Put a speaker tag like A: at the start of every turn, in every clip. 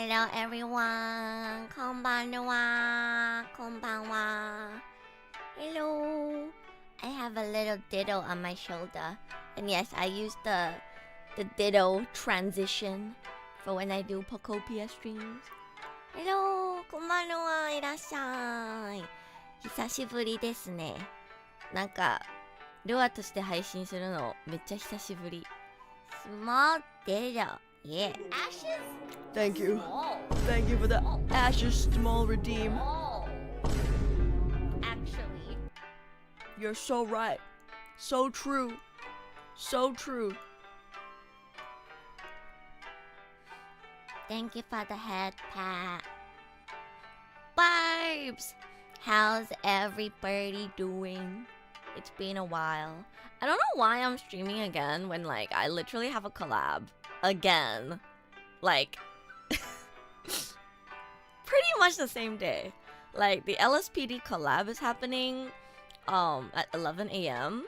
A: Hello everyone. こんばんは。こんばんは。Hello. I have a little ditto on my shoulder. And yes, I use the ditto transition for when I do Pokopia streams. Hello. こんばんは。いらっしゃい。久しぶりですね。なんか、ルアとして配信するのめっちゃ久しぶり。Small ditto. Yeah. Ashes?
B: Thank you.
A: Small.
B: Thank you for the Ashes small redeem.
A: Small. Actually.
B: You're so right. So true. So true.
A: Thank you for the head pat. Barbs! How's everybody doing? It's been a while. I don't know why I'm streaming again when like I literally have a collab. Again. Like pretty much the same day. Like the LSPD collab is happening at 11 a.m.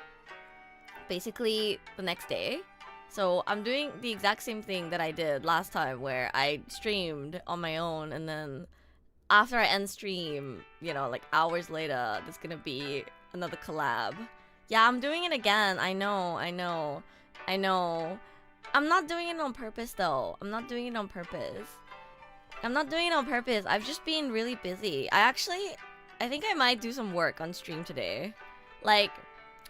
A: basically the next day. So I'm doing the exact same thing that I did last time where I streamed on my own, and then after I end stream, you know, like hours later, there's gonna be another collab. Yeah, I'm doing it again. I know. I'm not doing it on purpose though. I'm not doing it on purpose. I've just been really busy. I think I might do some work on stream today. Like,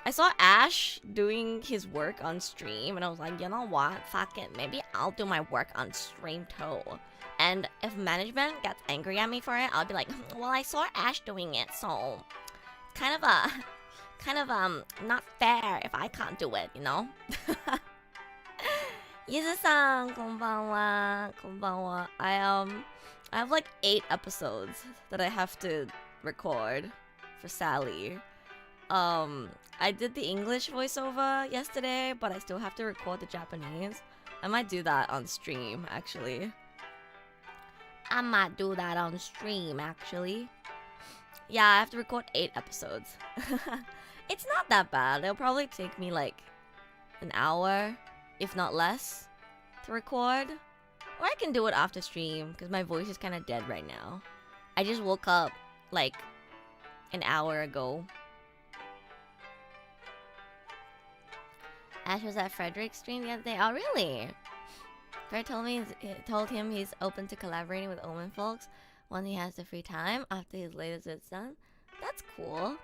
A: I saw Ash doing his work on stream, and I was like, you know what? Fuck it. Maybe I'll do my work on stream too. And if management gets angry at me for it, I'll be like, well, I saw Ash doing it, so kind of not fair if I can't do it, you know? Yuzu-san, konbanwa, konbanwa. I have like 8 episodes that I have to record for Sally. I did the English voiceover yesterday, but I still have to record the Japanese. I might do that on stream, actually. Yeah, I have to record 8 episodes. It's not that bad. It'll probably take me like an hour, if not less, to record. Or I can do it after stream, because my voice is kind of dead right now. I just woke up like an hour ago. Ash was at Frederick's stream the other day. Oh, really? Fred told him he's open to collaborating with OMEN folks when he has the free time after his latest is done. That's cool.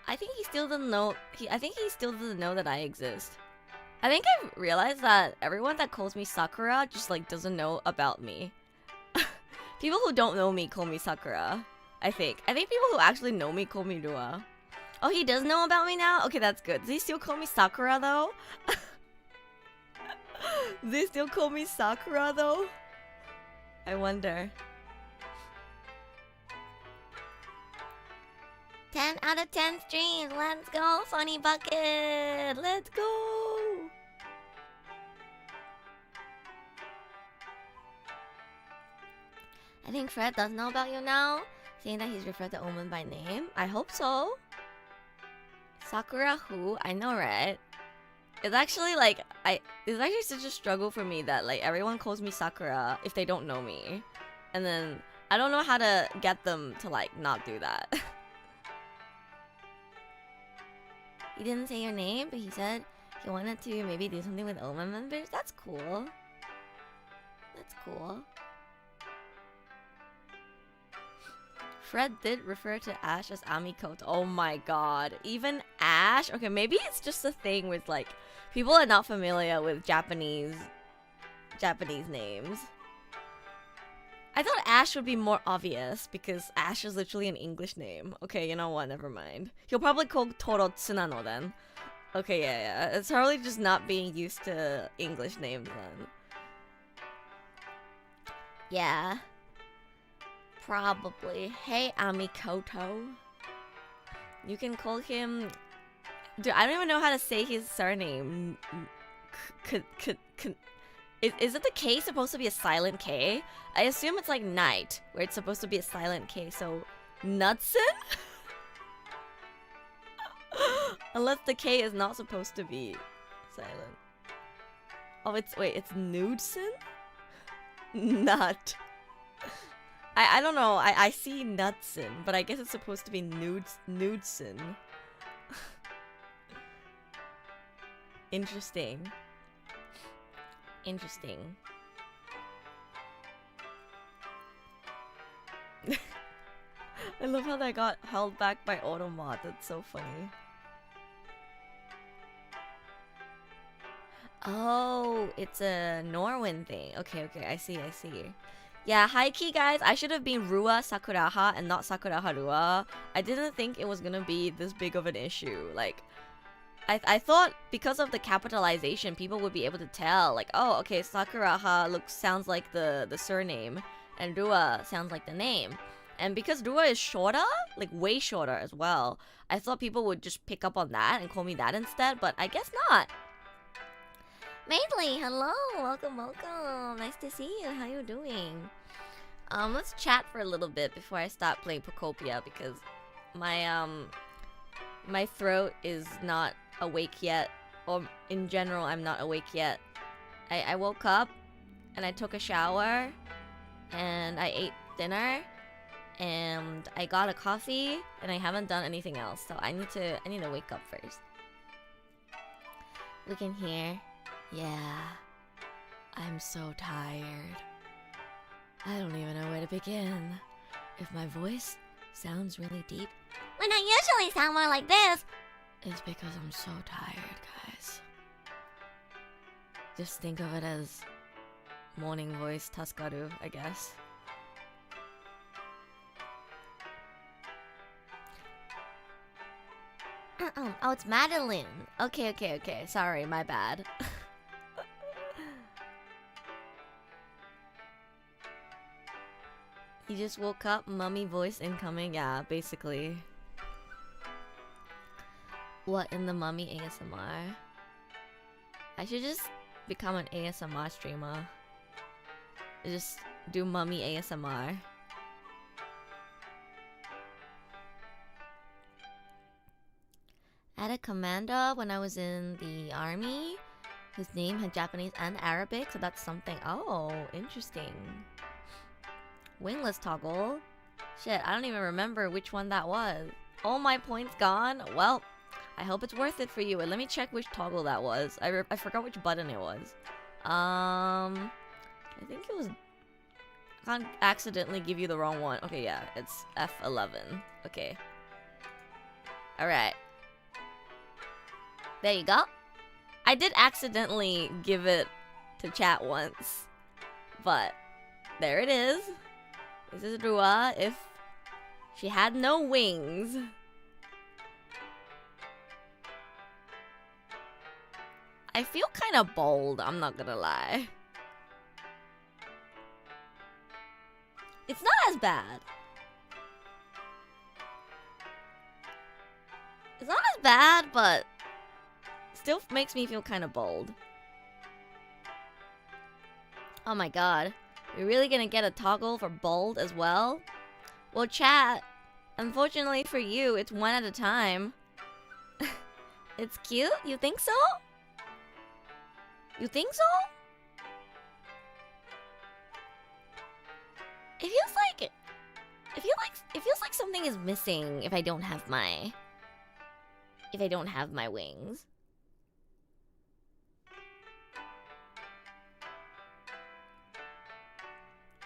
A: I think he still doesn't know. I think he still doesn't know that I exist. I think I've realized that everyone that calls me Sakura just like doesn't know about me. People who don't know me call me Sakura. I think people who actually know me call me Rua. Oh, he does know about me now? Okay, that's good. Does he still call me Sakura though? Does he still call me Sakura though? I wonder. 10 out of 10 streams. Let's go, Funny Bucket. Let's go. I think Fred does know about you now, seeing that he's referred to OMEN by name. I hope so. Sakura who? I know, right? It's actually like it's actually such a struggle for me that like everyone calls me Sakura if they don't know me, and then I don't know how to get them to like not do that. He didn't say your name, but he said he wanted to maybe do something with OMEN members. That's cool. That's cool. Fred did refer to Ash as Amikoto. Oh my god. Even Ash? Okay, maybe it's just a thing with like people are not familiar with Japanese names. I thought Ash would be more obvious because Ash is literally an English name. Okay, you know what? Never mind. He'll probably call Toro Tsunano then. Okay, yeah. It's probably just not being used to English names then. Yeah. Probably. Hey, Amikoto. You can call him... Dude, I don't even know how to say his surname. Is it the K supposed to be a silent K? I assume it's like night, where it's supposed to be a silent K, so... Nutson? Unless the K is not supposed to be silent. Oh, it's... Wait, it's Nudeson? Nut. I don't know. I see Nutson, but I guess it's supposed to be Nudson. Interesting. Interesting. I love how that got held back by Automod. That's so funny. Oh, it's a Norwin thing. Okay, I see. Yeah, high key guys, I should have been Rua Sakuraha and not Sakuraha Rua. I didn't think it was gonna be this big of an issue. Like, I thought because of the capitalization, people would be able to tell. Like, oh, okay, Sakuraha sounds like the surname, and Rua sounds like the name. And because Rua is shorter, like way shorter as well, I thought people would just pick up on that and call me that instead, but I guess not. Maidley, hello, welcome. Nice to see you. How you doing? Let's chat for a little bit before I start playing Pokopia because my throat is not awake yet, or in general, I'm not awake yet. I woke up and I took a shower and I ate dinner and I got a coffee and I haven't done anything else, so I need to wake up first. We can hear. Yeah, I'm so tired. I don't even know where to begin. If my voice sounds really deep, when I usually sound more like this, it's because I'm so tired, guys. Just think of it as morning voice Taskaru, I guess. Oh, it's Madeline. Okay. Sorry, my bad. You just woke up, mummy voice incoming. Yeah, basically. What in the mummy ASMR? I should just become an ASMR streamer. Just do mummy ASMR. I had a commander when I was in the army whose name had Japanese and Arabic, so that's something. Oh, interesting. Wingless toggle. Shit, I don't even remember which one that was. All my points gone? Well, I hope it's worth it for you. Let me check which toggle that was. I forgot which button it was. I think it was... I can't accidentally give you the wrong one. Okay, yeah, it's F11. Okay. Alright. There you go. I did accidentally give it to chat once. But, there it is. This is Rua if she had no wings. I feel kind of bold, I'm not gonna lie. It's not as bad. It's not as bad, but still makes me feel kind of bold. Oh my god. You're really gonna get a toggle for bold as well? Well, chat, unfortunately for you, it's one at a time. It's cute? You think so? You think so? It feels like something is missing if I don't have my wings.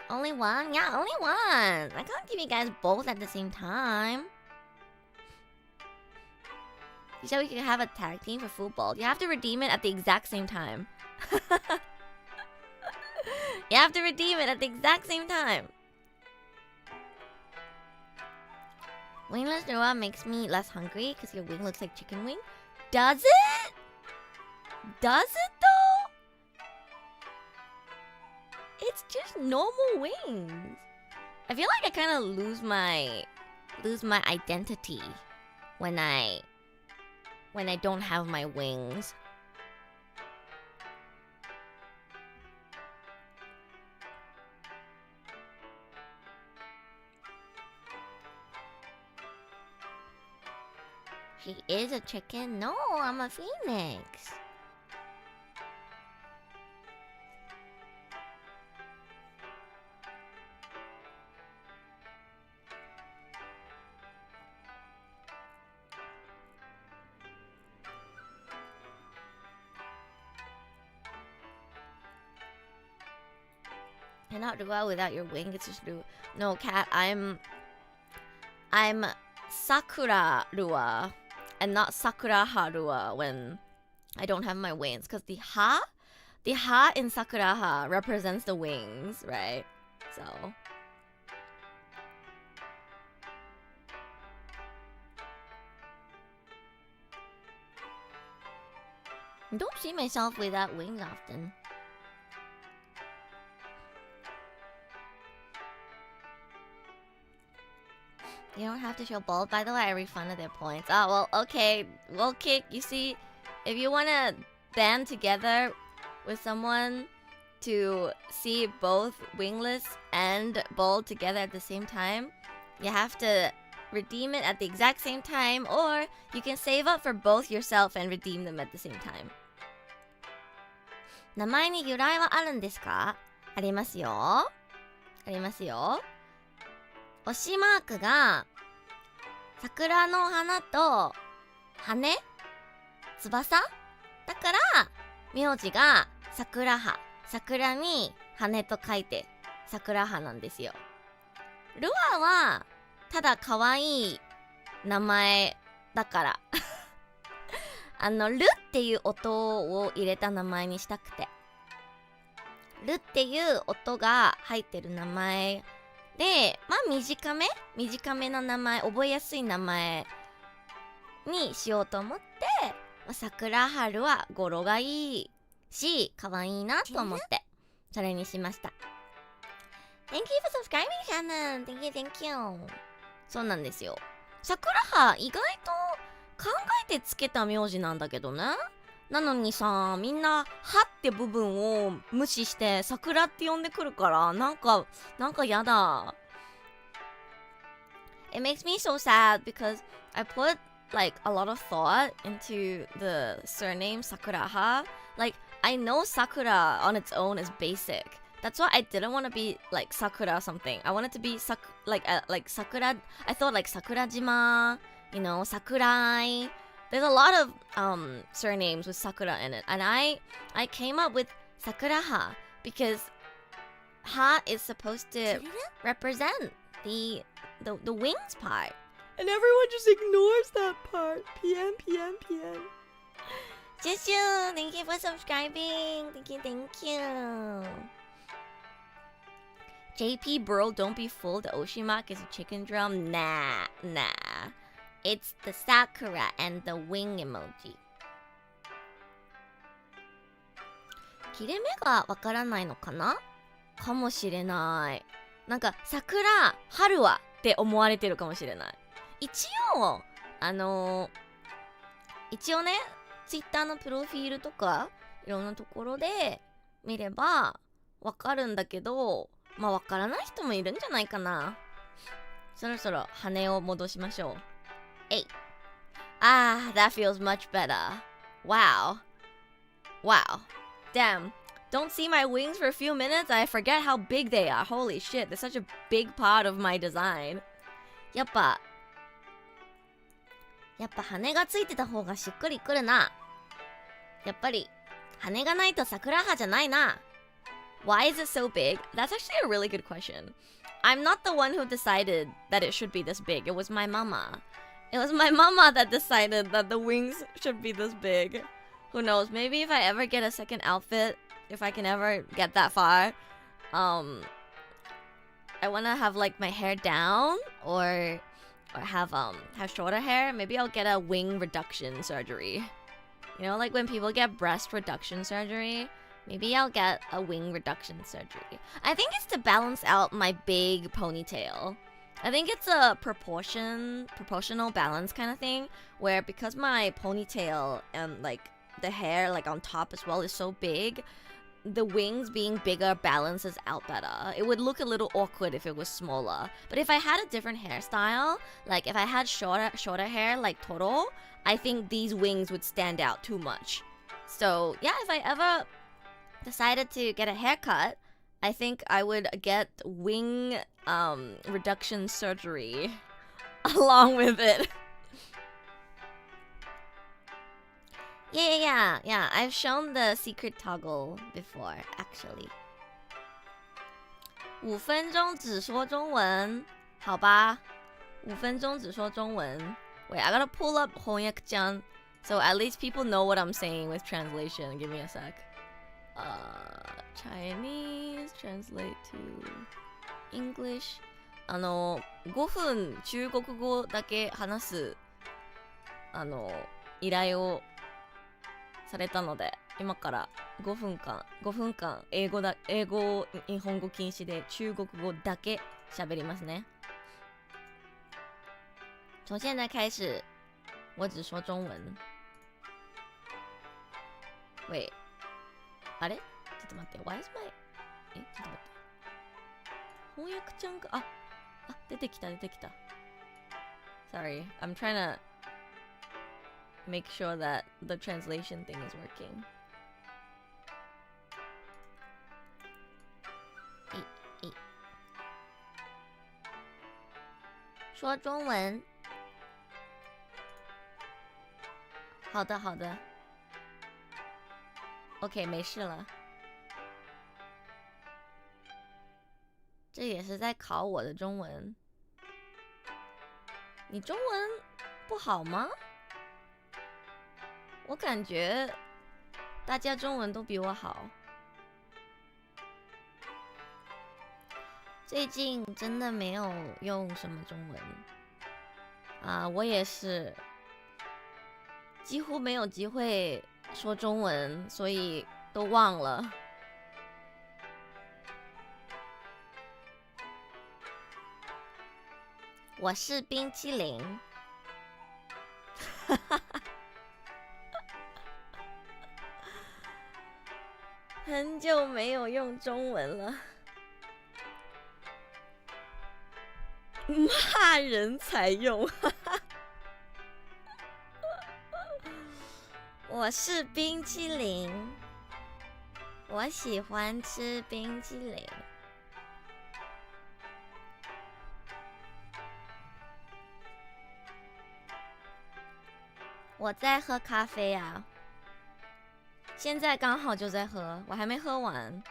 A: Only one? Yeah, only one. I can't give you guys both at the same time. You said we could have a tag team for football. You have to redeem it at the exact same time. You have to redeem it at the exact same time. Wingless Rua makes me less hungry because your wing looks like chicken wing. Does it? Does it though? It's just normal wings. I feel like I kind of lose my identity when I don't have my wings. She is a chicken? No, I'm a phoenix. You're not Rua without your wing. It's just Rua. No, cat. I'm Sakura Rua and not Sakuraha Rua when I don't have my wings. Because the ha in Sakuraha represents the wings, right? So. I don't see myself without wings often. You don't have to show bold. By the way, I refunded their points. Oh, well, okay. Well, Kick, you see, if you want to band together with someone to see both wingless and bold together at the same time, you have to redeem it at the exact same time, or you can save up for both yourself and redeem them at the same time. 名前に由来はあるんですか？ありますよ。ありますよ。推しマークが桜の花と羽、翼だから名字が桜葉、桜に羽と書いて桜葉なんですよ。ルアはただ可愛い名前だからルっていう音を入れた名前にしたくて、ルっていう音が入ってる名前で、まあ短めな名前、覚えやすい名前にしようと思って、桜春は語呂がいいし可愛いなと思ってそれにしました。 Thank you for subscribing, Shannon. Thank you. そうなんですよ。桜葉意外と考えてつけた名字なんだけどね。なのにさ、みんな「は」って部分を無視して桜って呼んでくるから、なんかやだ。 It makes me so sad because I put like a lot of thought into the surname Sakuraha. Like I know Sakura on its own is basic. That's why I didn't want to be like Sakura something. I wanted to be like Sakura. I thought like Sakurajima, you know, Sakurai. There's a lot of surnames with Sakura in it, and I came up with Sakuraha because Ha is supposed to represent the wings part.
B: And everyone just ignores that part. PM.
A: Shushu, thank you for subscribing. Thank you. JP bro, don't be fooled. The Oshimak is a chicken drum. Nah. It's the Sakura and the wing emoji. 切れ目がわからないのかな？かもしれない。なんか桜春はって思われてるかもしれない。一応ね、Twitter のプロフィールとかいろんなところで見ればわかるんだけど、まあわからない人もいるんじゃないかな。そろそろ羽を戻しましょう。Hey. Ah, that feels much better. Wow. Damn. Don't see my wings for a few minutes and I forget how big they are. Holy shit, they're such a big part of my design. やっぱ羽がついてた方がしっくりくるな。やっぱり羽がないと桜葉じゃないな。Why is it so big? That's actually a really good question. I'm not the one who decided that it should be this big. It was my mama. It was my mama that decided that the wings should be this big. Who knows? Maybe if I ever get a second outfit, if I can ever get that far, I wanna have like my hair down or have shorter hair. Maybe I'll get a wing reduction surgery. You know, like when people get breast reduction surgery, maybe I'll get a wing reduction surgery. I think it's to balance out my big ponytail. I think it's a proportional balance kind of thing, where because my ponytail and like the hair like on top as well is so big, the wings being bigger balances out better. It would look a little awkward if it was smaller. But if I had a different hairstyle, like if I had shorter hair like Toro, I think these wings would stand out too much. So yeah, if I ever decided to get a haircut, I think I would get wing reduction surgery along with it. Yeah. I've shown the secret toggle before, actually. 5分钟只说中文，好吧，5分钟只说中文。Wait, I gotta pull up 翻訳帳 so at least people know what I'm saying with translation. Give me a sec. Chinese translate to English. 5分中国語だけ話す依頼をされたので、今から5分間英語日本語禁止で中国語だけ喋りますね。从现在开始，我只说中文。Wait， あれ？ちょっと待って。Why is my？ ちょっと待って。翻訳ちゃんが出てきた。Sorry, I'm trying to make sure that the translation thing is working. 说中文。好的。OK， 没事了。这也是在考我的中文。你中文不好吗？我感觉大家中文都比我好。最近真的没有用什么中文啊，我也是几乎没有机会说中文，所以都忘了。我是冰淇淋。很久没有用中文了。骂人才用。我是冰淇淋，我喜欢吃冰淇淋。我在喝咖啡啊，现在刚好就在喝，我还没喝完。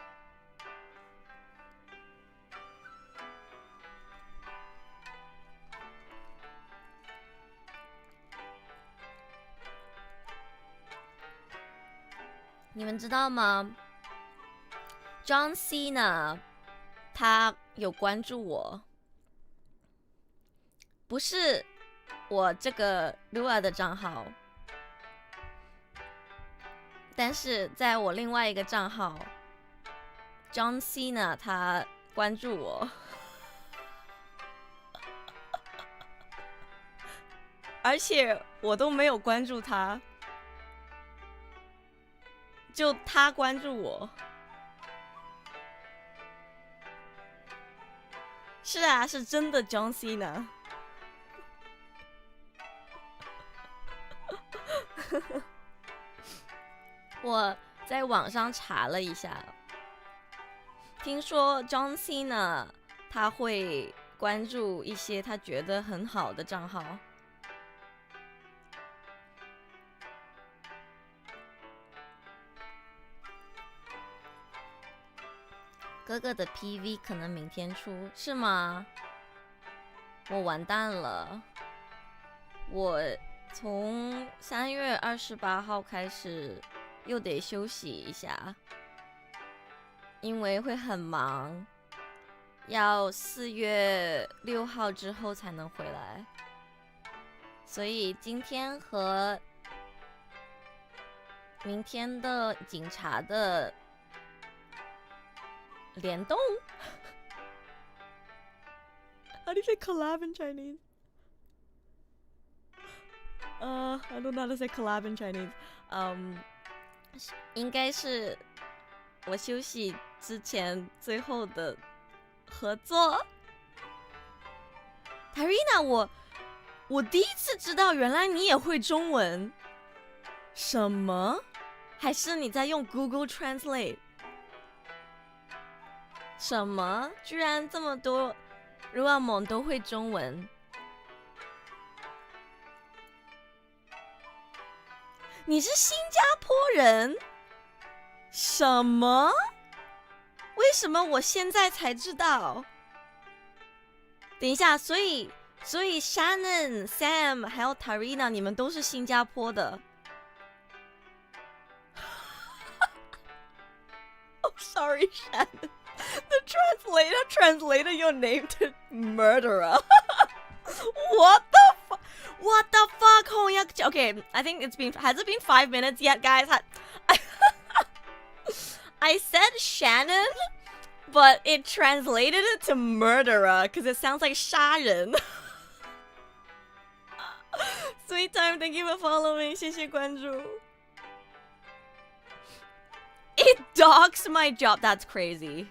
A: 你们知道吗 ？John Cena 他有关注我，不是我这个 Rua 的账号，但是在我另外一个账号 ，John Cena 他关注我，而且我都没有关注他。就他关注我，是啊，是真的 John Cena。我在网上查了一下，听说 John Cena 他会关注一些他觉得很好的账号。哥哥的 PV 可能明天出，是吗？我完蛋了，我从3月28号开始又得休息一下，因为会很忙，要4月6号之后才能回来，所以今天和明天的警察的联动。
B: How do you say collab in Chinese? I don't know how to say collab in Chinese.
A: 应该是我休息之前最后的合作。Tarina， 我第一次知道，原来你也会中文。什么？还是你在用 Google Translate？什么？居然这么多 Rua 萌都会中文？你是新加坡人？什么？为为什么我现在才知道？等一下，所以 Shannon、Sam 还有 Tarina 你们都是新加坡的。
B: Oh, sorry, Shannon. The translator translated your name to murderer.
A: What the fuck? What the fuck? Okay, I think has it been 5 minutes yet, guys? I said Shannon, but it translated it to murderer because it sounds like 杀人。Sweet time, thank you for following. 谢谢关注。It dogs my job. That's crazy.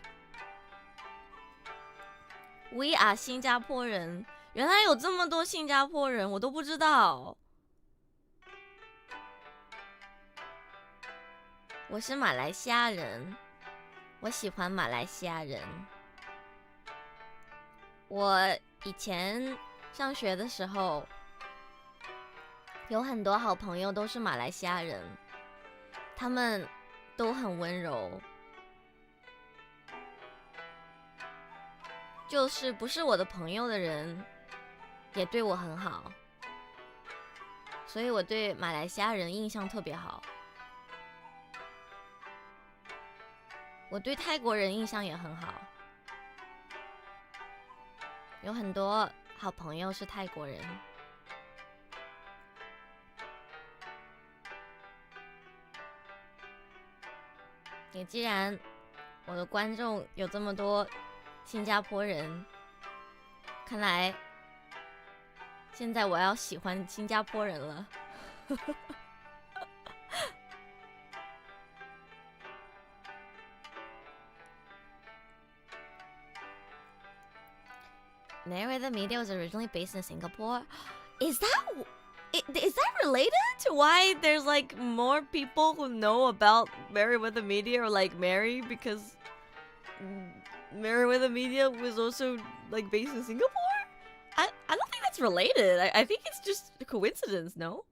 A: We are 新加坡人。原来有这么多新加坡人，我都不知道。我是马来西亚人，我喜欢马来西亚人。我以前上学的时候，有很多好朋友都是马来西亚人，他们都很温柔。就是不是我的朋友的人也对我很好，所以我对马来西亚人印象特别好。我对泰国人印象也很好，有很多好朋友是泰国人。也既然我的观众有这么多新加坡人，看来现在我要喜欢新加坡人了。Narrator Media was originally based in Singapore. Is that related to why there's like more people who know about Merriweather Media or like Mary, because Merriweather Media was also like based in Singapore? I don't think that's related. I think it's just a coincidence, no?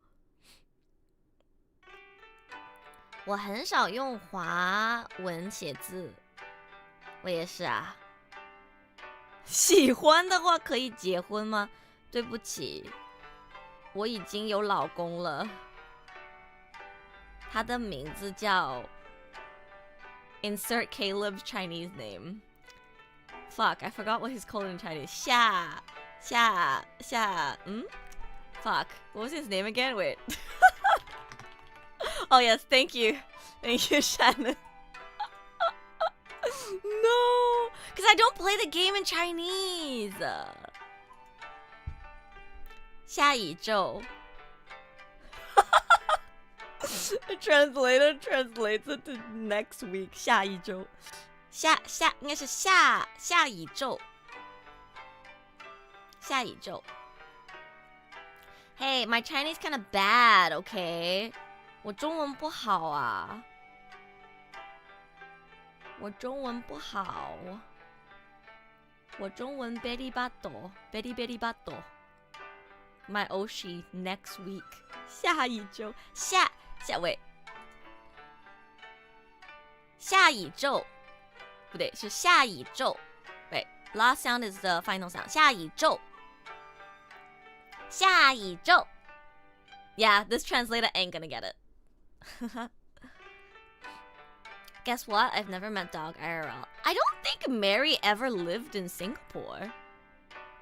A: 我很少用华文写字，我也是啊。喜欢的话可以结婚吗？对不起，我已经有老公了。他的名字叫 Insert Caleb's Chinese name. Fuck, I forgot what he's called in Chinese. 夏 Fuck, what was his name again? Wait. Oh yes, thank you, Shannon. No, because I don't play the game in Chinese. 下宇宙。
B: The translator translates it to next week. 下一周。
A: 应该是下宇宙。下宇宙。Hey, my Chinese kind of bad, okay? 我中文不好啊。我中文不好。我中文 very bad, very very bad. My Oshi next week. 下一周。喂。下宇宙。不对，是下宇宙。Wait, last sound is the final sound. 下宇宙。下宇宙。Yeah, this translator ain't gonna get it. Guess what? I've never met Dog IRL. I don't think Mary ever lived in Singapore.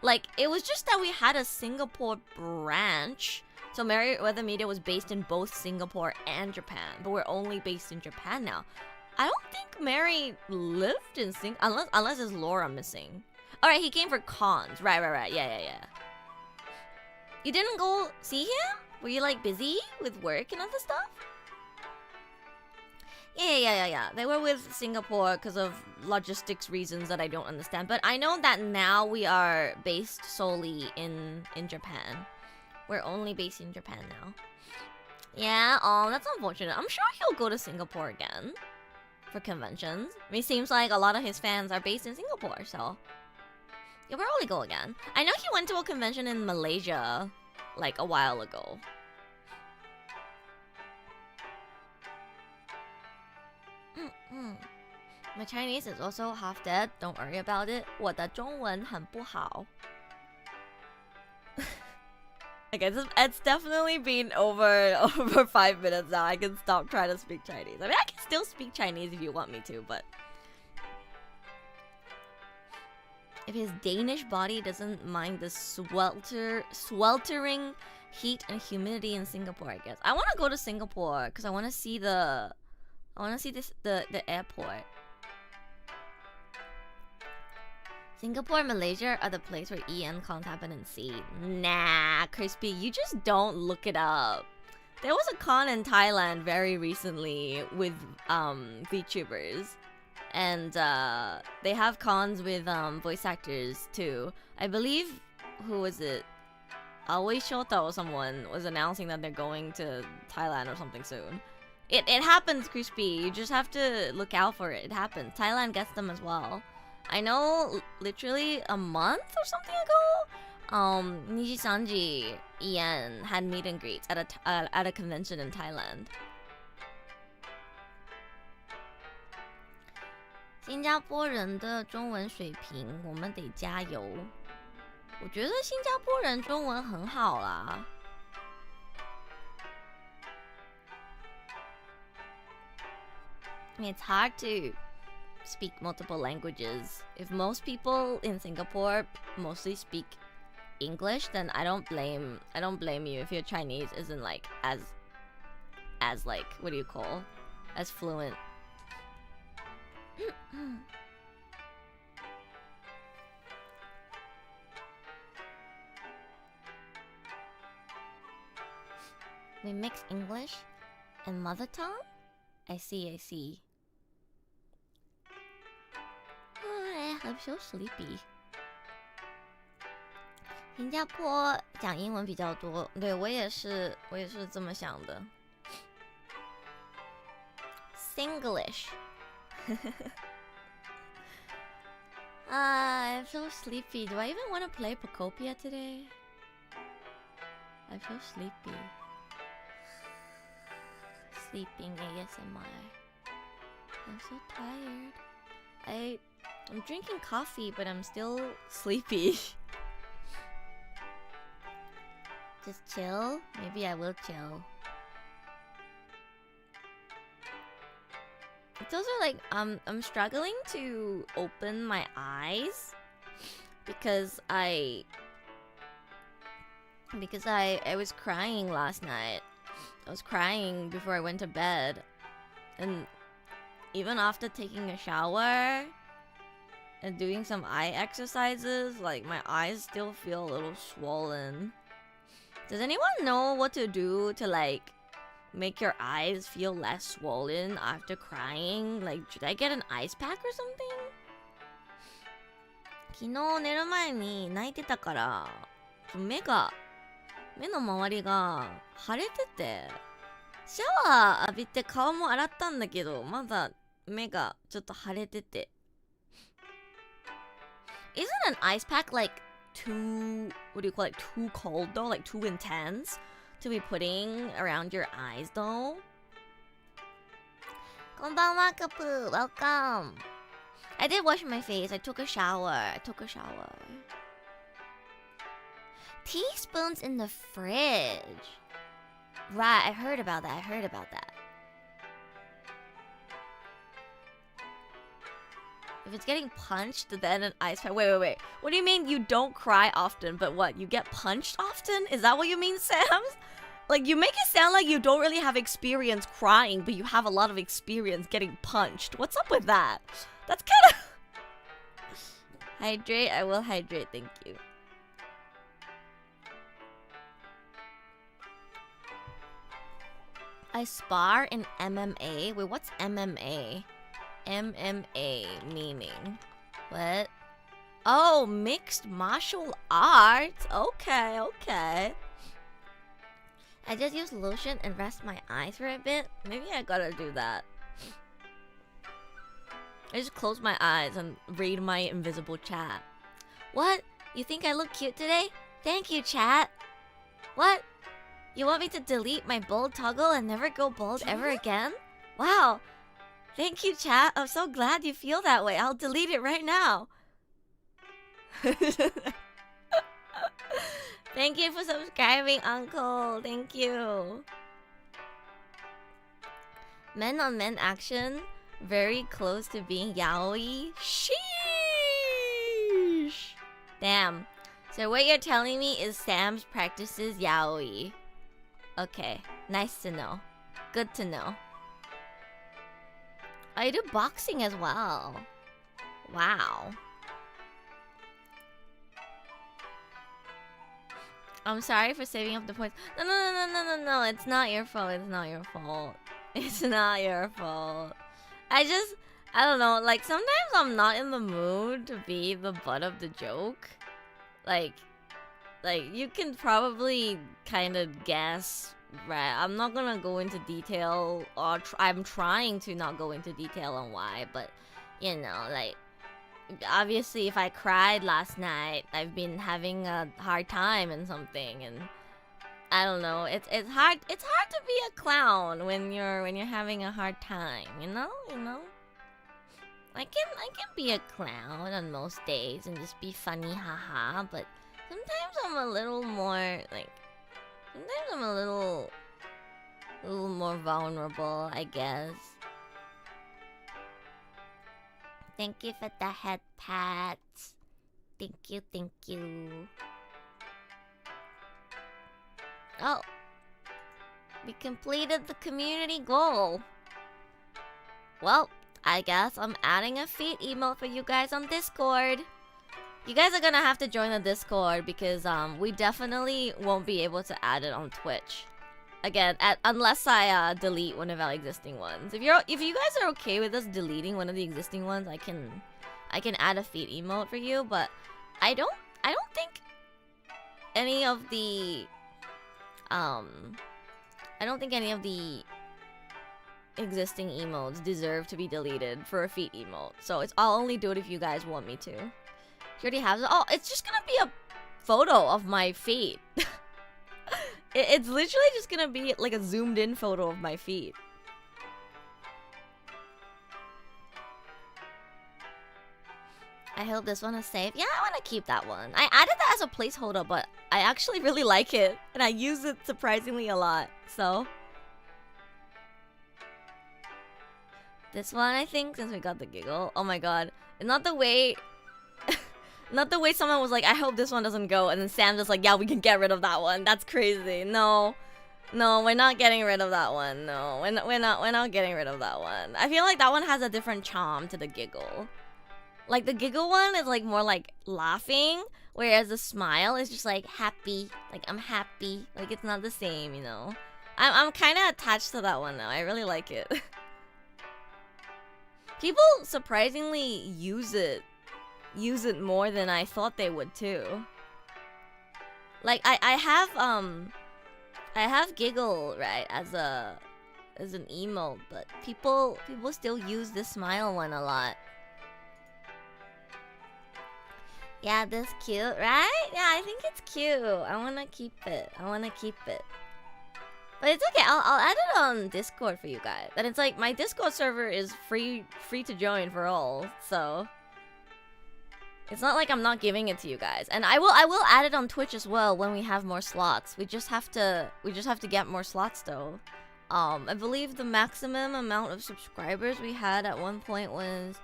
A: Like, it was just that we had a Singapore branch. So Merriweather Media was based in both Singapore and Japan. But we're only based in Japan now. I don't think Mary lived in Singapore. Unless there's Laura missing. Alright, he came for cons. Right. Yeah. You didn't go see him? Were you, like, busy with work and other stuff? Yeah. They were with Singapore because of logistics reasons that I don't understand. But I know that now we are based solely in Japan. We're only based in Japan now. Yeah, oh, that's unfortunate. I'm sure he'll go to Singapore again for conventions. I mean, it seems like a lot of his fans are based in Singapore, so he'll probably go again. I know he went to a convention in Malaysia, like, a while ago. My Chinese is also half dead. Don't worry about it. 我的中文很不好.
B: Okay, it's definitely been over 5 minutes now. I can stop trying to speak Chinese. I mean, I can still speak Chinese if you want me to, but
A: if his Danish body doesn't mind the sweltering heat and humidity in Singapore, I guess. I want to go to Singapore because I want to see the airport. Singapore and Malaysia are the place where EN cons happen in C. Nah, Crispy, you just don't look it up. There was a con in Thailand very recently with Vtubers. And they have cons with voice actors too. I believe, who was it? Aoi Shota or someone was announcing that they're going to Thailand or something soon. It happens, Crispy. You just have to look out for it. It happens. Thailand gets them as well. I know literally a month or something ago, Niji Sanji Ian had meet and greets at a convention in Thailand. 新加坡人的中文水平，我们得加油。我觉得新加坡人中文很好啦。It's hard to speak multiple languages. If most people in Singapore mostly speak English, then I don't blame you if your Chinese isn't like as like, what do you call, as fluent. We mix English and mother tongue? I see. I'm so sleepy. 新加坡讲英文比较多，对，我也是这么想的。Singlish. I'm so sleepy. Do I even want to play Pokopia today? I'm so sleepy. Sleeping ASMR. I'm so tired. I'm drinking coffee, but I'm still sleepy. Just chill? Maybe I will chill. It's also like I'm struggling to open my eyes because I was crying last night. I was crying before I went to bed, and even after taking a shower and doing some eye exercises, like my eyes still feel a little swollen. Does anyone know what to do to like make your eyes feel less swollen after crying? Like, should I get an ice pack or something? 昨日寝る前に泣いてたから目の周りが腫れてて、シャワー浴びて顔も洗ったんだけど、まだ目がちょっと腫れてて。Isn't an ice pack like too, what do you call it, too cold though? Like too intense to be putting around your eyes though? こんばんは、カプ。Welcome. I did wash my face. I took a shower. Teaspoons in the fridge. Right, I heard about that. If it's getting punched, then an ice pack. Wait. What do you mean you don't cry often, but what? You get punched often? Is that what you mean, Sams? Like, you make it sound like you don't really have experience crying, but you have a lot of experience getting punched. What's up with that? That's kind of... Hydrate. I will hydrate. Thank you. I spar in MMA. Wait, what's MMA? MMA meaning. What? Oh, mixed martial arts. Okay. I just use lotion and rest my eyes for a bit. Maybe I gotta do that. I just close my eyes and read my invisible chat. What? You think I look cute today? Thank you, chat. What? You want me to delete my bold toggle and never go bold ever again? Wow. Thank you, chat. I'm so glad you feel that way. I'll delete it right now. Thank you for subscribing, Uncle. Thank you. Men on men action. Very close to being yaoi. Sheesh. Damn. So what you're telling me is Sam's practices yaoi. Okay. Nice to know. Good to know. I do boxing as well. Wow. I'm sorry for saving up the points. No. It's not your fault. It's not your fault. It's not your fault. I don't know. Like, sometimes I'm not in the mood to be the butt of the joke. Like you can probably kind of guess, right? I'm not gonna go into detail, or I'm trying to not go into detail on why, but you know, like, obviously if I cried last night, I've been having a hard time and something, and I don't know. It's hard to be a clown when you're having a hard time, you know? I can be a clown on most days and just be funny, haha, but sometimes I'm a little more like, sometimes I'm a little more vulnerable, I guess. Thank you for the head pats. Thank you. Oh, we completed the community goal. Well, I guess I'm adding a feet emote for you guys on Discord. You guys are gonna have to join the Discord because we definitely won't be able to add it on Twitch. Again, unless I delete one of our existing ones. If you guys are okay with us deleting one of the existing ones, I can add a feet emote for you, but I don't think any of the existing emotes deserve to be deleted for a feet emote. So I'll only do it if you guys want me to. You already have it. Oh, it's just gonna be a photo of my feet. It's literally just gonna be like a zoomed in photo of my feet. I hope this one is safe. Yeah, I want to keep that one. I added that as a placeholder, but I actually really like it, and I use it surprisingly a lot. So this one, I think, since we got the giggle. Oh my god, not the way. Not the way someone was like, I hope this one doesn't go, and then Sam's just like, yeah, we can get rid of that one. That's crazy. No, we're not getting rid of that one. No, we're not getting rid of that one. I feel like that one has a different charm to the giggle. Like, the giggle one is like more like laughing, whereas the smile is just like happy. Like, I'm happy. Like, it's not the same, you know. I'm kind of attached to that one now. I really like it. People surprisingly use it more than I thought they would too. Like, I have giggle, right, as an emote, but people still use the smile one a lot. Yeah, this cute, right? Yeah, I think it's cute. I wanna keep it. But it's okay. I'll add it on Discord for you guys. And it's like, my Discord server is free to join for all, so it's not like I'm not giving it to you guys. And I will add it on Twitch as well when we have more slots. We just have to get more slots though. I believe the maximum amount of subscribers we had at one point was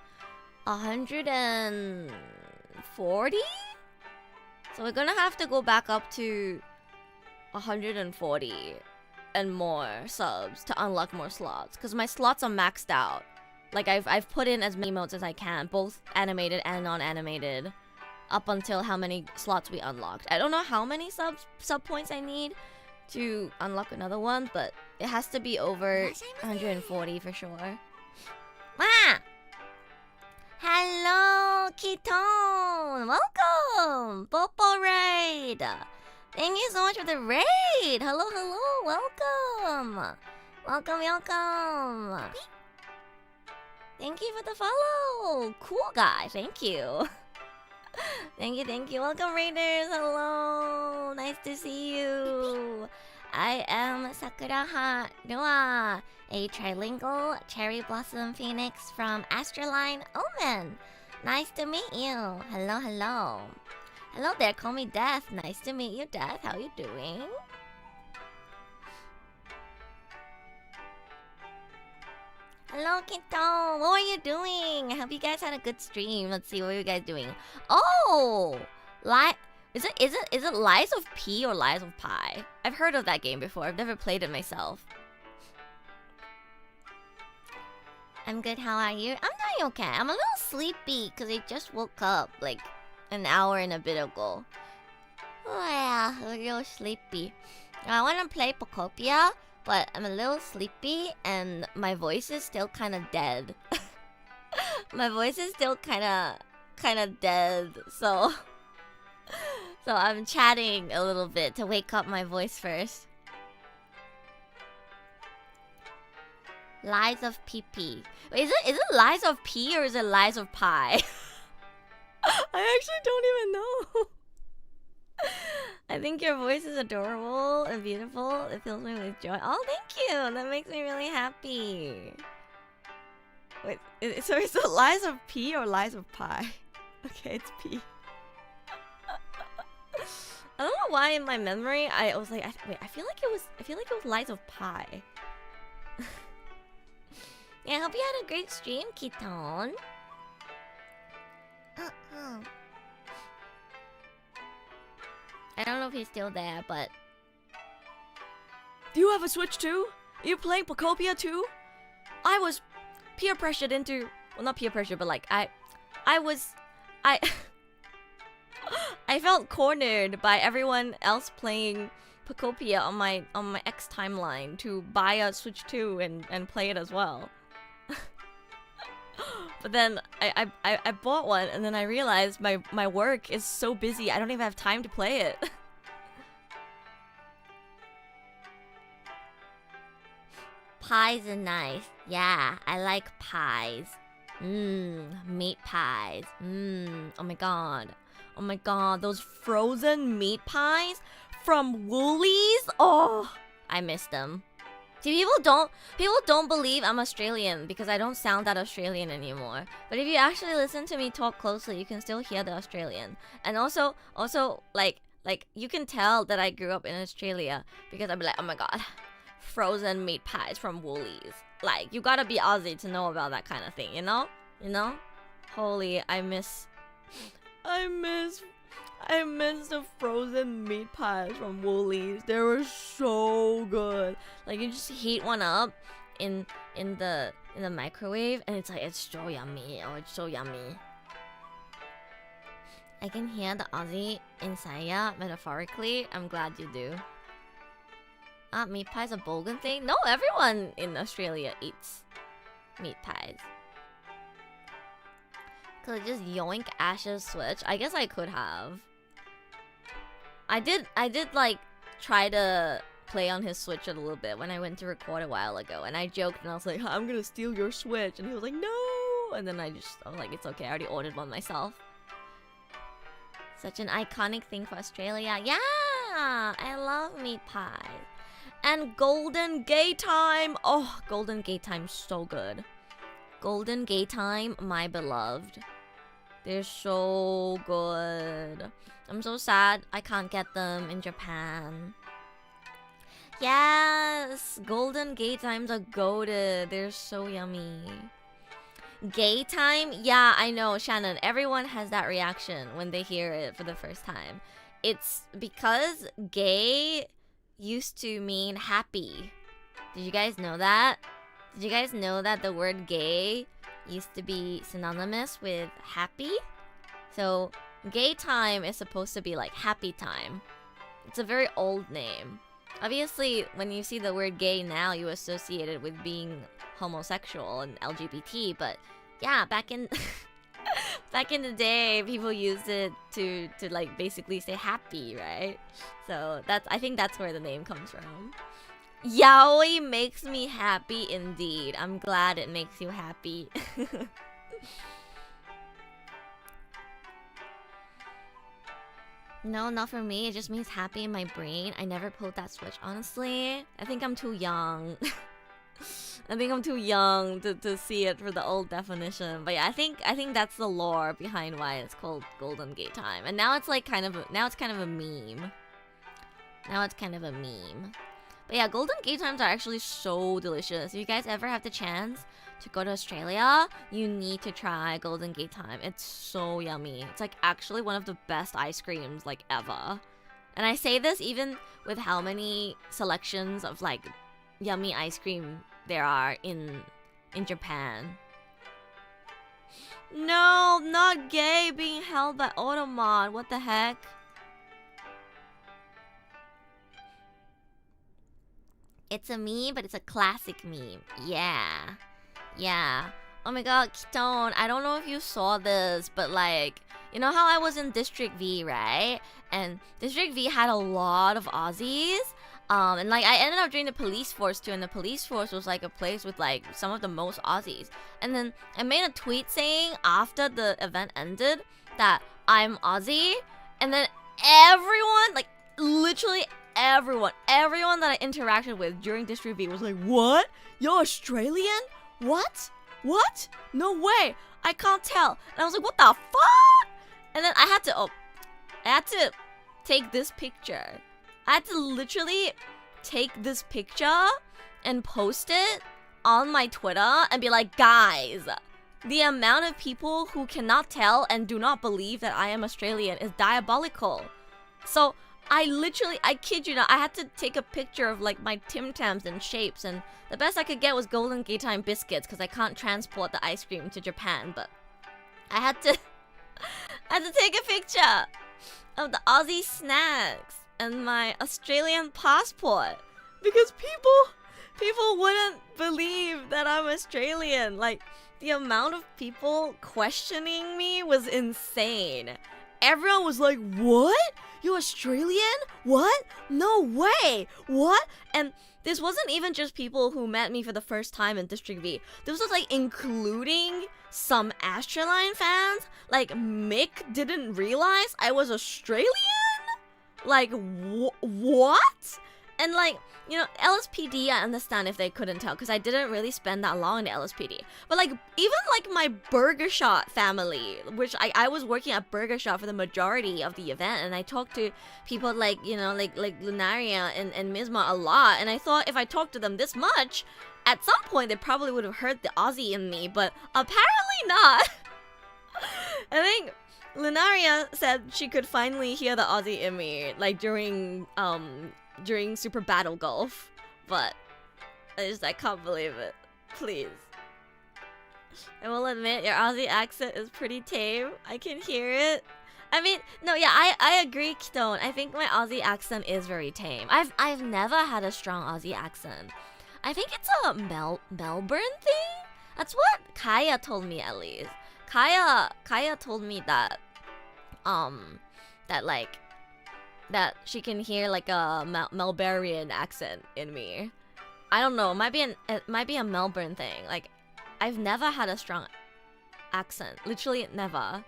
A: 140. So we're gonna have to go back up to 140 and more subs to unlock more slots, because my slots are maxed out. Like, I've put in as many emotes as I can, both animated and non-animated, up until how many slots we unlocked. I don't know how many sub points I need to unlock another one, but it has to be over 140 for sure. Ah! Hello, Keton! Welcome! Popo Raid! Thank you so much for the raid! Hello, welcome! Welcome! Thank you for the follow! Cool guy, thank you! Thank you. Welcome, Raiders! Hello! Nice to see you! I am Sakuraha Rua, A trilingual cherry blossom phoenix from ASTRALINE OMEN. Nice to meet you. Hello, hello. Hello there, call me Death. Nice to meet you, Death. How you doing? Hello, Kito. What are you doing? I hope you guys had a good stream. Let's see, what are you guys doing? Oh! Is it Lies of P or Lies of Pi? I've heard of that game before. I've never played it myself. I'm good, how are you? I'm doing okay. I'm a little sleepy because I just woke up like an hour and a bit ago. Oh yeah, a little sleepy. I want to play Pokopia, but I'm a little sleepy and my voice is still kind of dead. My voice is still kind of dead, so I'm chatting a little bit to wake up my voice first. Lies of PP. Wait, is it Lies of P or is it Lies of Pi? I actually don't even know. I think your voice is adorable and beautiful. It fills me with joy. Oh, thank you. That makes me really happy. Wait, so is it Lies of P or Lies of Pi? Okay, it's P. I don't know why in my memory I was like, wait, I feel like it was Lies of Pi. Yeah, I hope you had a great stream, Kiton. I don't know if he's still there, but... Do you have a Switch too? Are you playing Pokopia too? I was peer pressured into... Well, not peer pressure, but like, I felt cornered by everyone else playing Pokopia on my X timeline to buy a Switch 2 and play it as well. But then I bought one and then I realized my work is so busy I don't even have time to play it. Pies are nice. Yeah, I like pies. Meat pies. Oh my god. Oh my god, those frozen meat pies from Woolies? Oh, I miss them. See, people don't believe I'm Australian because I don't sound that Australian anymore. But if you actually listen to me talk closely, you can still hear the Australian. And also like you can tell that I grew up in Australia because I'd be like, oh my god, frozen meat pies from Woolies. Like, you gotta be Aussie to know about that kind of thing, you know? You know? Holy, I miss the frozen meat pies from Woolies. They were so good. Like, you just heat one up in the microwave and it's like, it's so yummy. Oh, it's so yummy. I can hear the Aussie inside ya, metaphorically. I'm glad you do. Meat pie's a Bogan thing? No, everyone in Australia eats meat pies. Could I just yoink Ash's Switch? I guess I could have. I did like try to play on his Switch a little bit when I went to record a while ago, and I joked and I was like, I'm gonna steal your Switch, and he was like, no, and then I was like, it's okay, I already ordered one myself. Such an iconic thing for Australia. Yeah, I love meat pies. And Golden Gay Time. Oh, Golden Gay Time, so good. Golden Gay Time, my beloved. They're so good. I'm so sad I can't get them in Japan. Yes, Golden Gay Times are goated. They're so yummy. Gay Time? Yeah, I know, Shannon. Everyone has that reaction when they hear it for the first time. It's because gay used to mean happy. Did you guys know that? Did you guys know that the word gay used to be synonymous with happy? So, gay time is supposed to be like happy time. It's a very old name. Obviously, when you see the word gay now, you associate it with being homosexual and LGBT, but yeah, back in back in the day, people used it to like basically say happy, right? So I think that's where the name comes from. Yaoi makes me happy indeed. I'm glad it makes you happy. No, not for me. It just means happy in my brain. I never pulled that switch, honestly. I think I'm too young.
B: I think I'm too young to see it for the old definition. But yeah, I think that's the lore behind why it's called Golden Gate Time. And now it's like kind of a meme. Now it's kind of a meme. But yeah, Golden Gate Times are actually so delicious. If you guys ever have the chance to go to Australia, you need to try Golden Gate Time. It's so yummy. It's like actually one of the best ice creams like ever. And I say this even with how many selections of like yummy ice cream there are in Japan. No, not gay being held by Automod. What the heck? It's a meme, but it's a classic meme. Yeah. Yeah. Oh my god, Kitone, I don't know if you saw this, but like, you know how I was in District V, right? And District V had a lot of Aussies. And like I ended up joining the police force too, and the police force was like a place with like some of the most Aussies. And then I made a tweet saying after the event ended that I'm Aussie, and then everyone, like literally everyone that I interacted with during District V was like, "What? You're Australian? What? What? No way! I can't tell." And I was like, "What the fuck?" And then I had to take this picture. I had to literally take this picture and post it on my Twitter and be like, "Guys, the amount of people who cannot tell and do not believe that I am Australian is diabolical." So I kid you not, I had to take a picture of like my Tim Tams and shapes, and the best I could get was Golden Gate Time biscuits because I can't transport the ice cream to Japan, but I had to take a picture of the Aussie snacks and my Australian passport because people wouldn't believe that I'm Australian. Like, the amount of people questioning me was insane. Everyone was like, "What? You're Australian? What? No way! What?" And this wasn't even just people who met me for the first time in District V. This was like including some ASTRALINE fans. Like, Mick didn't realize I was Australian? Like, what? And like, you know, LSPD, I understand if they couldn't tell because I didn't really spend that long in the LSPD. But like, even like my Burger Shot family, which I was working at Burger Shot for the majority of the event, and I talked to people like, you know, like Lunaria and Misma a lot, and I thought if I talked to them this much, at some point they probably would have heard the Aussie in me, but apparently not. I think Lunaria said she could finally hear the Aussie in me, like during Super Battle Golf, but I can't believe it. Please. I will admit your Aussie accent is pretty tame. I can hear it. I mean, no, yeah, I agree, Kitone. I think my Aussie accent is very tame. I've never had a strong Aussie accent. I think it's a Melbourne thing. That's what Kaya told me, at least. Kaya told me that that she can hear like a Melbourne accent in me. I don't know. It might be a Melbourne thing. Like, I've never had a strong accent. Literally never.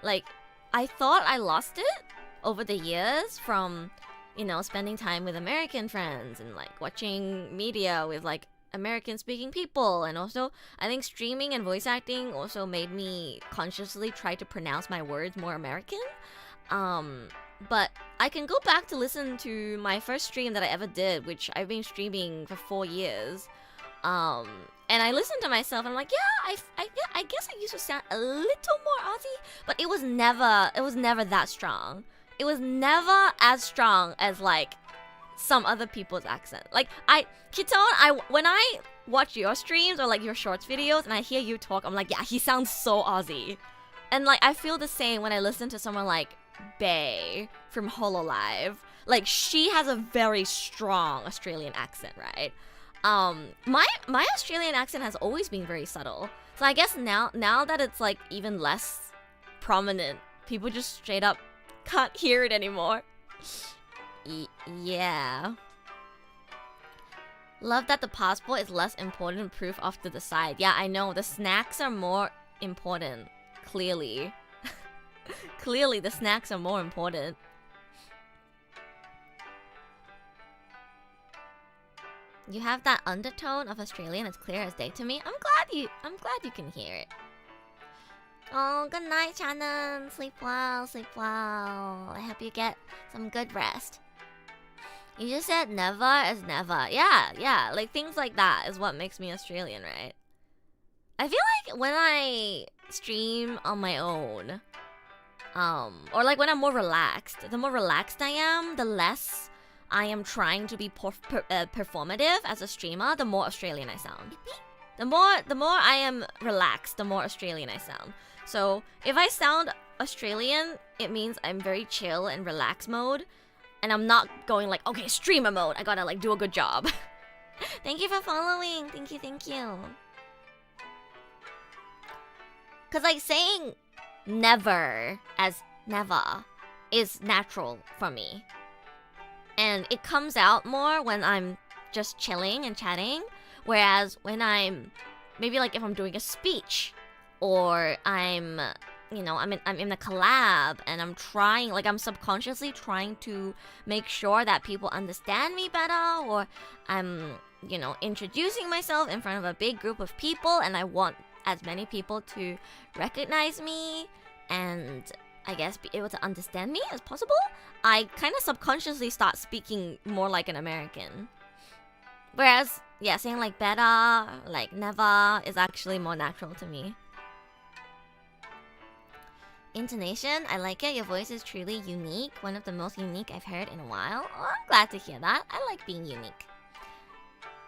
B: Like, I thought I lost it over the years from, you know, spending time with American friends and like watching media with like American speaking people, and also I think streaming and voice acting also made me consciously try to pronounce my words more American. But I can go back to listen to my first stream that I ever did, which I've been streaming for 4 years. And I listened to myself and I'm like, yeah, I guess I used to sound a little more Aussie, but it was never that strong. It was never as strong as like some other people's accent. Like, Kitone, when I watch your streams or like your shorts videos and I hear you talk, I'm like, yeah, he sounds so Aussie. And like, I feel the same when I listen to someone like Bae from HoloLive. Like, she has a very strong Australian accent, right? My Australian accent has always been very subtle. So I guess now that it's like even less prominent, people just straight up can't hear it anymore. Yeah. Love that the passport is less important proof off to the side. Yeah, I know. The snacks are more important. Clearly. Clearly, the snacks are more important.
A: You have that undertone of Australian as clear as day to me. I'm glad you can hear it. Oh, good night, Shannon. Sleep well, sleep well. I hope you get some good rest. You just said never is never. Yeah. Like things like that is what makes me Australian, right? I feel like when I stream on my own, or like when I'm more relaxed, the more relaxed I am, the less I am trying to be performative as a streamer, the more Australian I sound. The more I am relaxed, the more Australian I sound. So if I sound Australian, it means I'm very chill and relaxed mode, and I'm not going like, okay, streamer mode. I gotta like do a good job. Thank you for following. Thank you. Cause like saying never as never is natural for me. And it comes out more when I'm just chilling and chatting. Whereas when I'm, maybe like if I'm doing a speech, or I'm in a collab and I'm subconsciously trying to make sure that people understand me better, or I'm, introducing myself in front of a big group of people and I want as many people to recognize me and I guess be able to understand me as possible, I kind of subconsciously start speaking more like an American. Whereas, yeah, saying like better, like never is actually more natural to me. Intonation, I like it. Your voice is truly unique. One of the most unique I've heard in a while. Oh, I'm glad to hear that. I like being unique.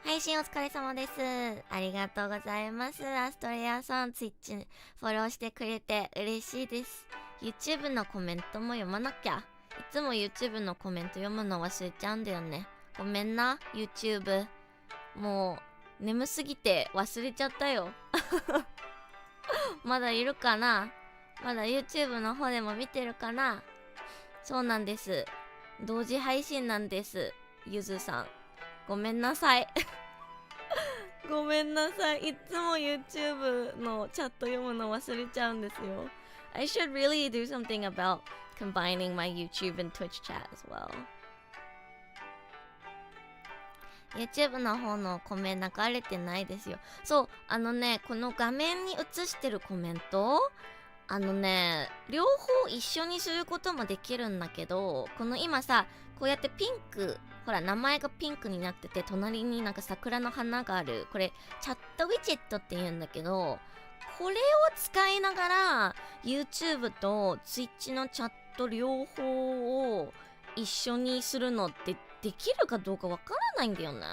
A: 配信お疲れ様です。ありがとうございます。アストレアさん、Twitch フォローしてくれて嬉しいです。YouTube のコメントも読まなきゃ。いつも YouTube のコメント読むの忘れちゃうんだよね。ごめんな、YouTube。もう、眠すぎて忘れちゃったよ。まだいるかな？まだ YouTube の方でも見てるかな？そうなんです。同時配信なんです。ゆずさん。ごめんなさい。ごめんなさい。いつも YouTube のチャット読むの忘れちゃうんですよ。I should really do something about combining my YouTube and Twitch chat as well. YouTube の方のコメント流れてないですよ。そう、この画面に映してるコメント、両方一緒にすることもできるんだけど、この今さ、こうやってピンク、ほら名前がピンクになってて、隣になんか桜の花がある。これチャットウィジェットって言うんだけど、これを使いながら YouTube と Twitch のチャット両方を一緒にするのってできるかどうかわからないんだよね。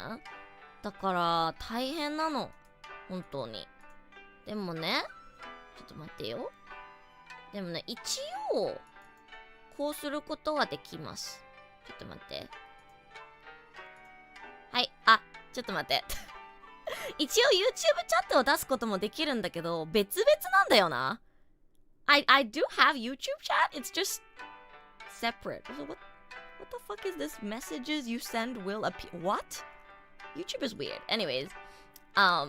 A: だから大変なの、本当に。でもね、ちょっと待ってよ。でもね、一応こうすることはできます。ちょっと待って。はい、あ、ちょっと待って。一応 YouTube チャットを出すこともできるんだけど、別々なんだよな。I do have YouTube chat, it's just separate. What the fuck is this? Messages you send will appear. What? YouTube is weird. Anyways, I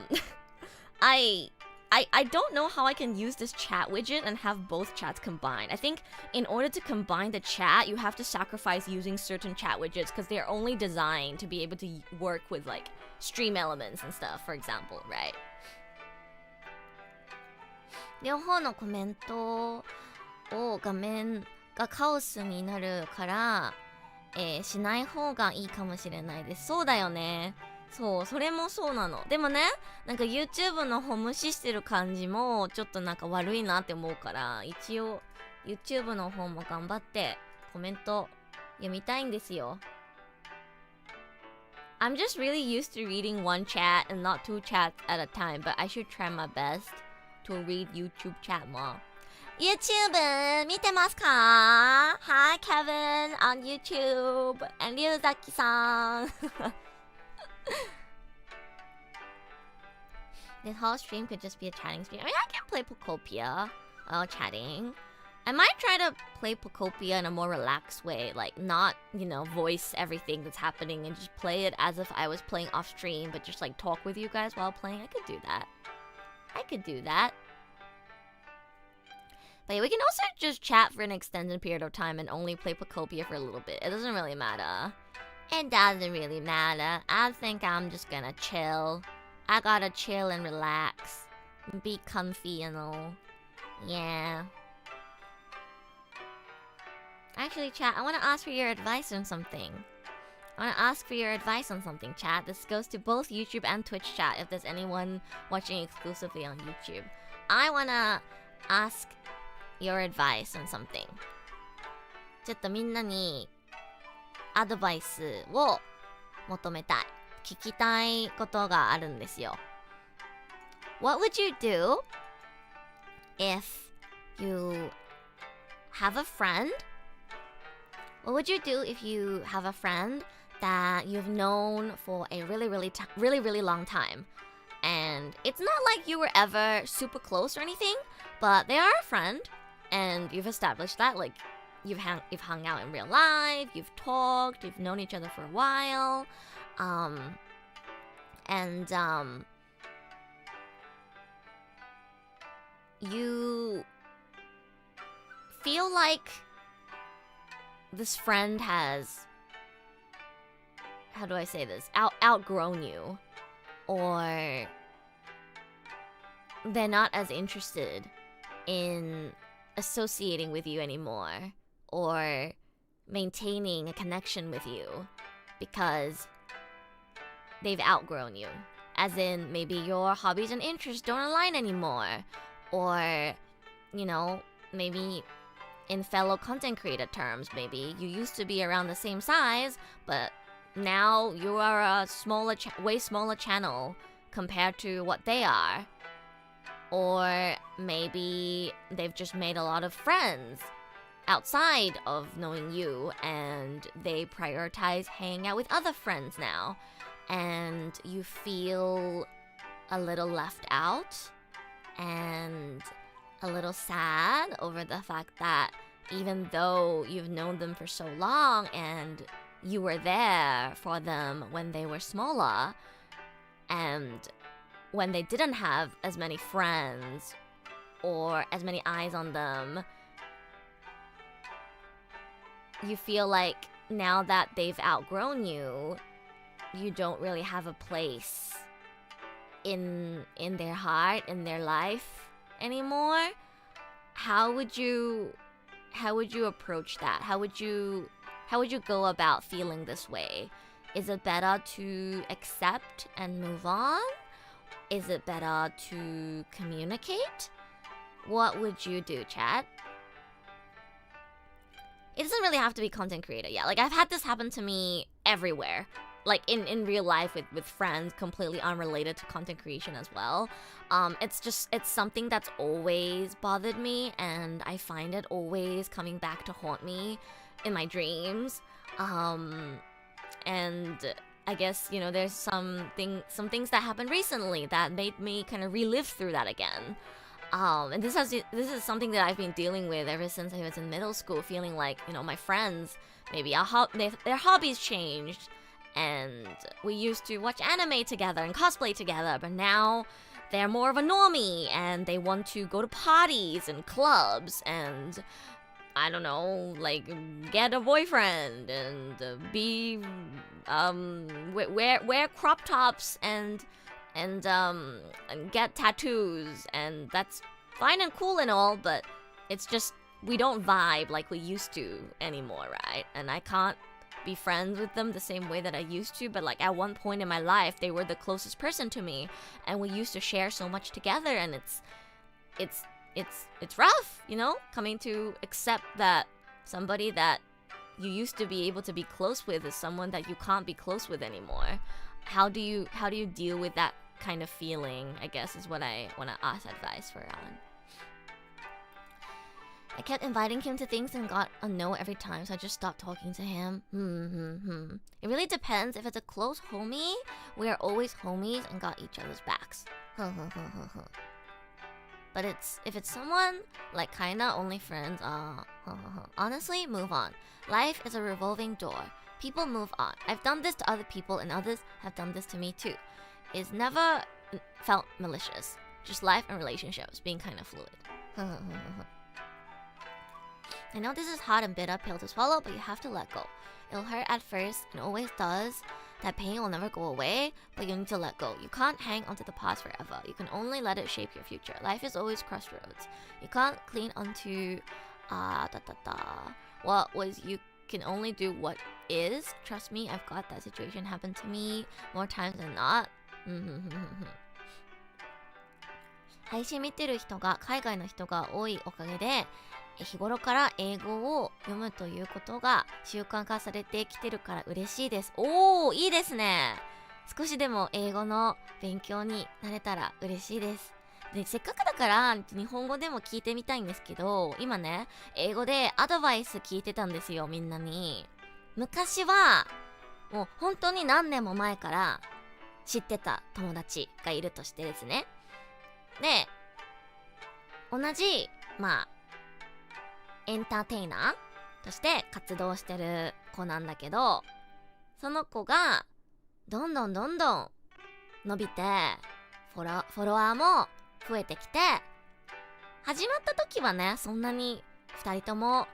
A: don't know how I can use this chat widget and have both chats combined. I think in order to combine the chat, you have to sacrifice using certain chat widgets because they're only designed to be able to work with like stream elements and stuff, for example, right? 両方のコメントを画面がカオスになるから、しない方がいいかもしれないです。そうだよね。そう、それもそうなの。でもね、なんか YouTube の方無視してる感じもちょっとなんか悪いなって思うから、一応 YouTube の方も頑張ってコメント読みたいんですよ。I'm just really used to reading one chat and not two chats at a time, but I should try my best to read YouTube chat more. YouTube 見てますか？ Hi Kevin on YouTube and Ryuzaki-san. This whole stream could just be a chatting stream. I mean, I can play Pokopia while chatting. I might try to play Pokopia in a more relaxed way, like not, voice everything that's happening and just play it as if I was playing off stream, but just like talk with you guys while playing. I could do that. But yeah, we can also just chat for an extended period of time and only play Pokopia for a little bit. It doesn't really matter.
B: It doesn't really matter. I think I'm just gonna chill. I gotta chill and relax. Be comfy and all. Yeah. Actually, chat, I want to ask for your advice on something. Chat. This goes to both YouTube and Twitch chat if there's anyone watching exclusively on YouTube. I want to ask your advice on something. ちょっとみんなにアドバイスを求めたい。聞きたいことがあるんですよ。What would you do if you have a friend? What would you do if you have a friend that you've known for a really long time? And it's not like you were ever super close or anything, but they are a friend, and you've established that, like, you've hung out in real life, you've talked, you've known each other for a while, you feel like this friend has, how do I say this, outgrown you, or they're not as interested in associating with you anymore, or maintaining a connection with you because they've outgrown you. As in, maybe your hobbies and interests don't align anymore, or, you know, maybe in fellow content creator terms, maybe you used to be around the same size, but now you are a way smaller channel compared to what they are. Or maybe they've just made a lot of friends outside of knowing you, and they prioritize hanging out with other friends now, and you feel a little left out and a little sad over the fact that even though you've known them for so long and you were there for them when they were smaller and when they didn't have as many friends or as many eyes on them, you feel like now that they've outgrown you, you don't really have a place in their heart, in their life anymore. How would you approach that? How would you go about feeling this way? Is it better to accept and move on? Is it better to communicate? What would you do, chat? It doesn't really have to be content creator. Yeah, like I've had this happen to me everywhere. Like in real life with friends, completely unrelated to content creation as well. It's something that's always bothered me, and I find it always coming back to haunt me in my dreams. And I guess, you know, there's some things that happened recently that made me kind of relive through that again. And this is something that I've been dealing with ever since I was in middle school, feeling like, you know, my friends, maybe their hobbies changed, and we used to watch anime together and cosplay together, but now they're more of a normie, and they want to go to parties and clubs and, I don't know, like, get a boyfriend and wear crop tops and get tattoos, and that's fine and cool and all, but it's just we don't vibe like we used to anymore, right? And I can't be friends with them the same way that I used to, but like at one point in my life they were the closest person to me, and we used to share so much together, and it's rough, you know, coming to accept that somebody that you used to be able to be close with is someone that you can't be close with anymore. How do you deal with that kind of feeling, I guess, is what I want to ask advice for Alan. I kept inviting him to things and got a no every time, so I just stopped talking to him. It really depends. If it's a close homie, we are always homies and got each other's backs. But if it's someone like kinda only friends, honestly, move on. Life is a revolving door. People move on. I've done this to other people, and others have done this to me too. It's never felt malicious. Just life and relationships being kind of fluid. I know this is hot and bitter pill to swallow, but you have to let go. It'll hurt at first, and always does. That pain will never go away, but you need to let go. You can't hang onto the past forever. You can only let it shape your future. Life is always crossroads. You can't cling onto what was. You can only do what is. Trust me, I've got that situation happen to me more times than not. 配信見てる人が海外の人が多いおかげで、日頃から英語を読むということが習慣化されてきてるから嬉しいです。おー、いいですね。少しでも英語の勉強になれたら嬉しいです。で、せっかくだから日本語でも聞いてみたいんですけど、今ね、英語でアドバイス聞いてたんですよ、みんなに。昔はもう本当に何年も前から知ってた友達がいるとしてですね。で、同じエンターテイナーとして活動してる子なんだけど、その子がどんどん伸びてフォロワーも増えてきて、始まった時はね、そんなに2人とも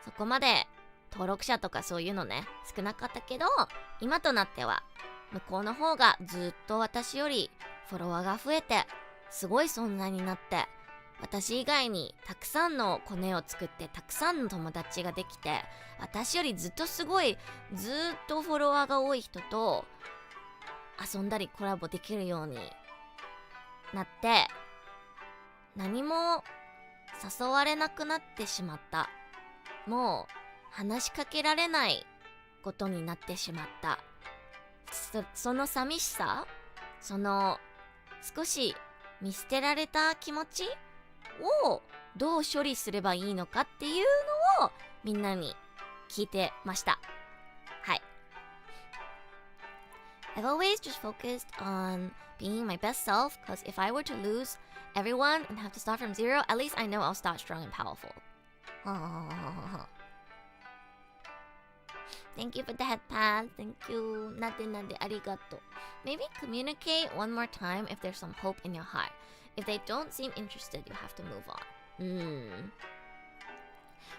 B: そこまで登録者とかそういうのね少なかったけど、今となっては向こうの方がずっと私よりフォロワーが増えてすごい存在になって、私以外にたくさんのコネを作ってたくさんの友達ができて、私よりずっとフォロワーが多い人と遊んだりコラボできるようになって、何も誘われなくなってしまった。もう話しかけられないことになってしまった。その寂しさ、その少し見捨てられた気持ちをどう処理すればいいのかっていうのをみんなに聞いてました。はい。I've always just focused on being my best self, because if I were to lose everyone and have to start from zero, at least I know I'll start strong and powerful. Thank you for the head pass. Thank you. Nade arigato. Maybe communicate one more time if there's some hope in your heart. If they don't seem interested, you have to move on.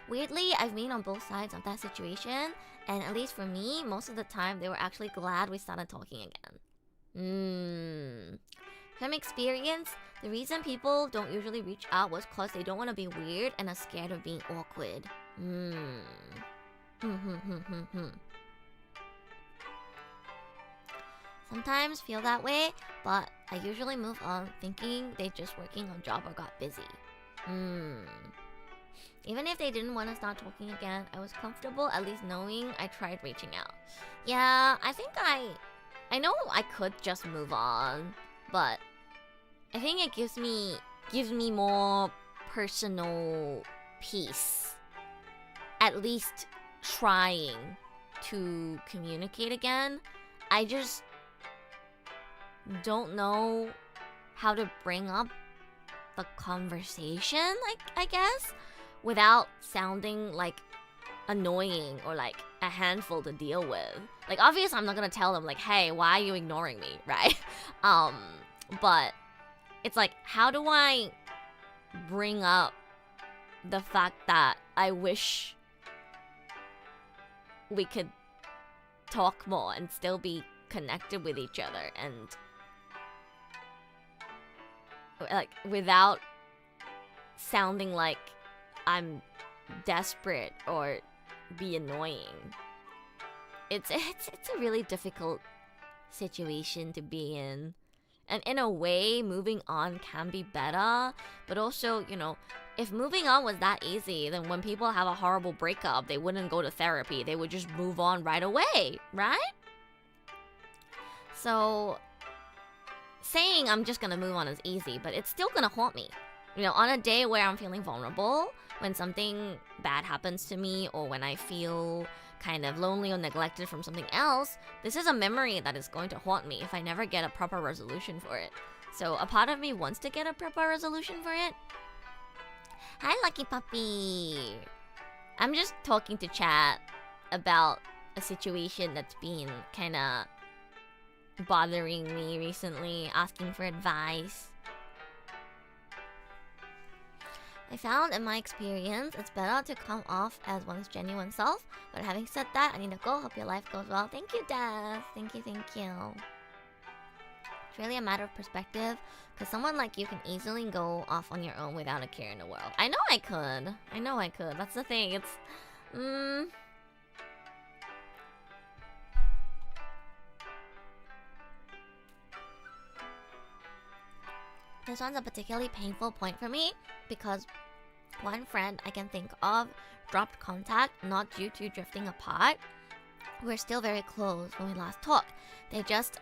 B: Weirdly, I've been on both sides of that situation, and at least for me, most of the time they were actually glad we started talking again. From experience, the reason people don't usually reach out was because they don't want to be weird and are scared of being awkward. Sometimes feel that way, but I usually move on thinking they just working on job or got busy. Even if they didn't want to start talking again, I was comfortable at least knowing I tried reaching out. Yeah, I think I know I could just move on, but I think it gives me more personal peace. At least trying to communicate again. I just don't know how to bring up the conversation, I guess, without sounding like annoying or like a handful to deal with. Like, obviously I'm not gonna tell them like, hey, why are you ignoring me, right? But it's like, how do I bring up the fact that I wish we could talk more and still be connected with each other, and like without sounding like I'm desperate or be annoying. It's a really difficult situation to be in. And in a way, moving on can be better. But also, you know, if moving on was that easy, then when people have a horrible breakup, they wouldn't go to therapy. They would just move on right away, right? So, saying I'm just gonna move on is easy, but it's still gonna haunt me. You know, on a day where I'm feeling vulnerable, when something bad happens to me, or when I feel kind of lonely or neglected from something else, this is a memory that is going to haunt me if I never get a proper resolution for it. So a part of me wants to get a proper resolution for it. Hi, Lucky Puppy! I'm just talking to chat about a situation that's been kind of bothering me recently, asking for advice.
A: I found in my experience, it's better to come off as one's genuine self. But having said that, I need to go. Hope your life goes well. Thank you, Dad. Thank you, thank you. It's really a matter of perspective. Because someone like you can easily go off on your own without a care in the world. I know I could. I know I could. That's the thing. It's... This one's a particularly painful point for me because one friend I can think of dropped contact not due to drifting apart. We're still very close when we last talked. They just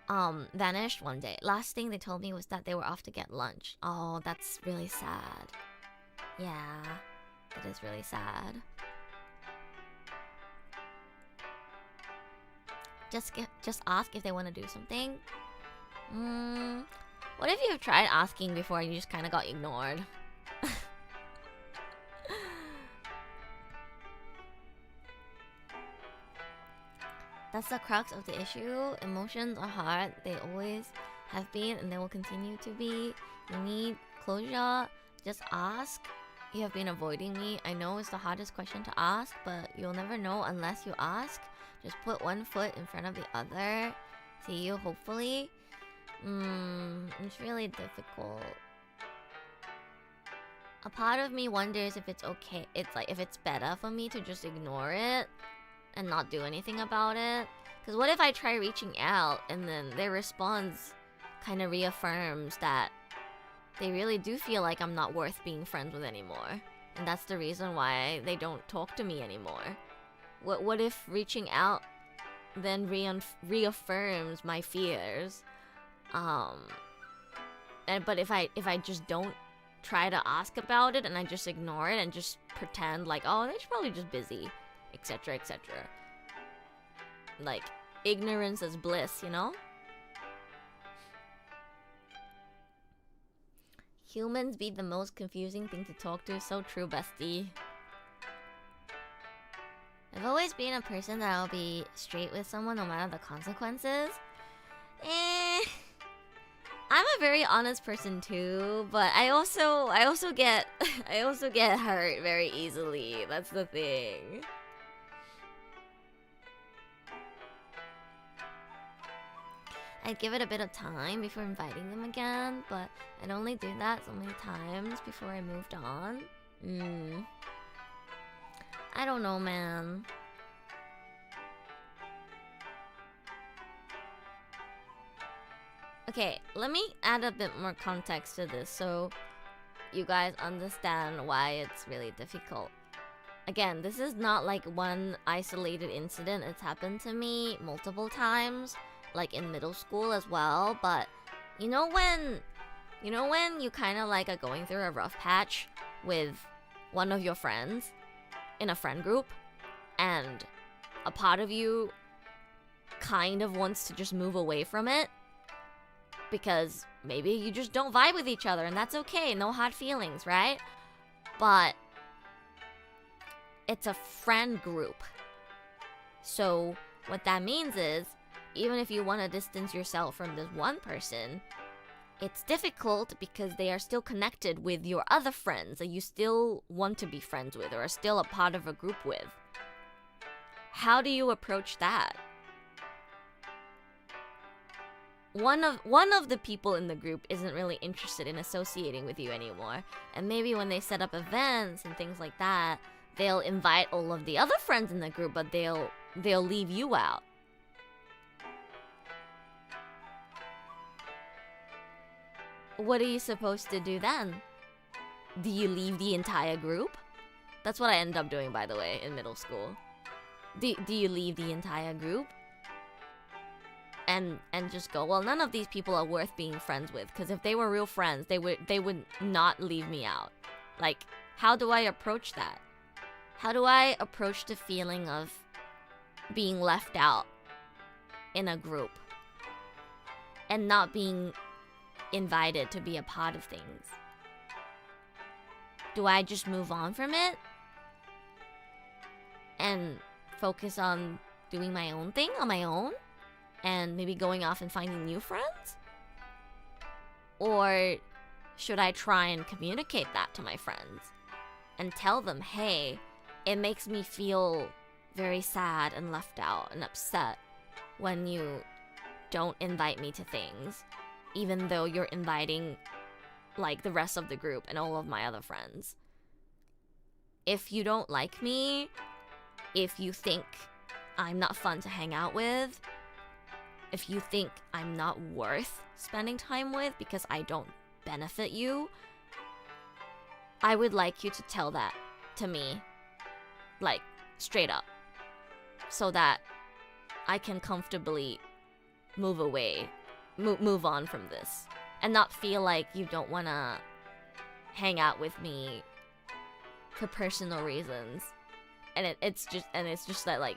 A: vanished one day. Last thing they told me was that they were off to get lunch. Oh, that's really sad. Yeah, that is really sad. Just ask if they want to do something. What if you've tried asking before and you just kind of got ignored? That's the crux of the issue. Emotions are hard. They always have been and they will continue to be. You need closure. Just ask. You have been avoiding me. I know it's the hardest question to ask, but you'll never know unless you ask. Just put one foot in front of the other. See you, hopefully. It's really difficult. A part of me wonders if it's okay. It's like if it's better for me to just ignore it and not do anything about it. Because what if I try reaching out and then their response kind of reaffirms that they really do feel like I'm not worth being friends with anymore, and that's the reason why they don't talk to me anymore. What if reaching out then reaffirms my fears? But if I just don't try to ask about it and I just ignore it and just pretend like, oh, they're probably just busy, etc, etc. Like, ignorance is bliss, you know? Humans be the most confusing thing to talk to. So true, bestie. I've always been a person that I'll be straight with someone no matter the consequences. I'm a very honest person too, but I also get hurt very easily. That's the thing. I'd give it a bit of time before inviting them again, but I'd only do that so many times before I moved on. I don't know, man. Okay, let me add a bit more context to this so you guys understand why it's really difficult. Again, this is not like one isolated incident. It's happened to me multiple times, like in middle school as well. But you know when you kind of like are going through a rough patch with one of your friends in a friend group, and a part of you kind of wants to just move away from it because maybe you just don't vibe with each other, and that's okay, no hard feelings, right? But it's a friend group, so what that means is even if you want to distance yourself from this one person, it's difficult because they are still connected with your other friends that you still want to be friends with or are still a part of a group with. How do you approach that? One of the people in the group isn't really interested in associating with you anymore, and maybe when they set up events and things like that, they'll invite all of the other friends in the group, but they'll leave you out. What are you supposed to do then? Do you leave the entire group? That's what I ended up doing, by the way, in middle school. Do you leave the entire group? And just go, well, none of these people are worth being friends with, because if they were real friends, they would not leave me out. Like, how do I approach that? How do I approach the feeling of being left out in a group and not being invited to be a part of things? Do I just move on from it and focus on doing my own thing on my own and maybe going off and finding new friends? Or
B: should I try and communicate that to my friends and tell them, hey, it makes me feel very sad and left out and upset when you don't invite me to things, even though you're inviting like the rest of the group and all of my other friends. If you don't like me, if you think I'm not fun to hang out with, if you think I'm not worth spending time with because I don't benefit you, I would like you to tell that to me, like, straight up, so that I can comfortably move away, move on from this, and not feel like you don't want to hang out with me for personal reasons. And it's just that, like,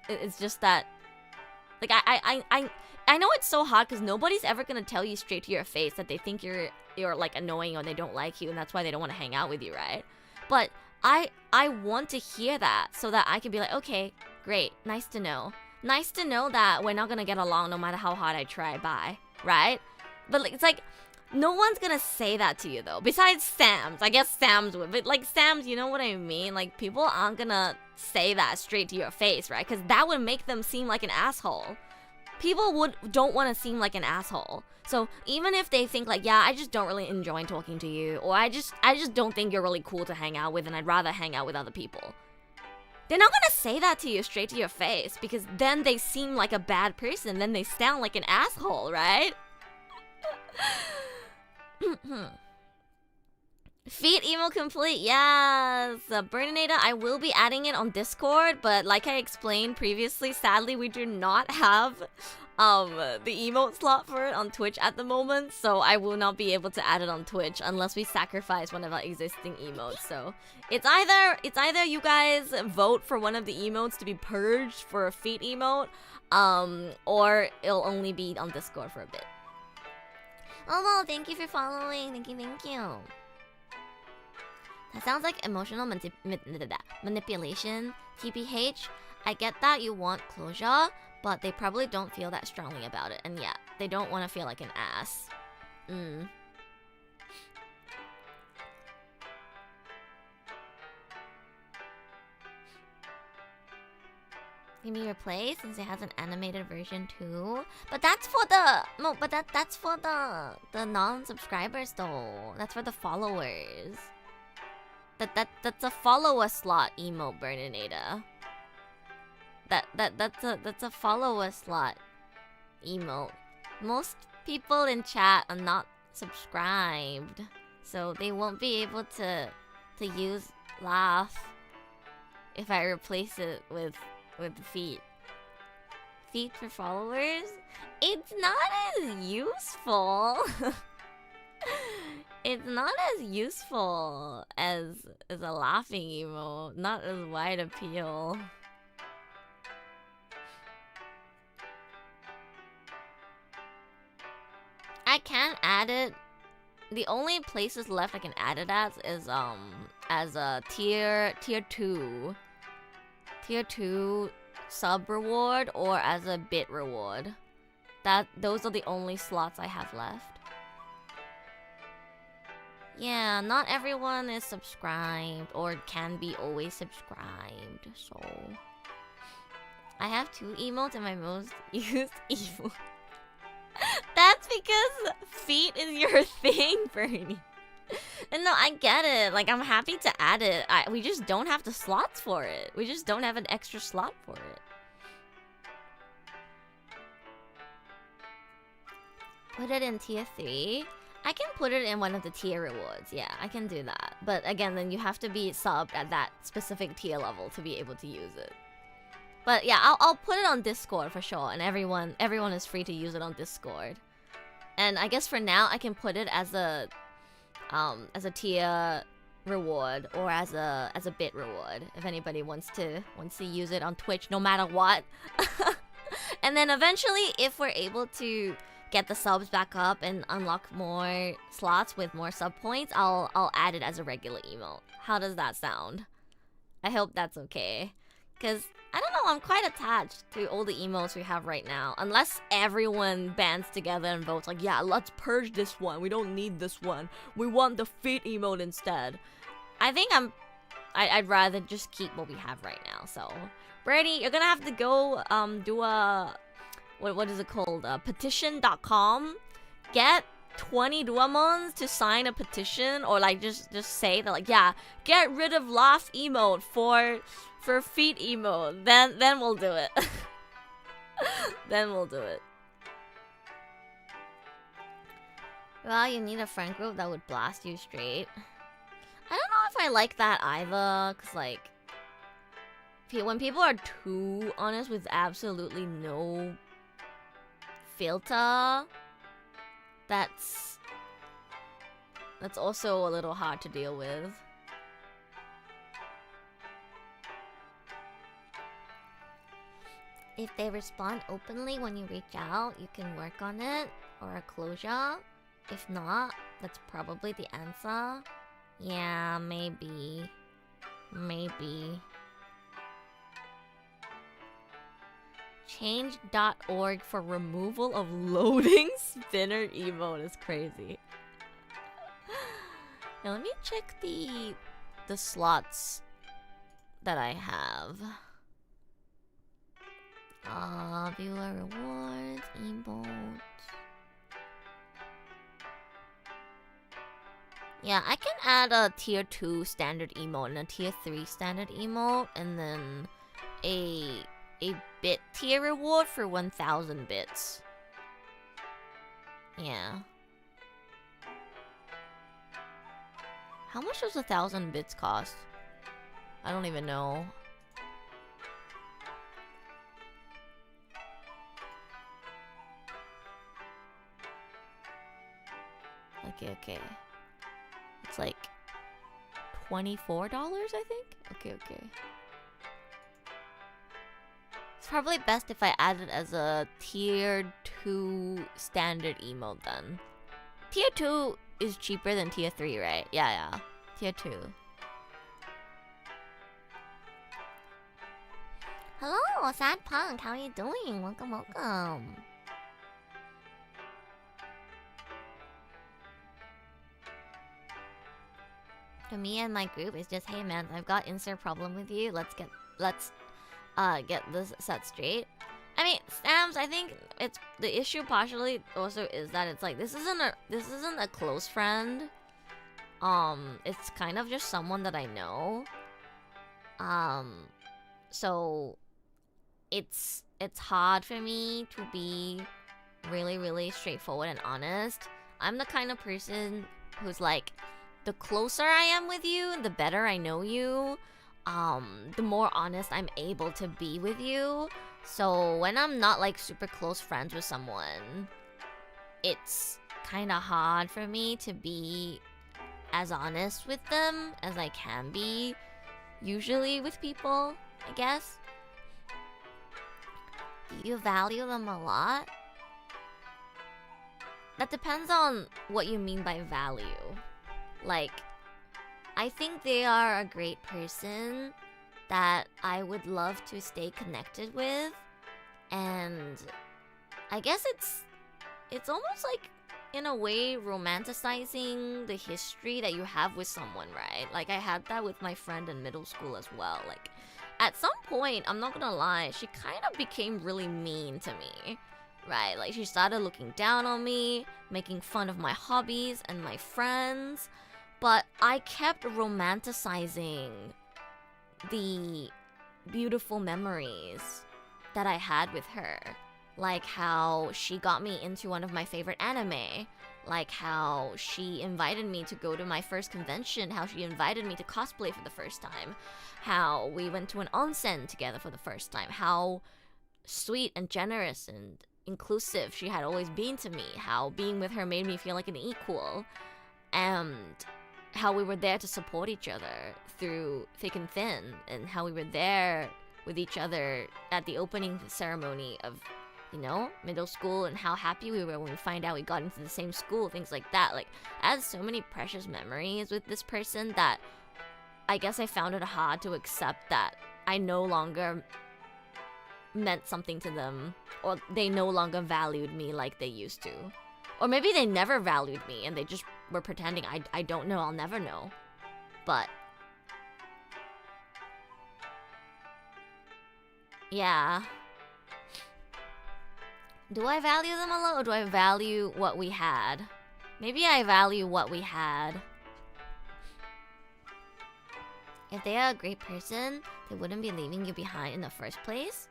B: it's just that, like, I know it's so hard because nobody's ever gonna tell you straight to your face that they think you're like annoying or they don't like you and that's why they don't want to hang out with you, right? But I want to hear that so that I can be like, okay, great, nice to know that we're not gonna get along no matter how hard I try, bye, right? But like, it's like, no one's gonna say that to you though, besides Sam's. I guess Sam's would, but like Sam's, you know what I mean? Like, people aren't gonna say that straight to your face, right? Because that would make them seem like an asshole. People don't want to seem like an asshole. So even if they think like, yeah, I just don't really enjoy talking to you, or I just don't think you're really cool to hang out with and I'd rather hang out with other people, they're not gonna say that to you straight to your face, because then they seem like a bad person, then they sound like an asshole, right? Feet emo complete, yes! Burninator, I will be adding it on Discord, but like I explained previously, sadly we do not have the emote slot for it on Twitch at the moment, so I will not be able to add it on Twitch unless we sacrifice one of our existing emotes. So it's either you guys vote for one of the emotes to be purged for a feet emote, or it'll only be on Discord for a bit. Oh, thank you for following. Thank you. That sounds like emotional manipulation. TPH, I get that you want closure, but they probably don't feel that strongly about it. And yeah, they don't want to feel like an ass. Can be replaced since it has an animated version too. But that's for the that's for the non-subscribers though. That's for the followers. That's a follower slot emote, Burninator. That's a follower slot emote. Most people in chat are not subscribed, so they won't be able to use laugh if I replace it with feet. Feet for followers? It's not as useful. It's not as useful as a laughing emote. Not as wide appeal. I can add it. The only places left I can add it as a tier 2. Tier 2 sub reward or as a bit reward. Those are the only slots I have left. Yeah, not everyone is subscribed or can be always subscribed, so I have 2 emotes and my most used emote. That's because feet is your thing, Bernie. And no, I get it. Like, I'm happy to add it. We just don't have the slots for it. We just don't have an extra slot for it. Put it in tier 3. I can put it in one of the tier rewards. Yeah, I can do that. But again, then you have to be subbed at that specific tier level to be able to use it. But yeah, I'll put it on Discord for sure, and everyone is free to use it on Discord. And I guess for now, I can put it as a tier reward or as a bit reward if anybody wants to use it on Twitch, no matter what. And then eventually, if we're able to get the subs back up and unlock more slots with more sub points, I'll add it as a regular emote. How does that sound? I hope that's okay.
A: Because, I don't know, I'm quite attached to all the emotes we have right now. Unless everyone bands together and votes like, yeah, let's purge this one. We don't need this one. We want the feet emote instead. I think I'd rather just keep what we have right now. So, Brady, you're gonna have to go do a... What is it called? Petition.com. Get 20 Duamons to sign a petition, or like just say that, like, yeah, get rid of laugh emote for feet emote. Then we'll do it. Then we'll do it. Well, you need a friend group that would blast you straight. I don't know if I like that either, cause like when people are too honest with absolutely no filter, that's also a little hard to deal with. If they respond openly when you reach out, you can work on it, or a closure. If not, that's probably the answer. Yeah, maybe. Change.org for removal of loading spinner emote is crazy. Now let me check the slots that I have. Viewer rewards, emote. Yeah, I can add a tier 2 standard emote and a tier 3 standard emote, and then a bit tier reward for 1,000 bits. Yeah. How much does 1,000 bits cost? I don't even know. Okay. It's like $24, I think? Okay. It's probably best if I add it as a tier 2 standard emote then. Tier 2 is cheaper than tier 3, right? Yeah. Tier 2. Hello, Sad Punk. How are you doing? Welcome. To me and my group, it's just, hey man, I've got insert problem with you. Let's get this set straight. I mean, Stams, I think it's the issue partially also is that it's like this isn't a close friend. It's kind of just someone that I know. So it's hard for me to be really straightforward and honest. I'm the kind of person who's like, the closer I am with you, the better I know you, the more honest I'm able to be with you. So when I'm not like super close friends with someone, it's kind of hard for me to be as honest with them as I can be usually with people, I guess. Do you value them a lot? That depends on what you mean by value. Like, I think they are a great person that I would love to stay connected with, and I guess it's almost like, in a way, romanticizing the history that you have with someone, right? Like, I had that with my friend in middle school as well. Like, at some point, I'm not gonna lie, she kind of became really mean to me, right? Like, she started looking down on me, making fun of my hobbies and my friends. But I kept romanticizing the beautiful memories that I had with her. Like how she got me into one of my favorite anime. Like how she invited me to go to my first convention. How she invited me to cosplay for the first time. How we went to an onsen together for the first time. How sweet and generous and inclusive she had always been to me. How being with her made me feel like an equal. And how we were there to support each other through thick and thin, and how we were there with each other at the opening ceremony of, middle school, and how happy we were when we find out we got into the same school, things like that. Like, I had so many precious memories with this person that I guess I found it hard to accept that
B: I no longer meant something to them, or they no longer valued me like they used to. Or maybe they never valued me and they just were pretending. I don't know, I'll never know. But yeah. Do I value them a lot, or do I value what we had? Maybe I value what we had. If they are a great person, they wouldn't be leaving you behind in the first place.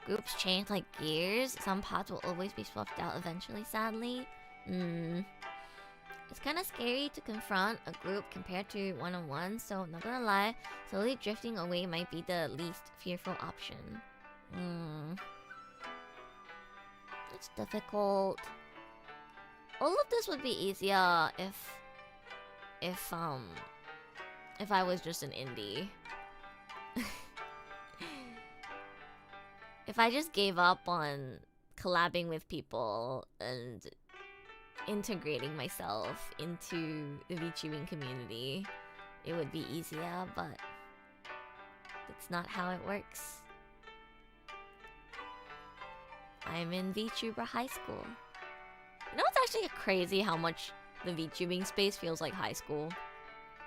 B: Groups change like gears. Some parts will always be swapped out eventually, sadly. It's kind of scary to confront a group compared to one-on-one, so not gonna lie, slowly drifting away might be the least fearful option. It's difficult. All of this would be easier if I was just an indie. If I just gave up on collabing with people and integrating myself into the VTubing community, it would be easier, but that's not how it works. I'm in VTuber high school. You know, it's actually crazy how much the VTubing space feels like high school.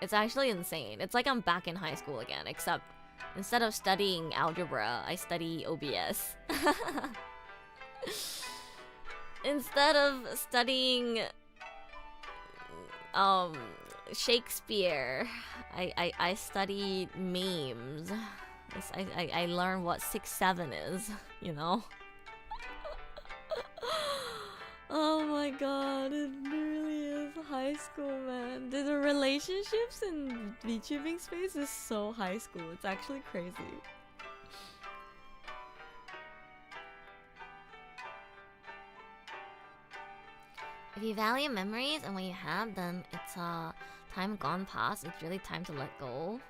B: It's actually insane. It's like I'm back in high school again, except instead of studying algebra, I study OBS. Instead of studying Shakespeare, I study memes. I learn what 6-7 is, you know? Oh my god, it really is high school, man. The relationships in VTubing space is so high school. It's actually crazy. If you value memories and when you have them, it's time gone past. It's really time to let go.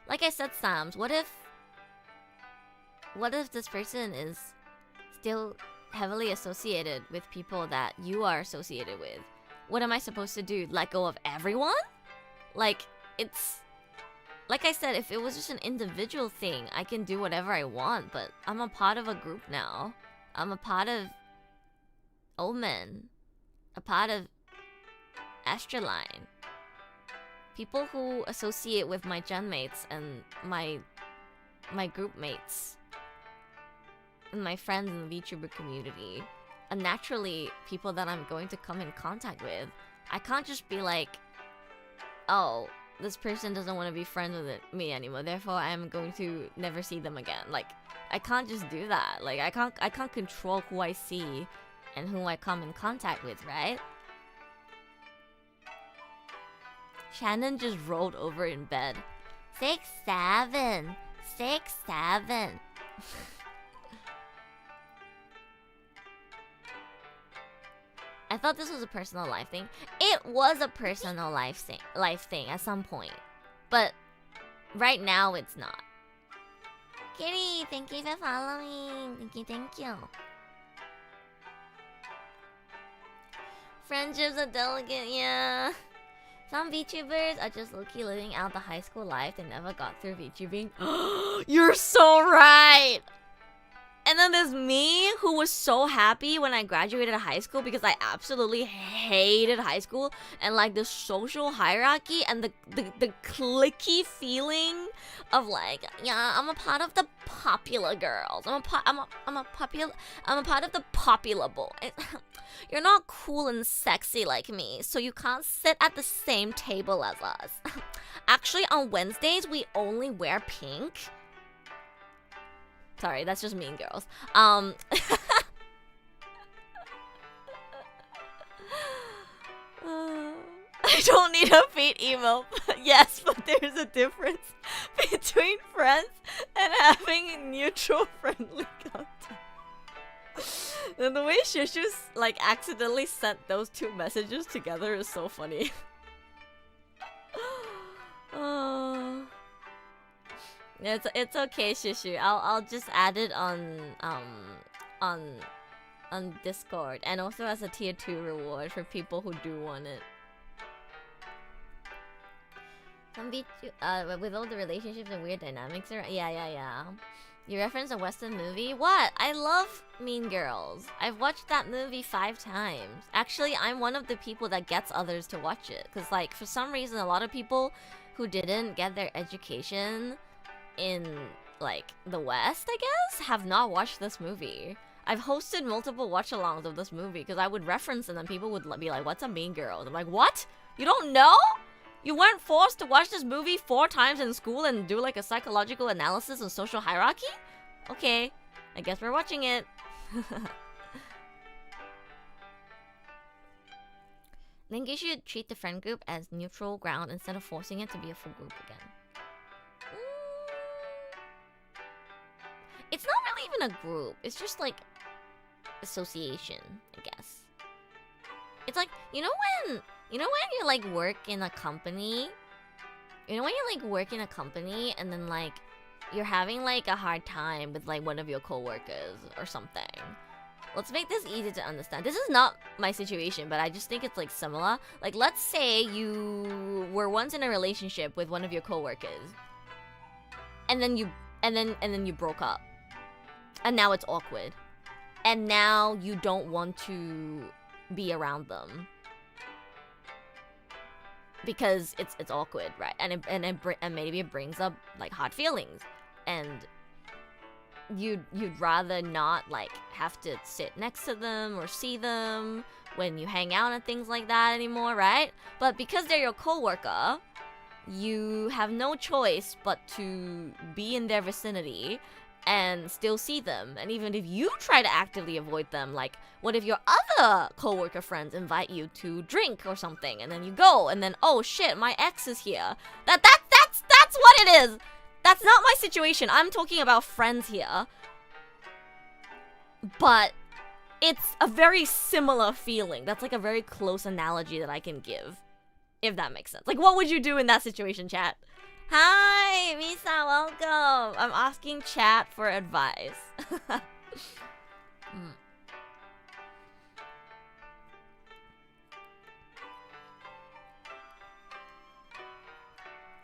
B: Like I said, Sams, what if this person is still heavily associated with people that you are associated with? What am I supposed to do? Let go of everyone? Like, it's... Like I said, if it was just an individual thing, I can do whatever I want, but I'm a part of a group now. I'm a part of OMEN. A part of ASTRALINE. People who associate with my gen mates and my group mates. And my friends in the VTuber community, and naturally people that I'm going to come in contact with. I can't just be like, oh, this person doesn't want to be friends with me anymore, therefore I'm going to never see them again. Like, I can't just do that. Like, I can't control who I see and who I come in contact with, right? Shannon just rolled over in bed. 6-7. 6-7. I thought this was a personal life thing. It was a personal life thing at some point. But right now it's not. Kitty, thank you for following. Thank you. Friendships are delicate, yeah. Some VTubers are just low-key living out the high school life they never got through VTubing. You're so right! And then there's me, who was so happy when I graduated high school because I absolutely hated high school and like the social hierarchy and the cliquey feeling of like, yeah, I'm a part of the popular girls. I'm a part of the popular boys. You're not cool and sexy like me, so you can't sit at the same table as us. Actually, on Wednesdays we only wear pink. Sorry, that's just Mean Girls. I don't need a feet emo. Yes, but there's a difference between friends and having neutral friendly content. And the way Shushu's like accidentally sent those two messages together is so funny. It's okay, Shushu. I'll just add it on Discord, and also as a tier 2 reward for people who do want it.
A: With all the relationships and weird dynamics around. Yeah. You reference a Western movie? What? I love Mean Girls. I've watched that movie 5 times. Actually, I'm one of the people that gets others to watch it. Because, like, for some reason, a lot of people who didn't get their education in, like, the West, I guess, have not watched this movie. I've hosted multiple watch-alongs of this movie because I would reference it and people would be like, what's a Mean Girls? I'm like, what? You don't know? You weren't forced to watch this movie 4 times in school and do like a psychological analysis of social hierarchy? Okay, I guess we're watching it. I think you should treat the friend group as neutral ground instead of forcing it to be a full group again. It's not really even a group. It's just like association, I guess. It's like, you know when you like work in a company? You know when you like work in a company and then like you're having like a hard time with like one of your coworkers or something. Let's make this easy to understand. This is not my situation, but I just think it's like similar. Like let's say you were once in a relationship with one of your coworkers. And then you broke up. And now it's awkward. And now you don't want to be around them. Because it's awkward, right? And maybe it brings up like hot feelings. And you'd rather not like have to sit next to them or see them when you hang out and things like that anymore, right? But because they're your coworker, you have no choice but to be in their vicinity and still see them. And even if you try to actively avoid them, like what if your other coworker friends invite you to drink or something, and then you go, and then oh shit, my ex is here. That's what it is. That's not my situation. I'm talking about friends here. But it's a very similar feeling. That's like a very close analogy that I can give, if that makes sense. Like what would you do in that situation, chat? Hi, Misa, welcome. I'm asking chat for advice.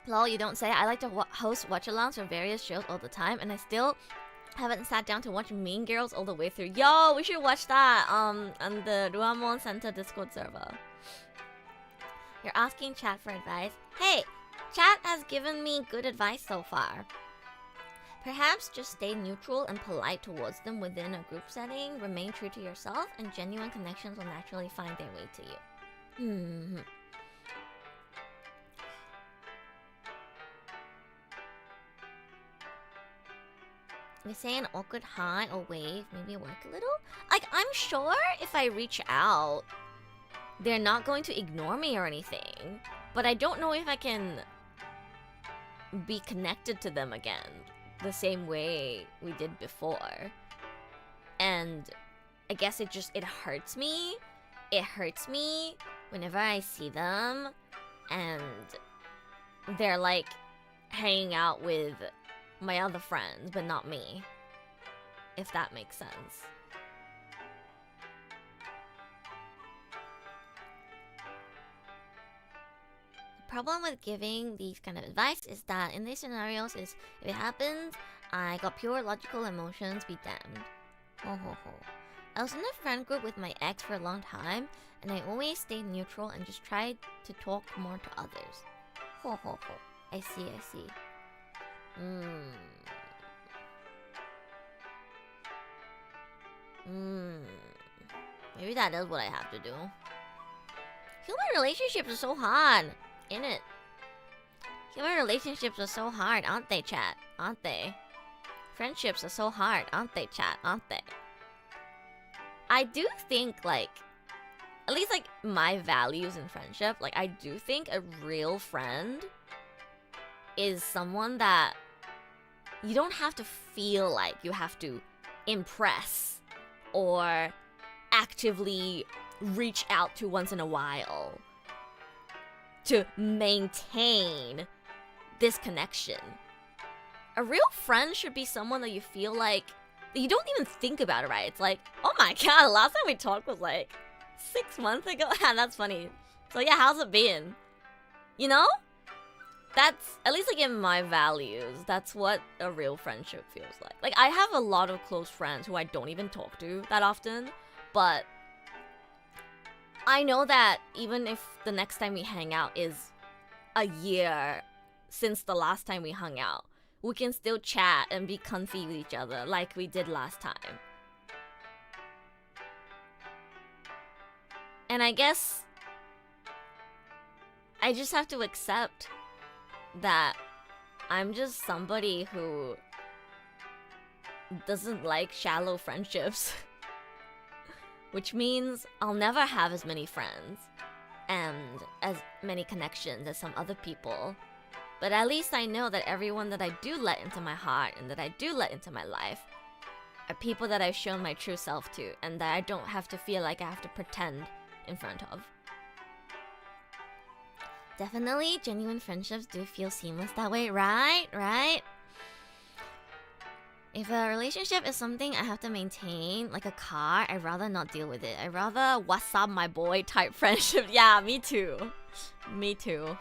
A: Lol, you don't say. I like to host watch-alongs for various shows all the time, and I still haven't sat down to watch Mean Girls all the way through. Yo, we should watch that on the Ruamon Center Discord server. You're asking chat for advice. Hey, chat has given me good advice so far. Perhaps just stay neutral and polite towards them within a group setting, remain true to yourself, and genuine connections will naturally find their way to you. We say an awkward hi or wave, maybe work a little? Like, I'm sure if I reach out, they're not going to ignore me or anything. But I don't know if I can be connected to them again the same way we did before. And I guess it hurts me. It hurts me whenever I see them and they're like hanging out with my other friends, but not me. If that makes sense. The problem with giving these kind of advice is that in these scenarios is if it happens, I got pure logical emotions, be damned. I was in a friend group with my ex for a long time, and I always stayed neutral and just tried to talk more to others. I see. Maybe that is what I have to do. Human relationships are so hard, innit? Human relationships are so hard, aren't they, chat? Aren't they? Friendships are so hard, aren't they, chat? Aren't they? I do think, like, at least, like, my values in friendship, like, I do think a real friend is someone that you don't have to feel like you have to impress or actively reach out to once in a while to maintain this connection. A real friend should be someone that you feel like you don't even think about it, right? It's like, oh my god, the last time we talked was like 6 months ago. That's funny. So yeah, how's it been? You know? that's, at least like in my values, that's what a real friendship feels like. Like, I have a lot of close friends who I don't even talk to that often, but I know that even if the next time we hang out is a year since the last time we hung out, we can still chat and be comfy with each other like we did last time. And I guess I just have to accept that I'm just somebody who doesn't like shallow friendships. Which means I'll never have as many friends and as many connections as some other people. But at least I know that everyone that I do let into my heart and that I do let into my life are people that I've shown my true self to and that I don't have to feel like I have to pretend in front of. Definitely, genuine friendships do feel seamless that way, right? Right? If a relationship is something I have to maintain, like a car, I'd rather not deal with it. I'd rather what's up my boy type friendship. Yeah, me too. Me too.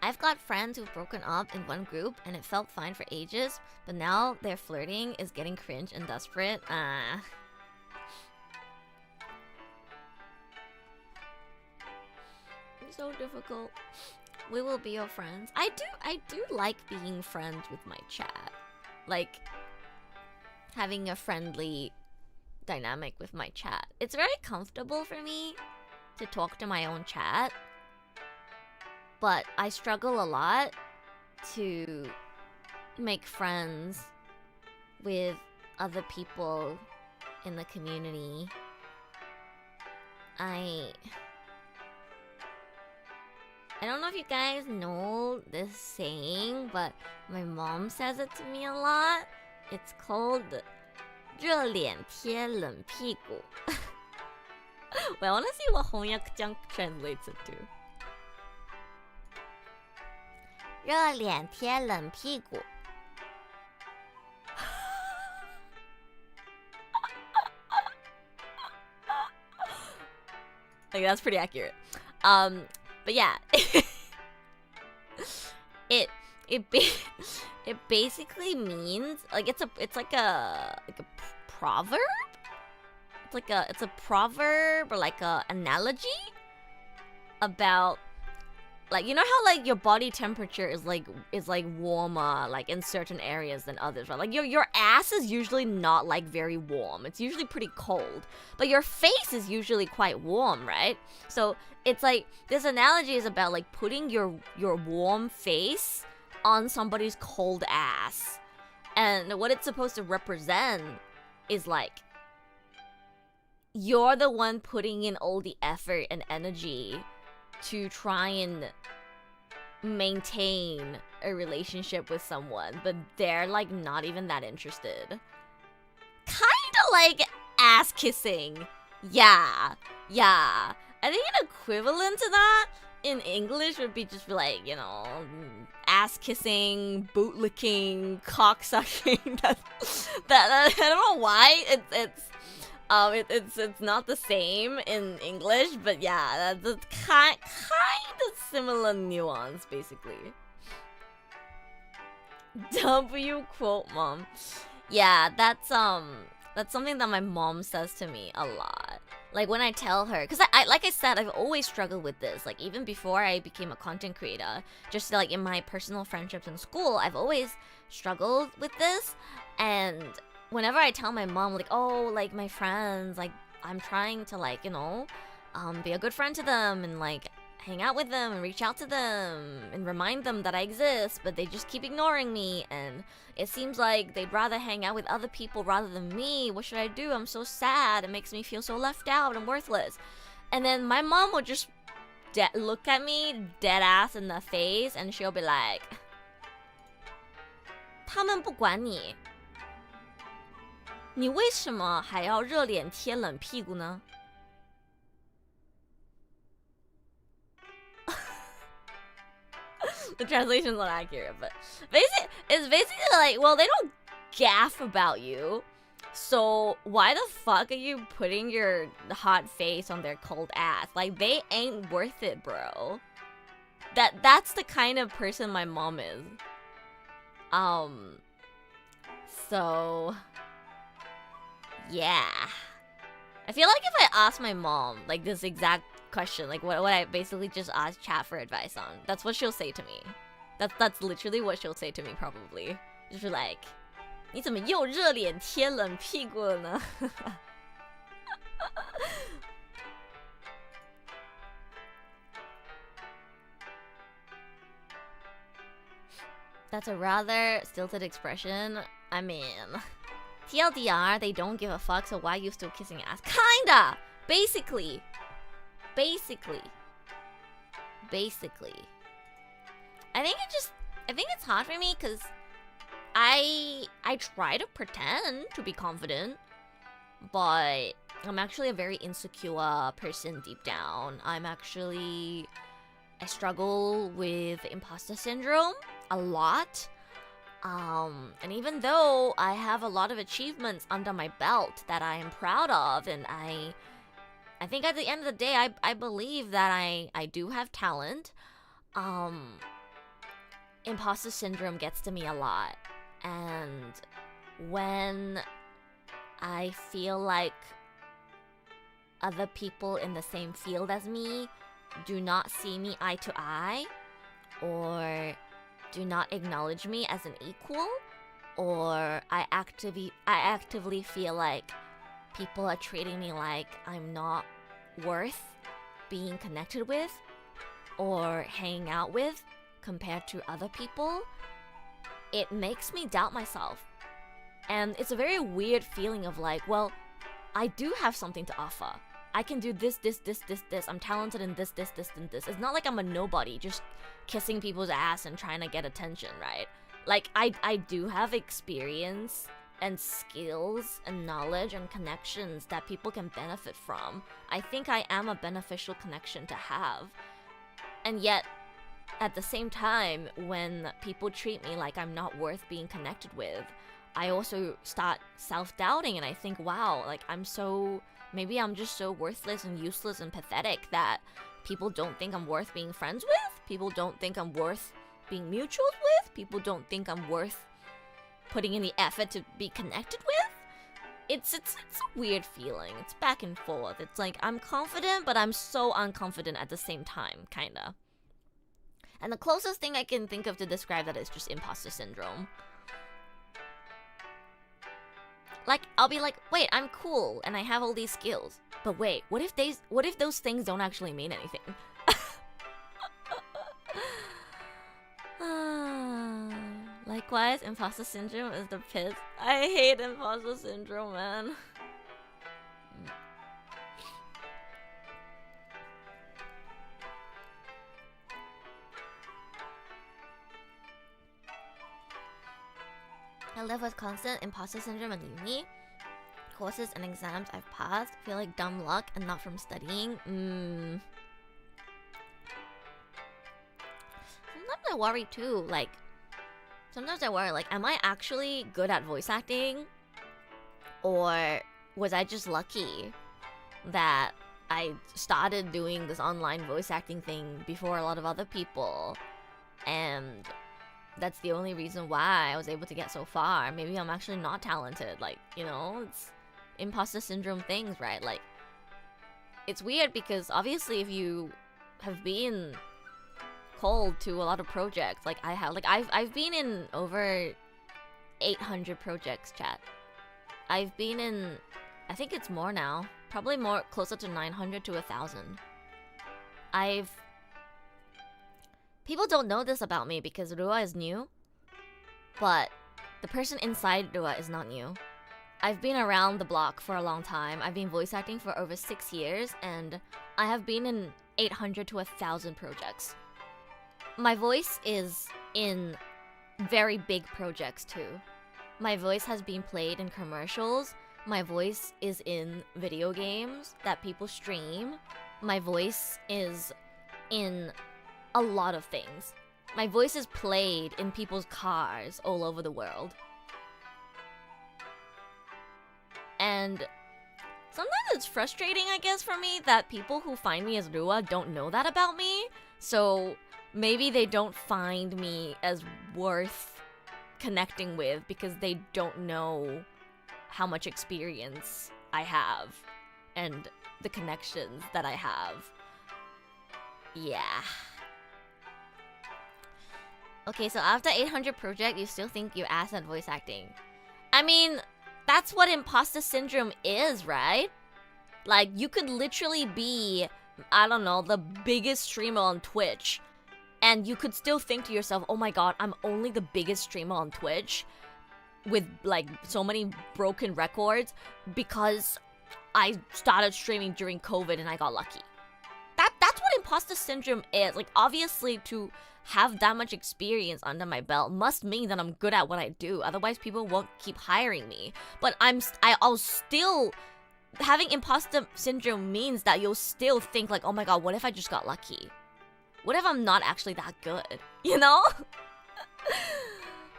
A: I've got friends who've broken up in one group and it felt fine for ages, but now their flirting is getting cringe and desperate. It's so difficult. We will be your friends. I do like being friends with my chat. Like having a friendly dynamic with my chat. It's very comfortable for me to talk to my own chat. But I struggle a lot to make friends with other people in the community. I don't know if you guys know this saying, but my mom says it to me a lot. It's called 热脸贴冷屁股. Wait, I want to see what 翻訳junk translates it to.
B: 热脸贴冷屁股.
A: Like, that's pretty accurate. But yeah, it basically means like it's like a proverb. It's a proverb or like a analogy about, like, you know how like your body temperature is like warmer like in certain areas than others, right? Like your ass is usually not like very warm. It's usually pretty cold. But your face is usually quite warm, right? So it's like this analogy is about like putting your warm face on somebody's cold ass. And what it's supposed to represent is like you're the one putting in all the effort and energy to try and maintain a relationship with someone, but they're like not even that interested. Kinda like ass kissing. Yeah. I think an equivalent to that in English would be just like, you know, ass kissing, boot licking, cock sucking. that I don't know why it's not the same in English, but yeah, that's kind of similar nuance, basically. W quote mom. Yeah, that's something that my mom says to me a lot. Like when I tell her, because I like I said, I've always struggled with this. Like even before I became a content creator, just like in my personal friendships in school, I've always struggled with this. And whenever I tell my mom, like, oh, like my friends, like I'm trying to like, you know, be a good friend to them and like hang out with them and reach out to them and remind them that I exist, but they just keep ignoring me, and it seems like they'd rather hang out with other people rather than me. What should I do? I'm so sad. It makes me feel so left out and worthless. And then my mom would just look at me dead ass in the face, and she'll be like, 他们不管你，你为什么还要热脸贴冷屁股呢？ The translation's not accurate, but it's basically like, well, they don't gaff about you. So why the fuck are you putting your hot face on their cold ass? Like, they ain't worth it, bro. That's the kind of person my mom is. So yeah. I feel like if I ask my mom like this exact question, like what I basically just asked chat for advice on, that's what she'll say to me. That's literally what she'll say to me probably. Just like, 你怎么又热脸贴冷屁股了呢? That's a rather stilted expression. I mean, TLDR, they don't give a fuck, so why are you still kissing ass? Kinda! Basically. I think it's hard for me because I try to pretend to be confident, but I'm actually a very insecure person deep down. I struggle with imposter syndrome a lot. And even though I have a lot of achievements under my belt that I am proud of, and I think at the end of the day, I believe that I do have talent, imposter syndrome gets to me a lot. And when I feel like other people in the same field as me do not see me eye to eye, or do not acknowledge me as an equal, or I actively feel like people are treating me like I'm not worth being connected with or hanging out with compared to other people, it makes me doubt myself. And it's a very weird feeling of like, well, I do have something to offer. I can do this. I'm talented in this, and this. It's not like I'm a nobody just kissing people's ass and trying to get attention, right? Like, I do have experience and skills and knowledge and connections that people can benefit from. I think I am a beneficial connection to have. And yet, at the same time, when people treat me like I'm not worth being connected with, I also start self-doubting, and I think, wow, like maybe I'm just so worthless and useless and pathetic that people don't think I'm worth being friends with. People don't think I'm worth being mutuals with. People don't think I'm worth putting in the effort to be connected with. It's a weird feeling. It's back and forth. It's like I'm confident, but I'm so unconfident at the same time, kinda. And the closest thing I can think of to describe that is just imposter syndrome. Like, I'll be like, wait, I'm cool and I have all these skills. But wait, what if those things don't actually mean anything? Likewise, imposter syndrome is the piss. I hate imposter syndrome, man. I live with constant imposter syndrome in uni. Courses and exams I've passed feel like dumb luck and not from studying. Sometimes I worry too. Like, sometimes I worry, like, am I actually good at voice acting? Or was I just lucky that I started doing this online voice acting thing before a lot of other people? And that's the only reason why I was able to get so far. Maybe I'm actually not talented. Like, you know, it's imposter syndrome things, right? Like, it's weird because obviously if you have been called to a lot of projects, like I have, like I've been in over 800 projects, chat. I've been in, I think it's more now, probably more, closer to 900 to 1,000. People don't know this about me because Rua is new, but the person inside Rua is not new. I've been around the block for a long time. I've been voice acting for over 6 years, and I have been in 800 to 1,000 projects. My voice is in very big projects too. My voice has been played in commercials. My voice is in video games that people stream. My voice is in a lot of things. My voice is played in people's cars all over the world. And sometimes it's frustrating, I guess, for me that people who find me as Rua don't know that about me. So maybe they don't find me as worth connecting with because they don't know how much experience I have and the connections that I have. Yeah. Okay, so after 800 project, you still think you're ass at voice acting. I mean, that's what imposter syndrome is, right? Like, you could literally be, I don't know, the biggest streamer on Twitch, and you could still think to yourself, oh my god, I'm only the biggest streamer on Twitch with, like, so many broken records because I started streaming during COVID and I got lucky. That's what imposter syndrome is. Like, obviously, to have that much experience under my belt must mean that I'm good at what I do. Otherwise, people won't keep hiring me. But I'll still... Having imposter syndrome means that you'll still think like, oh my god, what if I just got lucky? What if I'm not actually that good? You know?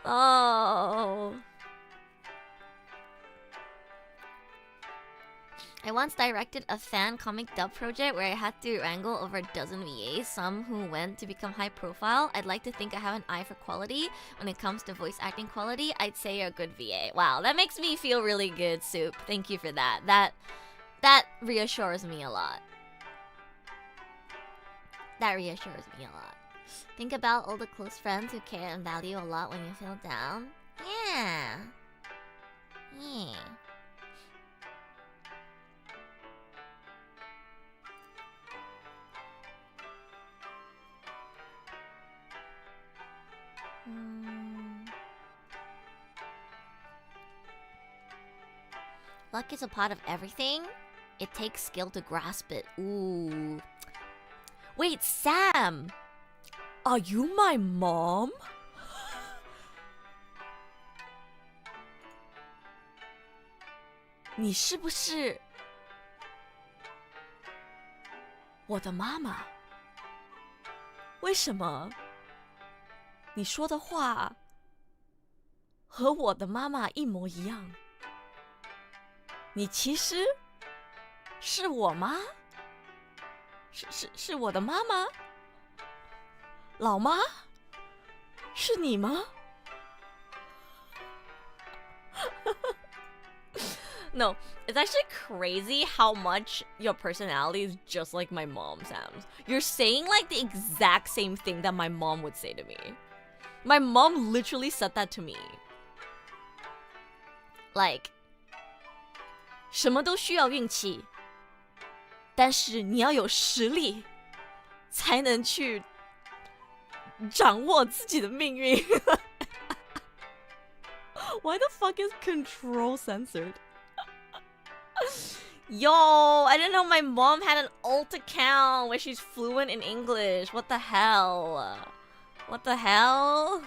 A: Oh... I once directed a fan comic dub project where I had to wrangle over a dozen VAs, some who went to become high profile. I'd like to think I have an eye for quality. When it comes to voice acting quality, I'd say you're a good VA. Wow, that makes me feel really good, Soup. Thank you for that. That reassures me a lot. That reassures me a lot. Think about all the close friends who care and value a lot when you feel down. Yeah. Yeah. Luck is a part of everything. It takes skill to grasp it. Ooh. Wait, Sam! Are you my mom? 你是不是我的妈妈？为什么你说的话和我的妈妈一模一样？你其实是我吗？是我的妈妈？老妈？是你吗？No, it's actually crazy how much your personality is just like my mom, Sam's. You're saying like the exact same thing that my mom would say to me. My mom literally said that to me. Like, 什么都需要运气，但是你要有实力，才能去掌握自己的命运。Why the fuck is control censored? Yo, I didn't know my mom had an alt account where she's fluent in English. What the hell? What the hell?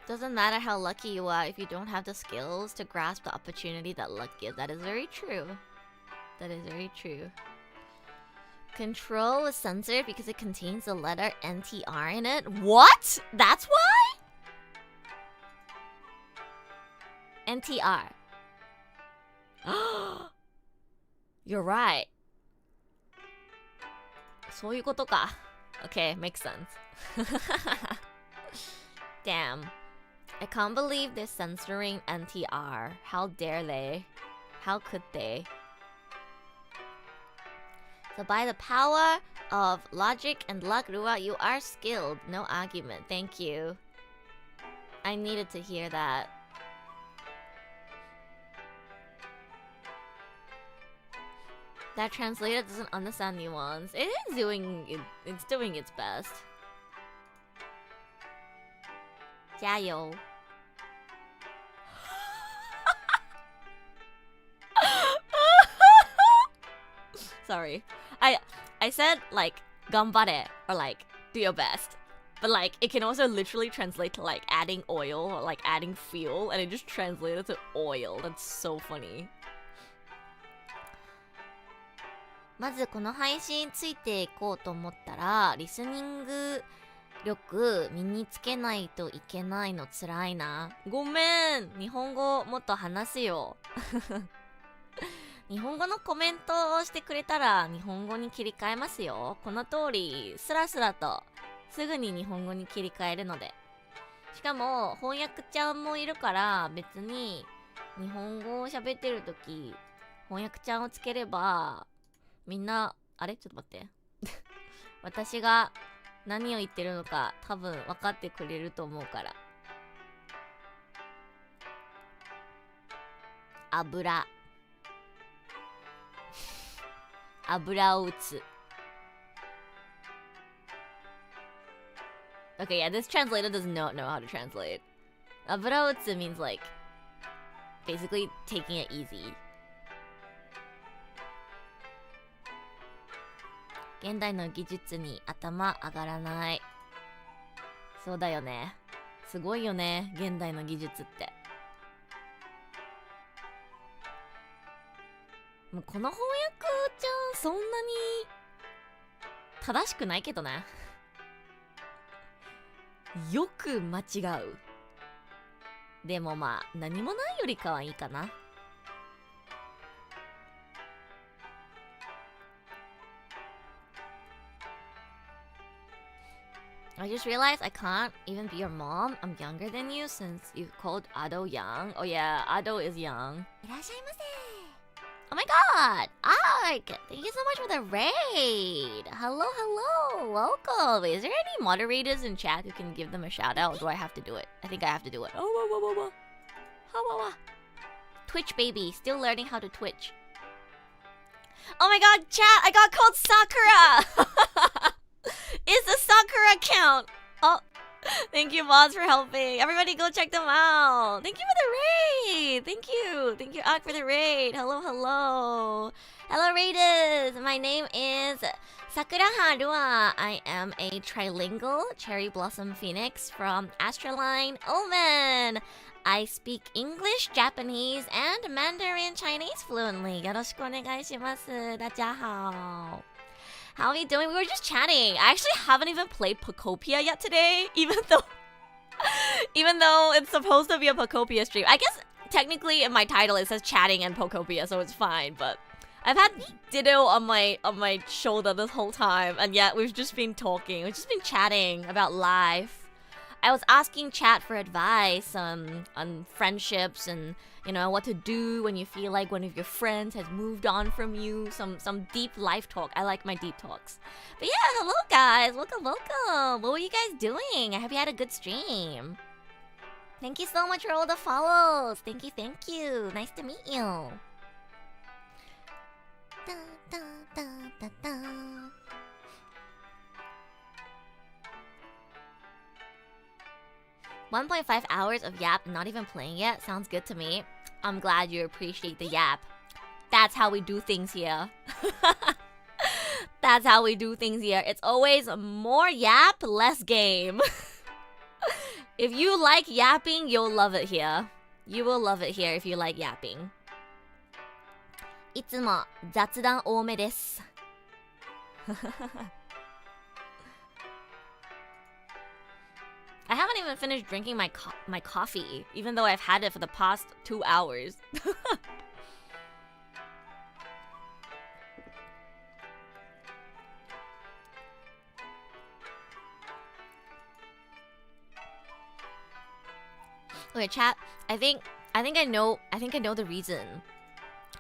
A: Doesn't matter how lucky you are if you don't have the skills to grasp the opportunity that luck gives. That is very true. That is very true. Control was censored because it contains the letter NTR in it. What? That's why? NTR. You're right. そういうことか. Okay, makes sense. Damn. I can't believe they're censoring NTR. How dare they? How could they? So by the power of logic and luck, Rua, you are skilled. No argument. Thank you. I needed to hear that. That translator doesn't understand nuance. It is doing it. It's doing its best. 加油. Sorry. I said like ganbare or like do your best. But like it can also literally translate to like adding oil or like adding fuel, and it just translated to oil. That's so funny.
B: まずこの配信ついていこうと思ったら、リスニング力身につけないといけないのつらいな。ごめん、日本語もっと話すよ。日本語のコメントをしてくれたら日本語に切り替えますよ。この通りスラスラとすぐに日本語に切り替えるので。しかも翻訳ちゃんもいるから別に日本語を喋ってるとき翻訳ちゃんをつければみんなあれちょっと待って私が何を言ってるのか多分分かってくれると思うから。油を打つ。 Okay, yeah, this translator does not know how to translate. 油を打つ means like basically taking it easy. 現代の技術に頭上がらない。そうだよね。すごいよね、現代の技術って。もうこの翻訳ちゃんそんなに正しくないけどね。よく間違う。でもまあ何もないよりかはいいかな。I just realized I can't even be your mom. I'm younger than you since you called Ado young. Oh yeah, Ado is young. いらっしゃいませ。Oh my god! Ark! Thank you so much for the raid! Hello, welcome! Is there any moderators in chat who can give them a shout out, or do I have to do it? I think I have to do it. Oh, Twitch baby, still learning how to Twitch. Oh my god, chat! I got called Sakura! It's the Sakura account! Oh, thank you, mods, for helping. Everybody go check them out. Thank you for the raid. Thank you, Ak, for the raid. Hello, raiders. My name is Sakuraha Rua. I am a trilingual cherry blossom phoenix from ASTRALINE, OMEN. I speak English, Japanese, and Mandarin Chinese fluently. よろしくお願いします。大家好。How are you doing? We were just chatting. I actually haven't even played Pokopia yet today, even though it's supposed to be a Pokopia stream. I guess technically in my title it says chatting and Pokopia, so it's fine, but I've had Ditto on my shoulder this whole time, and yet we've just been talking. We've just been chatting about life. I was asking chat for advice on friendships and, you know, what to do when you feel like one of your friends has moved on from you. Some deep life talk. I like my deep talks. But yeah, hello guys. Welcome. What were you guys doing? I hope you had a good stream. Thank you so much for all the follows. Thank you. Nice to meet you. Da, da, da, da, da. 1.5 hours of yap, not even playing yet. Sounds good to me. I'm glad you appreciate the yap. That's how we do things here. That's how we do things here. It's always more yap, less game. If you like yapping, you'll love it here. You will love it here if you like yapping. いつも雑談多めです。I haven't even finished drinking my coffee, even though I've had it for the past 2 hours. Okay, chat. I think I know the reason.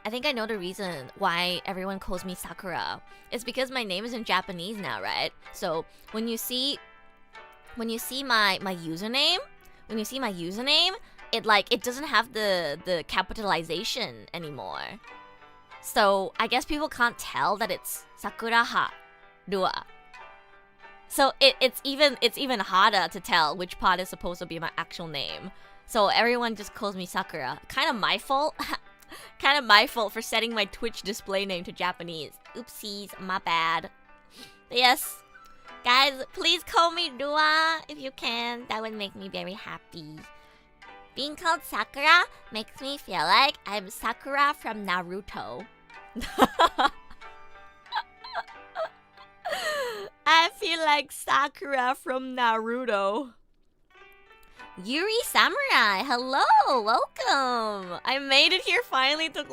B: I think I know the reason why everyone calls me Sakura. It's because my name is in Japanese now, right? So when you see my username, it doesn't have the capitalization anymore. So I guess people can't tell that it's Sakuraha Rua. So it's even harder to tell which part is supposed to be my actual name. So everyone just calls me Sakura. Kind of my fault. Kind of my fault for setting my Twitch display name to Japanese. Oopsies, my bad. But yes. Guys, please call me Rua if you can. That would make me very happy. Being called Sakura makes me feel like I'm Sakura from Naruto.
A: like Sakura from Naruto. Yuri Samurai, hello, welcome. I made it here finally. Took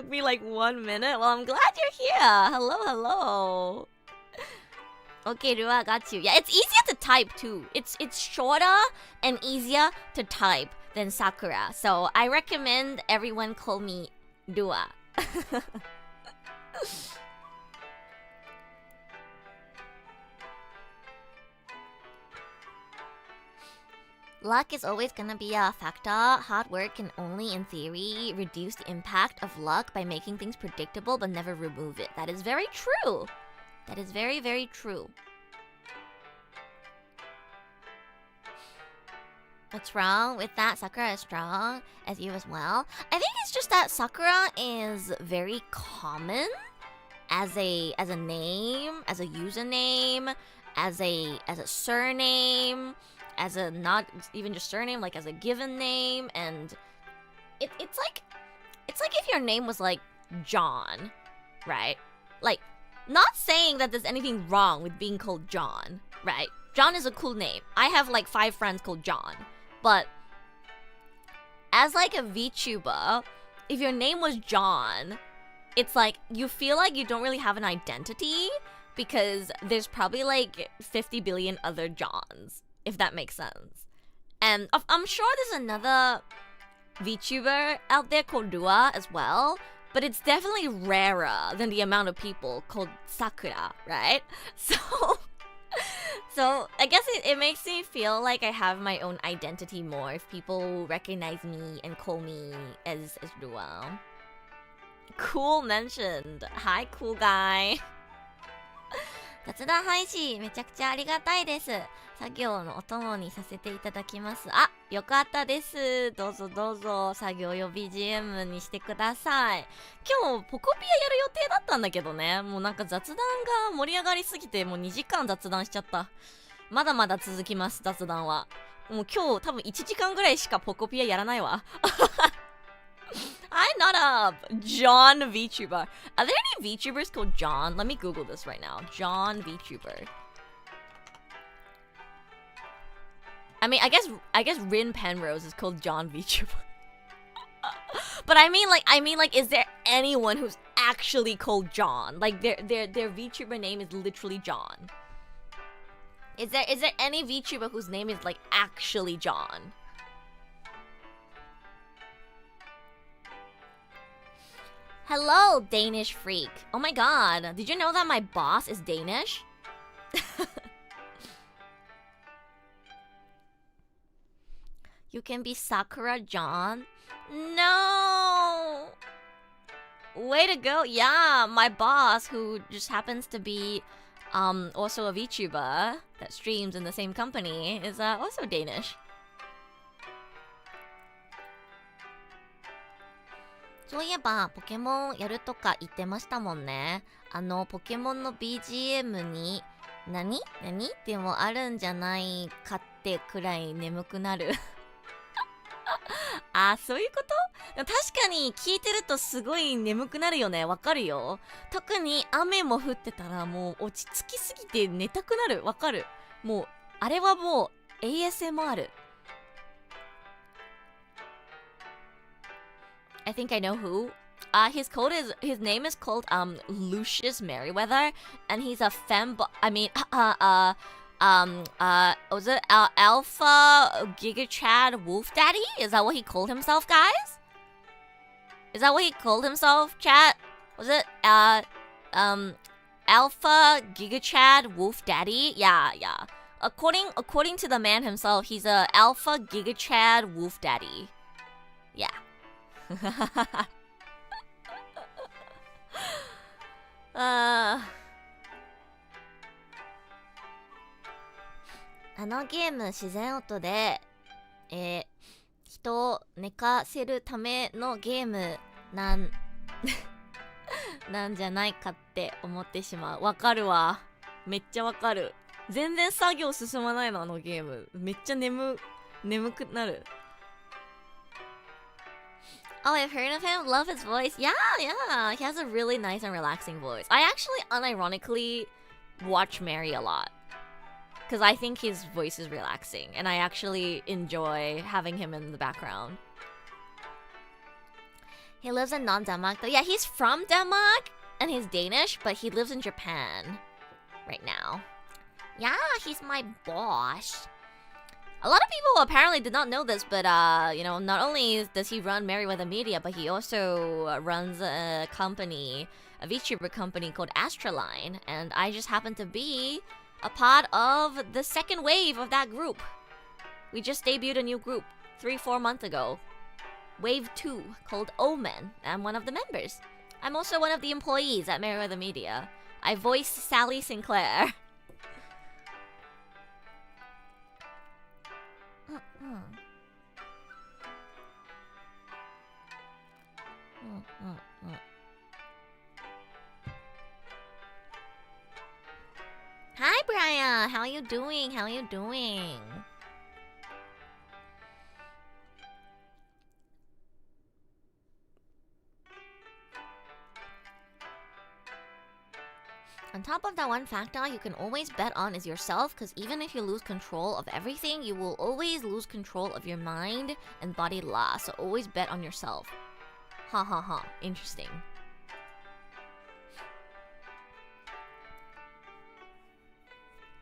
A: me like 1 minute. Well, I'm glad you're here. Hello. Okay, Rua, got you. Yeah, it's easier to type too. It's shorter and easier to type than Sakura. So I recommend everyone call me Rua. Luck is always gonna be a factor. Hard work can only, in theory, reduce the impact of luck by making things predictable but never remove it. That is very true. That is very, very true. What's wrong with that? Sakura is strong, as you as well. I think it's just that Sakura is very common as a name, as a username, as a surname, as a not even just surname, like as a given name, and it's like if your name was like John, right? Like, not saying that there's anything wrong with being called John, right? John is a cool name. I have like 5 friends called John. But as like a VTuber, if your name was John, it's like you feel like you don't really have an identity because there's probably like 50 billion other Johns, if that makes sense. And I'm sure there's another VTuber out there called Rua as well, but it's definitely rarer than the amount of people called Sakura, right? So I guess it makes me feel like I have my own identity more if people recognize me and call me as Rua. Cool mentioned. Hi, cool guy. 雑談配信めちゃくちゃありがたいです。作業のお供にさせていただきます。あ、よかったです。どうぞどうぞ作業用 BGM にしてください。今日ポコピアやる予定だったんだけどね。もうなんか雑談が盛り上がりすぎてもう2時間雑談しちゃった。まだまだ続きます、雑談は。もう今日多分1時間ぐらいしかポコピアやらないわ。I'm not a John Vtuber. Are there any Vtubers called John? Let me Google this right now. John Vtuber. I mean, I guess Rin Penrose is called John Vtuber. But I mean like, is there anyone who's actually called John? Like their Vtuber name is literally John. Is there any Vtuber whose name is like actually John? Hello, Danish freak. Oh my god, did you know that my boss is Danish? You can be Sakura John? No! Way to go. Yeah, my boss, who just happens to be also a VTuber that streams in the same company, is also Danish. そういえばポケモンやるとか言ってましたもんね。ポケモンの BGM に何ってもあるんじゃないかってくらい眠くなる。あ、そういうこと？確かに聞いてるとすごい眠くなるよね。わかるよ。特に雨も降ってたらもう落ち着きすぎて寝たくなる。わかる。もうあれはもう ASMR。I think I know who. His name is called Lucius Merriweather, and he's a was it Alpha Giga Chad Wolf Daddy? Is that what he called himself, guys? Is that what he called himself, chat? Was it Alpha Giga Chad Wolf Daddy? Yeah. According to the man himself, he's a Alpha Giga Chad Wolf Daddy. Yeah. あのゲーム自然音で、人を寝かせるためのゲームなんじゃないかって思ってしまう。わかるわ。めっちゃわかる。全然作業進まないの、あのゲーム。めっちゃ眠くなる。Oh, I've heard of him. Love his voice. Yeah. He has a really nice and relaxing voice. I actually unironically watch Mary a lot. because I think his voice is relaxing, and I actually enjoy having him in the background. He lives in non-Denmark though. Yeah, he's from Denmark, and he's Danish, but he lives in Japan right now. Yeah, he's my boss. A lot of people apparently did not know this, but you know, not only does he run Merryweather Media, but he also runs a company, a VTuber company called ASTRALINE, and I just happen to be a part of the second wave of that group. We just debuted a new group 3-4 months ago. Wave 2, called OMEN. I'm one of the members. I'm also one of the employees at Merryweather Media. I voice Sally Sinclair. Hi, Brian. How are you doing? How are you doing? On top of that, one factor you can always bet on is yourself, because even if you lose control of everything, you will always lose control of your mind and body last. So always bet on yourself. Ha ha ha. Interesting.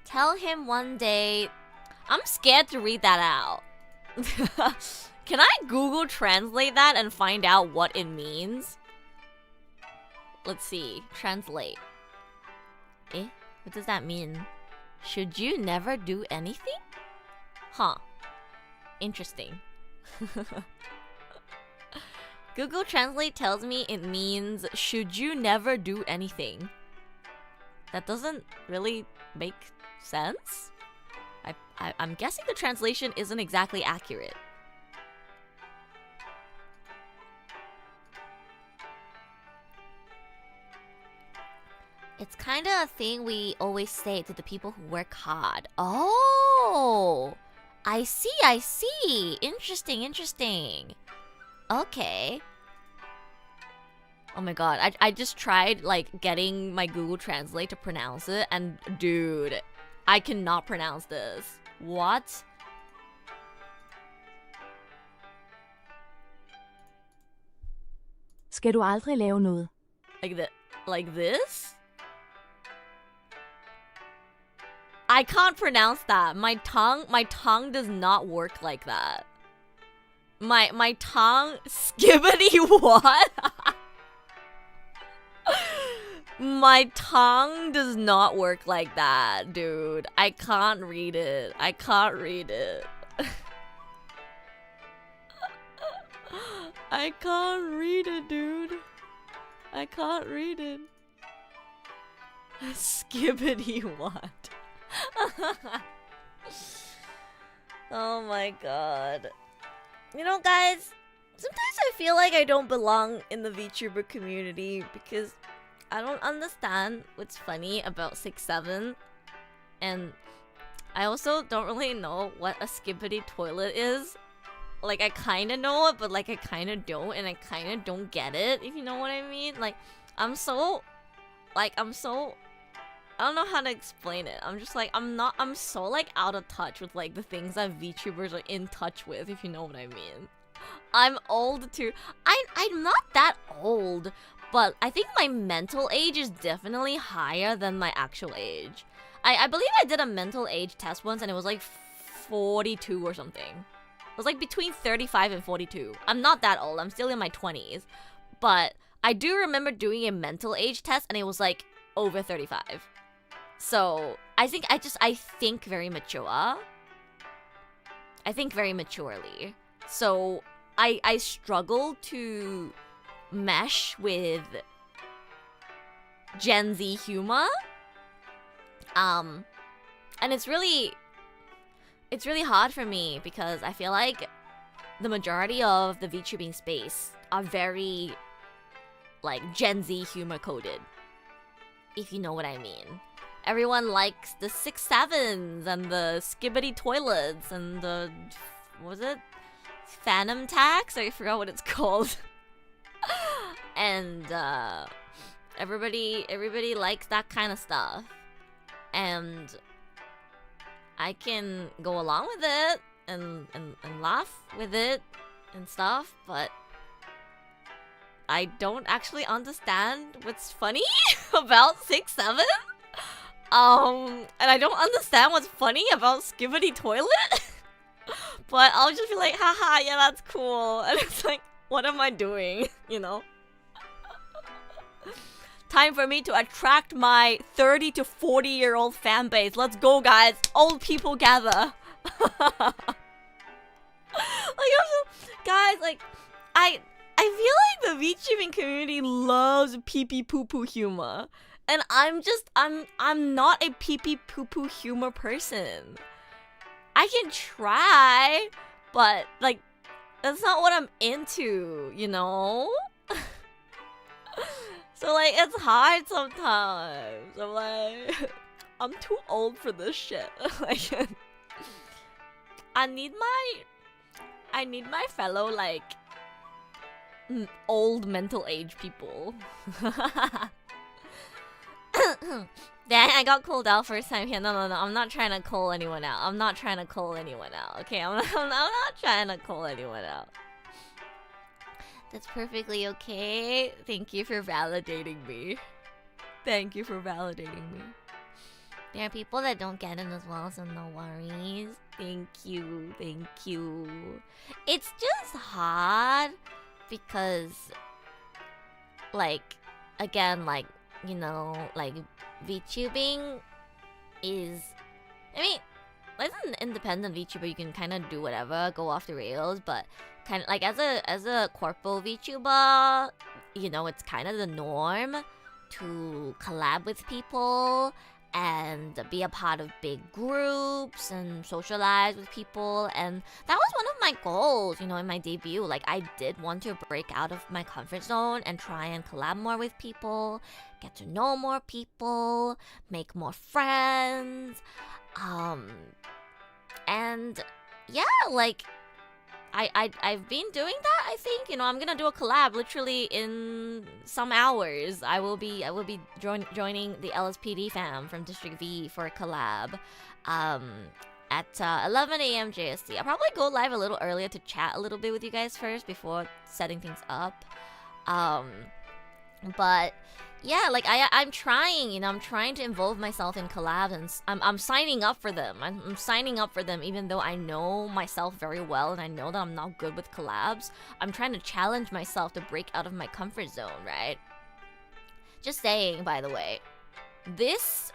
A: Tell him one day... I'm scared to read that out. Can I Google translate that and find out what it means? Let's see. Translate. Eh? What does that mean? Should you never do anything? Huh. Interesting. Google Translate tells me it means, should you never do anything? That doesn't really make sense? I'm guessing the translation isn't exactly accurate. It's kind of a thing we always say to the people who work hard. Oh! I see. Interesting. Okay. Oh my god, I just tried, like, getting my Google Translate to pronounce it, and dude, I cannot pronounce this. What?
C: Skal du aldrig lave noget?
A: Like this? I can't pronounce that. My tongue does not work like that. My tongue, skibbity what? My tongue does not work like that, dude. I can't read it. I can't read it, dude. I can't read it. Skibbity what? Oh my god. You know, guys, sometimes I feel like I don't belong in the VTuber community because I don't understand what's funny about 6'7", and I also don't really know what a skibbity toilet is. Like, I kind of know it, but like I kind of don't, and I kind of don't get it, if you know what I mean. Like, I'm so I don't know how to explain it. I'm just like, I'm so like out of touch with like the things that VTubers are in touch with, if you know what I mean. I'm old too. I'm not that old, but I think my mental age is definitely higher than my actual age. I believe I did a mental age test once and it was like 42 or something. It was like between 35 and 42. I'm not that old. I'm still in my 20s. But I do remember doing a mental age test and it was like over 35. So, I think very mature. I think very maturely. So, I struggle to mesh with Gen Z humor. And it's really hard for me because I feel like the majority of the VTubing space are very like Gen Z humor coded, if you know what I mean. Everyone likes the 6'7s and the skibbity toilets and the, what was it? Phantom tax? I forgot what it's called. And everybody likes that kind of stuff. And I can go along with it and laugh with it and stuff, but I don't actually understand what's funny about 6-7. And I don't understand what's funny about Skibbity Toilet. But I'll just be like, haha, yeah, that's cool. And it's like, what am I doing? You know? Time for me to attract my 30 to 40-year-old fan base. Let's go, guys. Old people gather. Guys, like, I feel like the VTubing community loves pee-pee poo-poo humor. And I'm not a pee-pee poo-poo humor person. I can try, but, like, that's not what I'm into, you know? So, like, it's hard sometimes. I'm like, I'm too old for this shit. Like, I need my fellow, like, old mental age people. Dang, I got called out first time here. No, I'm not trying to call anyone out. I'm not trying to call anyone out. Okay, I'm not trying to call anyone out. That's perfectly okay. Thank you for validating me. Thank you for validating me. There are people that don't get it as well, so no worries. Thank you. Thank you. It's just hard because, like, again, like, you know, like, VTubing is, I mean, as an independent VTuber, you can kind of do whatever, go off the rails, but kind of like as a corpo VTuber, you know, it's kind of the norm to collab with people and be a part of big groups and socialize with people. And that was one of my goals, you know, in my debut. Like, I did want to break out of my comfort zone and try and collab more with people, get to know more people, make more friends. And yeah, like, I've been doing that. I think, you know, I'm gonna do a collab literally in some hours. I will be joining the LSPD fam from District V for a collab at 11 a.m. JST. I'll probably go live a little earlier to chat a little bit with you guys first before setting things up. But yeah, like I'm trying, you know, I'm trying to involve myself in collabs, and I'm signing up for them. I'm signing up for them even though I know myself very well and I know that I'm not good with collabs. I'm trying to challenge myself to break out of my comfort zone, right? Just saying, by the way, this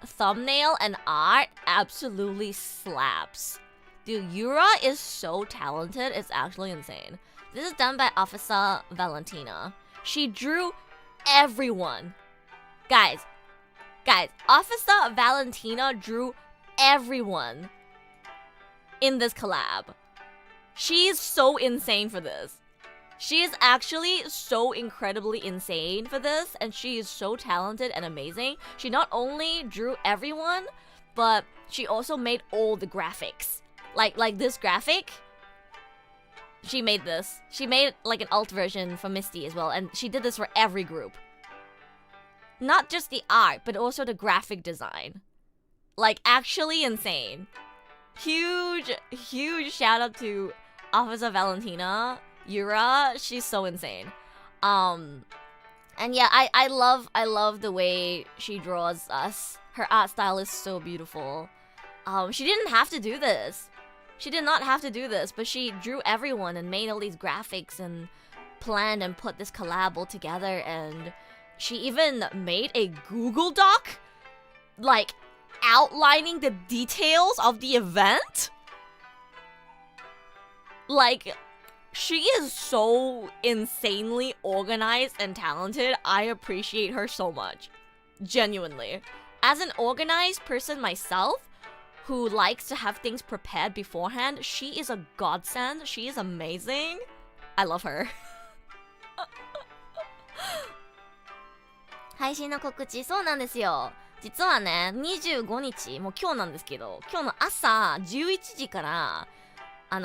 A: thumbnail and art absolutely slaps. Dude, Yura is so talented, it's actually insane. This is done by Officer Valentina. She drew everyone. Guys, Officer Valentina drew everyone in this collab. She is so insane for this. She is actually so incredibly insane for this, and she is so talented and amazing. She not only drew everyone, but she also made all the graphics. Like this graphic, she made this. She made like an alt version for Misty as well, and she did this for every group. Not just the art, but also the graphic design. Like, actually insane. Huge shout out to Officer Valentina. Yura, she's so insane. And yeah, I love the way she draws us. Her art style is so beautiful. She didn't have to do this. She did not have to do this, but she drew everyone and made all these graphics and planned and put this collab all together, and she even made a Google Doc, like, outlining the details of the event. Like, she is so insanely organized and talented. I appreciate her so much. Genuinely. As an organized person myself, who likes to have things prepared beforehand, she is a godsend. She is amazing. I love her. 配信の告知、そうなんですよ。実はね、25日、もう今日なんですけど、今日の朝11時から、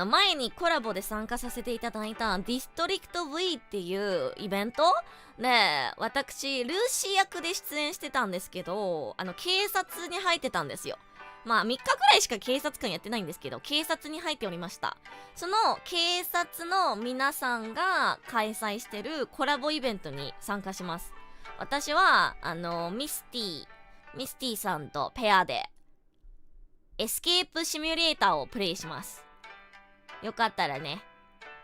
A: 前にコラボで参加させていただいたディストリクト V っていうイベントで、私ルーシー役で出演してたんですけど、警察に入ってたんですよ。
B: まあ3日くらいしか警察官やってないんですけど、警察に入っておりました。その警察の皆さんが開催してるコラボイベントに参加します。私はミスティさんとペアでエスケープシミュレーターをプレイします。よかったらね、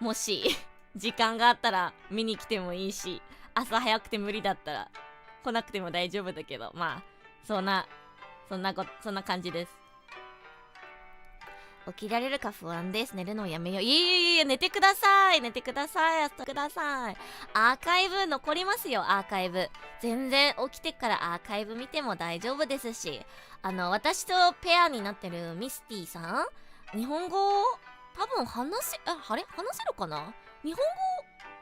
B: もし時間があったら見に来てもいいし、朝早くて無理だったら来なくても大丈夫だけど、まあそんな感じです。起きられるか不安です。寝るのをやめよう。いや、寝てください。明日ください。アーカイブ残りますよ、アーカイブ。全然起きてからアーカイブ見ても大丈夫ですし、私とペアになってるミスティさん、日本語多分話せるかな。日本語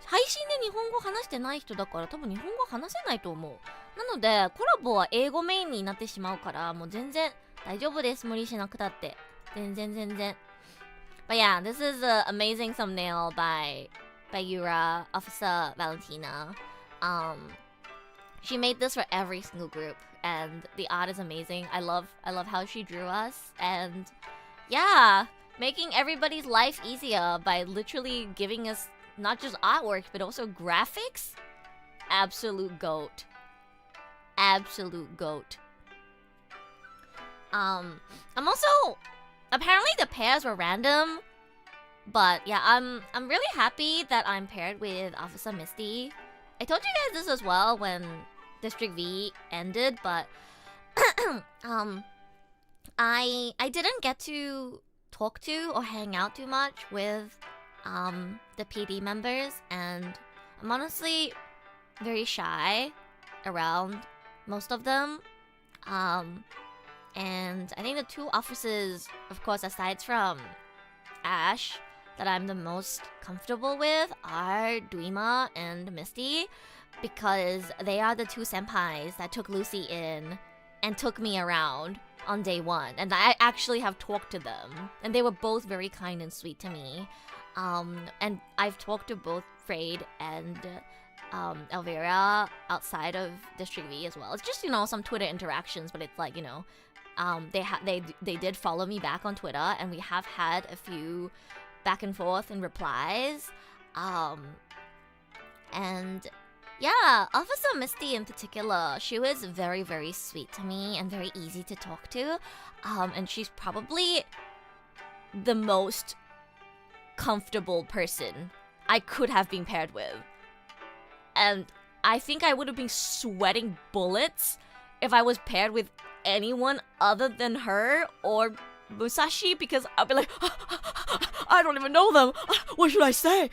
B: 配信で日本語話してない人だから多分日本語話せないと思う。なのでコラボは英語メインになってしまうから、もう全然大丈夫です。無理しなくたって。全然。But yeah, this is an amazing thumbnail by Yura, Officer Valentina. She made this for every single group, and the art is amazing. I love how she drew us, and yeah, making everybody's life easier by literally giving us not just artwork but also graphics. Absolute goat. I'm also, apparently the pairs were random, but yeah, I'm really happy that I'm paired with Officer Misty. I told you guys this as well when District V ended, but I didn't get to talk to or hang out too much with the PD members, and I'm honestly very shy around most of them. And I think the two officers, of course, aside from Ash, that I'm the most comfortable with are Duima and Misty, because they are the two senpais that took Lucy in and took me around on day one. And I actually have talked to them, and they were both very kind and sweet to me. And I've talked to both Freyed and Elvira outside of District V as well. It's just, some Twitter interactions, but it's like, they did follow me back on Twitter, and we have had a few back and forth and replies. And yeah, Officer Misty in particular, she was very, very sweet to me and very easy to talk to. And she's probably the most comfortable person I could have been paired with. And I think I would have been sweating bullets if I was paired with anyone other than her or Musashi, because I'll be like, I don't even know them. What should I say?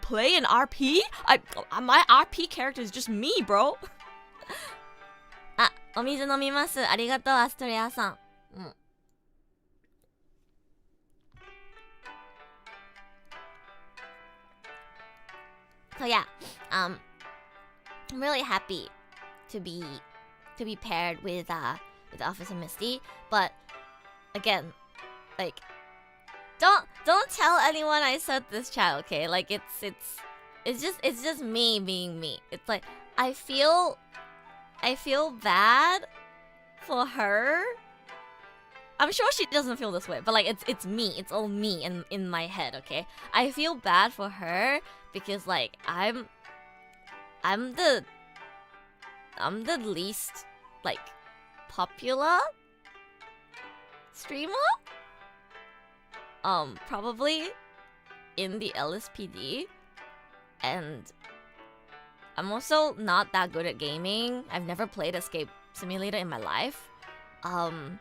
B: Play an RP? My RP character is just me, bro. あ、お水飲みます。ありがとう、アストレアさん。So yeah, I'm really happy to be paired with Officer Misty, but again, like, don't tell anyone I said this chat, okay? Like, it's just me being me. It's like I feel bad for her. I'm sure she doesn't feel this way, but like it's me. It's all me in my head, okay? I feel bad for her because like I'm the least like popular streamer probably in the LSPD, and I'm also not that good at gaming. I've never played Escape Simulator in my life. And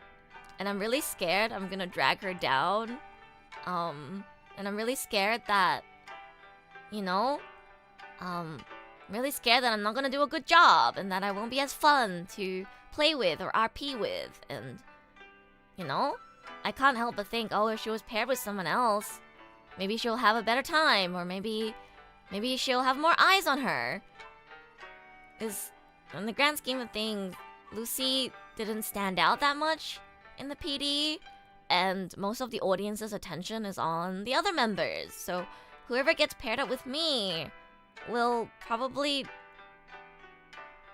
B: I'm really scared I'm gonna drag her down. And I'm really scared that, really scared that I'm not gonna do a good job and that I won't be as fun to play with or RP with. And, I can't help but think, oh, if she was paired with someone else, maybe she'll have a better time, or maybe she'll have more eyes on her. Because in the grand scheme of things, Lucy didn't stand out that much in the PD, and most of the audience's attention is on the other members. So whoever gets paired up with me will probably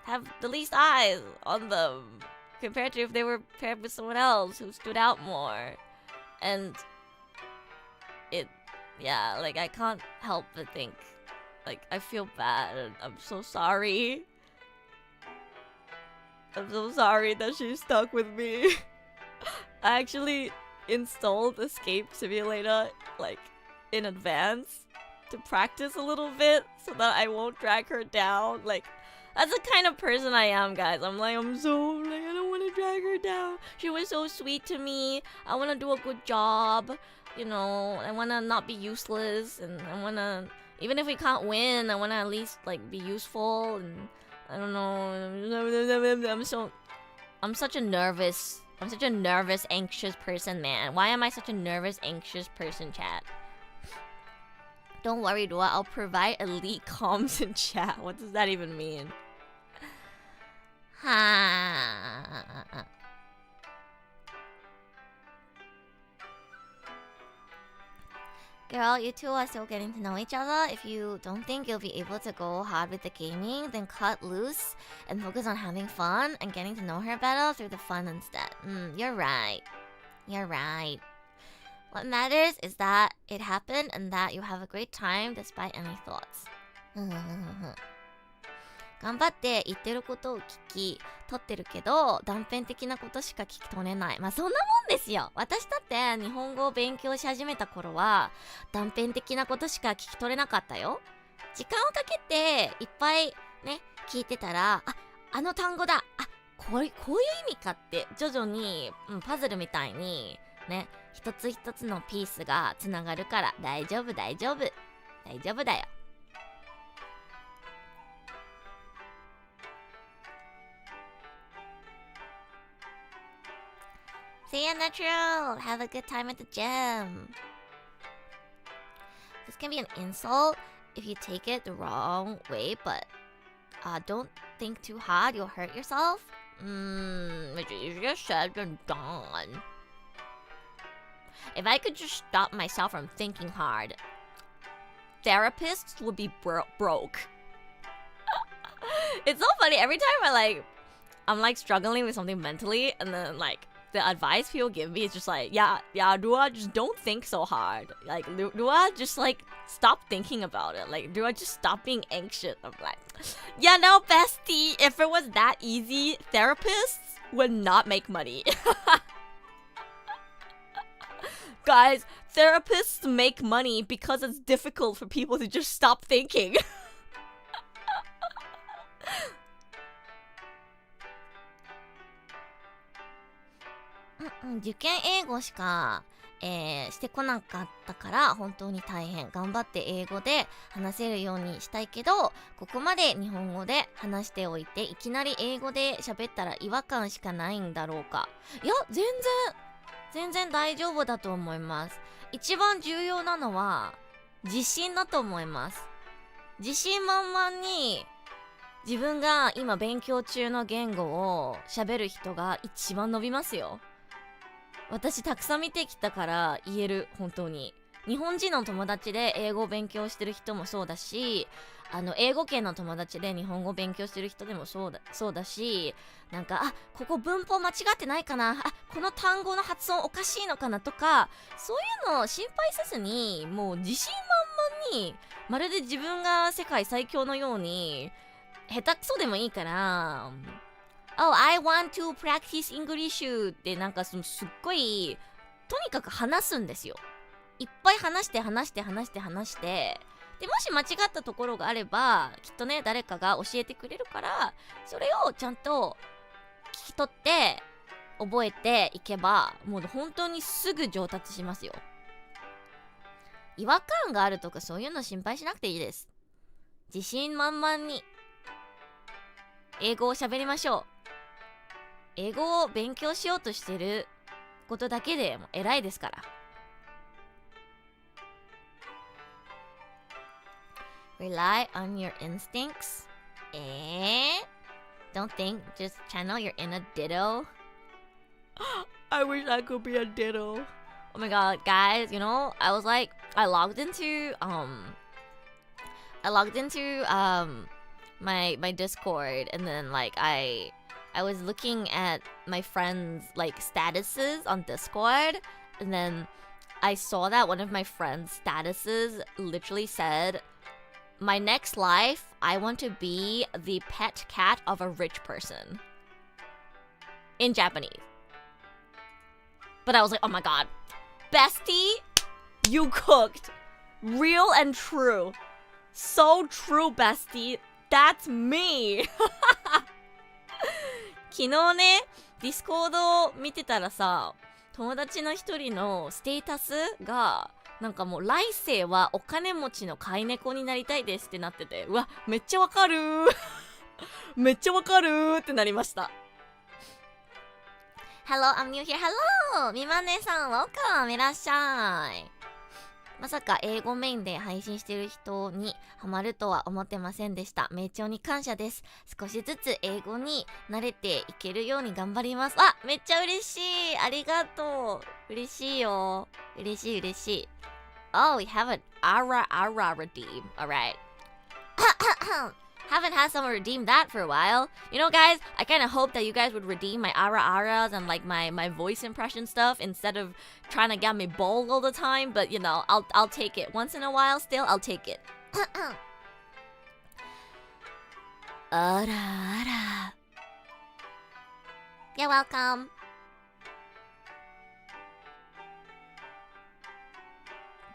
B: have the least eyes on them.
A: compared to if they were paired with someone else who stood out more. And yeah, like I can't help but think, like I feel bad and I'm so sorry. I'm so sorry that she's stuck with me. I actually installed Escape Simulator like in advance to practice a little bit so that I won't drag her down. Like that's the kind of person I am, guys. I'm so like I don't want to drag her down. She was so sweet to me. I want to do a good job. You know, I want to not be useless, and I want to, even if we can't win, I want to at least like be useful. And I don't know. I'm such a nervous, anxious person, man. Why am I such a nervous, anxious person, chat? Don't worry, Rua. I'll provide elite comms in chat. What does that even mean? Girl, you two are still getting to know each other. If you don't think you'll be able to go hard with the gaming, then cut loose and focus on having fun and getting to know her better through the fun instead. You're right. You're right. What matters is that it happened and that you have a great time despite any thoughts. 頑張って言ってることを聞き取ってるけど断片的なことしか聞き取れない。まあそんなもんですよ。私だって日本語を勉強し始めた頃は断片的なことしか聞き取れなかったよ。時間をかけていっぱいね聞いてたら、あの単語だ、こういう意味かって徐々に、パズルみたいにね一つ一つのピースがつながるから大丈夫だよ。See ya, Natural! Have a good time at the gym! This can be an insult if you take it the wrong way, but don't think too hard, you'll hurt yourself. It's easier said than done. If I could just stop myself from thinking hard, therapists would be broke. It's so funny, every time I'm like struggling with something mentally, and then like the advice people give me is just like, yeah, Rua, just don't think so hard. Like, Rua, just like stop thinking about it. Like, Rua, just stop being anxious. I'm like, yeah, no, bestie, if it was that easy, therapists would not make money. Guys, therapists make money because it's difficult for people to just stop thinking. 受験英語しか、してこなかったから本当に大変。頑張って英語で話せるようにしたいけど、ここまで日本語で話しておいていきなり英語で喋ったら違和感しかないんだろうか。いや、全然大丈夫だと思います。一番重要なのは自信だと思います。自信満々に自分が今勉強中の言語を喋る人が一番伸びますよ。私たくさん見てきたから言える。本当に日本人の友達で英語を勉強してる人もそうだし、英語圏の友達で日本語を勉強してる人でもそうだし、なんかここ文法間違ってないかな、この単語の発音おかしいのかなとか、そういうのを心配せずに、もう自信満々にまるで自分が世界最強のように下手くそでもいいから、Oh, I want to practice English ってなんかすっごいとにかく話すんですよ。いっぱい話して、でもし間違ったところがあればきっとね誰かが教えてくれるから、それをちゃんと聞き取って覚えていけばもう本当にすぐ上達しますよ。違和感があるとかそういうの心配しなくていいです。自信満々に英語を喋りましょう。英語を勉強しようとしてることだけでも偉いですから。Rely on your instincts. Don't think, just channel your inner ditto. I wish I could be a ditto. Oh my god, guys, you know, I logged into my Discord, and then like I
B: I was looking at my friends' like statuses on Discord, and then I saw that one of my friends' statuses literally said, "My next life, I want to be the pet cat of a rich person." In Japanese. But I was like, oh my god. Bestie, you cooked. Real and true. So true, bestie. That's me. 昨日ね、ディスコードを見てたらさ、友達の一人のステータスがなんかもう来世はお金持ちの飼い猫になりたいですってなってて、うわ、めっちゃわかるめっちゃわかるってなりました。Hello, I'm new here. Hello! みまねさん、welcome! いらっしゃい。まさか英語メインで配信してる人にハマるとは思ってませんでした。名調に感謝です。少しずつ英語に慣れていけるように頑張ります。あ、めっちゃ嬉しい。ありがとう。嬉しいよ。嬉しい嬉しい。Oh, we have an ara redeem. Alright. Haven't had someone redeem that for a while. You know, guys, I kind of hope that you guys would redeem my aras and like my voice impression stuff instead of trying to get me bold all the time. But you know, I'll take it once in a while. Still, I'll take it. Ara. You're welcome.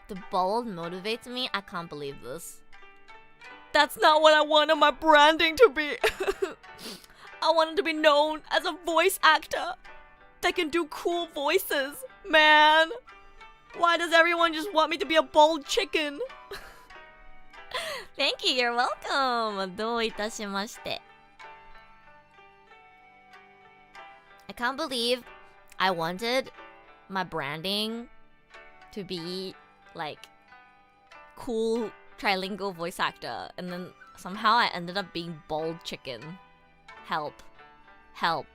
B: The bold motivates me. I can't believe this. That's not what I wanted my branding to be. I wanted to be known as a voice actor that can do cool voices. Man, why does everyone just want me to be a bold chicken? Thank you, you're welcome. どういたしまして。I can't believe I wanted my branding to be like cool trilingual voice actor, and then somehow I ended up being bald chicken. Help. Help.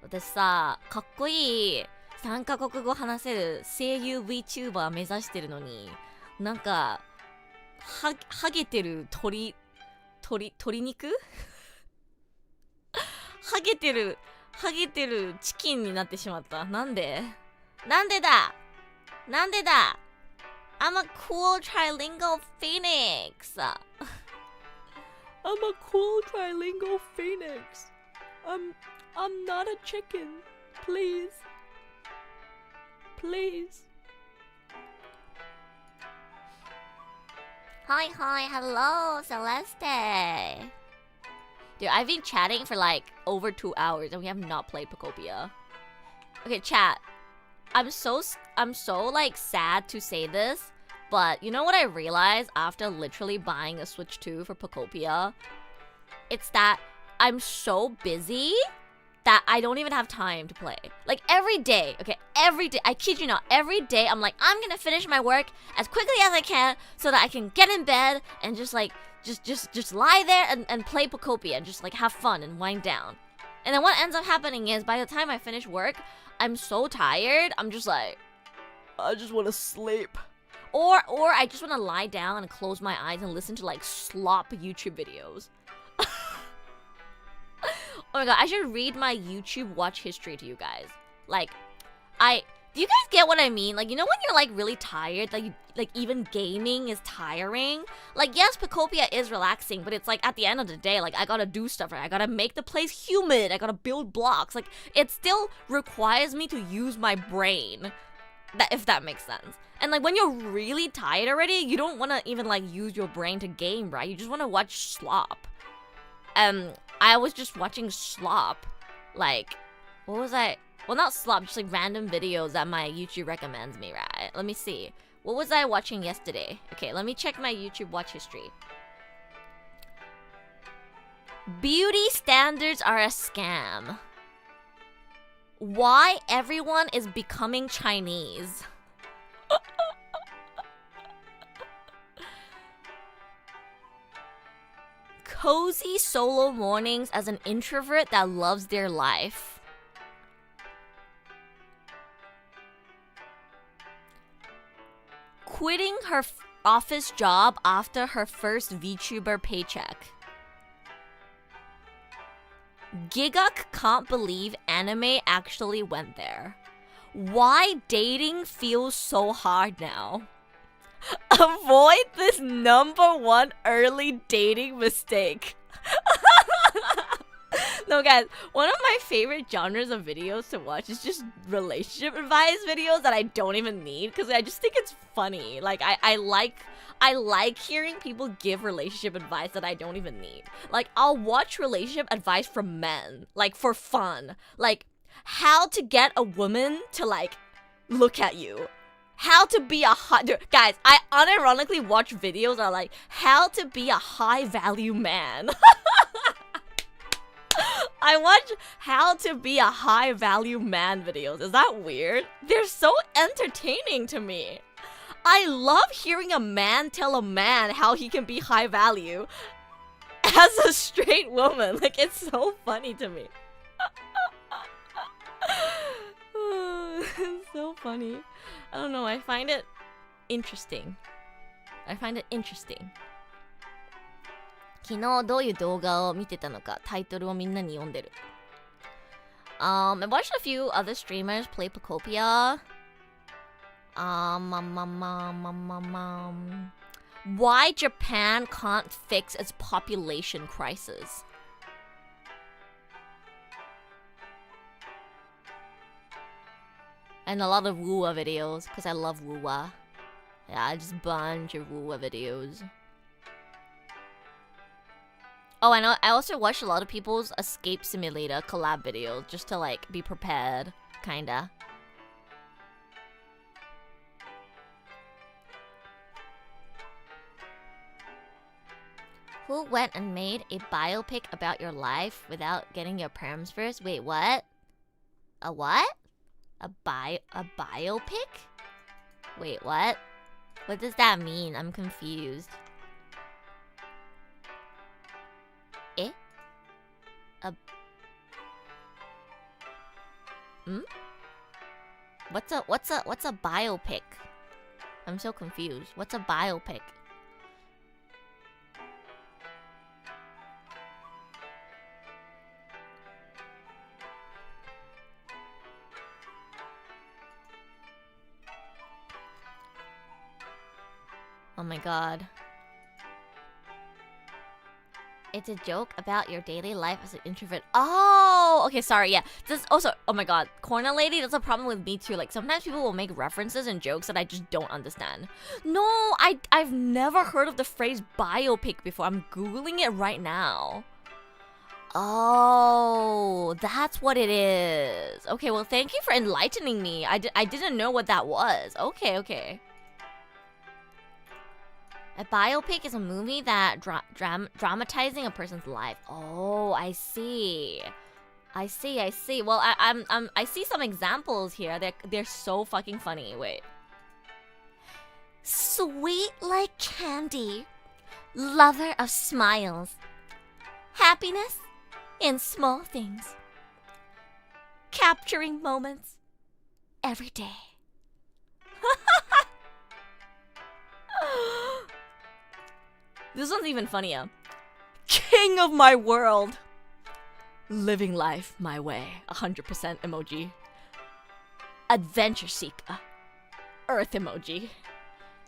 B: 私さ、かっこいい3カ国語話せる声優 Vtuber 目指してるのに、なんかハゲてる鶏肉ハゲてるチキンになってしまった。なんでだI'm a cool trilingual phoenix. I'm a cool trilingual phoenix. I'm not a chicken. Please. Hi, hello, Celeste. Dude, I've been chatting for like over 2 hours and we have not played Pokopia. Okay, chat. I'm so like sad to say this, but you know what I realized after literally buying a Switch 2 for Pokopia? It's that I'm so busy that I don't even have time to play. Like every day, I kid you not, every day I'm like, I'm gonna finish my work as quickly as I can so that I can get in bed and just like just lie there and play Pokopia and just like have fun and wind down. And then what ends up happening is by the time I finish work, I'm so tired, I'm just like, I just want to sleep. Or I just want to lie down and close my eyes and listen to like slop YouTube videos. Oh my god, I should read my YouTube watch history to you guys. Like, do you guys get what I mean? Like, you know when you're like really tired, like even gaming is tiring? Like, yes, Pokopia is relaxing, but it's like at the end of the day, like I gotta do stuff, right? I gotta make the place humid, I gotta build blocks. Like, it still requires me to use my brain, if that makes sense. And like when you're really tired already, you don't wanna even like use your brain to game, right? You just wanna watch slop. I was just watching slop, like, what was I? Well, not slop, just like random videos that my YouTube recommends me, right? Let me see. What was I watching yesterday? Okay, let me check my YouTube watch history. Beauty standards are a scam. Why everyone is becoming Chinese. Cozy solo mornings as an introvert that loves their life. Quitting her office job after her first VTuber paycheck. Giguk can't believe anime actually went there. Why dating feels so hard now. Avoid this #1 early dating mistake. No, guys, one of my favorite genres of videos to watch is just relationship advice videos that I don't even need because I just think it's funny. Like, I like hearing people give relationship advice that I don't even need. Like, I'll watch relationship advice from men, like, for fun. Like, how to get a woman to, like, look at you. How to be a high... Guys, I unironically watch videos that are like, how to be a high-value man. I watch how to be a high-value man videos. Is that weird? They're so entertaining to me. I love hearing a man tell a man how he can be high value as a straight woman. Like, it's so funny to me. It's so funny. I don't know, I find it interesting. 昨日どういう動画を見てたのかタイトルをみんなに読んでる。I watched a few other streamers play Pokopia. Why Japan can't fix its population crisis. And a lot of Rua videos, because I love Rua. Yeah, just a bunch of Rua videos. Oh, I also watched a lot of people's Escape Simulator collab videos, just to, like, be prepared, kinda. Who went and made a biopic about your life without getting your parents first? Wait, what? A what? A biopic? Wait, what? What does that mean? I'm confused. Eh? What's a biopic? I'm so confused. What's a biopic? Oh my god. It's a joke about your daily life as an introvert. Oh, okay, sorry, yeah. This also, oh my god, Corner Lady, that's a problem with me too. Like, sometimes people will make references and jokes that I just don't understand. No, I've never heard of the phrase biopic before. I'm Googling it right now. Oh, that's what it is. Okay, well, thank you for enlightening me. I didn't know what that was. Okay. A biopic is a movie that dramatizing a person's life. Oh, I see. Well, I see some examples here. They're so fucking funny. Wait. Sweet like candy, lover of smiles, happiness in small things, capturing moments every day. This one's even funnier. King of my world. Living life my way. 100% emoji. Adventure seeker. Earth emoji.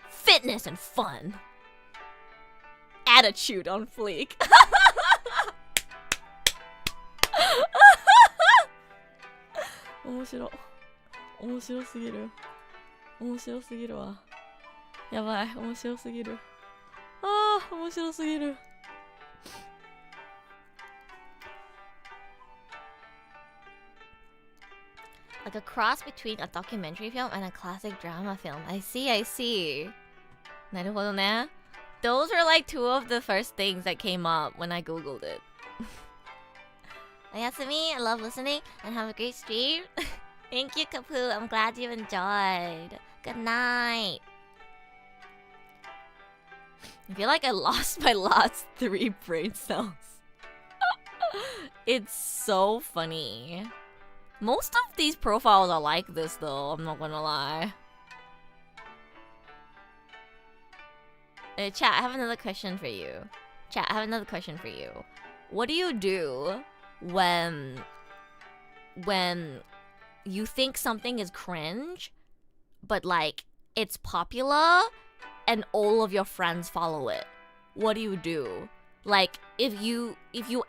B: Fitness and fun. Attitude on fleek. Omoshiro. 面白すぎる。面白すぎるわ。やばい、面白すぎる。ああ、面白すぎる。Like a cross between a documentary film and a classic drama film. I see. なるほどね。Those were like two of the first things that came up when I googled it. Oyasumi, I love listening and have a great stream. Thank you, Kapu. I'm glad you enjoyed. Good night. I feel like I lost my last 3 brain cells. It's so funny. Most of these profiles are like this though, I'm not gonna lie. Chat, I have another question for you. What do you do when you think something is cringe, but like it's popular and all of your friends follow it. What do? Like, if you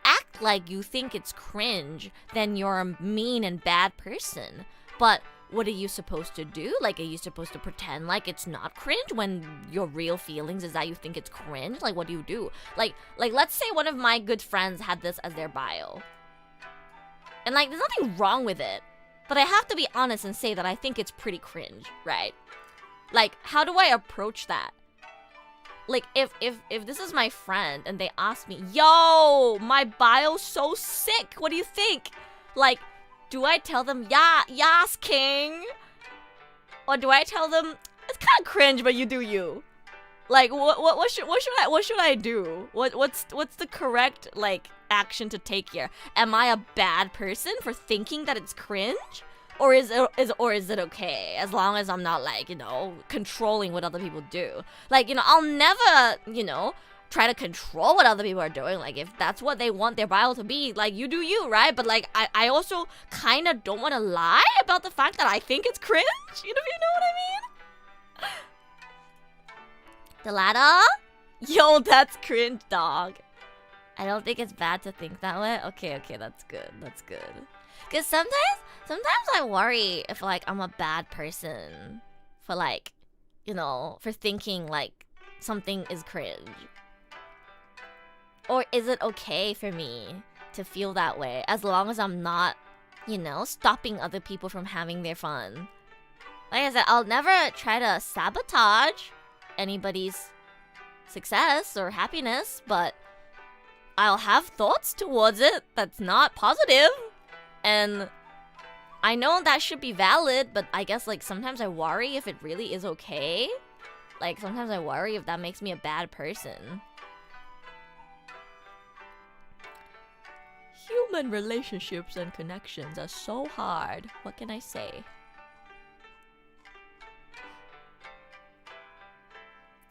B: act like you think it's cringe, then you're a mean and bad person. But what are you supposed to do? Like, are you supposed to pretend like it's not cringe when your real feelings is that you think it's cringe? Like, what do? Like let's say one of my good friends had this as their bio. And like, there's nothing wrong with it. But I have to be honest and say that I think it's pretty cringe, right? Like, how do I approach that? Like, if this is my friend and they ask me, yo, my bio's so sick, what do you think? Like, do I tell them, yeah, yes, king? Or do I tell them, it's kind of cringe, but you do you? Like, what should I do? What's the correct, like, action to take here? Am I a bad person for thinking that it's cringe? Or is it okay as long as I'm not, like, you know, controlling what other people do? Like, you know, I'll never, you know, try to control what other people are doing. Like, if that's what they want their bio to be, like, you do you, right? But like, I also kind of don't want to lie about the fact that I think it's cringe. You know what I mean? The latter? Yo, that's cringe, dog. I don't think it's bad to think that way. Okay, that's good. Because sometimes I worry if, like, I'm a bad person for, like, you know, for thinking, like, something is cringe. Or is it okay for me to feel that way as long as I'm not, you know, stopping other people from having their fun? Like I said, I'll never try to sabotage anybody's success or happiness, but I'll have thoughts towards it that's not positive. And I know that should be valid, but I guess, like, sometimes I worry if it really is okay. Like, sometimes I worry if that makes me a bad person. Human relationships and connections are so hard. What can I say?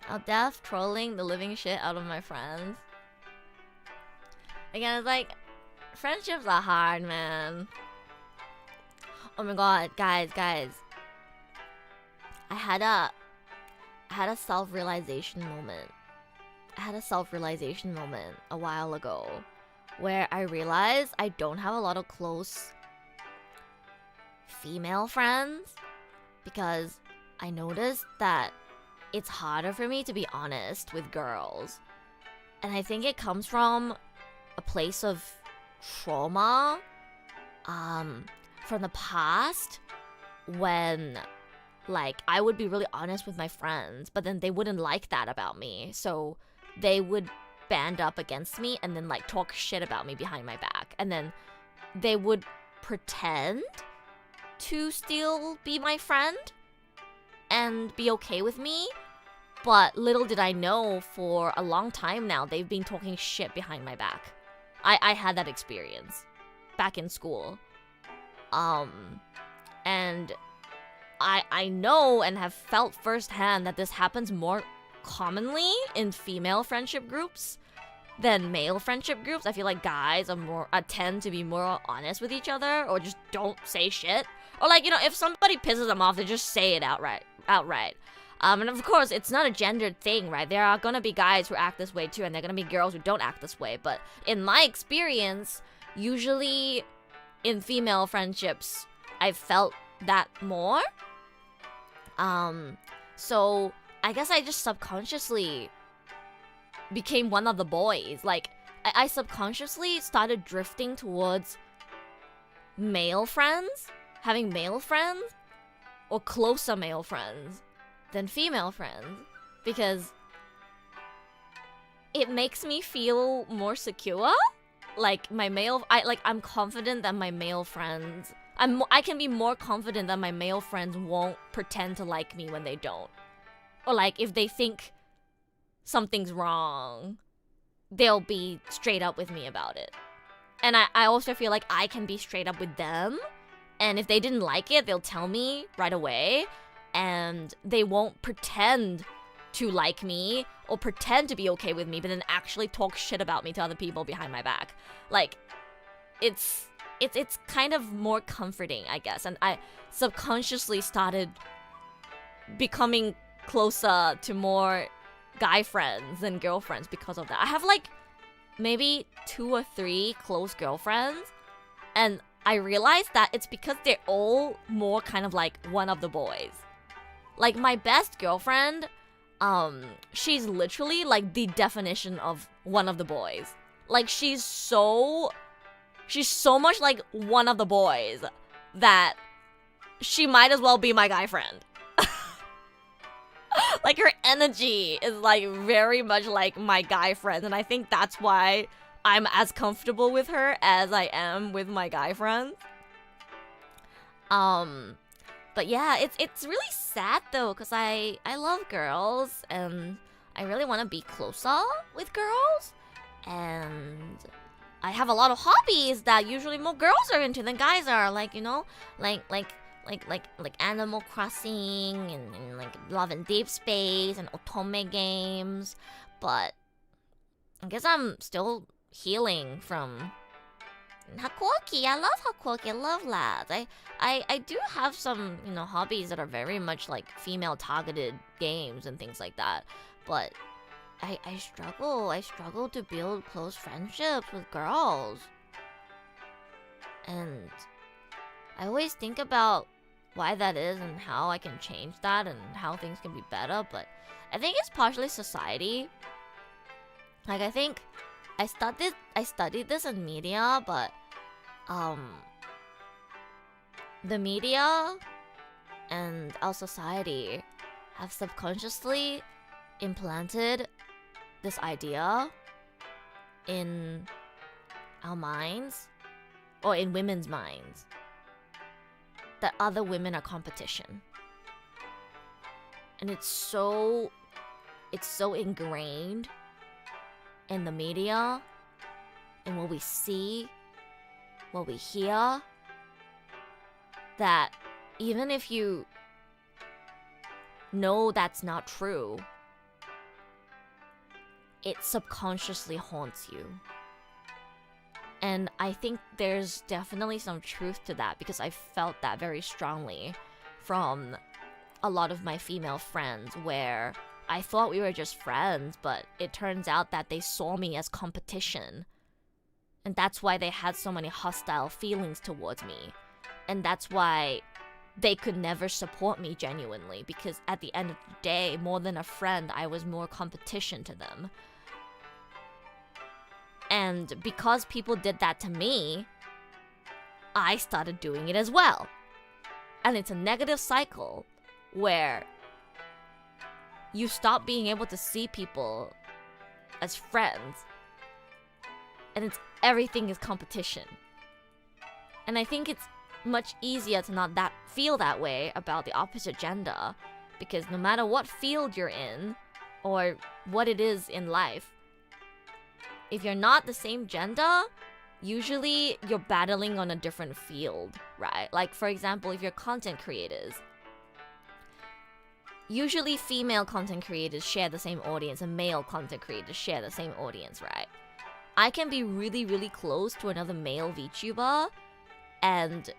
B: I'll death trolling the living shit out of my friends. Again, it's like, friendships are hard, man. Oh my god, guys. I had a self-realization moment. A while ago where I realized I don't have a lot of close female friends because I noticed that it's harder for me to be honest with girls. And I think it comes from a place of trauma from the past when, like, I would be really honest with my friends, but then they wouldn't like that about me. So they would band up against me and then, like, talk shit about me behind my back. And then they would pretend to still be my friend and be okay with me. But little did I know, for a long time now, they've been talking shit behind my back. I had that experience back in school. And I know and have felt firsthand that this happens more commonly in female friendship groups than male friendship groups. I feel like guys tend to be more honest with each other, or just don't say shit. Or, like, you know, if somebody pisses them off, they just say it outright. And of course, it's not a gendered thing, right? There are gonna be guys who act this way too, and there are gonna be girls who don't act this way. But in my experience, usually in female friendships, I've felt that more. So I guess I just subconsciously became one of the boys. Like, I subconsciously started drifting towards male friends, having male friends, or closer male friends than female friends, because it makes me feel more secure. Like, I'm confident that my male friends, I can be more confident that my male friends won't pretend to like me when they don't. Or, like, if they think something's wrong, they'll be straight up with me about it. And I also feel like I can be straight up with them, and if they didn't like it, they'll tell me right away, and they won't pretend to like me or pretend to be okay with me, but then actually talk shit about me to other people behind my back. Like, it's kind of more comforting, I guess. And I subconsciously started becoming closer to more guy friends than girlfriends because of that. I have like maybe 2 or 3 close girlfriends, and I realized that it's because they're all more kind of like one of the boys. Like my best girlfriend, she's literally like the definition of one of the boys. Like she's so much like one of the boys that she might as well be my guy friend. Like her energy is like very much like my guy friend, and I think that's why I'm as comfortable with her as I am with my guy friends. But yeah, it's really sad though, because I love girls and I really want to be closer with girls, and I have a lot of hobbies that usually more girls are into than guys are, like, you know, like Animal Crossing and like Love and Deep Space and otome games. But I guess I'm still healing from Hakuoki. I love Hakuoki. I love lads. I do have some, you know, hobbies that are very much like female targeted games and things like that. But I struggle to build close friendships with girls. And I always think about why that is and how I can change that and how things can be better, but I think it's partially society. Like I think I studied this in media, but the media and our society have subconsciously implanted this idea in our minds, or in women's minds, that other women are competition. And it's so ingrained in the media, in what we see, what we hear, that even if you know that's not true, it subconsciously haunts you. And I think there's definitely some truth to that, because I felt that very strongly from a lot of my female friends, where I thought we were just friends, but it turns out that they saw me as competition. And that's why they had so many hostile feelings towards me. And that's why they could never support me genuinely, because at the end of the day, more than a friend, I was more competition to them. And because people did that to me, I started doing it as well. And it's a negative cycle where you stop being able to see people as friends, and everything is competition. And I think it's much easier to not feel that way about the opposite gender, because no matter what field you're in or what it is in life, if you're not the same gender, usually you're battling on a different field, right? Like, for example, if you're content creators, usually female content creators share the same audience and male content creators share the same audience, right? I can be really, really close to another male VTuber, and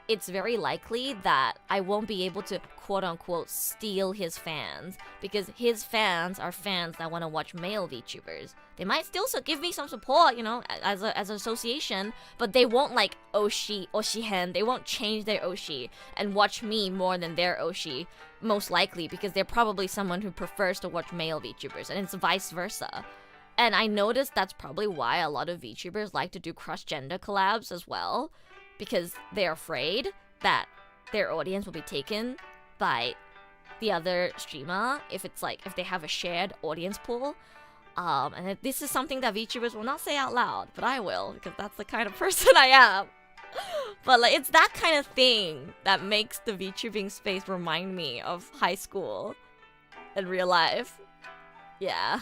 B: it's very likely that I won't be able to quote-unquote steal his fans, because his fans are fans that want to watch male VTubers. They might still give me some support, you know, as an association, but they won't like Oshihen. They won't change their Oshi and watch me more than their Oshi, most likely, because they're probably someone who prefers to watch male VTubers, and it's vice versa. And I noticed that's probably why a lot of VTubers like to do cross-gender collabs as well, because they're afraid that their audience will be taken by the other streamer if they have a shared audience pool. And this is something that VTubers will not say out loud, but I will, because that's the kind of person I am. But like, it's that kind of thing that makes the VTubing space remind me of high school and real life. Yeah.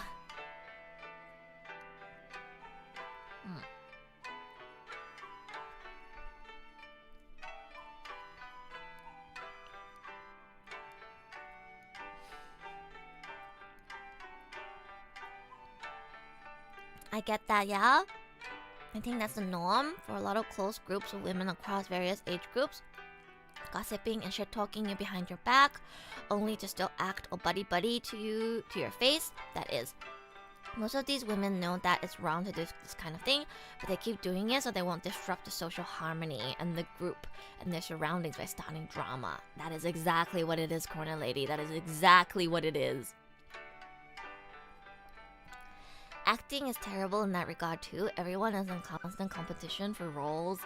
B: I get that, yeah? I think that's the norm for a lot of close groups of women across various age groups. Gossiping and shit-talking you behind your back, only to still act all buddy-buddy to your face. That is. Most of these women know that it's wrong to do this kind of thing, but they keep doing it so they won't disrupt the social harmony and the group and their surroundings by starting drama. That is exactly what it is, corner lady. That is exactly what it is. Acting is terrible in that regard too. Everyone is in constant competition for roles.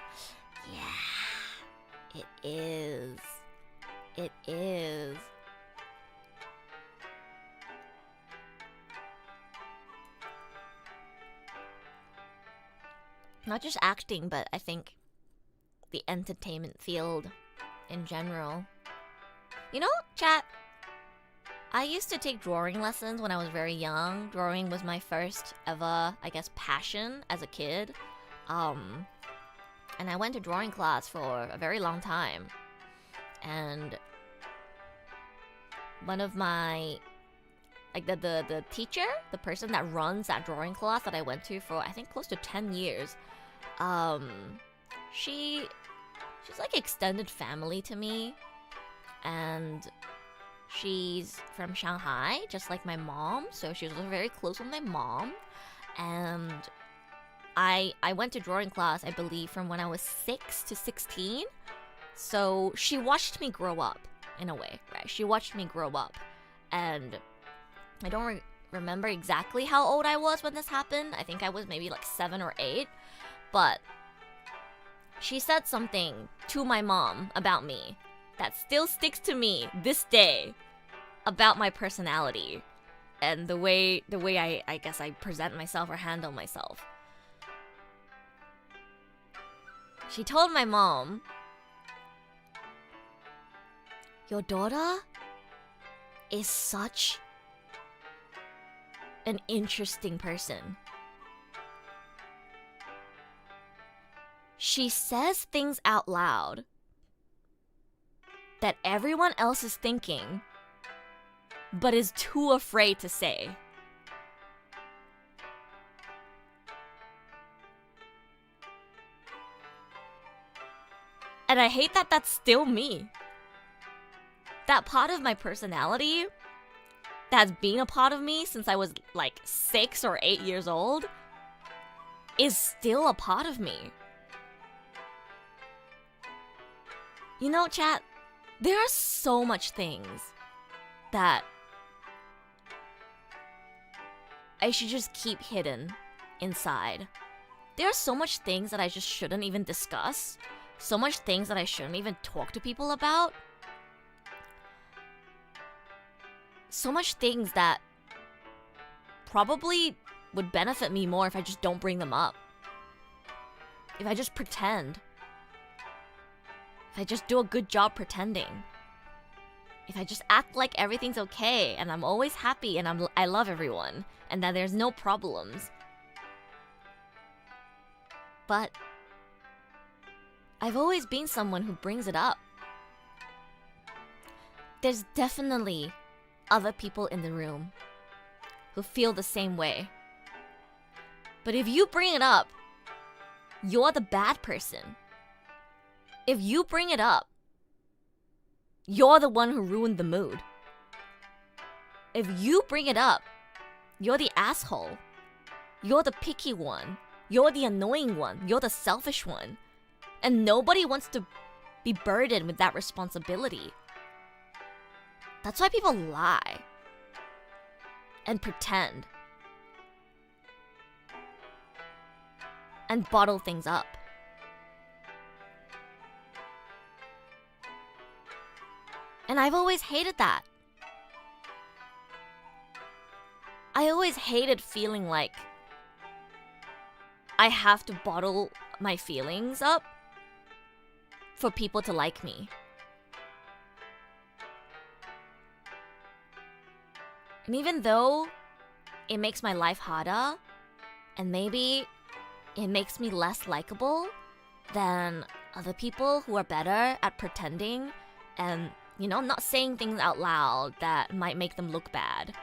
B: Yeah, it is. It is. Not just acting, but I think the entertainment field in general. You know, chat, I used to take drawing lessons when I was very young. Drawing was my first ever, I guess, passion as a kid. And I went to drawing class for a very long time. And one of my, like the teacher, the person that runs that drawing class that I went to for I think close to 10 years, she's like extended family to me, and she's from Shanghai, just like my mom, so she was very close with my mom. And I went to drawing class, I believe, from when I was 6 to 16, so she watched me grow up, in a way, right? She watched me grow up, and I don't remember exactly how old I was when this happened. I think I was maybe like 7 or 8, but she said something to my mom about me that still sticks to me this day about my personality and the way I guess I present myself or handle myself. She told my mom, "Your daughter is such an interesting person. She says things out loud that everyone else is thinking, but is too afraid to say." And I hate that that's still me. That part of my personality that's been a part of me since I was like 6 or 8 years old is still a part of me. You know, chat, there are so much things that I should just keep hidden inside. There are so much things that I just shouldn't even discuss. So much things that I shouldn't even talk to people about. So much things that probably would benefit me more if I just don't bring them up. If I just pretend. If I just do a good job pretending. If I just act like everything's okay and I'm always happy and I love everyone and that there's no problems. But I've always been someone who brings it up. There's definitely other people in the room who feel the same way. But if you bring it up, you're the bad person. If you bring it up, you're the one who ruined the mood. If you bring it up, you're the asshole. You're the picky one. You're the annoying one. You're the selfish one. And nobody wants to be burdened with that responsibility. That's why people lie and pretend and bottle things up. And I've always hated that. I always hated feeling like I have to bottle my feelings up for people to like me. And even though it makes my life harder, and maybe it makes me less likable than other people who are better at pretending and, you know, not saying things out loud that might make them look bad.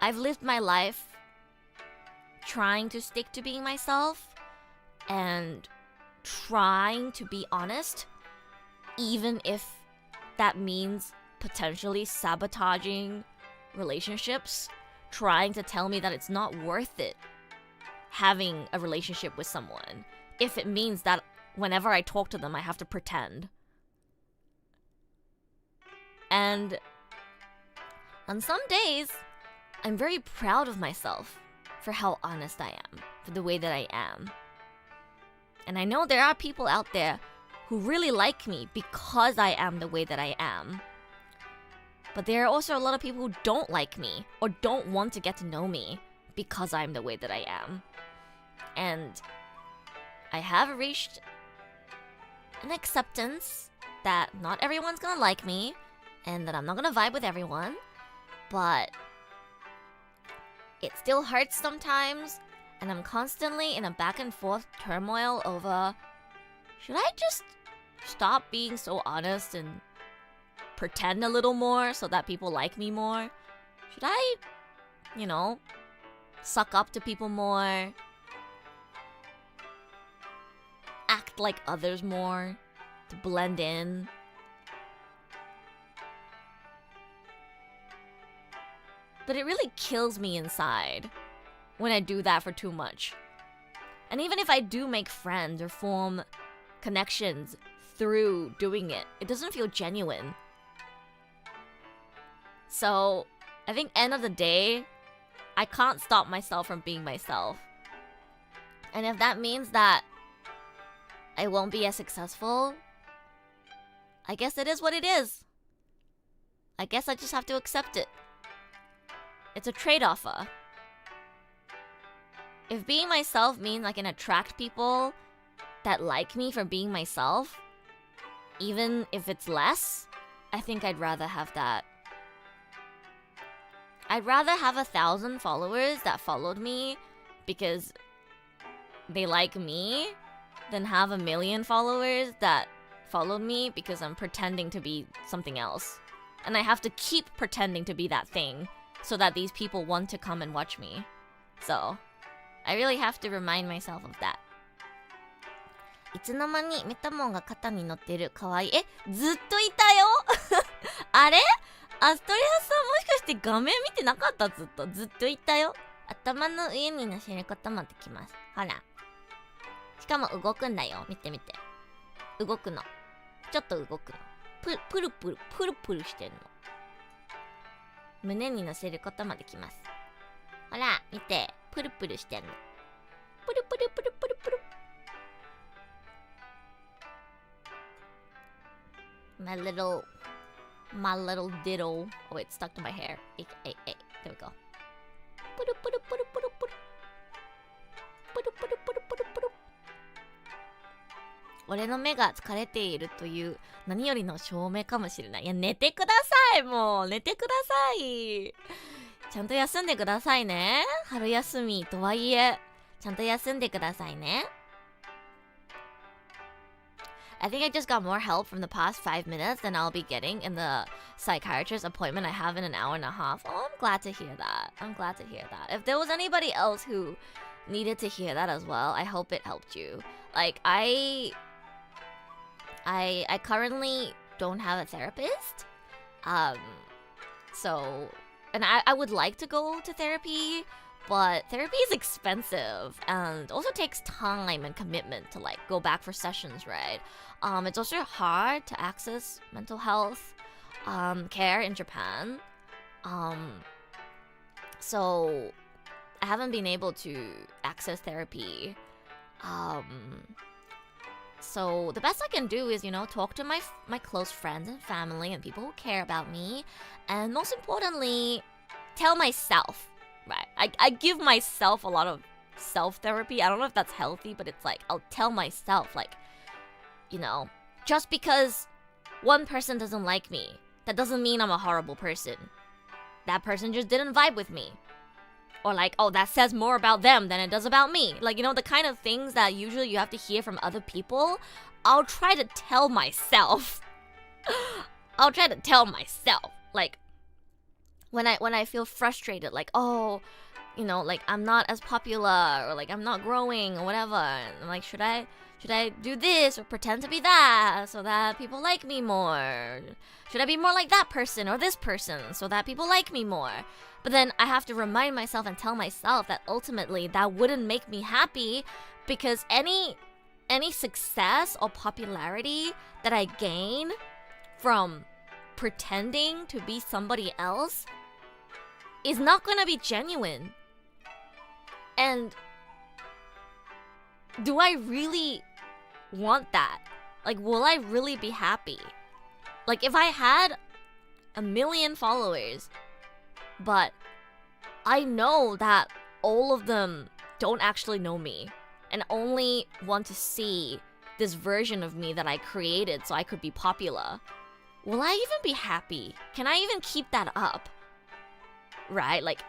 B: I've lived my life trying to stick to being myself and trying to be honest, even if that means potentially sabotaging relationships, trying to tell me that it's not worth it having a relationship with someone, if it means that whenever I talk to them, I have to pretend. And on some days, I'm very proud of myself for how honest I am, for the way that I am. And I know there are people out there who really like me because I am the way that I am. But there are also a lot of people who don't like me or don't want to get to know me because I'm the way that I am. And I have reached an acceptance that not everyone's gonna like me and that I'm not gonna vibe with everyone, but it still hurts sometimes, and I'm constantly in a back and forth turmoil over, should I just stop being so honest and pretend a little more so that people like me more? Should I, suck up to people more? Act like others more to blend in? But it really kills me inside when I do that for too much. And even if I do make friends or form connections through doing it, it doesn't feel genuine. So, I think end of the day, I can't stop myself from being myself. And if that means that I won't be as successful, I guess it is what it is. I guess I just have to accept it. It's a trade-off. If being myself means I can attract people that like me for being myself, even if it's less, I think I'd rather have that. I'd rather have 1,000 followers that followed me because they like me than have 1 million followers that followed me because I'm pretending to be something else. And I have to keep pretending to be that thing so that these people want to come and watch me. So, I really have to remind myself of that.
A: いつの間にメタモンが肩に乗ってる。かわいい。ずっといたよあれアストリアさんもしかして画面見てなかった？ずっといたよ。頭の上に乗せることもできます。ほら。しかも動くんだよ。見て。動くの。ちょっと動くの。プルプルしてるの。胸に乗せることもできます。ほら、見て。プルプルしてんの。プル。My little diddle. Oh, it stuck to my hair. Hey. There we go. プル。俺の目が疲れているという何よりの証明かもしれない。いや、寝てください。もう寝てください。ちゃんと休んでくださいね。春休みとはいえ、ちゃんと休んでくださいね。I think I just got more help from the past 5 minutes than I'll be getting in the psychiatrist appointment I have in an hour and a half. Oh, I'm glad to hear that. If there was anybody else who needed to hear that as well, I hope it helped you. Like, I currently don't have a therapist. So, and I would like to go to therapy, but therapy is expensive and also takes time and commitment to like go back for sessions, right? It's also hard to access mental health care in Japan. So I haven't been able to access therapy. So the best I can do is, talk to my close friends and family and people who care about me, and most importantly, tell myself. Right, I give myself a lot of self-therapy. I don't know if that's healthy, but it's like, I'll tell myself, like, just because one person doesn't like me, that doesn't mean I'm a horrible person. That person just didn't vibe with me. Or like, oh, that says more about them than it does about me. Like, the kind of things that usually you have to hear from other people, I'll try to tell myself. Like, when I feel frustrated, like, oh, you know, like I'm not as popular or like I'm not growing or whatever. And I'm like, should I do this or pretend to be that so that people like me more? Should I be more like that person or this person so that people like me more? But then I have to remind myself and tell myself that ultimately that wouldn't make me happy, because any success or popularity that I gain from pretending to be somebody else is not gonna be genuine. And do I really want that? Like, will I really be happy? Like, if I had 1 million followers, but I know that all of them don't actually know me and only want to see this version of me that I created so I could be popular, will I even be happy? Can I even keep that up? Right? Like,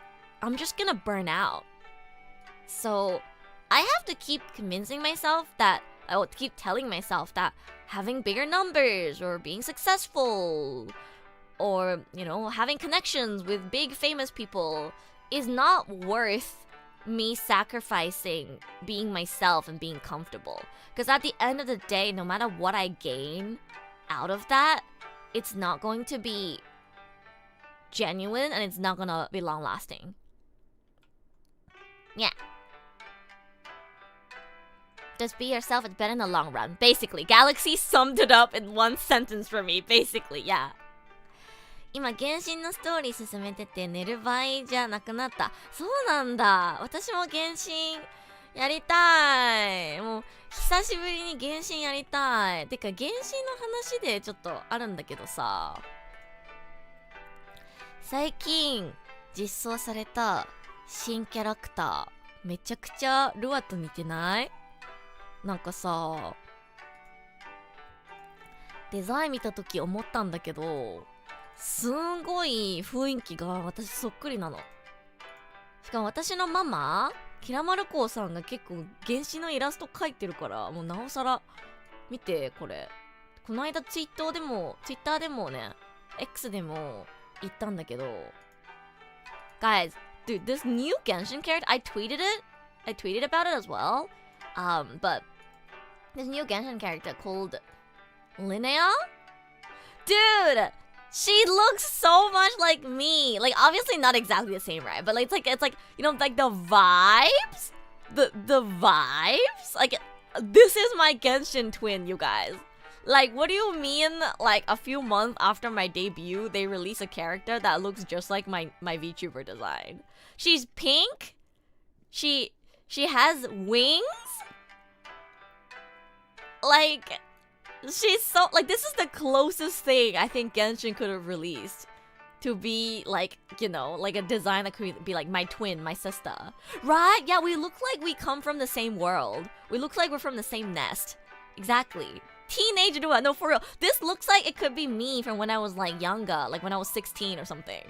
A: I'm just gonna burn out. So I have to keep convincing myself that, I will keep telling myself that having bigger numbers or being successful or, you know, having connections with big famous people is not worth me sacrificing being myself and being comfortable. Because at the end of the day, no matter what I gain out of that, it's not going to be genuine and it's not gonna be long lasting. Yeah. Just be yourself, it's better in the long run. Basically, Galaxy summed it up in one sentence for me. Basically, yeah. 今、原神のストーリー進めてて寝る場合じゃなくなった。そうなんだ。私も原神やりたい。もう、久しぶりに原神やりたい。てか、原神の話でちょっとあるんだけどさ。最近、実装された新キャラクター、めちゃくちゃルアと似てない？なんかさ、デザイン見たとき思ったんだけど、すんごい雰囲気が私そっくりなの。しかも私のママ、キラマルコーさんが結構原始のイラスト描いてるから、もうなおさら見てこれ。この間ツイッターでもね、X でも言ったんだけど、Guys, dude, this new Genshin character, I tweeted about it as well. But this new Genshin character called Linnea? Dude, she looks so much like me. Like, obviously not exactly the same, right? But like, it's like, you know, like the vibes? The vibes? Like, this is my Genshin twin, you guys. Like, what do you mean, like, a few months after my debut, they release a character that looks just like my VTuber design? She's pink. She has wings. Like, she's so, like, this is the closest thing I think Genshin could have released to be, like, you know, like a design that could be like my twin, my sister. Right? Yeah, we look like we come from the same world. We look like we're from the same nest. Exactly. Teenage Rua, no, for real. This looks like it could be me from when I was, like, younger, like when I was 16 or something.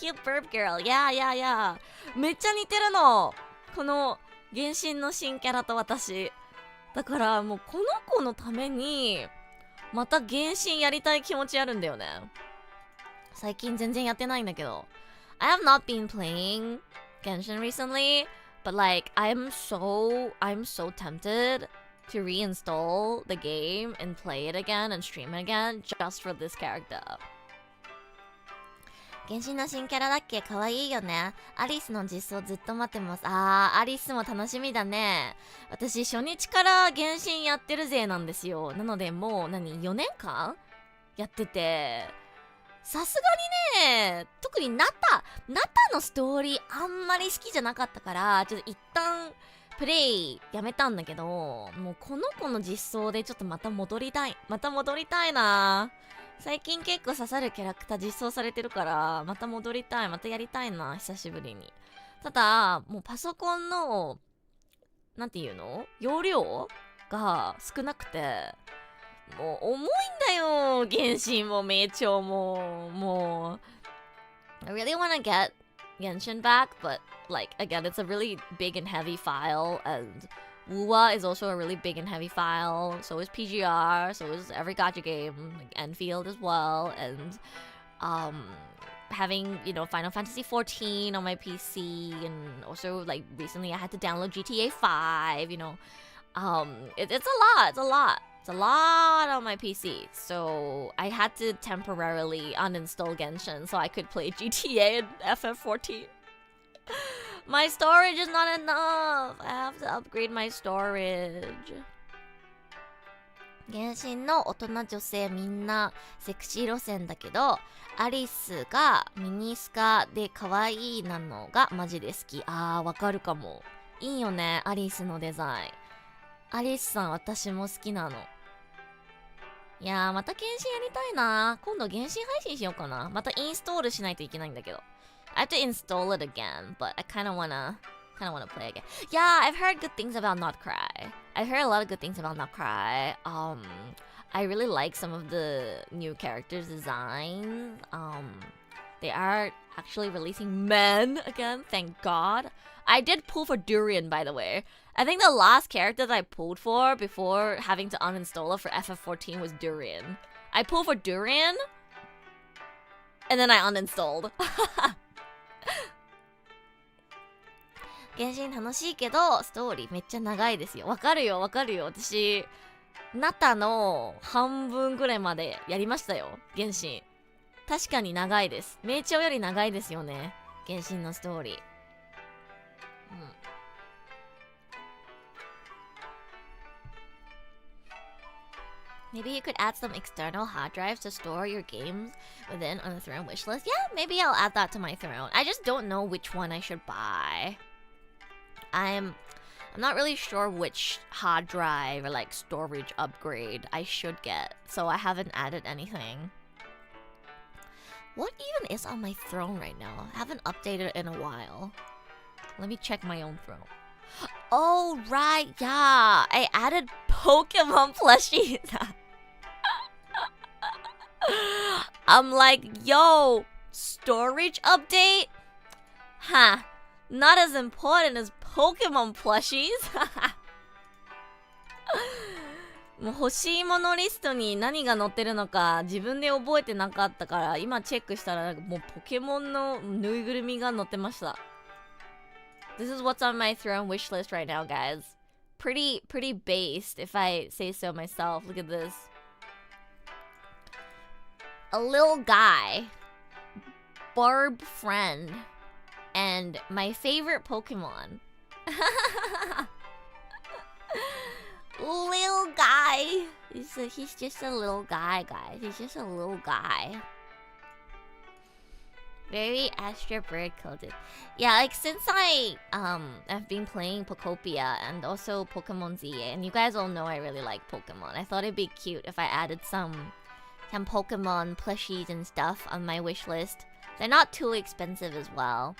A: Cute burp girl. Yeah. めっちゃ似てるの。この原神の新キャラと私。だからもうこの子のためにまた原神やりたい気持ちあるんだよね。最近全然やってないんだけど。I have not been playing Genshin recently, but like I'm so tempted to reinstall the game and play it again and stream it again just for this character. 原神の新キャラだっけ？かわいいよね。アリスの実装ずっと待ってます。アリスも楽しみだね。私初日から原神やってるぜなんですよ。なのでもう4年間やってて、さすがにね、特にナタのストーリーあんまり好きじゃなかったから、ちょっと一旦プレイやめたんだけど、もうこの子の実装でちょっとまた戻りたいな。最近結構刺さるキャラクター実装されてるからまた戻りたい、またやりたいな、久しぶりに。ただもうパソコンのなんていうの、容量が少なくてもう重いんだよ、原神も名称もう I really wanna get Genshin back, but like again it's a really big and heavy file, and Rua is also a really big and heavy file. So is PGR. So is every gacha game, like Enfield as well. And
B: having, you know, Final Fantasy 14 on my PC, and also like recently I had to download GTA 5, you know. It's a lot on my PC. So I had to temporarily uninstall Genshin so I could play GTA and FF14. My storage is not enough. I have to upgrade my storage. 原神の大人女性みんなセクシー路線だけど、アリスがミニスカで可愛いなのがマジで好き。わかるかも。いいよね、アリスのデザイン。アリスさん私も好きなの。いやー、また原神やりたいな。今度原神配信しようかな。またインストールしないといけないんだけど。I have to install it again, but I kind of wanna play again. Yeah, I've heard good things about Not Cry. I've heard a lot of good things about Not Cry. I really like some of the new characters' designs. They are actually releasing men again, thank God. I did pull for Durian, by the way. I think the last character that I pulled for before having to uninstall it for FF14 was Durian. I pulled for Durian, and then I uninstalled. 原神楽しいけどストーリーめっちゃ長いですよ。わかるよ。私ナタの半分ぐらいまでやりましたよ。原神確かに長いです。名調より長いですよね、原神のストーリー。Maybe you could add some external hard drives to store your games within on the throne wishlist. Yeah, maybe I'll add that to my throne. I just don't know which one I should buy. I'm not really sure which hard drive or like storage upgrade I should get, so I haven't added anything. What even is on my throne right now? I haven't updated it in a while. Let me check my own throne. Oh right, yeah, I added Pokemon plushies. I'm like, yo, storage update? Huh, not as important as Pokemon plushies? もう欲しいものリストに何が載ってるのか自分で覚えてなかったから今チェックしたらもうポケモンのぬいぐるみが載ってました。This is what's on my throne wish list right now, guys. Pretty based, if I say so myself. Look at this. A little guy, Barb friend, and my favorite Pokemon. Little guy. He's just a little guy, guys. He's just a little guy. Very Astra bird coded. Yeah, like since I've been playing Pokopia and also Pokemon ZA, and you guys all know I really like Pokemon. I thought it'd be cute if I added some Pokemon plushies and stuff on my wish list. They're not too expensive as well.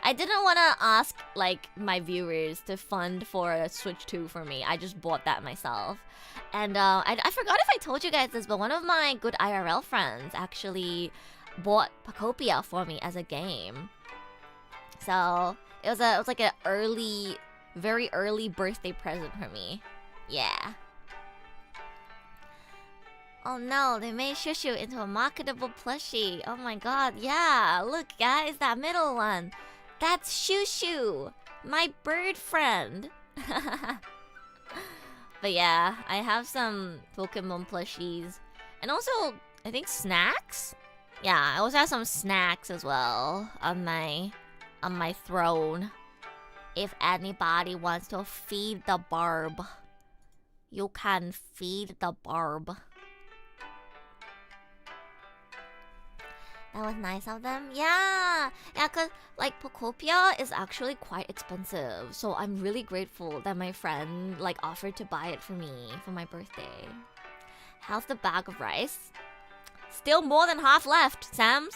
B: I didn't want to ask like my viewers to fund for a Switch 2 for me. I just bought that myself. And I forgot if I told you guys this, but one of my good IRL friends actually bought Pokopia for me as a game. So it was like an very early birthday present for me. Yeah. Oh no, they made Shushu into a marketable plushie. Oh my god, yeah. Look guys, that middle one. That's Shushu, my bird friend. But yeah, I have some Pokemon plushies. And also, I think snacks? Yeah, I also have some snacks as well on my throne. If anybody wants to feed the barb, you can feed the barb. That was nice of them. Yeah, cause like Pokopia is actually quite expensive. So I'm really grateful that my friend like offered to buy it for me for my birthday. How's the bag of rice? Still more than half left, Sams.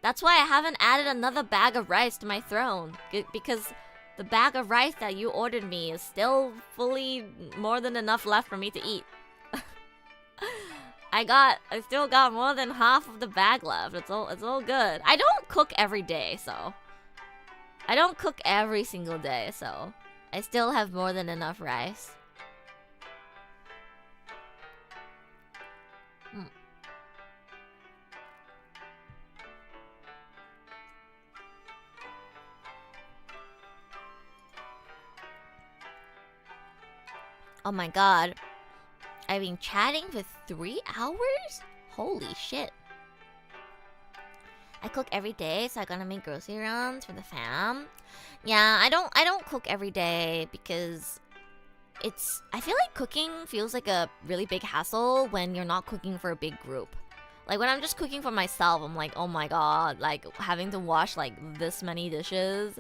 B: That's why I haven't added another bag of rice to my throne. Because the bag of rice that you ordered me is still fully more than enough left for me to eat. I still got more than half of the bag left. It's all good. I don't cook every day, so I don't cook every single day, so I still have more than enough rice. Oh my god. I've been chatting for 3 hours? Holy shit. I cook every day, so I gotta make grocery runs for the fam. Yeah, I don't cook every day because I feel like cooking feels like a really big hassle when you're not cooking for a big group. Like when I'm just cooking for myself, I'm like, oh my god, like having to wash like this many dishes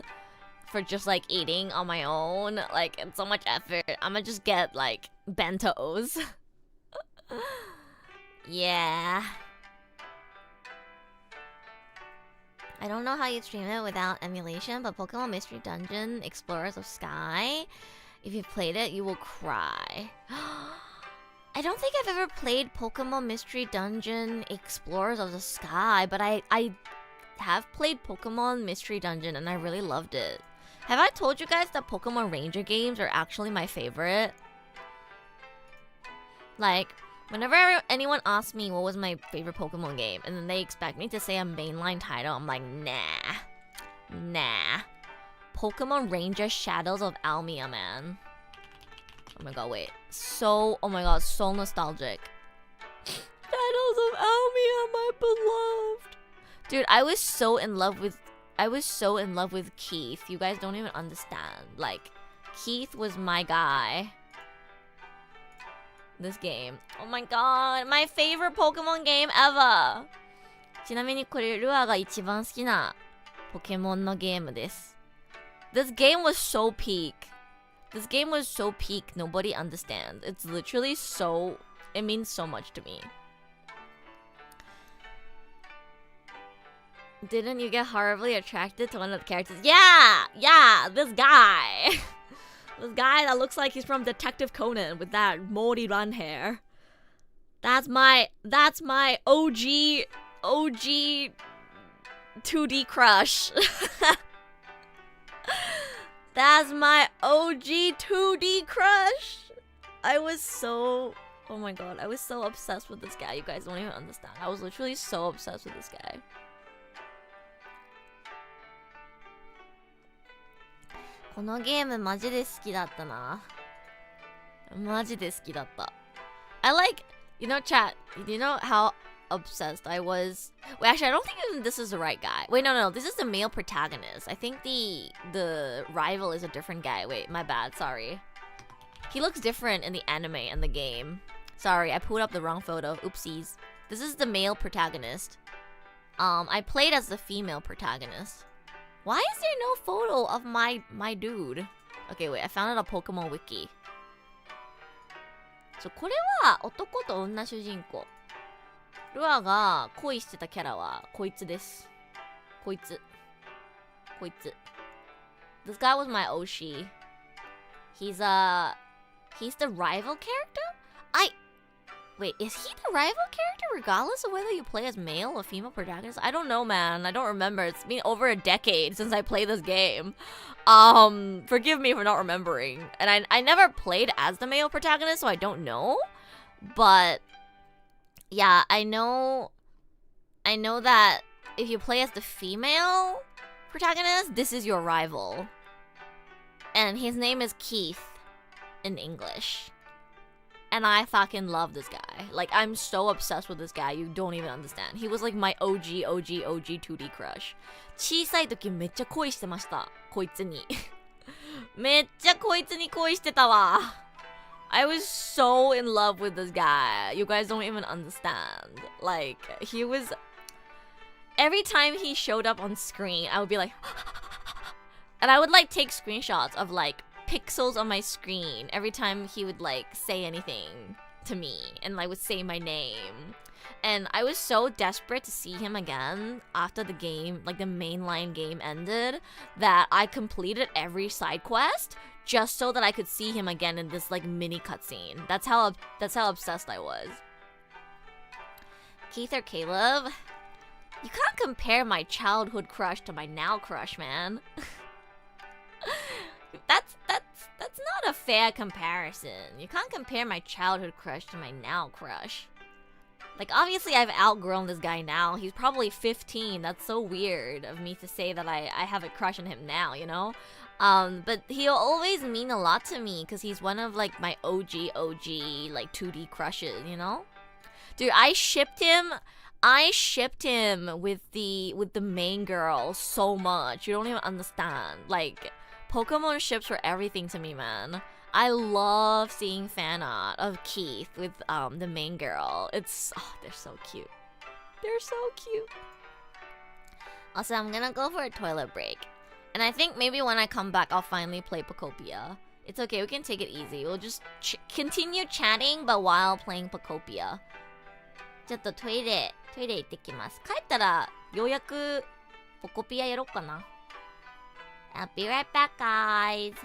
B: for just like eating on my own, like it's so much effort. I'ma just get like bentos. Yeah. I don't know how you stream it without emulation, but Pokemon Mystery Dungeon Explorers of Sky, if you've played it, you will cry. I don't think I've ever played Pokemon Mystery Dungeon Explorers of the Sky, but I have played Pokemon Mystery Dungeon and I really loved it. Have I told you guys that Pokemon Ranger games are actually my favorite? Like, whenever anyone asks me what was my favorite Pokemon game, and then they expect me to say a mainline title, I'm like, nah. Pokemon Ranger Shadows of Almia, man. Oh my god, wait. Oh my god, so nostalgic. Shadows of Almia, my beloved. Dude, I was so in love with Keith. You guys don't even understand. Like, Keith was my guy. This game. Oh my god, my favorite Pokemon game ever! ちなみにこれルアが一番好きなポケモンのゲームです。This game was so peak. This game was so peak, nobody understands. It's literally so... It means so much to me. Didn't you get horribly attracted to one of the characters? Yeah, this guy. This guy that looks like he's from Detective Conan with that moldy blonde hair. That's my OG 2D crush. That's my OG 2D crush. Oh my god, I was so obsessed with this guy. You guys don't even understand. I was literally so obsessed with this guy. This game was really I like, you know, chat, you know how obsessed I was? Wait, actually, I don't think even this is the right guy. Wait, no, this is the male protagonist. I think the rival is a different guy. Wait, my bad, sorry. He looks different in the anime and the game. Sorry, I pulled up the wrong photo. Oopsies. This is the male protagonist. I played as the female protagonist. Why is there no photo of my dude? Okay, wait, I found it on Pokemon Wiki. So, これは男と女主人公。ルアが恋してたキャラはこいつです。こいつ。This guy was my Oshi. He's the rival character? Wait, is he the rival character regardless of whether you play as male or female protagonist? I don't know, man. I don't remember. It's been over a decade since I played this game. Forgive me for not remembering. And I never played as the male protagonist, so I don't know. But yeah, I know that if you play as the female protagonist, this is your rival. And his name is Keith in English. And I fucking love this guy. Like, I'm so obsessed with this guy. You don't even understand. He was like my OG 2D crush. 小さい時めっちゃ恋してました。こいつに。めっちゃこいつに恋してたわ。I was so in love with this guy. You guys don't even understand. Like, he was... Every time he showed up on screen, I would be like... And I would like take screenshots of like pixels on my screen every time he would like say anything to me and like would say my name. And I was so desperate to see him again after the game, like the mainline game ended, that I completed every side quest just so that I could see him again in this like mini cutscene. That's how obsessed I was. Keith or Caleb? You can't compare my childhood crush to my now crush, man. That's not a fair comparison. You can't compare my childhood crush to my now crush. Like, obviously I've outgrown this guy now. He's probably 15. That's so weird of me to say that I have a crush on him now, you know? But he'll always mean a lot to me because he's one of like my OG like 2D crushes, you know? Dude, I shipped him with the main girl so much. You don't even understand. Like, Pokemon ships were everything to me, man. I love seeing fan art of Keith with the main girl. They're so cute. They're so cute. Also, I'm gonna go for a toilet break. And I think maybe when I come back, I'll finally play Pokopia. It's okay, we can take it easy. We'll just continue chatting, but while playing Pokopia. ちょっとトイレ行ってきます。帰ったらようやくポコピアやろっかな。I'll be right back, guys.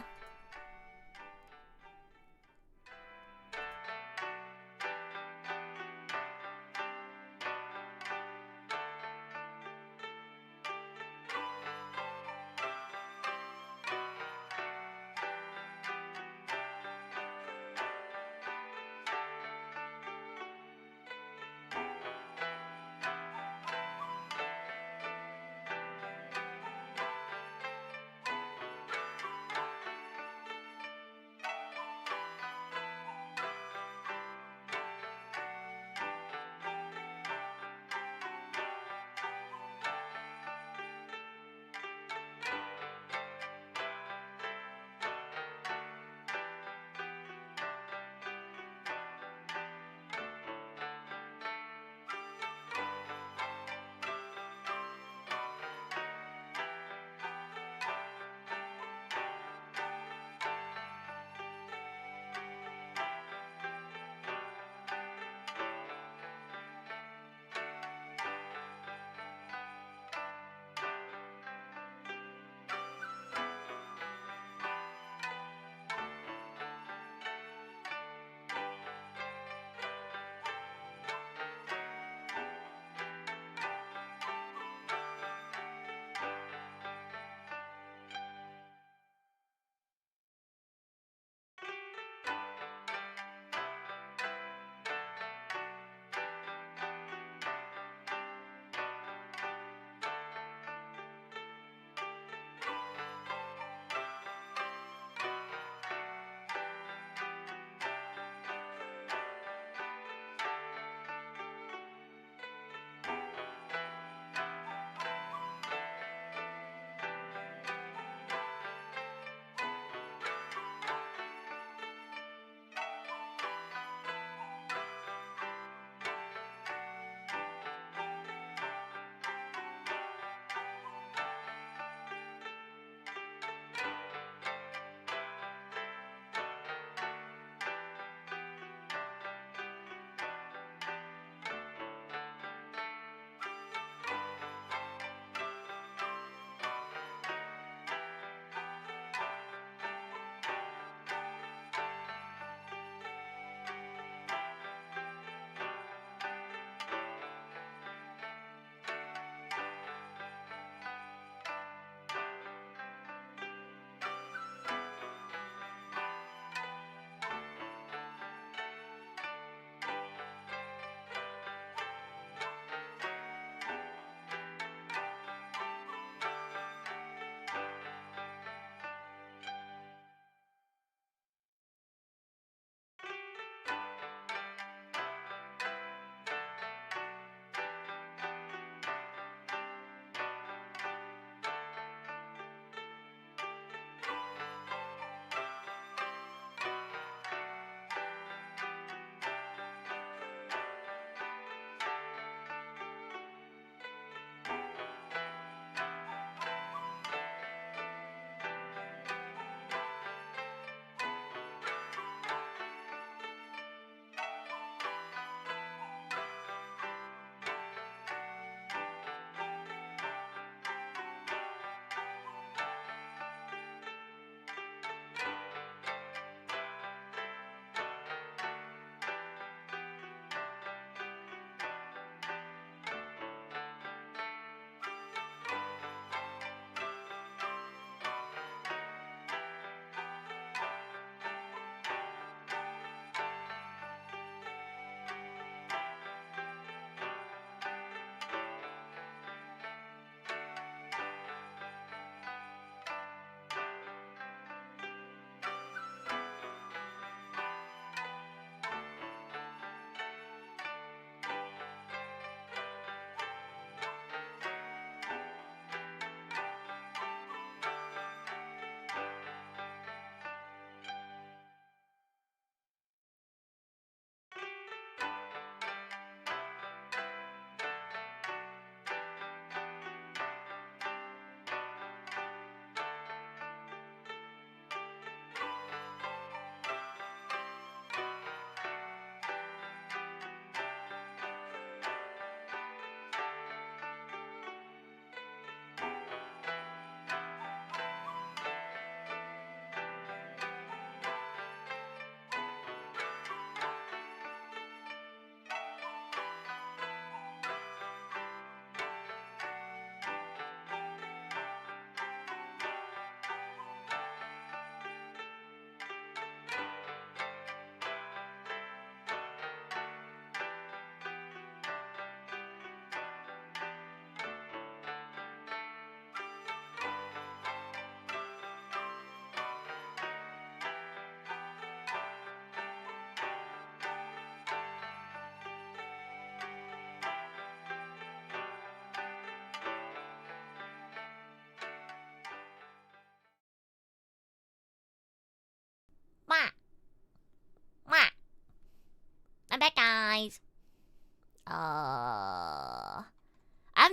B: I've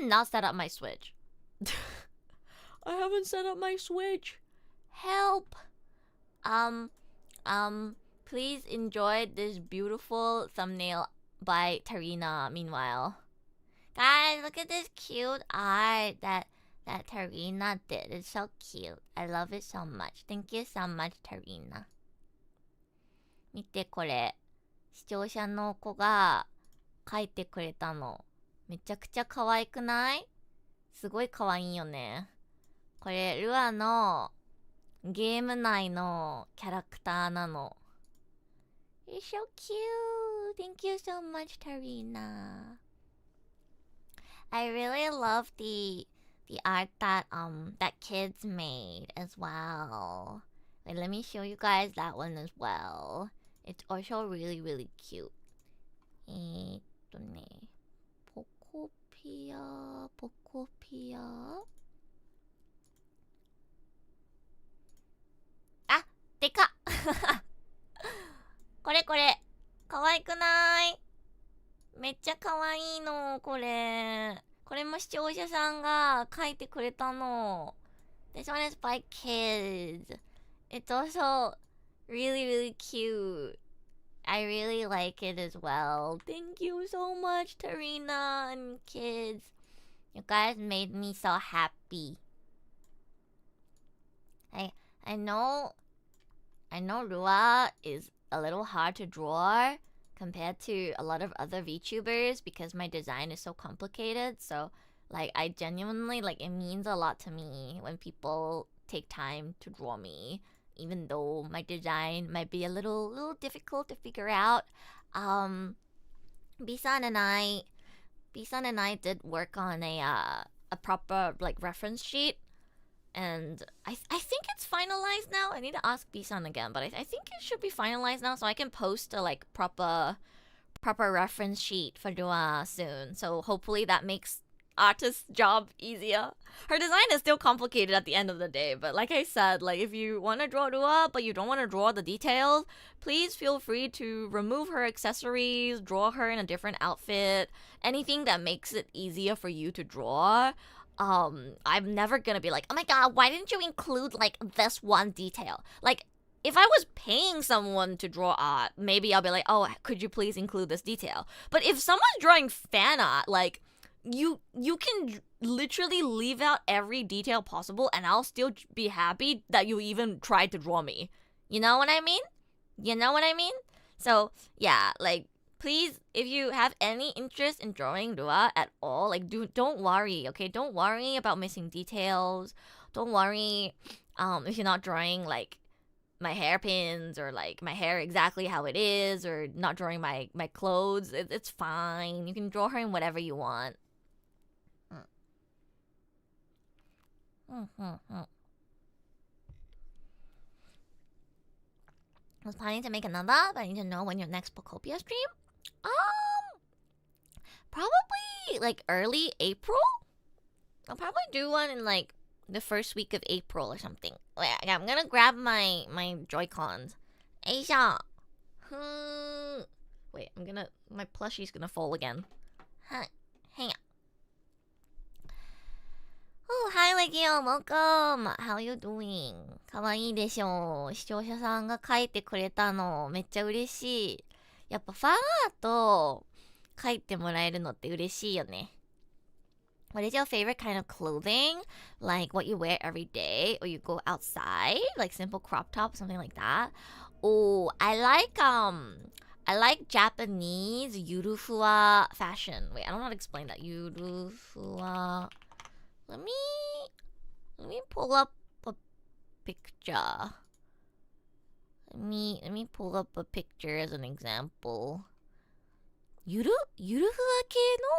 B: not set up my Switch.
A: I haven't set up my Switch.
B: Help. Please enjoy this beautiful thumbnail by Tarina. Meanwhile, guys, look at this cute art that Tarina did. It's so cute. I love it so much. Thank you so much, Tarina. 見てこれ。視聴者の子が描いてくれたの。めちゃくちゃ可愛くない？すごい可愛いよね。これ、ルアのゲーム内のキャラクターなの。It's so cute. Thank you so much, Tarina. I really love the art that kids made as well. Wait, let me show you guys that one as well. It's also really, really cute. ポコピア。あ、でかっこれ。かわいくない？めっちゃかわいいの、これ。これも視聴者さんが書いてくれたの。This one is by kids. It's also really, really cute. I really like it as well. Thank you so much, Tarina and kids. You guys made me so happy. I know Rua is a little hard to draw compared to a lot of other VTubers because my design is so complicated. So, like, I genuinely, like, it means a lot to me when people take time to draw me, even though my design might be a little difficult to figure out. Bisan and I did work on a proper, like, reference sheet. And I think it's finalized now. I need to ask Bisan again, but I think it should be finalized now, so I can post a like proper reference sheet for Rua soon. So hopefully that makes artist's job easier. Her design is still complicated at the end of the day, but like I said, like if you want to draw Rua but you don't want to draw the details, please feel free to remove her accessories, draw her in a different outfit, anything that makes it easier for you to draw. I'm never gonna be like, oh my god, why didn't you include like this one detail? Like, if I was paying someone to draw art, maybe I'll be like, oh, could you please include this detail? But if someone's drawing fan art, like, you can literally leave out every detail possible and I'll still be happy that you even tried to draw me. You know what I mean? So, yeah, like, please, if you have any interest in drawing Rua at all, like, don't worry, okay? Don't worry about missing details. Don't worry if you're not drawing, like, my hairpins or, like, my hair exactly how it is or not drawing my clothes. It's fine. You can draw her in whatever you want. I was planning to make another, but I need to know when your next Pokopia stream. Probably like early April. I'll probably do one in like the first week of April or something. Wait, I'm gonna grab my Joy-Cons. Aisha. Wait, my plushie's gonna fall again. Hang on. Oh, hi, Legio. Welcome. How you doing? かわいいでしょう。視聴者さんが書いてくれたの。めっちゃ嬉しい。やっぱファンアート書いてもらえるのって嬉しいよね。What is your favorite kind of clothing? Like what you wear every day or you go outside? Like simple crop top, something like that? Oh, I like Japanese yurufuwa fashion. Wait, I don't know how to explain that. Yurufuwa. Let me pull up a picture. Let me pull up a picture as an example. ゆるふわ系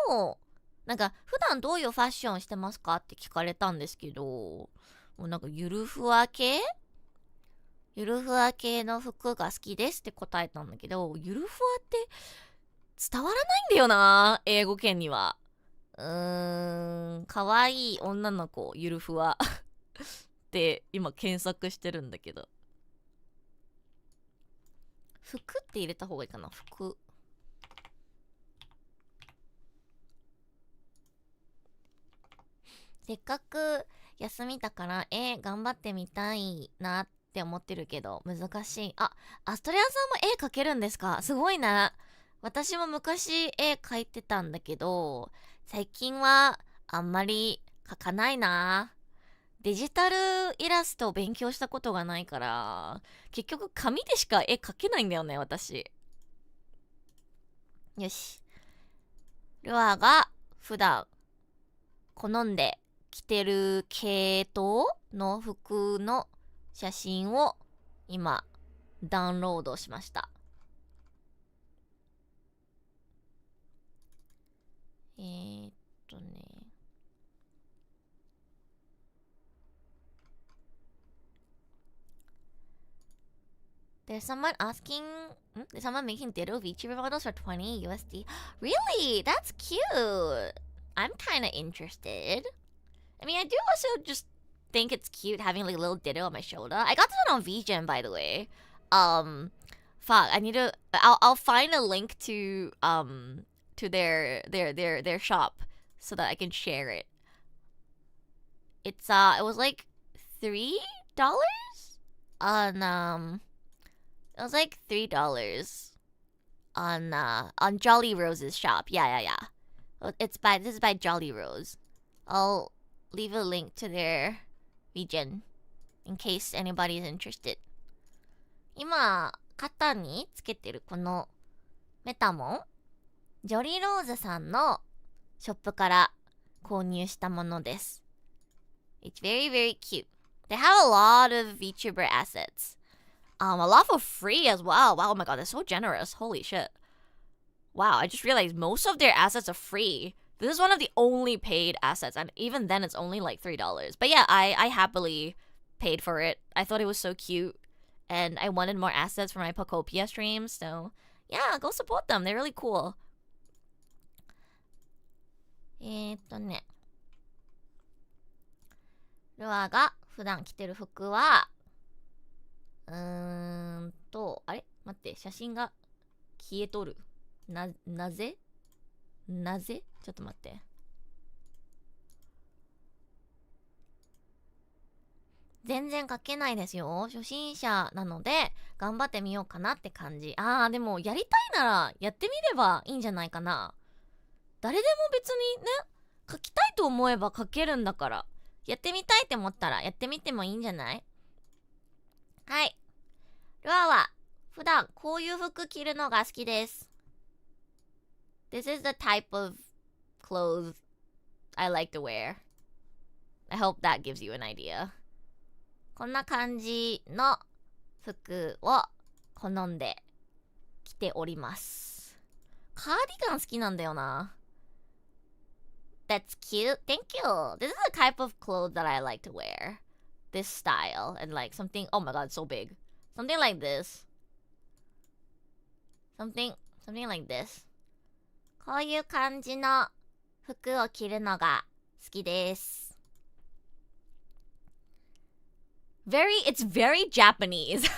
B: のなんか普段どういうファッションしてますかって聞かれたんですけど、もうなんかゆるふわ系の服が好きですって答えたんだけど、ゆるふわって伝わらないんだよな、英語圏には。かわいい女の子ゆるふわって今検索してるんだけど、服って入れた方がいいかな。服せっかく休みだから頑張ってみたいなって思ってるけど難しい。あ、アストレアさんも絵描けるんですか？すごいな。私も昔絵描いてたんだけど最近はあんまり描かないな。デジタルイラストを勉強したことがないから結局紙でしか絵描けないんだよね私。よし、ルアーが普段好んで着てる系統の服の写真を今ダウンロードしました。ね。There's someone asking, there's someone making Ditto VTuber models for 20 USD. Really? That's cute. I'm kind of interested. I mean, I do also just think it's cute having like a little Ditto on my shoulder. I got this one on VGen, by the way. Fuck, I need to. I'll find a link to their shop so that I can share it. It was like $3 on it was like $3 on Jolly Rose's shop. Yeah. This is by Jolly Rose. I'll leave a link to their region in case anybody is interested. 今肩につけてるこのメタモン、ジョリーローズさんのショップから購入したものです。It's very, very cute. They have a lot of VTuber assets. A lot for free as well. Wow, oh my god, they're so generous. Holy shit. Wow, I just realized most of their assets are free. This is one of the only paid assets, and even then it's only like $3. But yeah, I happily paid for it. I thought it was so cute, and I wanted more assets for my Pokopia streams, so yeah, go support them. They're really cool. ルアーが普段着てる服はあれ待って、写真が消えとる。なぜちょっと待って。全然書けないですよ。初心者なので頑張ってみようかなって感じ。でもやりたいならやってみればいいんじゃないかな。誰でも別にね、書きたいと思えば書けるんだから、やってみたいって思ったらやってみてもいいんじゃない？はい。ルアーは普段こういう服着るのが好きです。This is the type of clothes I like to wear. I hope that gives you an idea. こんな感じの服を好んで着ております。カーディガン好きなんだよな。That's cute. Thank you. This is the type of clothes that I like to wear. This style and like something. Oh my god, it's so big. Something like this. Something like this. こういう感じの服を着るのが好きです。It's very Japanese.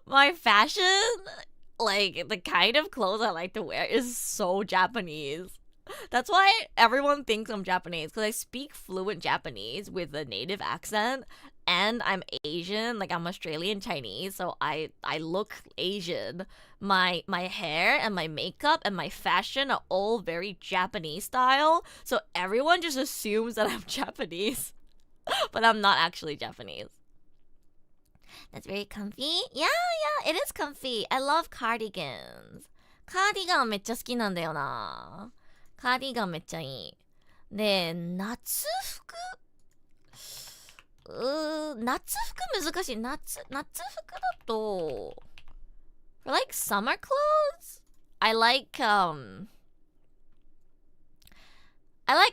B: My fashion, like the kind of clothes I like to wear is so Japanese. That's why everyone thinks I'm Japanese, because I speak fluent Japanese with a native accent, and I'm Asian, like I'm Australian Chinese, so I look Asian. My hair and my makeup and my fashion are all very Japanese style, so everyone just assumes that I'm Japanese, but I'm not actually Japanese. That's very comfy. Yeah, it is comfy. I love cardigans. カーディガンめっちゃ好きなんだよな。カーディガンめっちゃいい。で、夏服難しい。夏服だと for like summer clothes, I like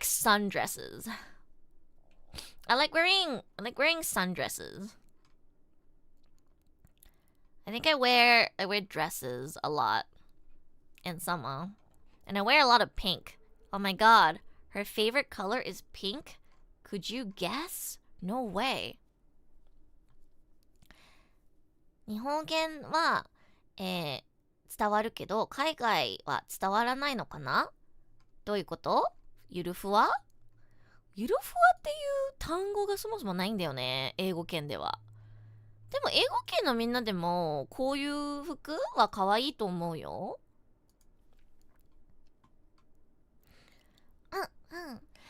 B: sundresses. I like wearing sundresses. I think I wear dresses a lot in summer. And I wear a lot of pink. Oh my god, her favorite color is pink? Could you guess? No way. 日本語は、伝わるけど、海外は伝わらないのかな？どういうこと？ゆるふわ？ゆるふわっていう単語がそもそもないんだよね、英語圏では。でも英語圏のみんなでもこういう服は可愛いと思うよ。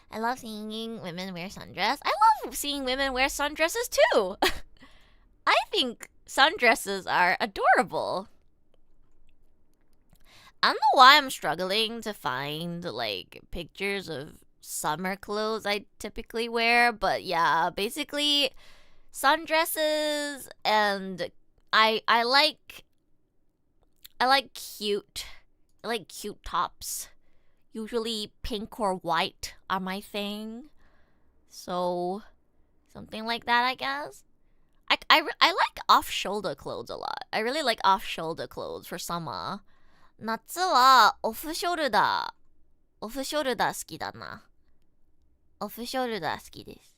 B: I love seeing women wear sundress. I love seeing women wear sundresses too. I think sundresses are adorable. I don't know why I'm struggling to find like pictures of summer clothes I typically wear, but yeah, basically sundresses, and I like cute tops. Usually pink or white are my thing. So something like that, I guess. I like off-shoulder clothes a lot. I really like off-shoulder clothes for summer. 夏はオフショルダー好きだな。オフショルダー好きです。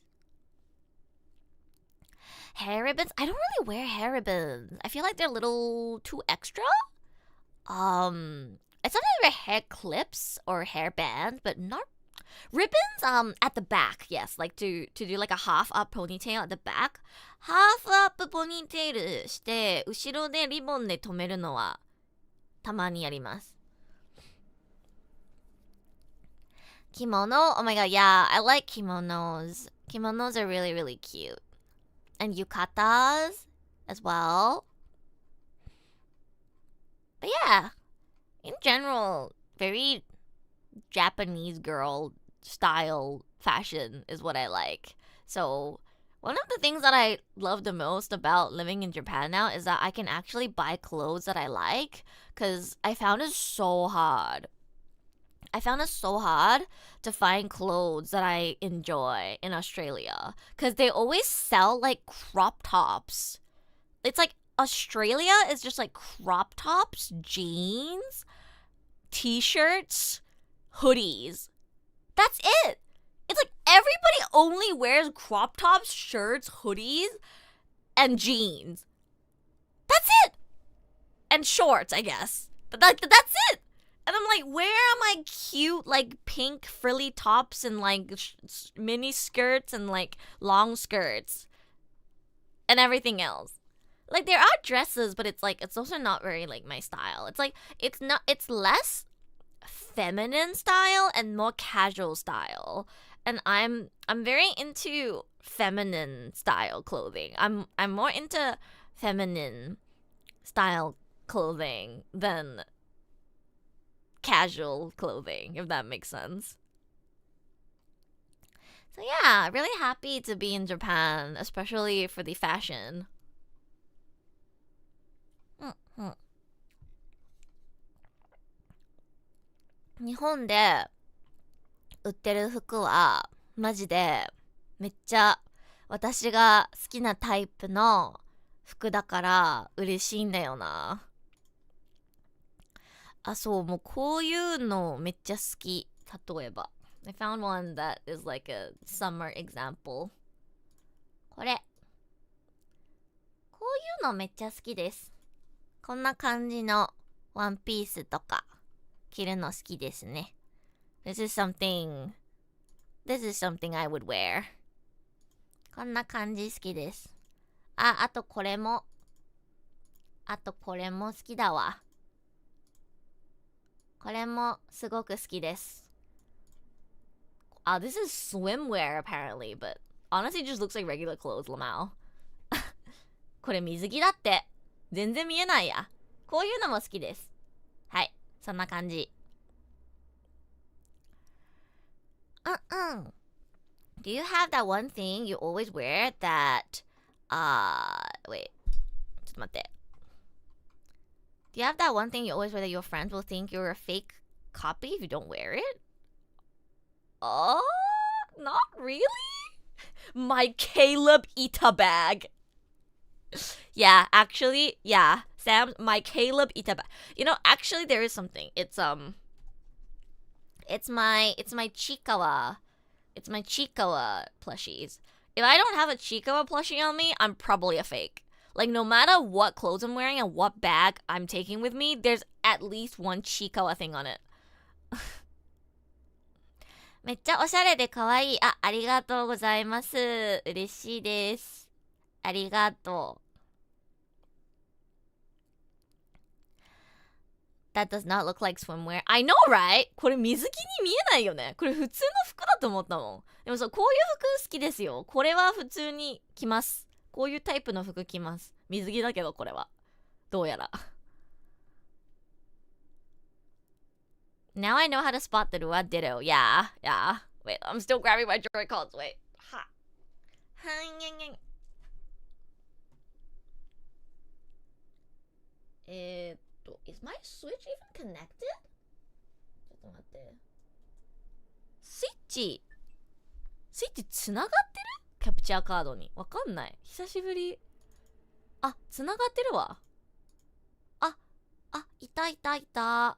B: Hair ribbons? I don't really wear hair ribbons. I feel like they're a little too extra. I sometimes wear hair clips or hair bands, but not ribbons. At the back, yes, like to do like a half up ponytail at the back. Half up ponytail して後ろでリボンで留めるのはたまにやります。Kimono? Oh my god, yeah, I like kimonos. Kimonos are really, really cute. And yukatas as well. But yeah, in general, very Japanese girl style fashion is what I like. So one of the things that I love the most about living in Japan now is that I can actually buy clothes that I like, because I found it so hard to find clothes that I enjoy in Australia, because they always sell like crop tops. It's like Australia is just like crop tops, jeans, t-shirts, hoodies. That's it. It's like everybody only wears crop tops, shirts, hoodies, and jeans. That's it. And shorts, I guess. But that's it. And I'm like, where are my cute, like, pink frilly tops and, like, mini skirts and, like, long skirts? And everything else. Like, there are dresses, but it's, like, it's also not very, like, my style. It's, like, it's less feminine style and more casual style. And I'm very into feminine style clothing. I'm more into feminine style clothing than casual clothing, if that makes sense. So yeah, really happy to be in Japan, especially for the fashion. 日本で売ってる服はマジでめっちゃ私が好きなタイプの服だから嬉しいんだよな。あ、そう、もうこういうのめっちゃ好き。例えば。I found one that is like a summer example. これ。こういうのめっちゃ好きです。こんな感じのワンピースとか着るの好きですね。This is something I would wear. こんな感じ好きです。あとこれも好きだわ。これもすごく好きです。This is swimwear apparently, but honestly just looks like regular clothes, Lamau. これ水着だって。全然見えないや。こういうのも好きです。はい、そんな感じ。Do you have that one thing you always wear that, wait, ちょっと待って。Do you have that one thing you always wear that your friends will think you're a fake copy if you don't wear it? Oh, not really? My Caleb Ita bag. Yeah, actually, yeah. Sam, my Caleb Ita bag. You know, actually there is something. It's my Chikawa. It's my Chikawa plushies. If I don't have a Chikawa plushie on me, I'm probably a fake. Like, no matter what clothes I'm wearing and what bag I'm taking with me, there's at least one Chikawa thing on it. めっちゃおしゃれで可愛い。あ、ありがとうございます。嬉しいです。ありがとう。That does not look like swimwear. I know, right? これ水着に見えないよね。これ普通の服だと思ったもん。でもそう、こういう服好きですよ。これは普通に着ます。こういうタイプの服着ます。水着だけど、これは。どうやら。Now I know how to spot the Rua Ditto. Yeah, yeah. Wait, I'm still grabbing my Joy-Cons. Wait. Ha. Is my Switch even connected? ちょっと待って。スイッチつながってる？キャプチャーカードに。わかんない。久しぶり。あ、つながってるわ。いた。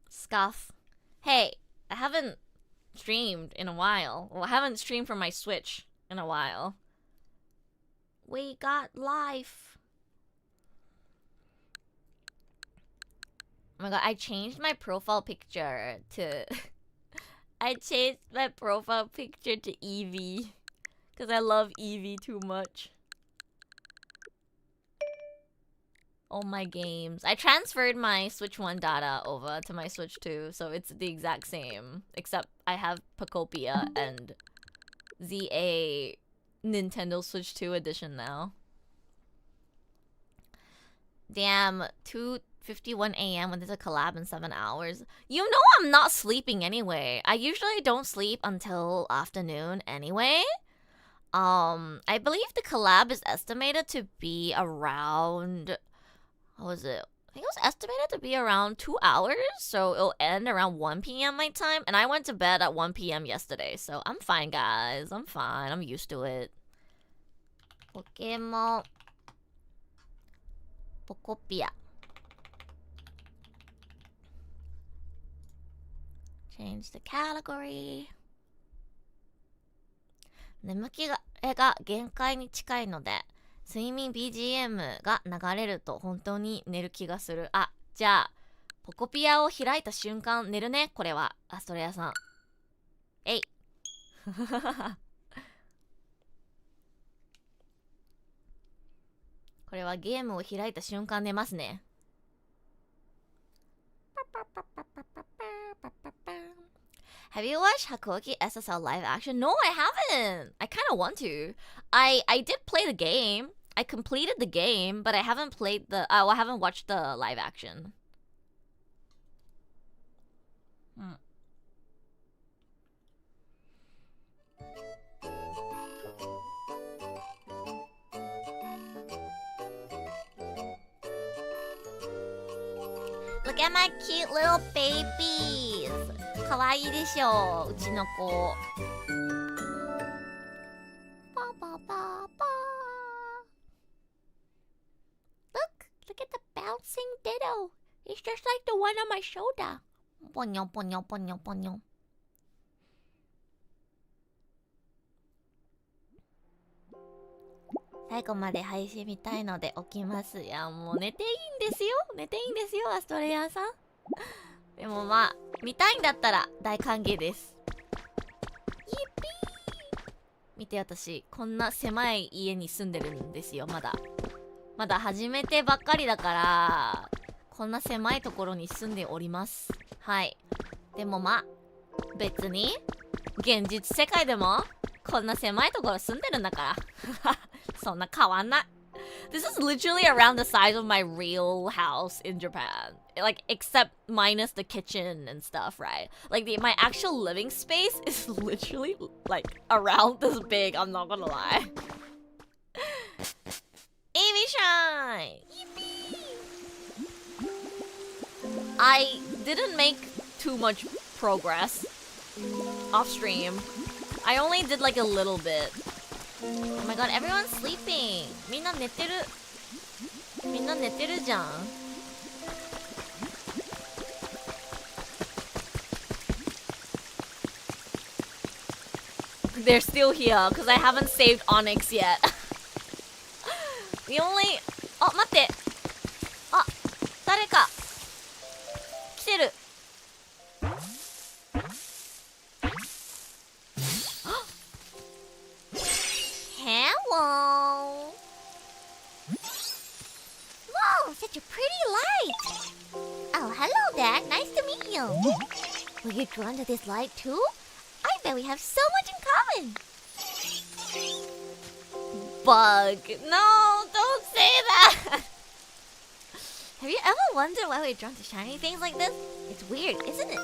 B: Scuff. Hey, I haven't streamed in a while. Well, I haven't streamed from my Switch in a while. We got life. Oh my god, I changed my profile picture to Eevee. Because I love Eevee too much. All my games. I transferred my Switch 1 data over to my Switch 2, so it's the exact same. Except I have Pokopia and ZA Nintendo Switch 2 edition now. Damn, 2:51 a.m. when there's a collab in 7 hours. You know I'm not sleeping anyway. I usually don't sleep until afternoon anyway. I believe the collab is estimated to be around... What was it? I think it was estimated to be around 2 hours, so it'll end around 1 p.m. my time. And I went to bed at 1 p.m. yesterday, so I'm fine, guys. I'm fine. I'm used to it. Pokémon Pokopia. Change the category. 眠気が限界に近いので睡眠 BGM が流れると本当に寝る気がする。あ、じゃあポコピアを開いた瞬間寝るね。これはアストレアさん。えいこれはゲームを開いた瞬間寝ますね。Have you watched Hakoki SSL live action? No, I haven't. I kind of want to. I did play the game. I completed the game, but I haven't played the. I haven't watched the live action. Look at my cute little babies. かわいいでしょうちの子。パパパパ。Look at the bouncing ditto. It's just like the one on my shoulder. ポニョポニョポニョポニョ。最後まで配信見たいので起きます。いやもう寝ていいんですよ。寝ていいんですよアストレアさん。でもまあ見たいんだったら大歓迎です。イッピー。見て私こんな狭い家に住んでるんですよ。まだ始めてばっかりだからこんな狭いところに住んでおります。はい。でもまあ別に現実世界でもこんな狭いところ住んでるんだからそんな変わんない。This is literally around the size of my real house in Japan. Like, except minus the kitchen and stuff, right? Like, my actual living space is literally, like, around this big, I'm not gonna lie. Amy Shine! Yippee! I didn't make too much progress off stream. I only did like a little bit. Oh my god, everyone's sleeping. みんな寝てるじゃん。They're still here because I haven't saved Onyx yet. We only... あ、待って。あ、誰か来てる。Hello. Whoa, such a pretty light. Oh, hello there. Nice to meet you. Were you drawn to this light too? I bet we have so much in common. Bug. No, don't say that. Have you ever wondered why we're drawn to shiny things like this? It's weird, isn't it?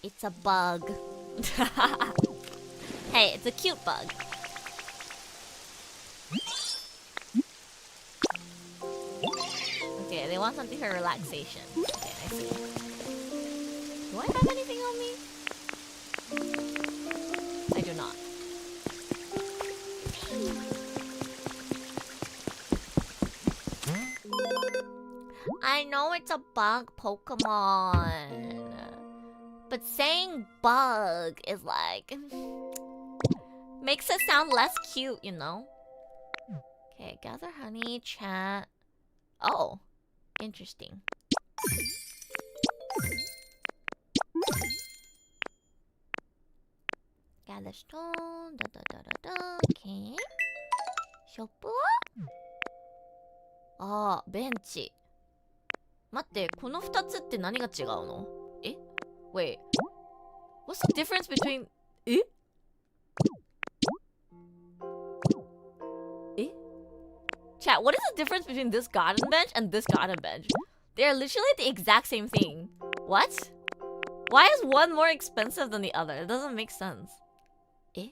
B: It's a bug. Hey, it's a cute bug. Okay, they want something for relaxation. Okay, I see. Do I have anything on me? I do not. I know it's a bug Pokemon. But saying bug is like... makes it sound less cute, you know? Okay, gather honey, chat. Oh, interesting. Gather stone, da da da da da. Okay. Shop はあ、ベンチ。待って、この2つって何が違うの？え？ Wait. What's the difference between... え？え？ Chat, what is the difference between this garden bench and this garden bench? They're literally the exact same thing. What? Why is one more expensive than the other? It doesn't make sense. え？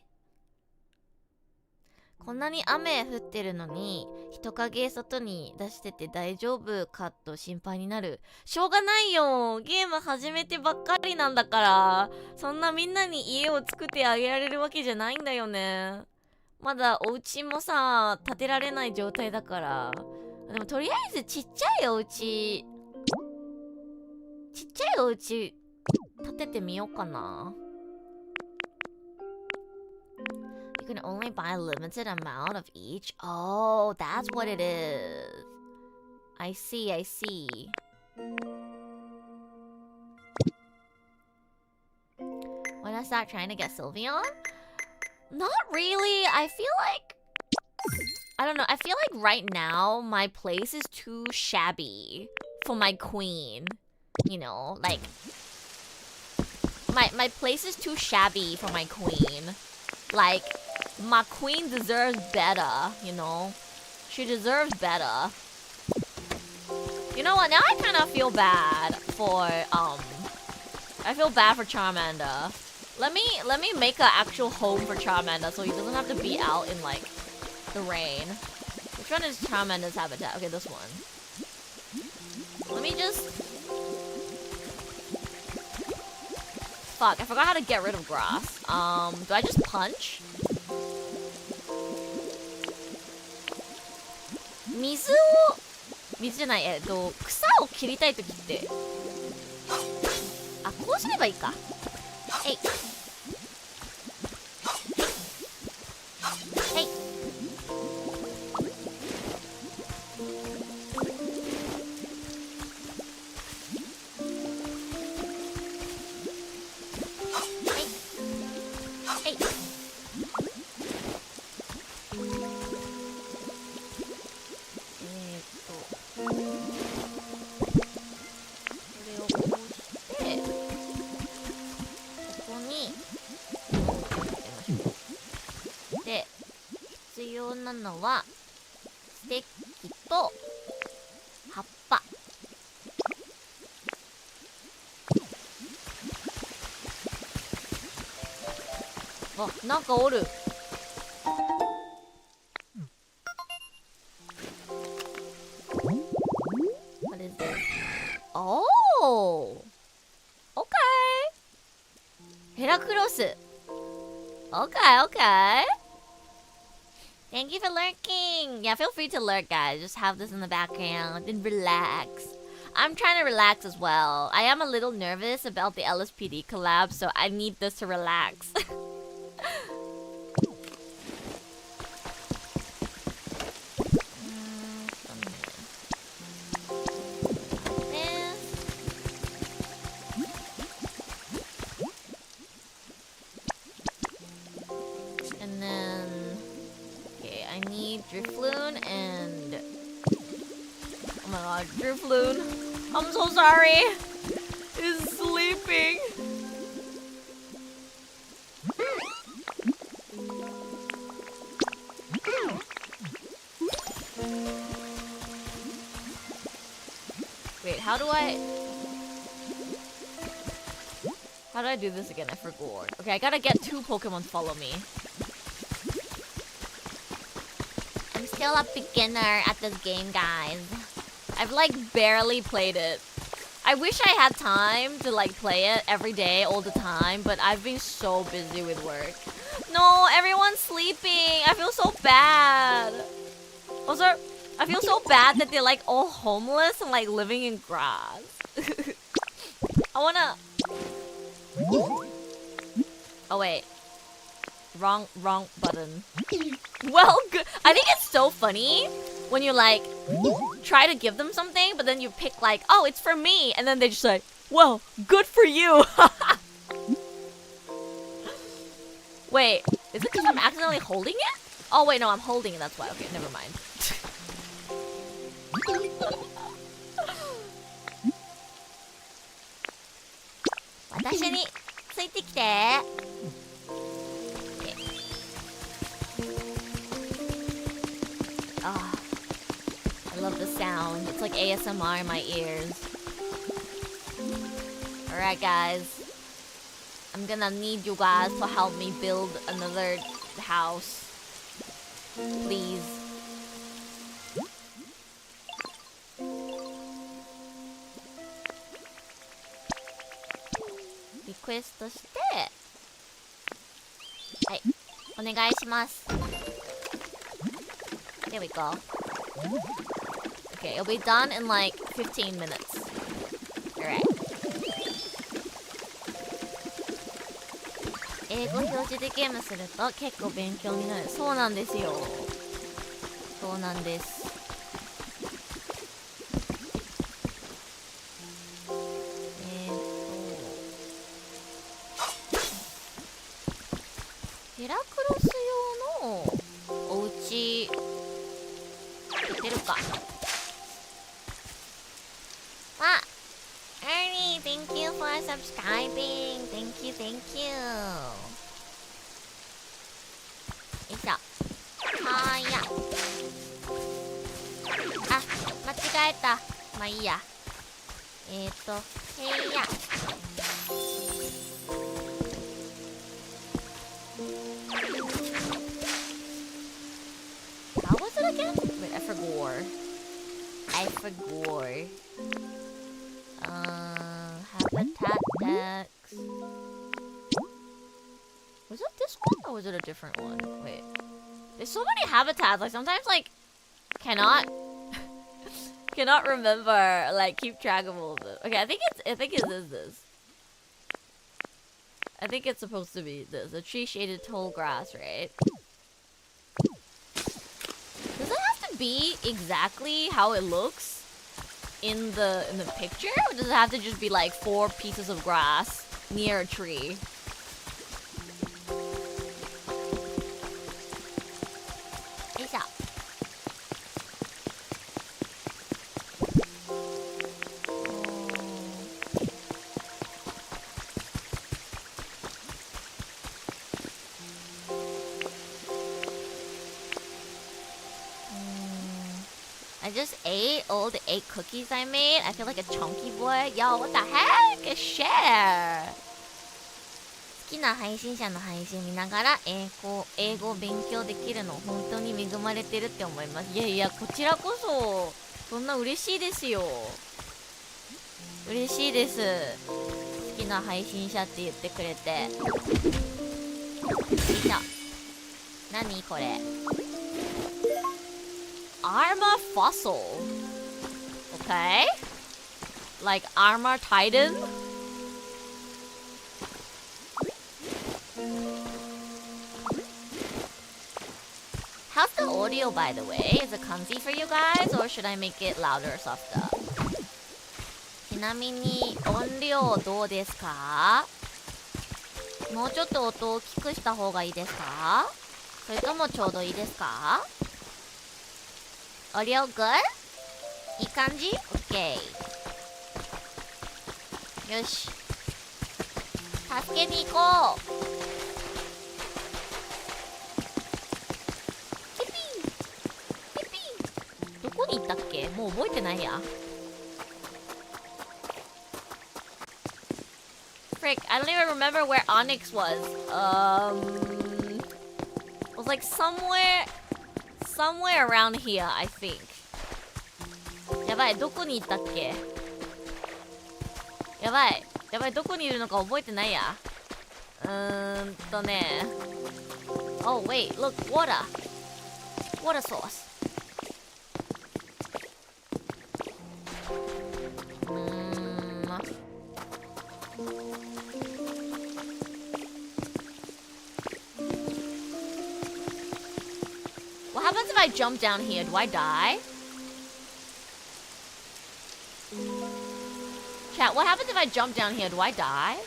B: こんなに雨降ってるのに人影外に出してて大丈夫かと心配になる。しょうがないよ、ゲーム始めてばっかりなんだから。そんなみんなに家を作ってあげられるわけじゃないんだよね。まだお家もさ建てられない状態だから。でもとりあえずちっちゃいお家建ててみようかな。You can only buy a limited amount of each. Oh, that's what it is. I see, I see. Wanna start trying to get Sylveon? Not really. I feel like... I don't know. I feel like right now, my place is too shabby for my queen. You know, like... My place is too shabby for my queen. Like... my queen deserves better, you know? She deserves better. You know what? Now I kind of feel bad for, I feel bad for Charmander. Let me make an actual home for Charmander so he doesn't have to be out in, like, the rain. Which one is Charmander's habitat? Okay, this one. Let me just... Fuck, I forgot how to get rid of grass. Do I just punch? 水じゃない、草を切りたいときって、あ、こうすればいいか。えい。えい。えい。なのはステッキと葉っぱ。あ、なんかおる。What is this? Oh! Okay! ヘラクロス。Okay, okay. Thank you for lurking. Yeah, feel free to lurk, guys. Just have this in the background and relax. I'm trying to relax as well. I am a little nervous about the LSPD collab, so I need this to relax. Floon. I'm so sorry. He's sleeping. Wait, how do I do this again? I forgot. Okay, I gotta get 2 Pokemon to follow me. I'm still a beginner at this game, guys. I've like barely played it. I wish I had time to like play it every day, all the time, but I've been so busy with work. No, everyone's sleeping. I feel so bad. Also, I feel so bad that they're like all homeless and like living in grass. I wanna... Oh wait. Wrong button. Well, good. I think it's so funny when you like try to give them something, but then you pick like, oh, it's for me, and then they just like, well, good for you. Wait, is it because I'm accidentally holding it? Oh wait, no, I'm holding it. That's why. Okay, never mind. Oh, I love the sound. It's like ASMR in my ears. Alright, guys. I'm gonna need you guys to help me build another house. Please. Request して、はい、お願いします。There we go. Okay, it'll be done in like 15 minutes. Alright. 英語表示でゲームすると結構勉強になる。そうなんですよ。そうなんです。ヘラクロス用のお家出るか。あ、Ernie, thank you for subscribing. Thank you, thank you. よいしょ。はーいや。あ、間違えた。まあいいや。へいや。How was it again? Wait, I forgot. Habitat Dex. Was it this one or was it a different one? Wait. There's so many habitats. Like sometimes like cannot remember, like keep track of all of them. Okay, I think it is this. I think it's supposed to be this. A tree shaded tall grass, right? Does it have to be exactly how it looks in the picture? Or does it have to just be like 4 pieces of grass near a tree? I just ate all the 8 cookies I made. I feel like a chunky boy. Yo, what the heck? Share! 好きな配信者の配信見ながら英語を勉強できるの本当に恵まれてるって思います。いやいや、こちらこそそんな嬉しいですよ。嬉しいです。好きな配信者って言ってくれて。よいしょ。何これ。Armor fossil. Okay. Like armor titan. How's the audio, by the way? Is it comfy for you guys, or should I make it louder or softer? ちなみに音量どうですか？もうちょっと音を大きくした方がいいですか？それともちょうどいいですか？Audio good? いい感じ？ケー。よし。助けに行こう。ピピーピピー。どこに行ったっけ？もう覚えてないや。Frick, I don't even remember where Onyx was. It was like somewhere around here, I think. やばい、どこに行ったっけ？やばい、どこにいるのか覚えてないや。ね。Oh, wait, look, water source. What happens if I jump down here? Do I die? Chat, what happens if I jump down here? Do I die?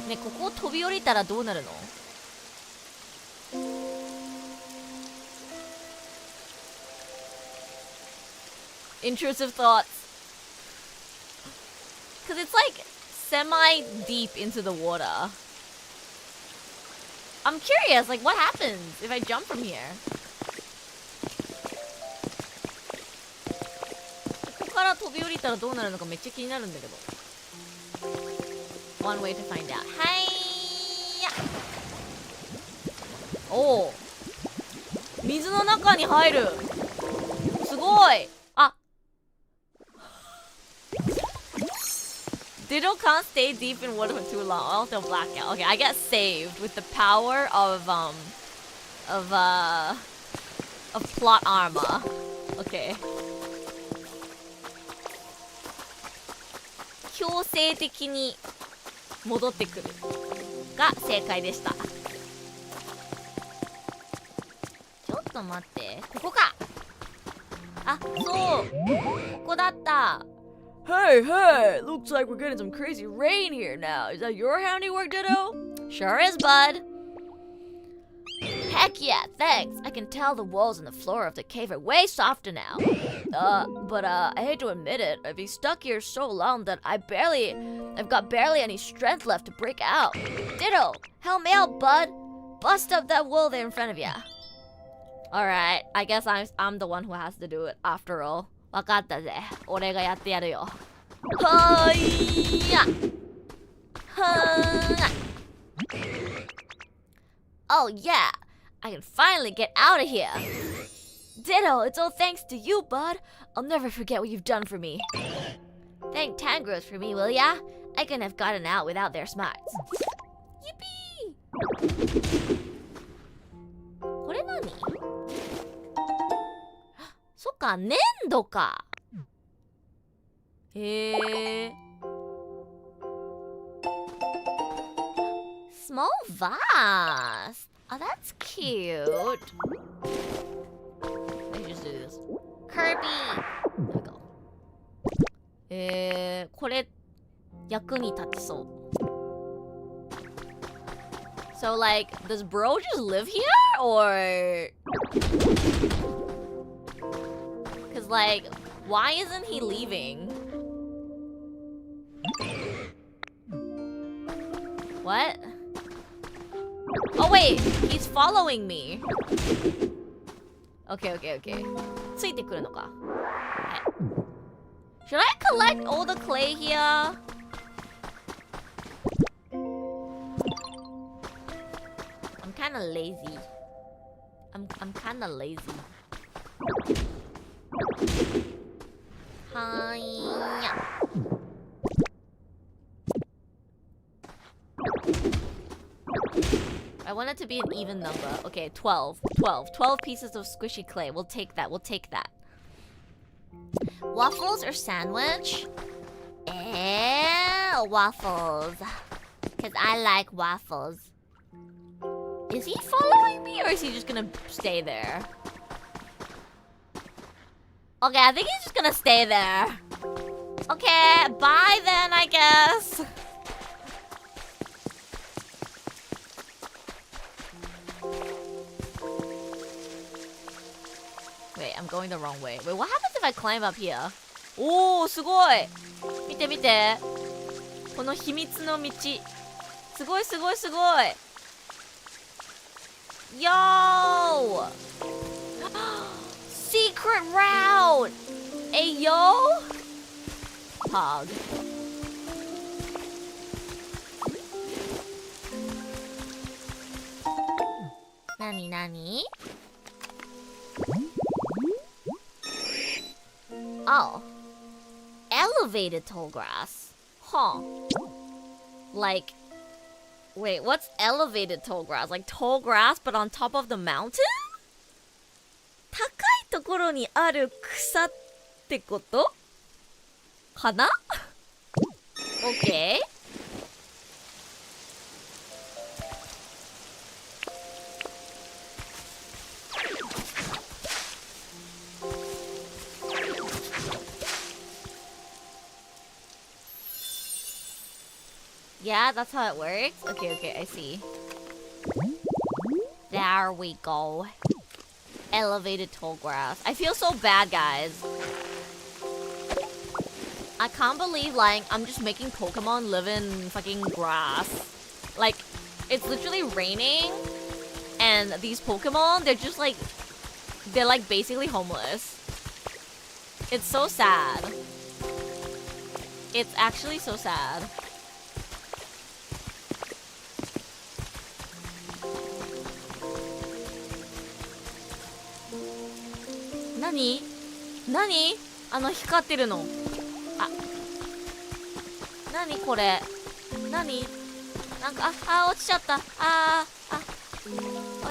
B: ね、ここを飛び降りたらどうなるの？ Intrusive thoughts. Cause it's like semi-deep into the water. I'm curious, like what happens if I jump from here? ここから飛び降りたらどうなるのかめっちゃ気になるんだけど。One way to find out. はいや。おお。水の中に入る。すごい。あ。Ditto can't stay deep in water for too long. Also blackout. Okay, I get saved with the power of plot armor. Okay. 強制的に戻ってくるが正解でした。ちょっと待って、ここか。あ、そう、ここだった。Hey, hey, looks like we're getting some crazy rain here now. Is that your handiwork, Ditto? Sure is, bud. Heck yeah, thanks. I can tell the walls and the floor of the cave are way softer now. But I hate to admit it, I've been stuck here so long that I've got barely any strength left to break out. Ditto, help me out, bud. Bust up that wall there in front of ya. Alright, I guess I'm the one who has to do it after all. わかったぜ。俺がやってやるよ。はーいや。はー。Oh yeah, I can finally get out of here. Ditto, it's all thanks to you, bud. I'll never forget what you've done for me. Thank Tangros for me, will ya? I couldn't have gotten out without their smarts. Yippee! これ何？そっか、粘土か。へえ。Small vase. Oh, that's cute. Let me just do this. Kirby. There we go. これ役に立ちそう。So like, does bro just live here or? Cause like, why isn't he leaving? What? Oh wait, he's following me. Okay. ついてくるのか。はい。Should I collect all the clay here? I'm kinda lazy. I'm kinda lazy. Hi. I want it to be an even number. Okay, 12 pieces of squishy clay. We'll take that. Waffles or sandwich? Waffles. Because I like waffles. Is he following me or is he just gonna stay there? Okay, I think he's just gonna stay there. Okay, bye then, I guess. Wait, I'm going the wrong way. Wait, what happens if I climb up here? おー、すごい。見て見て。この秘密の道。すごいすごいすごい。よーSecret route! Hey yo! Pog. Nani nani? Oh. Elevated tall grass. Huh. Like, wait, what's elevated tall grass? Like tall grass but on top of the mountain? 高いところにある草ってことかな？ OK? Yeah, that's how it works? Okay, okay, I see. There we go. Elevated tall grass. I feel so bad, guys. I can't believe, like, I'm just making Pokemon live in fucking grass. Like, it's literally raining, and these Pokemon, they're like basically homeless. It's so sad. It's actually so sad. Nani? Nani? あの光ってるの。あ、何これ？何？なんか落ちちゃった。落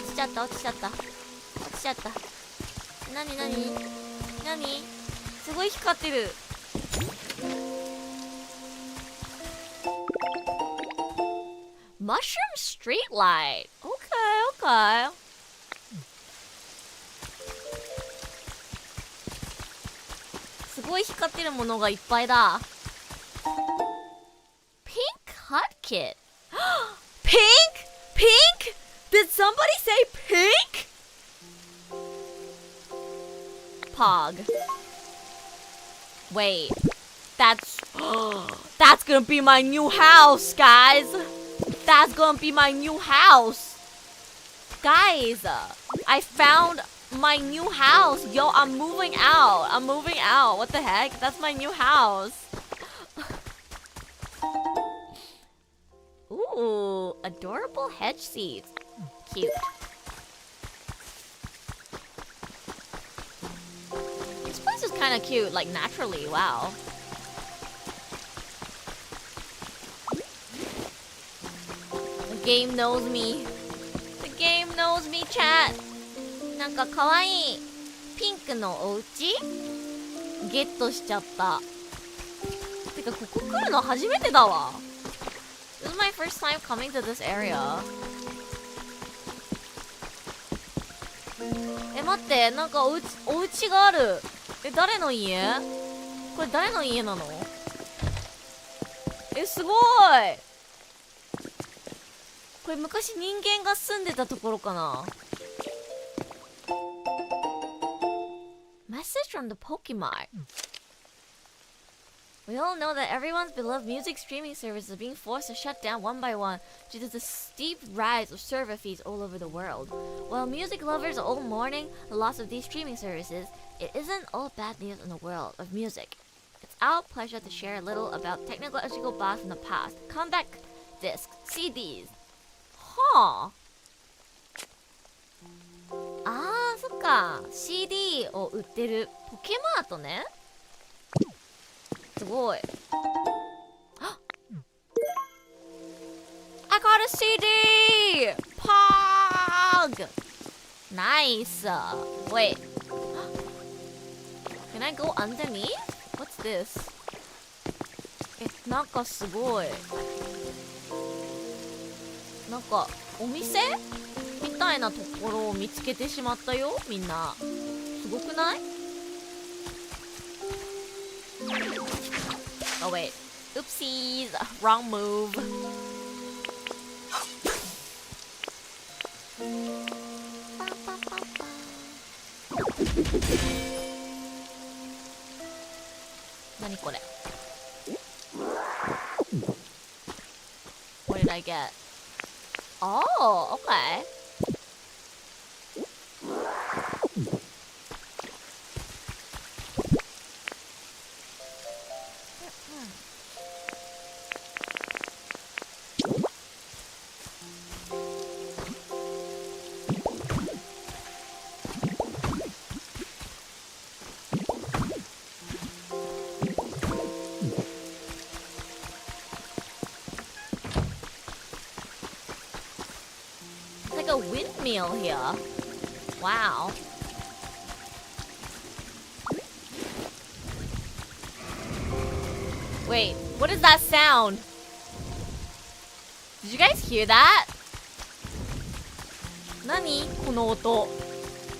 B: ちちゃった落ちちゃった落ちちゃった。何？すごい光ってる。Mushroom street light. Okay, okay.すごい光ってるものがいっぱいだ。Pink hut kit. Pink? Pink? Did somebody say pink? Pog. Wait. That's gonna be my new house, guys. That's gonna be my new house. Guys, I found my new house. Yo, I'm moving out. I'm moving out. What the heck? That's my new house. Ooh, adorable hedge seeds. Cute. This place is kind of cute, like naturally. Wow. The game knows me. The game knows me, chat. なんかかわいいピンクのお家ゲットしちゃった。てかここ来るの初めてだわ。This is my first time coming to this area. 待って、なんかお家がある。誰の家？これ誰の家なの？すごい。これ昔人間が住んでたところかな。Message from the Pokemon. We all know that everyone's beloved music streaming services are being forced to shut down one by one due to the steep rise of server fees all over the world. While music lovers are all mourning the loss of these streaming services, it isn't all bad news in the world of music. It's our pleasure to share a little about technological bugs from the past. Compact discs, CDs. Huh. そっか CD を売ってるポケマートね。すごい。I got a CD! Pog! Nice! Wait. Can I go underneath? What's this? なんかすごい。なんかお店みたいなところを見つけてしまったよ、みんな。すごくない？ Oh wait. Oopsies. Wrong move. 何これ What did I get? Oh, okay. A windmill here. Wow. Wait, what is that sound? Did you guys hear that? 何この音。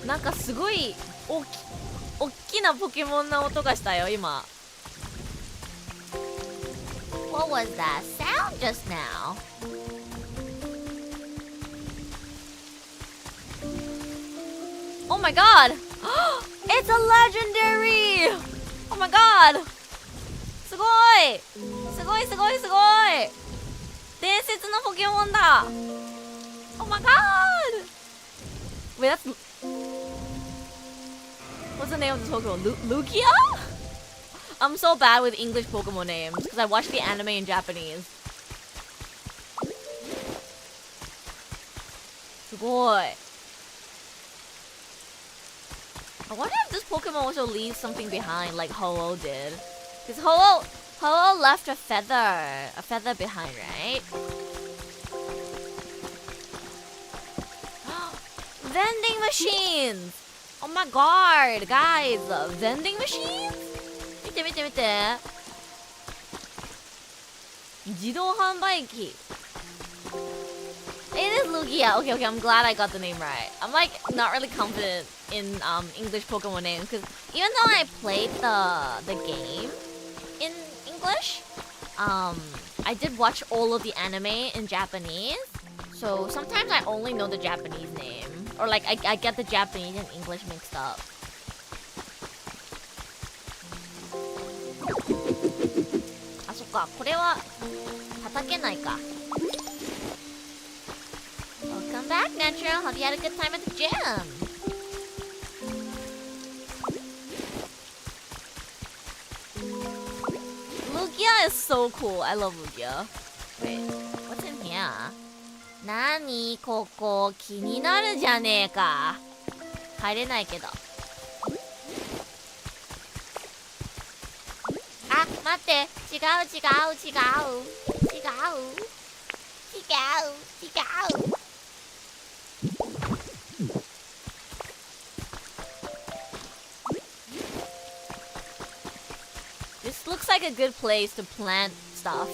B: なんかすごいおっきなポケモンな音がしたよ今。What was that sound just now? Oh my god! It's a legendary! Oh my god! すごいすごいすごいすごい伝説のポケモンだ Oh my god! Wait, that's... What's the name of this Pokemon? Lugia? I'm so bad with English Pokemon names because I watched the anime in Japanese. すごいI wonder if this Pokemon also leaves something behind, like Ho-Oh did. Because Ho-Oh left a feather behind, right? Vending machines! Oh my god, guys! Vending machines? 見て見て見て。自動販売機。It is Lugia. Okay, okay, I'm glad I got the name right. I'm like not really confident in English Pokemon names because even though I played the game in English, I did watch all of the anime in Japanese. So sometimes I only know the Japanese name or like I get the Japanese and English mixed up. Ah, そっか、これは叩けないか。Welcome back, Natural. Hope you had a good time at the gym. Lugia is so cool. I love Lugia. Wait, what's in here? なにここ気になるじゃねえか。入れないけど。あ、待って。違う違う違う。違う。違う。違う。This looks like a good place to plant stuff.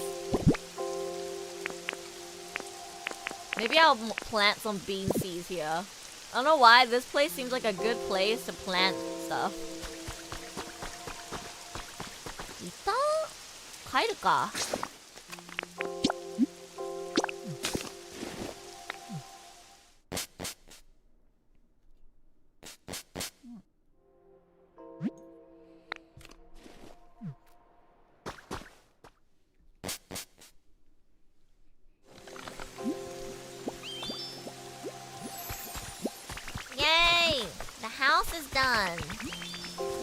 B: Maybe I'll plant some bean seeds here. I don't know why, this place seems like a good place to plant stuff. 一旦帰るか。Yay! The house is done.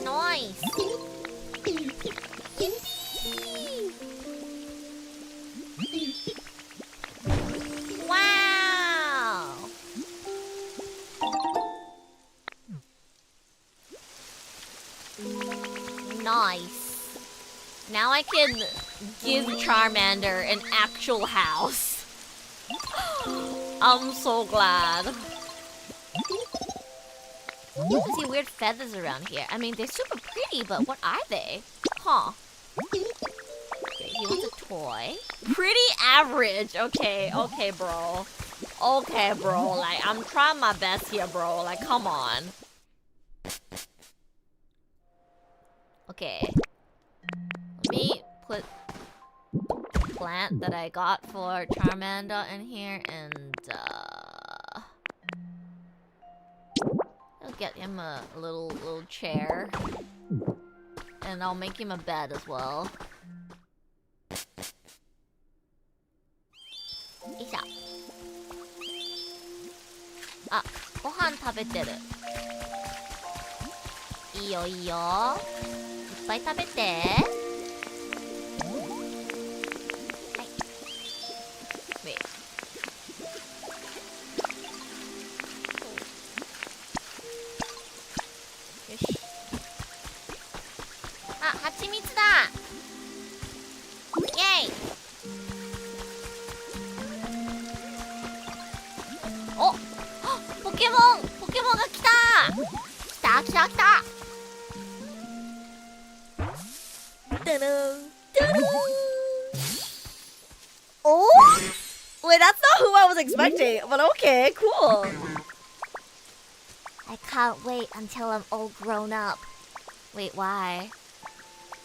B: Nice. Wow! Nice. Now I can give Charmander an actual house. I'm so glad. I see weird feathers around here. I mean, they're super pretty, but what are they? Huh. Okay, he wants a toy. Pretty average. Okay, okay, bro. Okay, bro. Like, I'm trying my best here, bro. Like, come on. Okay. Let me put the plant that I got for Charmander in here and, I'll get him a little chair. And I'll make him a bed as well. よいしょ。あ、ご飯食べてる。いいよいいよ。いっぱい食べて。はい。Wait。よし。あ、蜂蜜だ。イェイ。お、ポケモンが来た。来た。
A: Oh? Wait, that's not who I was expecting, but okay, cool.
B: I can't wait until I'm all grown up. Wait, why?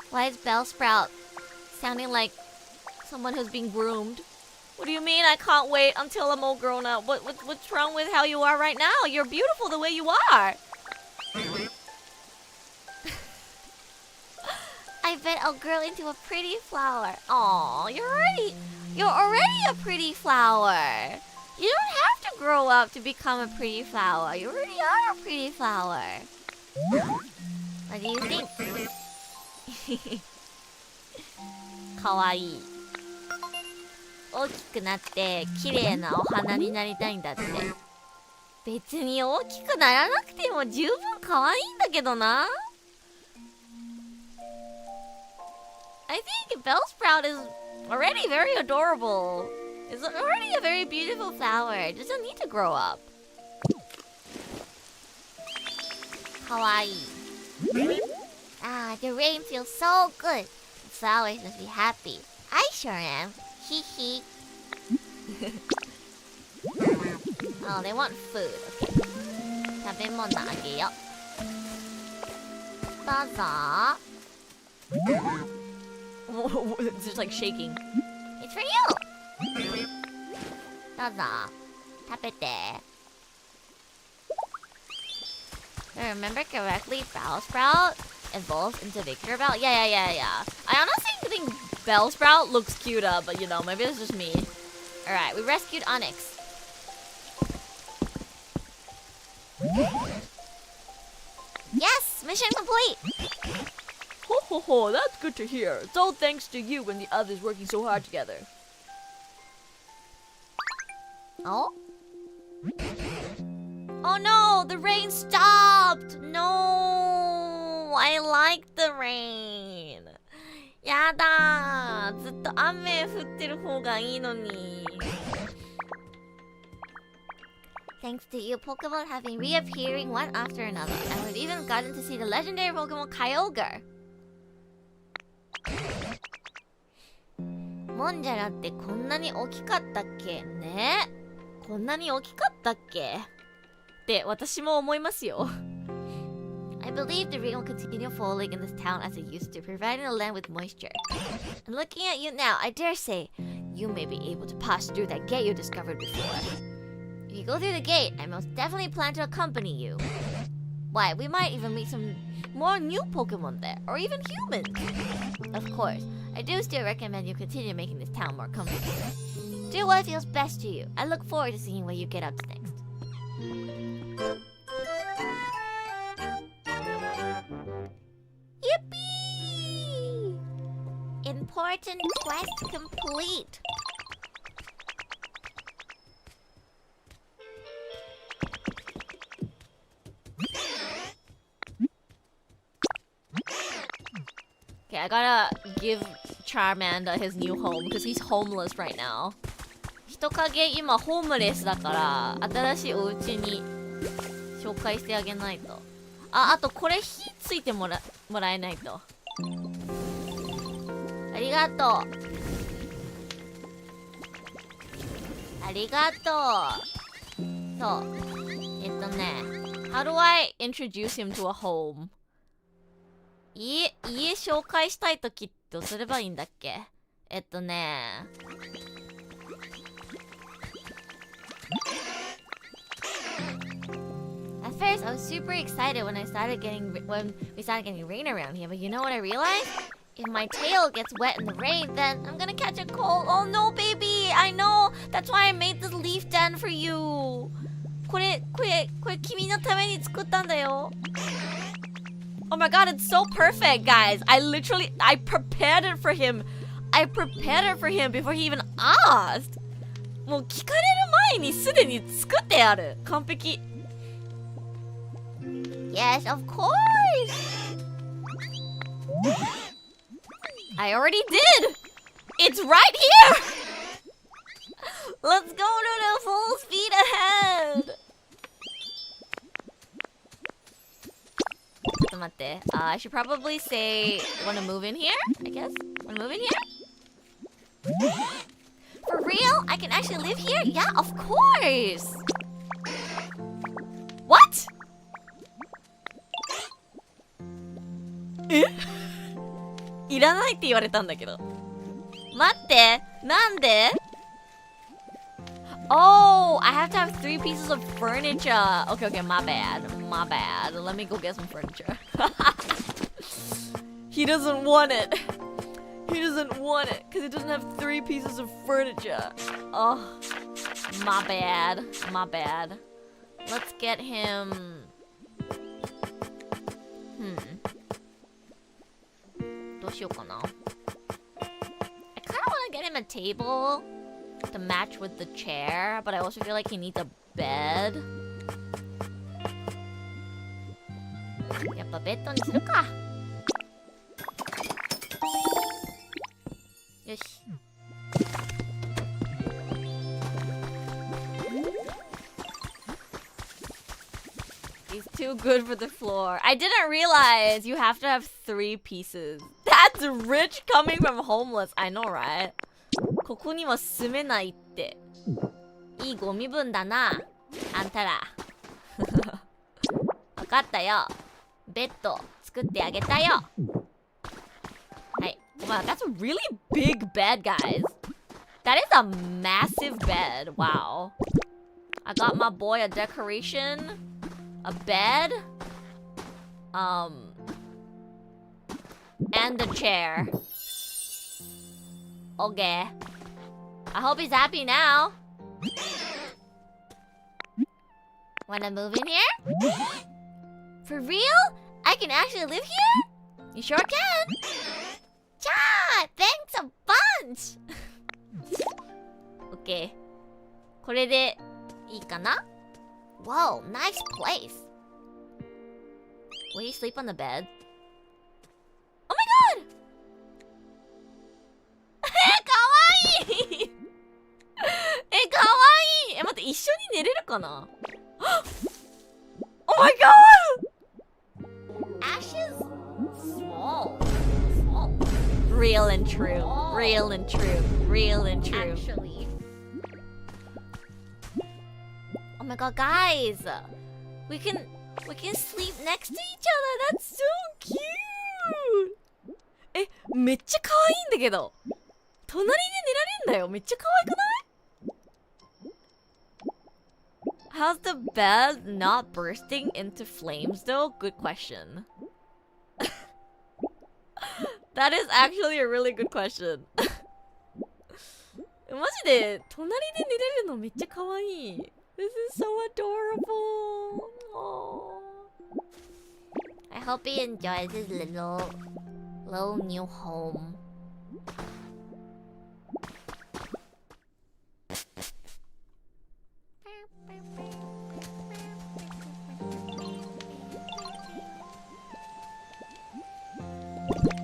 B: Why is Bellsprout sounding like someone who's being groomed? What do you mean I can't wait until I'm all grown up? What's wrong with how you are right now? You're beautiful the way you are. I bet I'll grow into a pretty flower. Aw, you're already a pretty flower. You don't have to grow up to become a pretty flower. You already are a pretty flower. What do you think? かわいい。大きくなって綺麗なお花になりたいんだって。別に大きくならなくても十分可愛いんだけどな。I think Bellsprout is already very adorable. It's already a very beautiful flower. It doesn't need to grow up. かわいい。Ah, the rain feels so good. The flowers must be happy. I sure am. Hee hee. Oh, they want food. Okay. 食べ物あげよう。どうぞ。
A: It's just like shaking.
B: It's for you. どうぞ。食べて。If I remember correctly, Bellsprout evolved into Vtuber. Yeah. I honestly think Bellsprout looks cuter, but you know, maybe it's just me. Alright, we rescued Onyx. Yes! Mission complete!
A: Ho, that's good to hear. It's all thanks to you and the others working so hard together.
B: Oh? Oh no! The rain stopped! No! I like the rain. やだー。ずっと雨降ってる方がいいのに。Thanks to you, Pokemon have been reappearing one after another, and we've even gotten to see the legendary Pokemon Kyogre. モンジャラってこんなに大きかったっけね。こんなに大きかったっけって私も思いますよ。I believe the rain will continue falling in this town as it used to, providing the land with moisture. And looking at you now, I dare say, you may be able to pass through that gate you discovered before. If you go through the gate, I most definitely plan to accompany you. Why, we might even meet some more new Pokemon there, or even humans. Of course, I do still recommend you continue making this town more comfortable. Do what feels best to you. I look forward to seeing what you get up to next. Yippee! Important quest complete. Okay, I gotta give Charmander his new home because he's homeless right now. 人影今ホームレスだから新しいお家に紹介してあげないと。あとこれ火ついてもらえないと。ありがとう。ありがとう。そう。How do I introduce him to a home? 家紹介したいときどうすればいいんだっけ。I first, I was super excited when we started getting rain around here. But you know what I realized? If my tail gets wet in the rain, then I'm gonna catch a cold. Oh no, baby! I know. That's why I made this leaf den for you. これ君のために作ったんだよ. Oh my god, it's so perfect, guys. I prepared it for him. I prepared it for him before he even asked. もう聞かれる前にすでに作ってある。完璧。Yes, of course. I already did. It's right here. Let's go to the full speed ahead. ちょっと待って。I should probably say, wanna move in here? I guess. Wanna move in here? For real? I can actually live here? Yeah, of course. What? え？いらないって言われたんだけど。待って、なんで？ Oh, I have to have 3 pieces of furniture. Okay, my bad. Let me go get some furniture. He doesn't want it. He doesn't want it because he doesn't have 3 pieces of furniture. Oh, my bad. Let's get him. I kind of want to get him a table to match with the chair, but I also feel like he needs a bed. やっぱベッドにするか。よし。He's too good for the floor. I didn't realize you have to have 3 pieces. That's rich coming from homeless. I know, right? ここには住めないって。いいゴミ分だな。あんたら。わかったよ。ベッド作ってあげたよ。はい。Wow, that's a really big bed, guys. That is a massive bed. Wow. I got my boy a decoration, a bed, and a chair. Okay. I hope he's happy now. Wanna move in here? For real? I can actually live here? You sure can. Cha! Thanks a bunch! Okay. これでいいかな? Whoa, nice place. Will he sleep on the bed? Oh my god! かわいいかわいい待って、一緒に寝れるかな? Oh my god! Ashes? Small. Real and true. Real and true. Actually. Oh my god, guys! We can sleep next to each other. That's so cute! え、めっちゃ可愛いんだけど。隣で寝られるんだよ。めっちゃ可愛くない？ How's the bed not bursting into flames though? Good question. That is actually a really good question. マジで隣で寝れるのめっちゃ可愛い。This is so adorable. Aww. I hope he enjoys his little new home.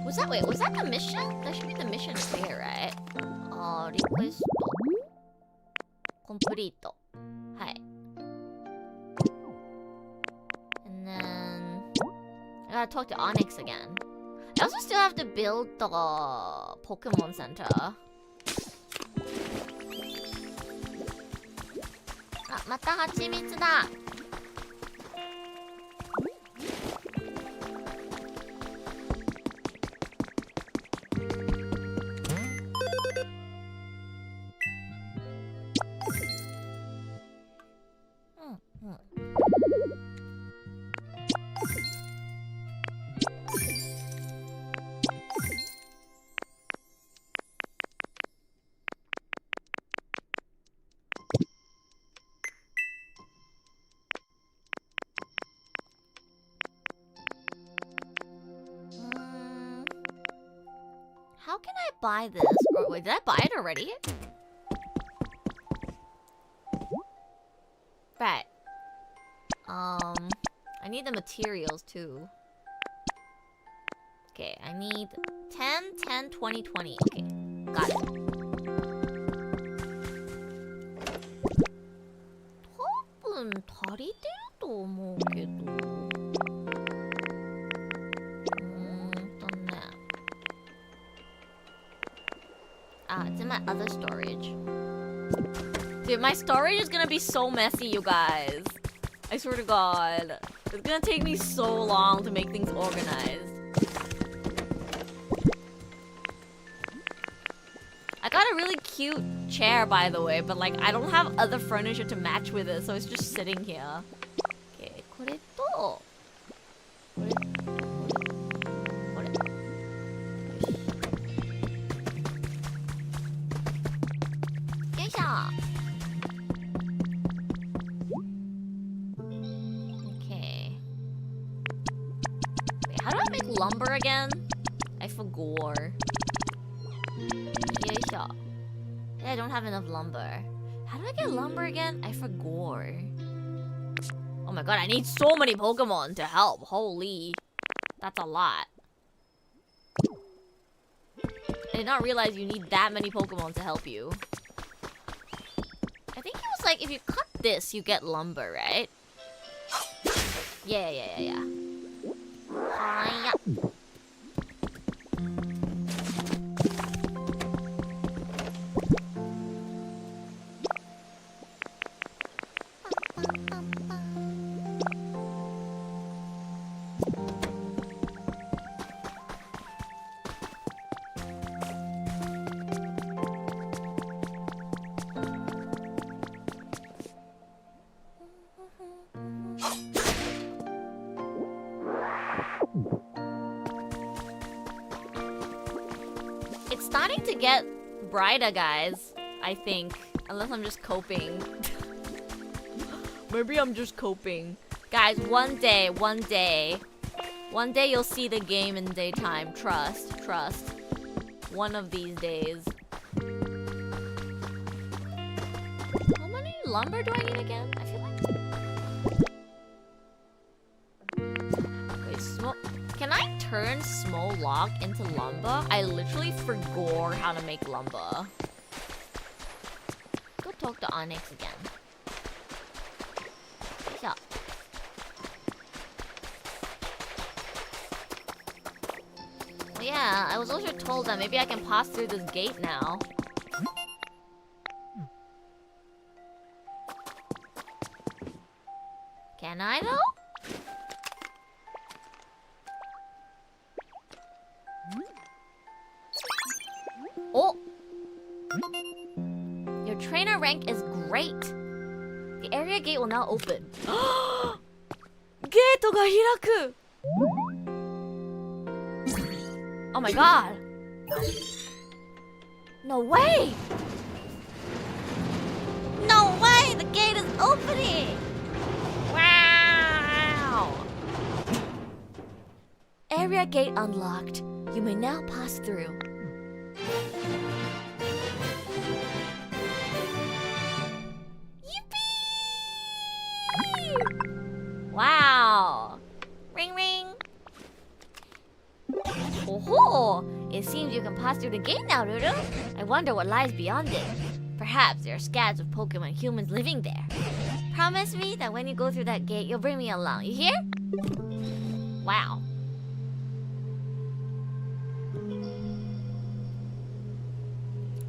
B: Was that the mission? That should be the mission here, right? Request complete. はい。And then I gotta talk to Onyx again. I also still have to build the Pokemon Center. あ、また蜂蜜だ。buy this? Or, wait, did I buy it already? Right. I need the materials too. Okay, I need 10, 10, 20, 20. Okay, got it. to분 다리 떼도 뭐게도. 떴네. It's in my other storage. Dude, my storage is gonna be so messy, you guys. I swear to God. It's gonna take me so long to make things organized. I got a really cute chair, by the way, but like I don't have other furniture to match with it, so it's just sitting here. Okay, これとこれよいしょ。Okay. Wait, how do I make lumber again? I forgot. I don't have enough lumber. How do I get lumber again? I forgot. Oh my god, I need so many Pokemon to help. Holy. That's a lot. I did not realize you need that many Pokemon to help you. I think it was like if you cut this, you get lumber, right? Yeah. Hiya. It's starting to get brighter, guys. I think. Unless I'm just coping. Maybe I'm just coping. Guys, one day you'll see the game in daytime. Trust. One of these days. How many lumber do I need again? I feel like... Wait, can I turn small log into lumber? I literally forgot how to make lumber. Go talk to Onyx again. Yeah. Well, yeah, I was also told that maybe I can pass through this gate now. Can I though? Oh! Your trainer rank is great. The area gate will now open. Gate ga hiraku. Oh my god. No way. No way, the gate is opening. Wow. Area gate unlocked. You may now pass through. Wow! Ring ring! Oh-ho! It seems you can pass through the gate now, Ruru. I wonder what lies beyond it. Perhaps there are scads of Pokemon humans living there. Promise me that when you go through that gate, you'll bring me along. You hear? Wow.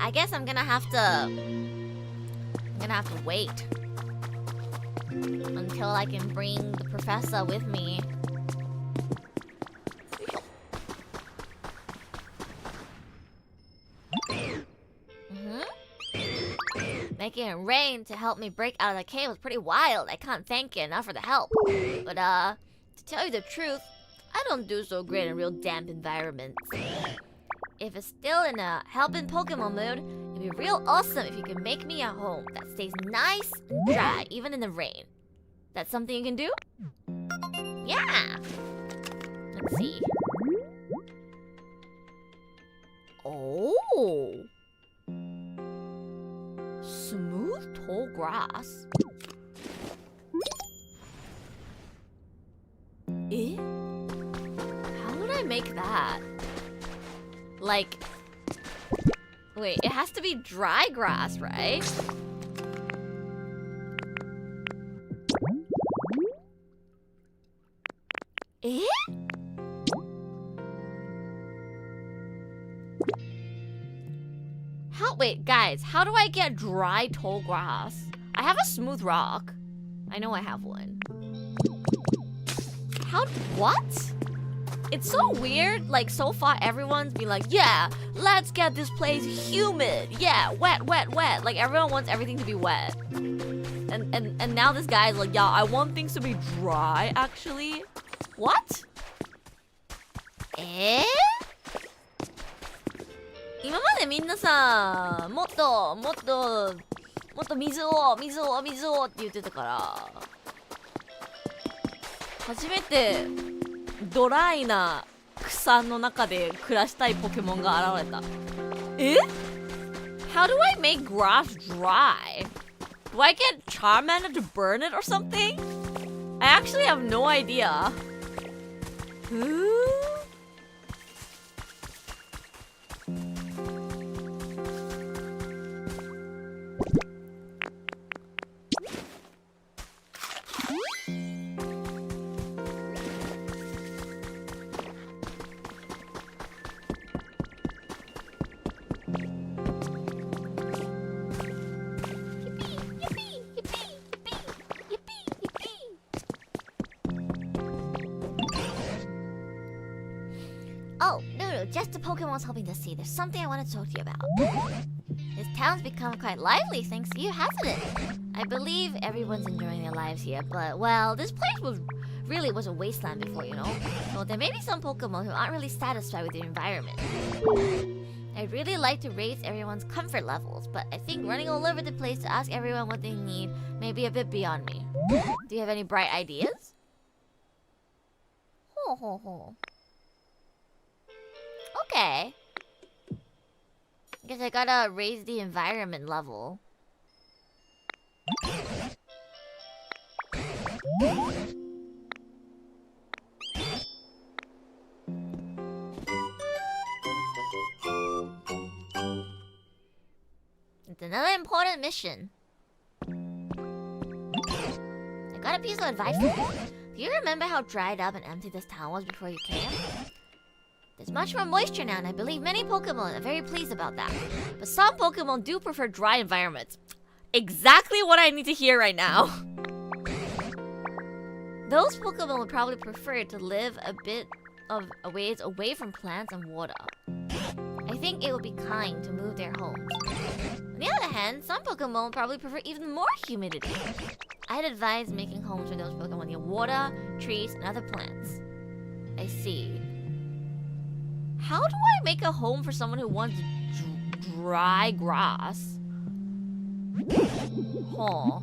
B: I guess I'm gonna have to wait until I can bring the professor with me. Making it rain to help me break out of the cave was pretty wild. I can't thank you enough for the help. But to tell you the truth, I don't do so great in real damp environments. If it's still in a helping Pokemon mood, it'd be real awesome if you could make me a home that stays nice and dry, even in the rain. That's something you can do? Yeah! Let's see. Oh. Smooth tall grass. Eh? How would I make that? Like, wait, it has to be dry grass, right? Eh? Wait, guys, how do I get dry tall grass? I have a smooth rock. I know I have one. What? It's so weird. Like, so far, everyone's been like, yeah, let's get this place humid. Yeah, wet, wet, wet. Like, everyone wants everything to be wet. And now this guy's like, yeah, I want things to be dry, actually. What? Eh? 今までみんなさ、もっと水をって言ってたから、初めてドライな草の中で暮らしたいポケモンが現れた。え？ How do I make grass dry? Do I get Charmander to burn it or something? I actually have no idea. Oh, no, just the Pokemon was hoping to see. There's something I want to talk to you about. This town's become quite lively thanks to you, hasn't it? I believe everyone's enjoying their lives here, but, well, this place was a wasteland before, you know? So there may be some Pokemon who aren't really satisfied with the environment. I'd really like to raise everyone's comfort levels, but I think running all over the place to ask everyone what they need may be a bit beyond me. Do you have any bright ideas? Okay. I guess I gotta raise the environment level. It's another important mission. I got a piece of advice for you. Do you remember how dried up and empty this town was before you came? There's much more moisture now, and I believe many Pokemon are very pleased about that. But some Pokemon do prefer dry environments. Exactly what I need to hear right now. Those Pokemon would probably prefer to live a bit of a ways away from plants and water. I think it would be kind to move their homes. On the other hand, some Pokemon would probably prefer even more humidity. I'd advise making homes for those Pokemon near water, trees, and other plants. I see. How do I make a home for someone who wants dry grass? Huh.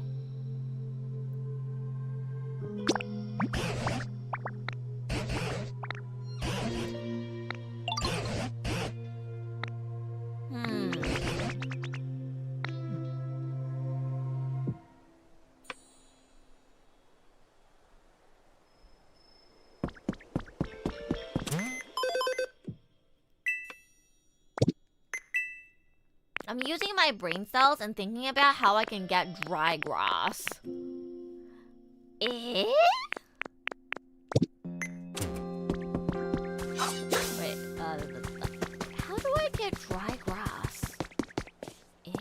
B: I'm using my brain cells and thinking about how I can get dry grass. Eh? Wait, how do I get dry grass? Eh?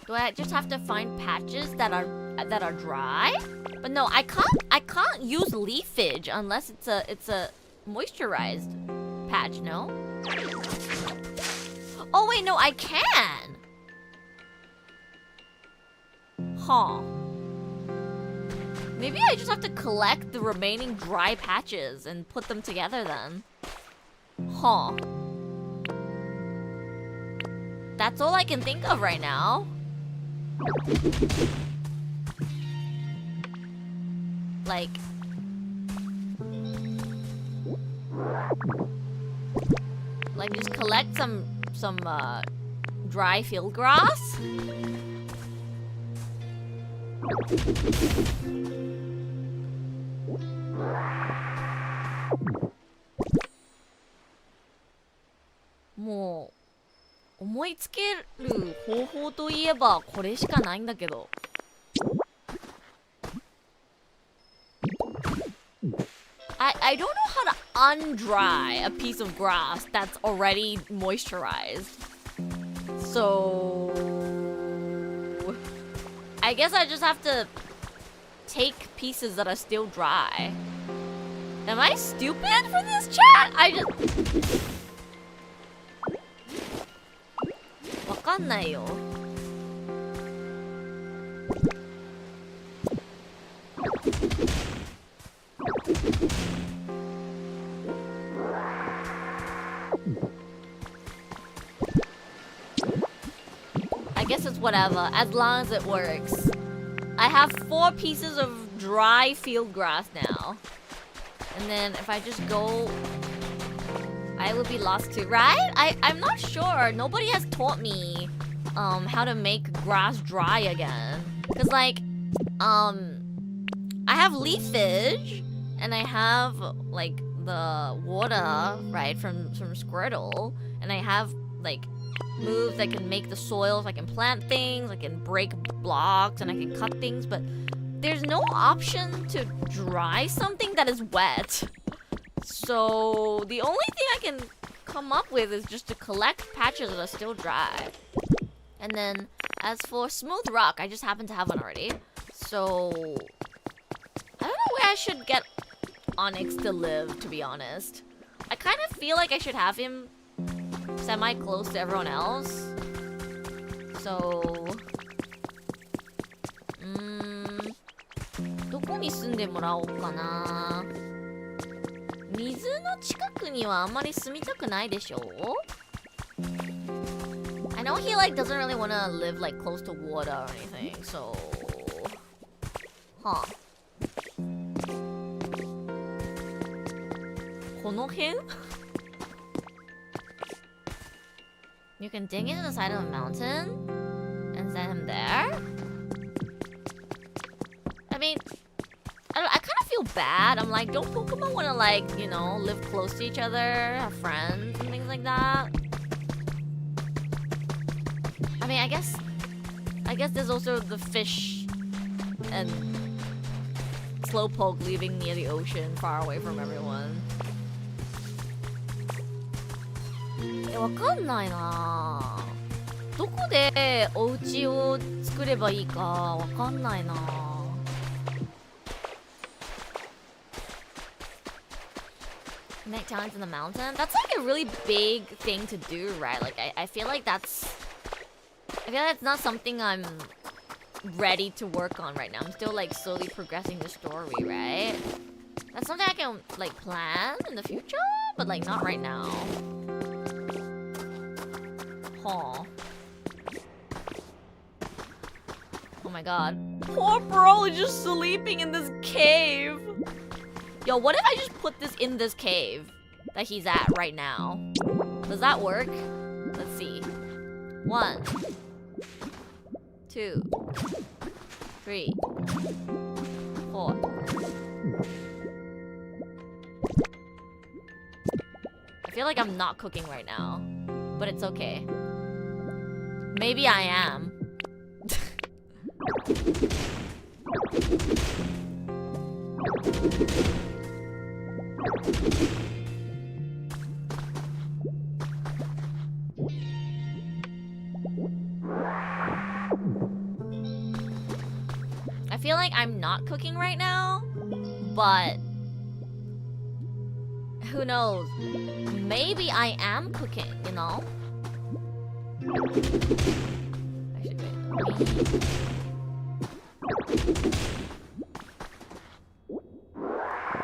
B: Do I just have to find patches that are dry? But no, I can't use leafage unless it's a moisturized patch, no? Oh wait, no, I can. Huh. Maybe I just have to collect the remaining dry patches and put them together then. Huh. That's all I can think of right now. Like just collect some dry field grass. Mo 思いつける方法といえばこれしかないんだけど。I don't know how to undry a piece of grass that's already moisturized. So I guess I just have to take pieces that are still dry. Am I stupid for this chat? I just わかんないよ。I guess it's whatever, as long as it works. I have 4 pieces of dry field grass now. And then if I just go, I would be lost too, right? I'm not sure. Nobody has taught me how to make grass dry again. Cause like, I have leafage and I have like the water, right, from Squirtle, and I have like moves that can make the soil, so I can plant things, I can break blocks, and I can cut things, but there's no option to dry something that is wet. So the only thing I can come up with is just to collect patches that are still dry. And then as for smooth rock, I just happen to have one already. So I don't know where I should get Onyx to live, to be honest. I kind of feel like I should have him semi-close to everyone else. So どこに住んでもらおうかな。水の近くにはあんまり住みたくないでしょ。I know he like doesn't really want to live like close to water or anything, so huh. この辺? You can dig into the side of a mountain and send him there. I mean, I kind of feel bad. I'm like, don't Pokemon want to like, you know, live close to each other, have friends and things like that? I mean, I guess there's also the fish and Slowpoke living near the ocean, far away from everyone. わかんないな。どこでお家を作ればいいかわかんないな。Connect talents in the mountain? That's like a really big thing to do, right? Like I feel like that's not something I'm ready to work on right now. I'm still like slowly progressing the story, right? That's something I can like plan in the future, but like not right now. Huh. Oh my god. Poor bro is just sleeping in this cave. Yo, what if I just put this in this cave that he's at right now? Does that work? Let's see. 1, 2, 3, 4. I feel like I'm not cooking right now, but it's okay. Maybe I am. I feel like I'm not cooking right now, but who knows? Maybe I am cooking, you know? Actually, wait.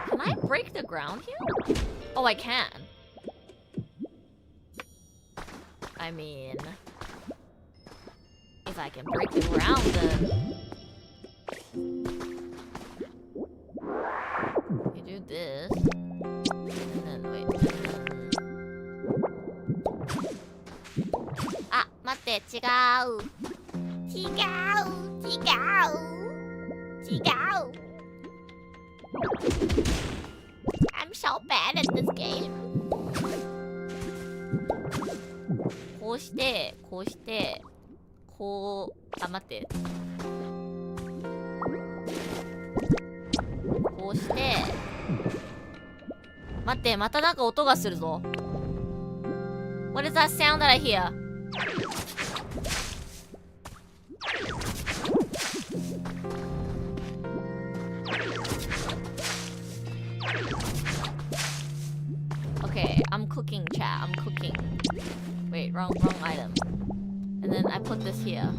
B: Can I break the ground here? Oh, I can. I mean, if I can break the ground, then this. And then wait. Ah, 待って、違う。違う。違う。違う。I'm so bad at this game. こうして、こうして、こう、あ、待って。こうして、待って、またなんか音がするぞ。What is that sound that I hear? Okay, I'm cooking, chat. I'm cooking. Wait, wrong item. And then I put this here.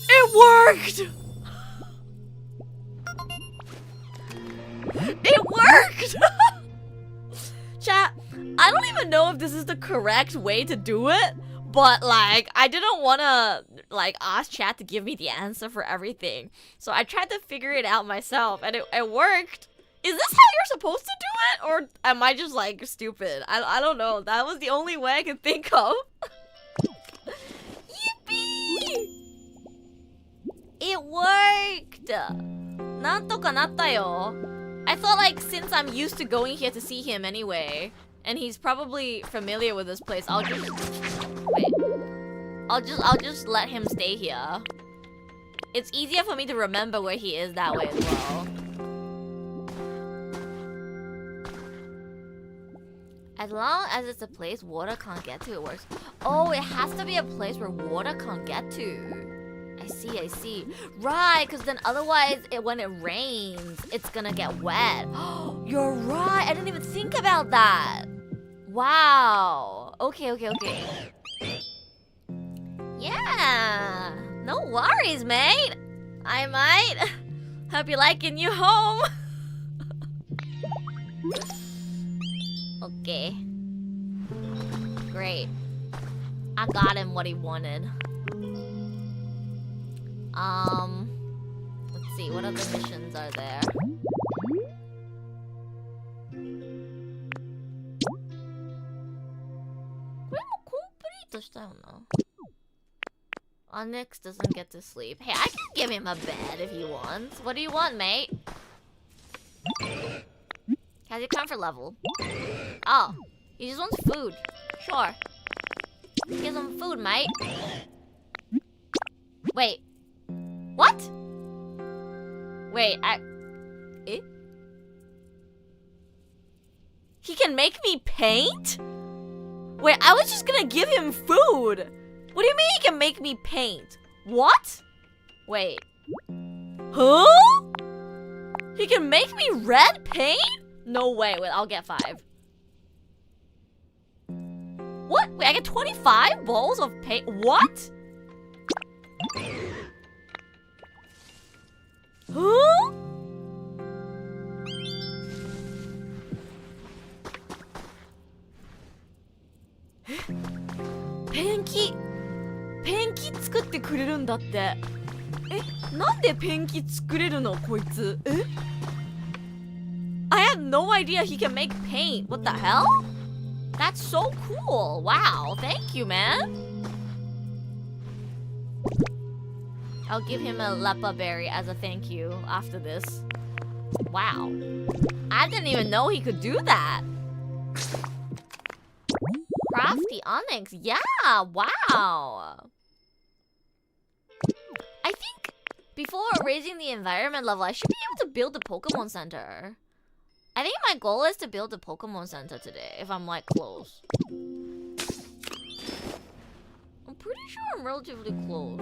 B: It worked! It worked! Chat, I don't even know if this is the correct way to do it, but like, I didn't want to like ask chat to give me the answer for everything. So I tried to figure it out myself and it worked. Is this how you're supposed to do it? Or am I just like stupid? I don't know. That was the only way I could think of. Yippee! It worked! なんとかなったよ. I thought like since I'm used to going here to see him anyway, and he's probably familiar with this place, I'll just let him stay here. It's easier for me to remember where he is that way as well. As long as it's a place water can't get to, it works. Oh, it has to be a place where water can't get to. I see. Right, because then otherwise, when it rains, it's gonna get wet. You're right. I didn't even think about that. Wow. Okay. Yeah. No worries, mate. I might. Hope you liking your home. Okay. Great. I got him what he wanted. Let's see, what other missions are there? Onyx doesn't get to sleep. Hey, I can give him a bed if he wants. What do you want, mate? How's your comfort level? Oh, he just wants food. Sure. Give him food, mate. Wait. What? Wait, Eh? He can make me paint? Wait, I was just gonna give him food. What do you mean he can make me paint? What? Wait. Huh? He can make me red paint? No way. Wait, I'll get 5. What? Wait, I get 25 bowls of paint? What? Huh?ペンキ作ってくれるんだって。なんでペンキ作れるのこいつ。I have no idea he can make paint. What the hell? That's so cool. Wow. Thank you, man. I'll give him a lepa berry as a thank you after this. Wow. I didn't even know he could do that. Crafty Onyx. Yeah. Wow. I think before raising the environment level, I should be able to build a Pokemon Center. I think my goal is to build a Pokemon Center today, if I'm like close. I'm pretty sure I'm relatively close.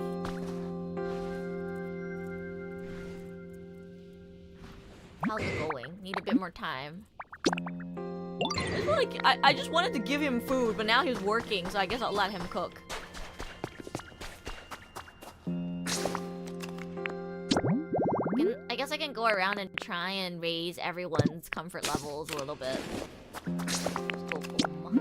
B: How's it going? Need a bit more time. I just wanted to give him food, but now he's working, so I guess I'll let him cook. I guess I can go around and try and raise everyone's comfort levels a little bit. Let's go home.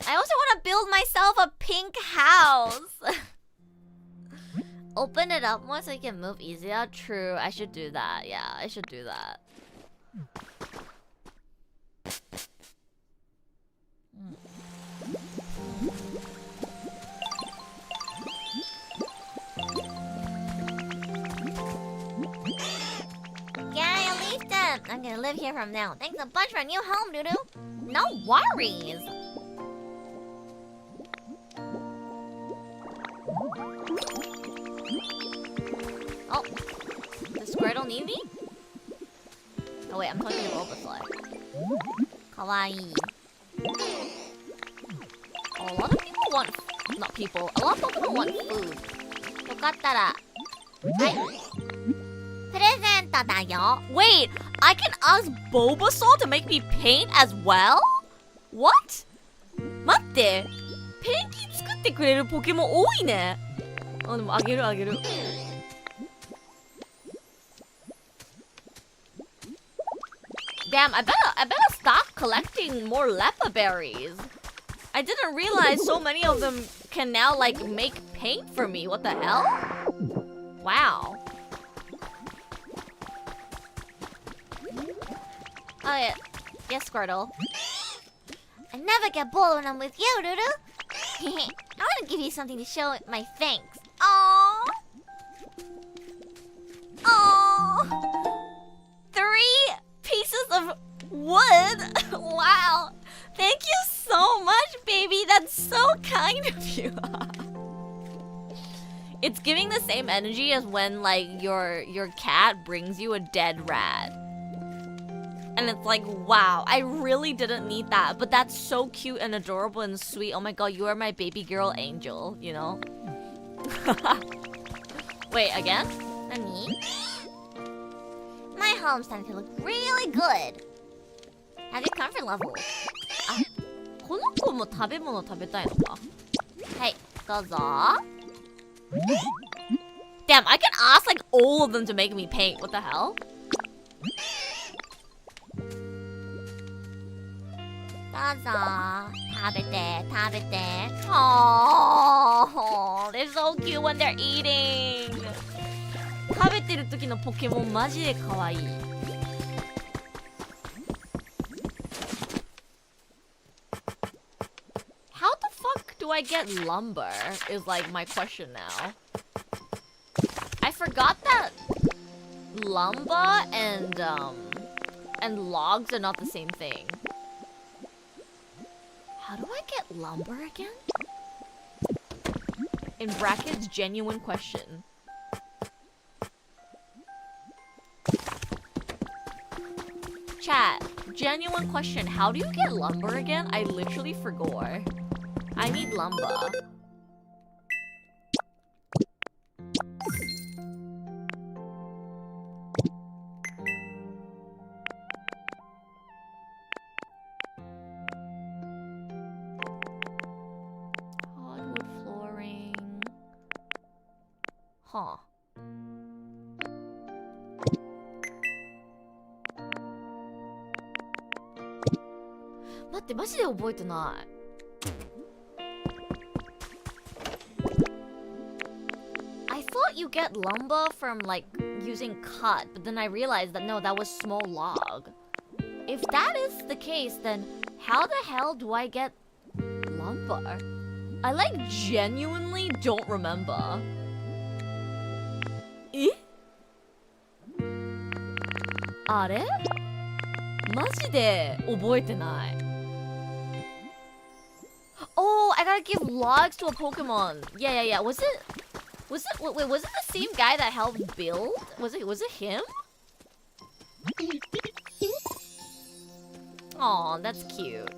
B: I also want to build myself a pink house. Open it up more so you can move easier. True, I should do that. Yeah, I should do that. Yeah, I leave them. I'm gonna live here from now. Thanks a bunch for a new home, Doodoo. No worries. Oh, does Squirtle need me? Oh wait, I'm talking to Bulbasaur. Kawaii. Oh, a lot of people want... Not people. A lot of Pokemon want food. よかったら。はい。プレゼントだよ. Wait, I can ask Bulbasaur to make me paint as well? What? 待って。ペンキ作ってくれるポケモン多いね。あ、でもあげるあげる。Damn, I better stop collecting more Lepa berries. I didn't realize so many of them can now like make paint for me. What the hell? Wow. Oh yeah. Yes, Squirtle. I never get bored when I'm with you, Doodoo. I want to give you something to show my thanks. Aww. Aww. 3 pieces of wood. Wow. Thank you so much, baby. That's so kind of you. It's giving the same energy as when like your cat brings you a dead rat. And it's like, wow, I really didn't need that. But that's so cute and adorable and sweet. Oh my god, you are my baby girl angel, you know? Wait, again? Nani? My home's starting to look really good. How's your comfort level? あ、この子も食べ物食べたいのか。はい、どうぞ。Damn, I can ask like all of them to make me paint. What the hell? どうぞ。食べて、食べて。Oh, they're so cute when they're eating. 食べてる時のポケモンマジで可愛い。How the fuck do I get lumber? Is like my question now. I forgot that lumber and logs are not the same thing. How do I get lumber again? In brackets, genuine question. Chat, genuine question. How do you get lumber again? I literally forgot. I need lumber. Hardwood flooring. Huh. 待って、マジで覚えてない。I thought you get lumber from like using cut, but then I realized that no, that was small log. If that is the case, then how the hell do I get lumber? I like genuinely don't remember. え？あれ？マジで覚えてない。Oh, I gotta give logs to a Pokemon. Yeah. Was it the same guy that helped build? Was it him? Aw, that's cute.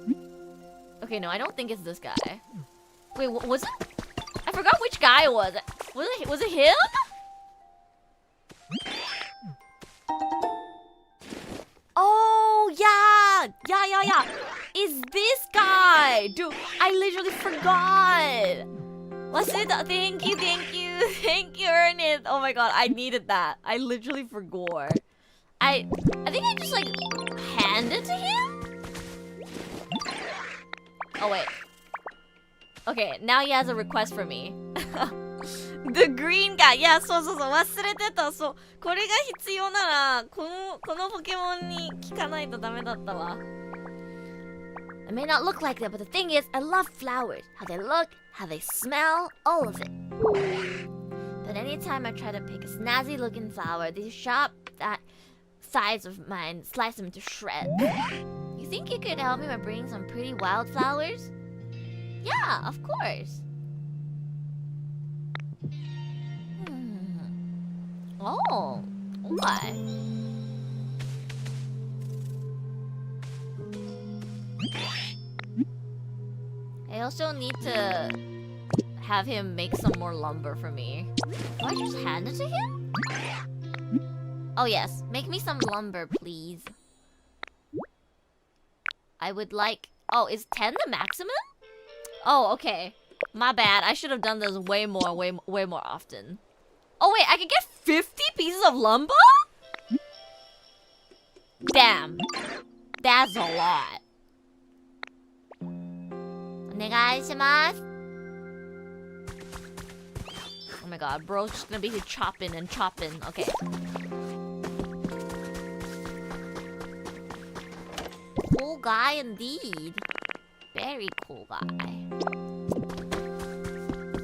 B: Okay, no, I don't think it's this guy. Wait, was it? I forgot which guy it was. Was it him? Oh, yeah. It's this guy. Dude, I literally forgot. Thank you, Ernest. Oh my god, I needed that. I literally forgot. I think I just like handed it to him? Oh wait. Okay, now he has a request for me.
A: The green guy. いや、そうそうそう、忘れてた。そう。これが必要なら、このポケモンに聞かないとダメだったわ。
B: I may not look like that, but the thing is, I love flowers. How they look, how they smell, all of it. But anytime I try to pick a snazzy looking flower, these sharp thighs of mine slice them to shreds. You think you could help me by bringing some pretty wild flowers? Yeah, of course. Oh, okay. I also need to have him make some more lumber for me. Do I just hand it to him? Oh yes, make me some lumber, please. I would like... Oh, is 10 the maximum? Oh, okay. My bad. I should have done this way more often. Oh wait, I can get 50 pieces of lumber? Damn. That's a lot. お願いします. Oh my god, bro's just gonna be chopping and chopping. Okay. Cool guy indeed. Very cool guy.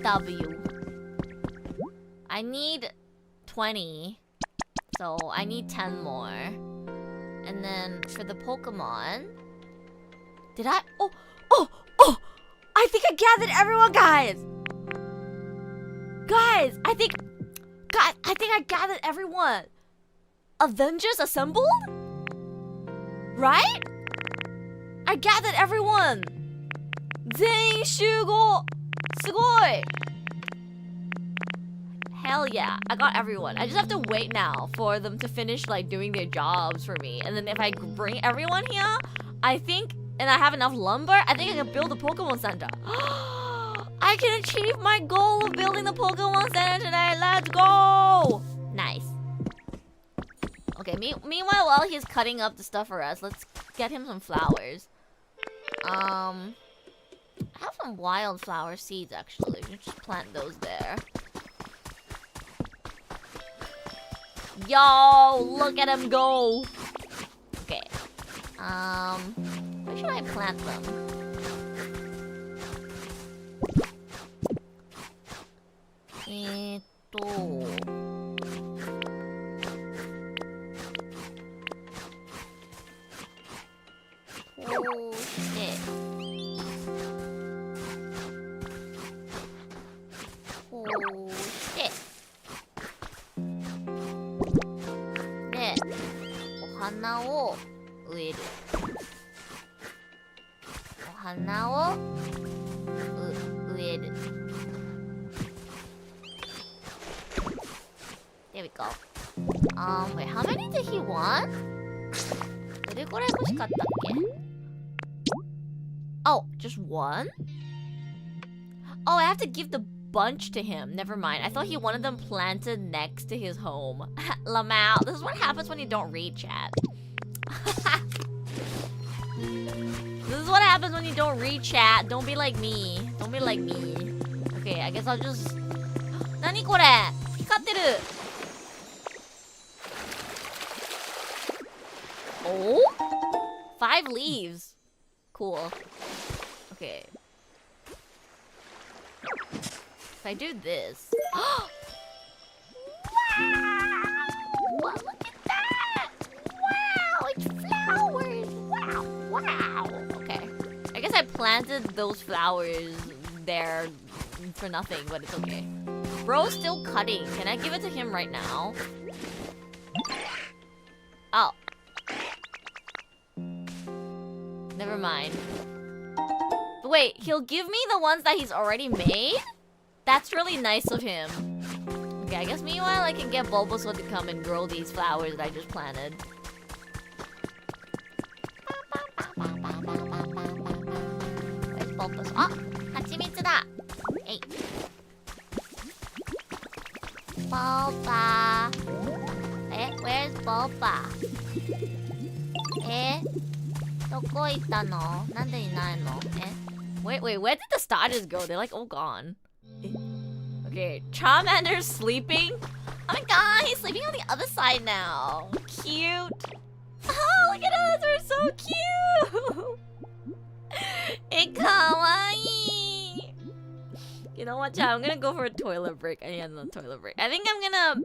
B: W. I need 20. So I need 10 more. And then for the Pokemon... Did I... Oh! I think I gathered everyone, guys! Guys, I think I gathered everyone. Avengers assembled? Right? I gathered everyone. 全員集合. すごい. Hell yeah, I got everyone. I just have to wait now for them to finish like doing their jobs for me. And then if I bring everyone here, I think, and I have enough lumber, I think I can build a Pokemon Center. I can achieve my goal of building the Pokemon Center today. Let's go! Nice. Okay, meanwhile, while he's cutting up the stuff for us, let's get him some flowers. I have some wildflower seeds, actually. We can just plant those there. Yo, look at him go! Okay. Where should I plant them? Oh, shit. Oh, shit. で、お花を植える。お花を植える。There we go. Wait, how many did he want? どれくらい欲しかったっけ? Oh, just one? Oh, I have to give the bunch to him. Never mind. I thought he wanted them planted next to his home. Lamau, this is what happens when you don't read chat. This is what happens when you don't read chat. Don't be like me. Don't be like me. Okay, I guess I'll just... 何これ? 光ってる. Oh? 5 leaves. Cool. Okay. If I do this... Wow! Look at that! Wow! It's flowers! Wow! Wow! Okay. I guess I planted those flowers there for nothing, but it's okay. Bro's still cutting. Can I give it to him right now? Oh. Never mind. But wait, he'll give me the ones that he's already made? That's really nice of him. Okay, I guess meanwhile I can get Bulbasaur to come and grow these flowers that I just planted. Where's Bulbasaur? Oh! Hachimitsu da! Hey! Bulba! Where's Bulba? どこ行ったの? なんでいないの? Wait, where did the starters go? They're like all gone.
A: Okay, Charmander's sleeping. Oh my god, he's sleeping on the other side now. Cute. Oh, look at us, we're so cute. Kawaii. You know what, chat? I'm gonna go for a toilet break. I need another toilet break. I think I'm gonna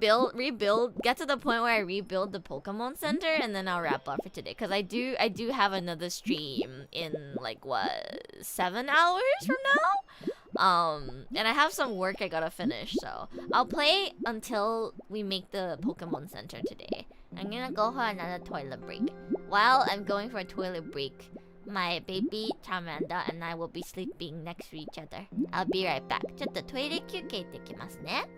A: get to the point where I rebuild the Pokemon Center, and then I'll wrap up for today. Cause I do have another stream in like what 7 hours from now. And I have some work I gotta finish, so I'll play until we make the Pokemon Center today. I'm gonna go for another toilet break. While I'm going for a toilet break, my baby Charmander and I will be sleeping next to each other. I'll be right back. ちょっとトイレ休憩行ってきますね。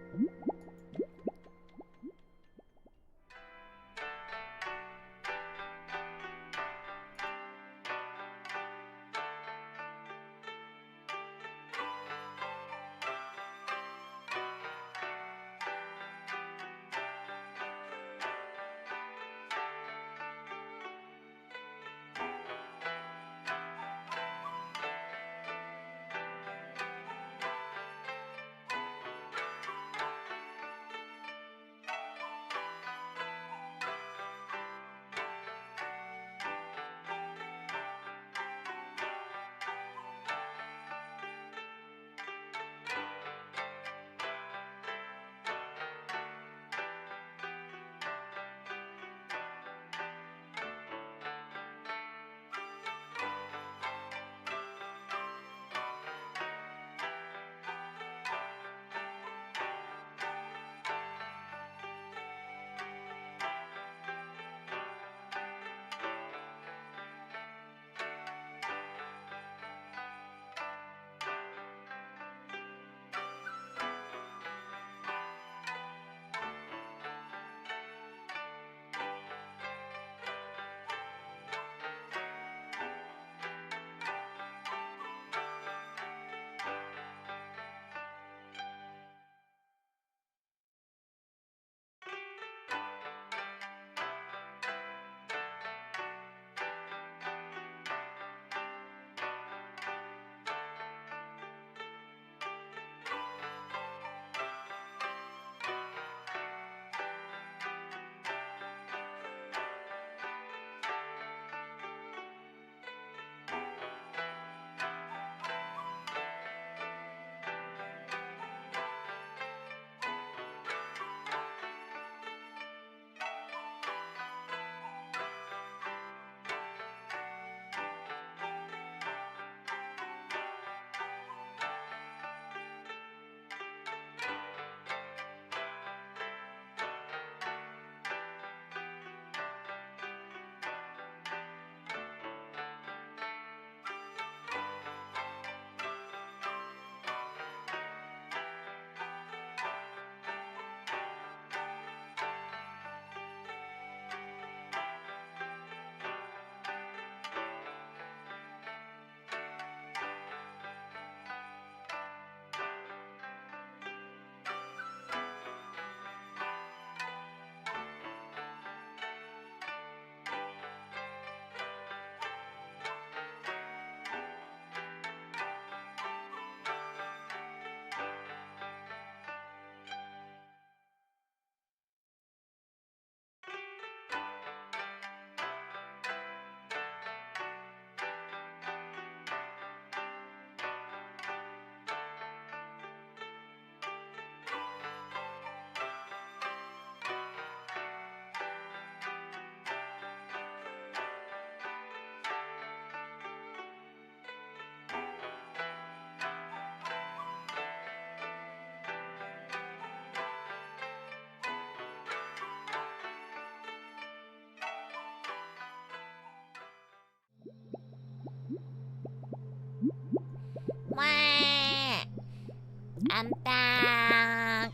B: I'm back.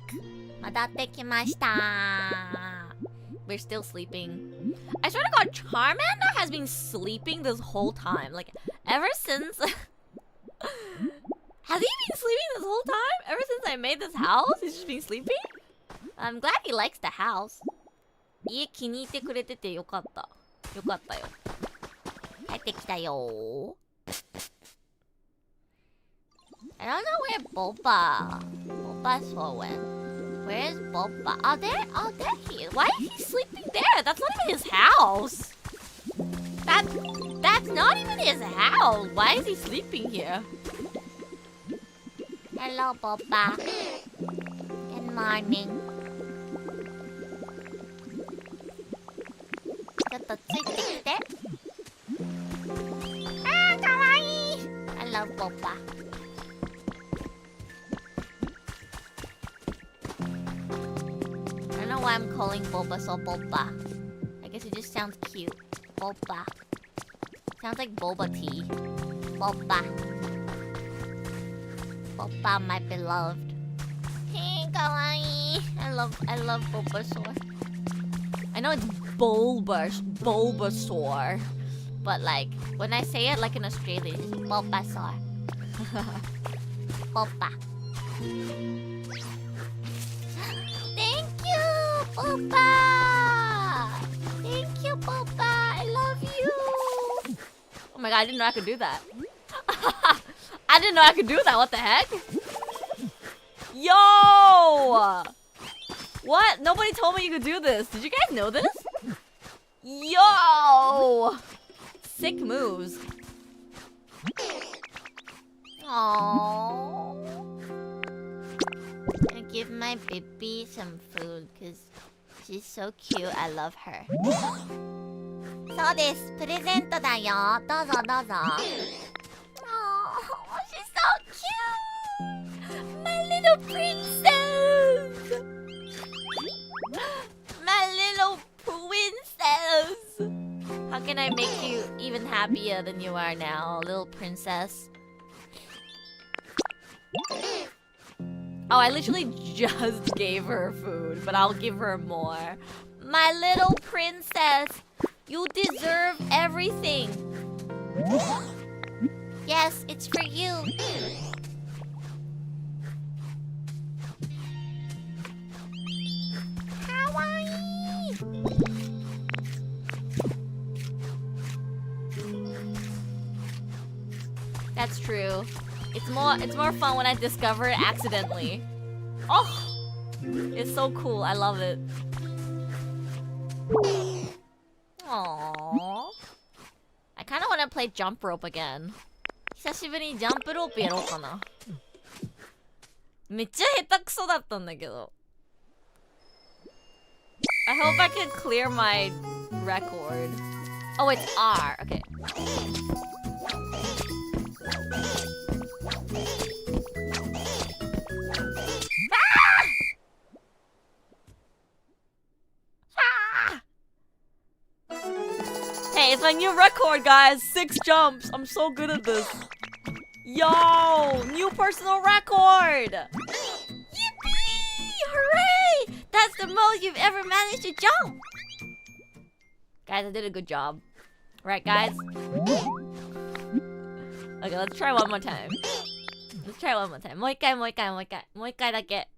B: 戻ってきました。
A: We're still sleeping. I swear to God, Charmander has been sleeping this whole time. Like, ever since... Has he been sleeping this whole time? Ever since I made this house? He's just been sleeping? I'm glad he likes the house. 家気に入ってくれててよかった。よかったよ。
B: 帰ってきたよ。
A: I don't know where Boba
B: Bulbasaur went? Where's Bulba? Oh, there he is. Why is he sleeping there? That's not even his house. That's not even his house. Why is he sleeping here? Hello, Bulba. Good morning. ちょっとついてきて。あー、かわいい。Hello, Bulba. I don't know why I'm calling Bulbasaur Bulba. I guess it just sounds cute. Bulba. Sounds like boba tea. Bulba. Bulba, my beloved. Hey, kawaii. I love Bulbasaur. I know it's Bulbasaur, but like when I say it like in Australia, it's Bulbasaur. Bulba. Thank you, Bulba. Thank you, Bulba. I love you. Oh my god, I didn't know I could do that. I didn't know I could do that. What the heck? Yo! What? Nobody told me you could do this. Did you guys know this? Yo! Sick moves. Aww. I'm gonna give my baby some food because she's so cute. I love her. そうです。プレゼントだよ。どうぞどうぞ。Oh, she's so cute. My little princess. My little princess. How can I make you even happier than you are now, little princess? Oh, I literally just gave her food, but I'll give her more. My little princess, you deserve everything. Yes, it's for you. Kawaii. That's true. It's more fun when I discover it accidentally. Oh, it's so cool. I love it. Aww. I kind of want to play jump rope again. 久しぶりにジャンプロープやろうかな。めっちゃ下手くそだったんだけど。I hope I can clear my record. Oh, it's R. Okay. Hey, it's my new record, guys. 6 jumps. I'm so good at this. Yo, new personal record. Yippee! Hooray! That's the most you've ever managed to jump. Guys, I did a good job. Right, guys? Okay, let's try one more time. Let's try one more time. もう一回だけ。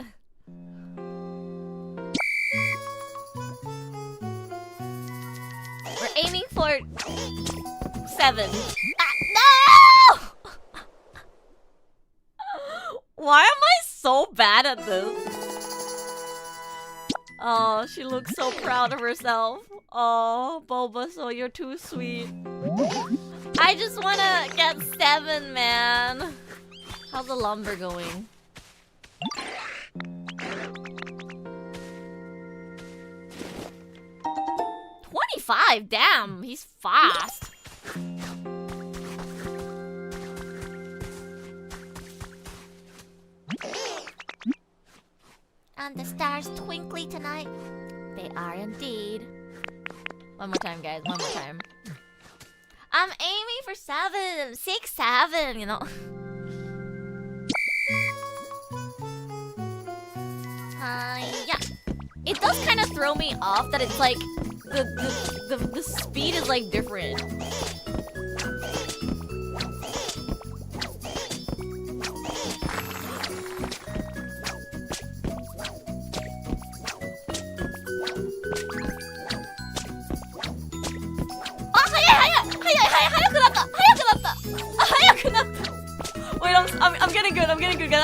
B: We're aiming for 7. No! Why am I so bad at this? Oh, she looks so proud of herself. Oh, Bulbasaur, you're too sweet. I just wanna get 7, man. How's the lumber going? $25, damn, he's fast. And the stars twinkly tonight. They are indeed. One more time, guys, one more time. I'm aiming for 7, 6, 7, you know. Yeah. It does kind of throw me off that it's like the speed is like different. Wait, I'm getting good.
A: good. I'm getting good. No.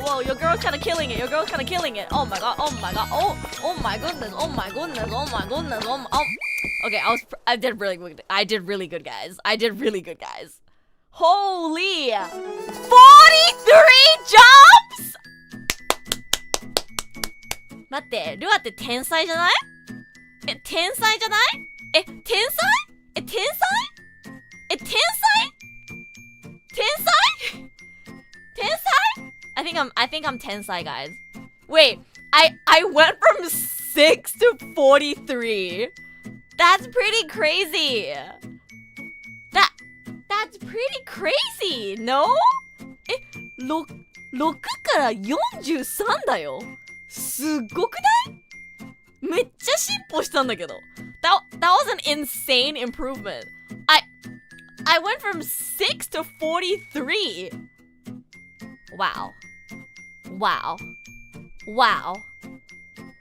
A: Whoa. Your girl's kind of killing it. Oh my god. Oh my goodness. Okay, I did really good. I did really good, guys. Holy 43 jumps! 待って、ルアって天才じゃない？天才じゃない？天才 I think I'm 天才 guys. Wait, I went from 6 to 43. That's pretty crazy. That's pretty crazy, no? 6から43だよ。すっごくない？めっちゃ進歩したんだけど。That was an insane improvement. I went from 6 to 43. Wow.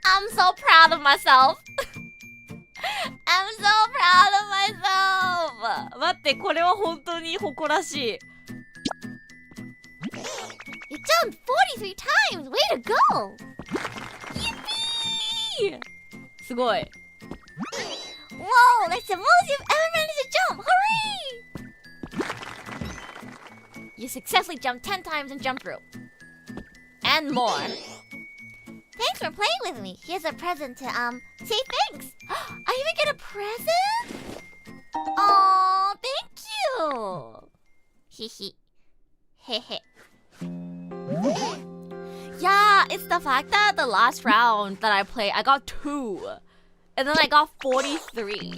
A: I'm so proud of myself. 待って、これは本当に誇らしい。
B: You jumped 43 times! Way to go!
A: Yippee! すごい。
B: Whoa, that's the most you've ever managed to jump! Hooray! You successfully jumped 10 times and jumped through. And more. Thanks for playing with me. Here's a present to, say thanks. I even get a present? Aw, thank you. Hehe. Hehe.
A: Yeah, it's the fact that the last round that I played, I got 2. And then I got 43.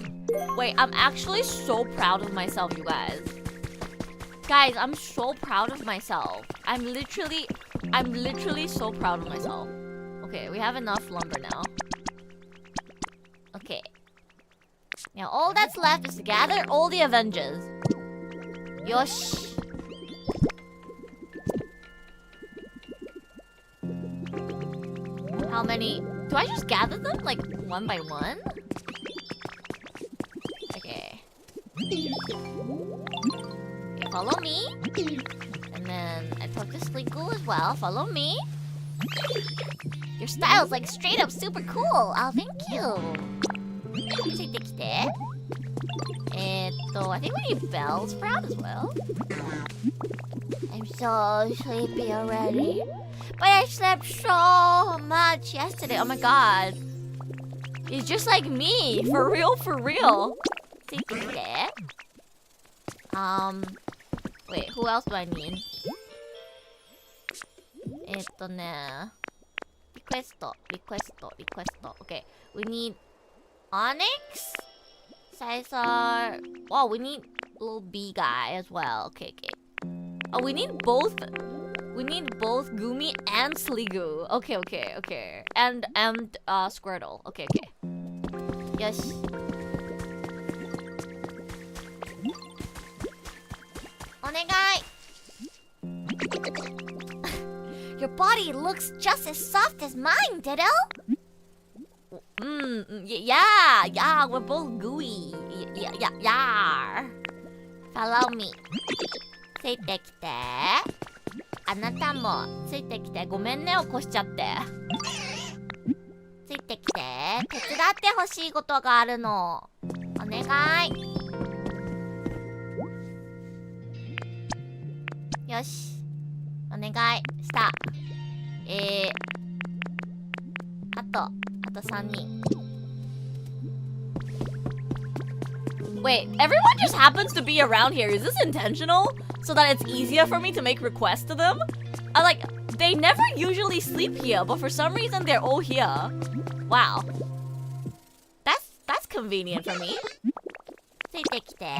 A: Wait, I'm actually so proud of myself, you guys. Guys, I'm so proud of myself. I'm literally so proud of myself. Okay, we have enough lumber now. Okay. Now all that's left is to gather all the Avengers. Yosh. How many? Do I just gather them like one by one? Okay. Okay, follow me. And then I talk to Slinkle as well. Follow me. Your style's like straight up super cool. Oh, thank you. ついてきて。I think we need Bellsprout as well. I'm so sleepy already. But I slept so much yesterday. Oh my god. It's just like me. For real. ついてきて。Wait, who else do I need? Request. Okay, we need Onyx, Caesar. Oh, we need little bee guy as well. Okay. Oh, we need both Gumi and Sliggoo. Okay. And Squirtle. Okay. Yes. Onegai. Your body looks just as soft as mine, Ditto. Yeah, we're both gooey. Yeah. Follow me. ついてきて。あなたもついてきて。ごめんね、起こしちゃって。ついてきて。手伝ってほしいことがあるの。お願い。よし。お願いした。あと3人。Wait, everyone just happens to be around here. Is this intentional? So that it's easier for me to make requests to them? They never usually sleep here, but for some reason they're all here. Wow. That's convenient for me. ついてきて。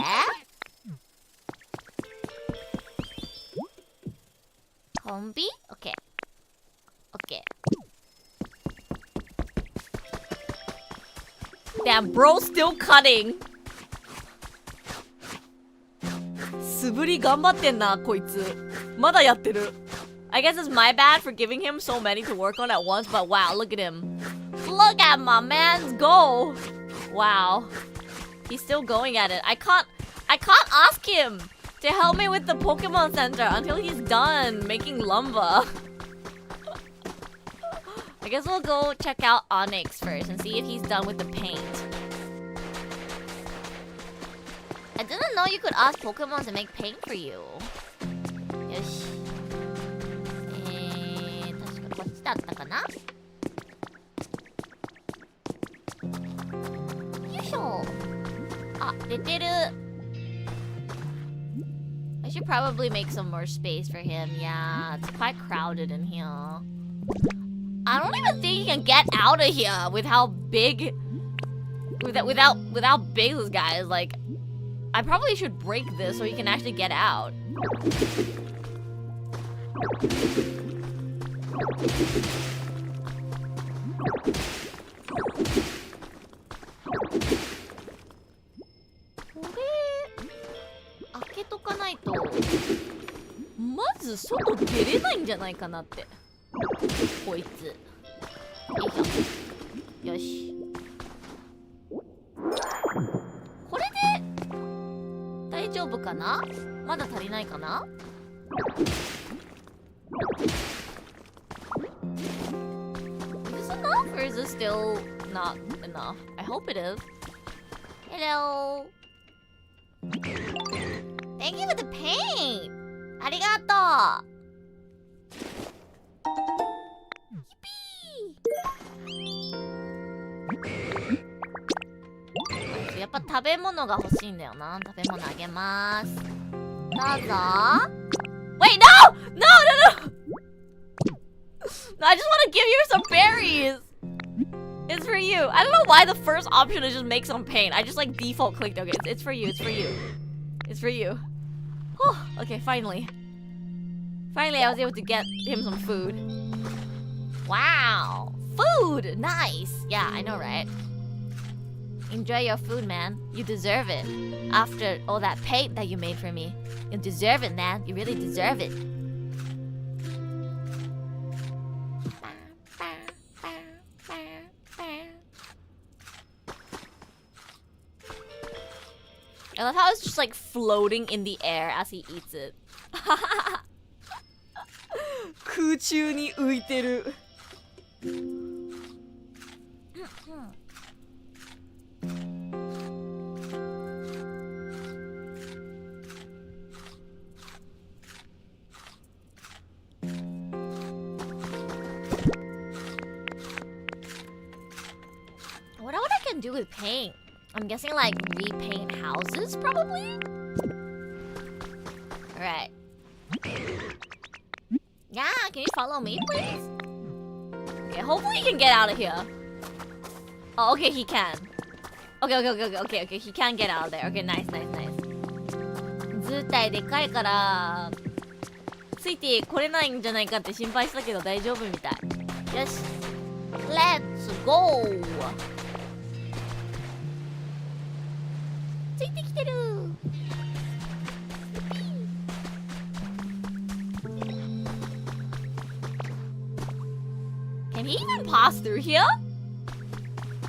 A: コンビ？ Okay. Damn, bro, still cutting. 素振り頑張ってんな、こいつ。まだやってる。I guess it's my bad for giving him so many to work on at once, but wow, look at him. Look at my man's go. Wow. He's still going at it. I can't ask him to help me with the Pokemon Center until he's done making lumber. I guess we'll go check out Onyx first and see if he's done with the paint. I didn't know you could ask Pokemon to make paint for you. Yoshi. 確かこっちだったかな? よいしょ。あ、出てる。I should probably make some more space for him. Yeah, it's quite crowded in here. I don't even think he can get out of here with how big, with how big this guy is. Like, I probably should break this so he can actually get out. Soto 出れないんじゃないかなって。こいつ。よいしょ。よし。これで大丈夫かな？まだ足りないかな？ Is this enough or is this still not enough? I hope it is. Hello. Thank you for the paint. ありがとう。やっぱ食べ物が欲しいんだよな。食べ物あげます。どうぞ。Wait, no! No, no, no! No, I just want to give you some berries. It's for you. I don't know why the first option is just make some paint. I just like default clicked. Okay, it's for you. It's for you. It's for you. Whew, okay, finally. Finally, I was able to get him some food. Wow. Food! Nice. Yeah, I know, right? Enjoy your food, man. You deserve it. After all that paint that you made for me. You deserve it, man. You really deserve it. I love how it's just like floating in the air as he eats it. 空中に浮いてる。I wonder what I can do with paint. I'm guessing like repaint houses, probably? Alright. Yeah, can you follow me, please? Okay, hopefully he can get out of here. Oh, okay, he can. Okay, he can get out of there. Okay, nice. 図体でかいから、ついてこれないんじゃないかって心配したけど大丈夫みたい。よし。Let's go! ついてきてる。Can he even pass through here?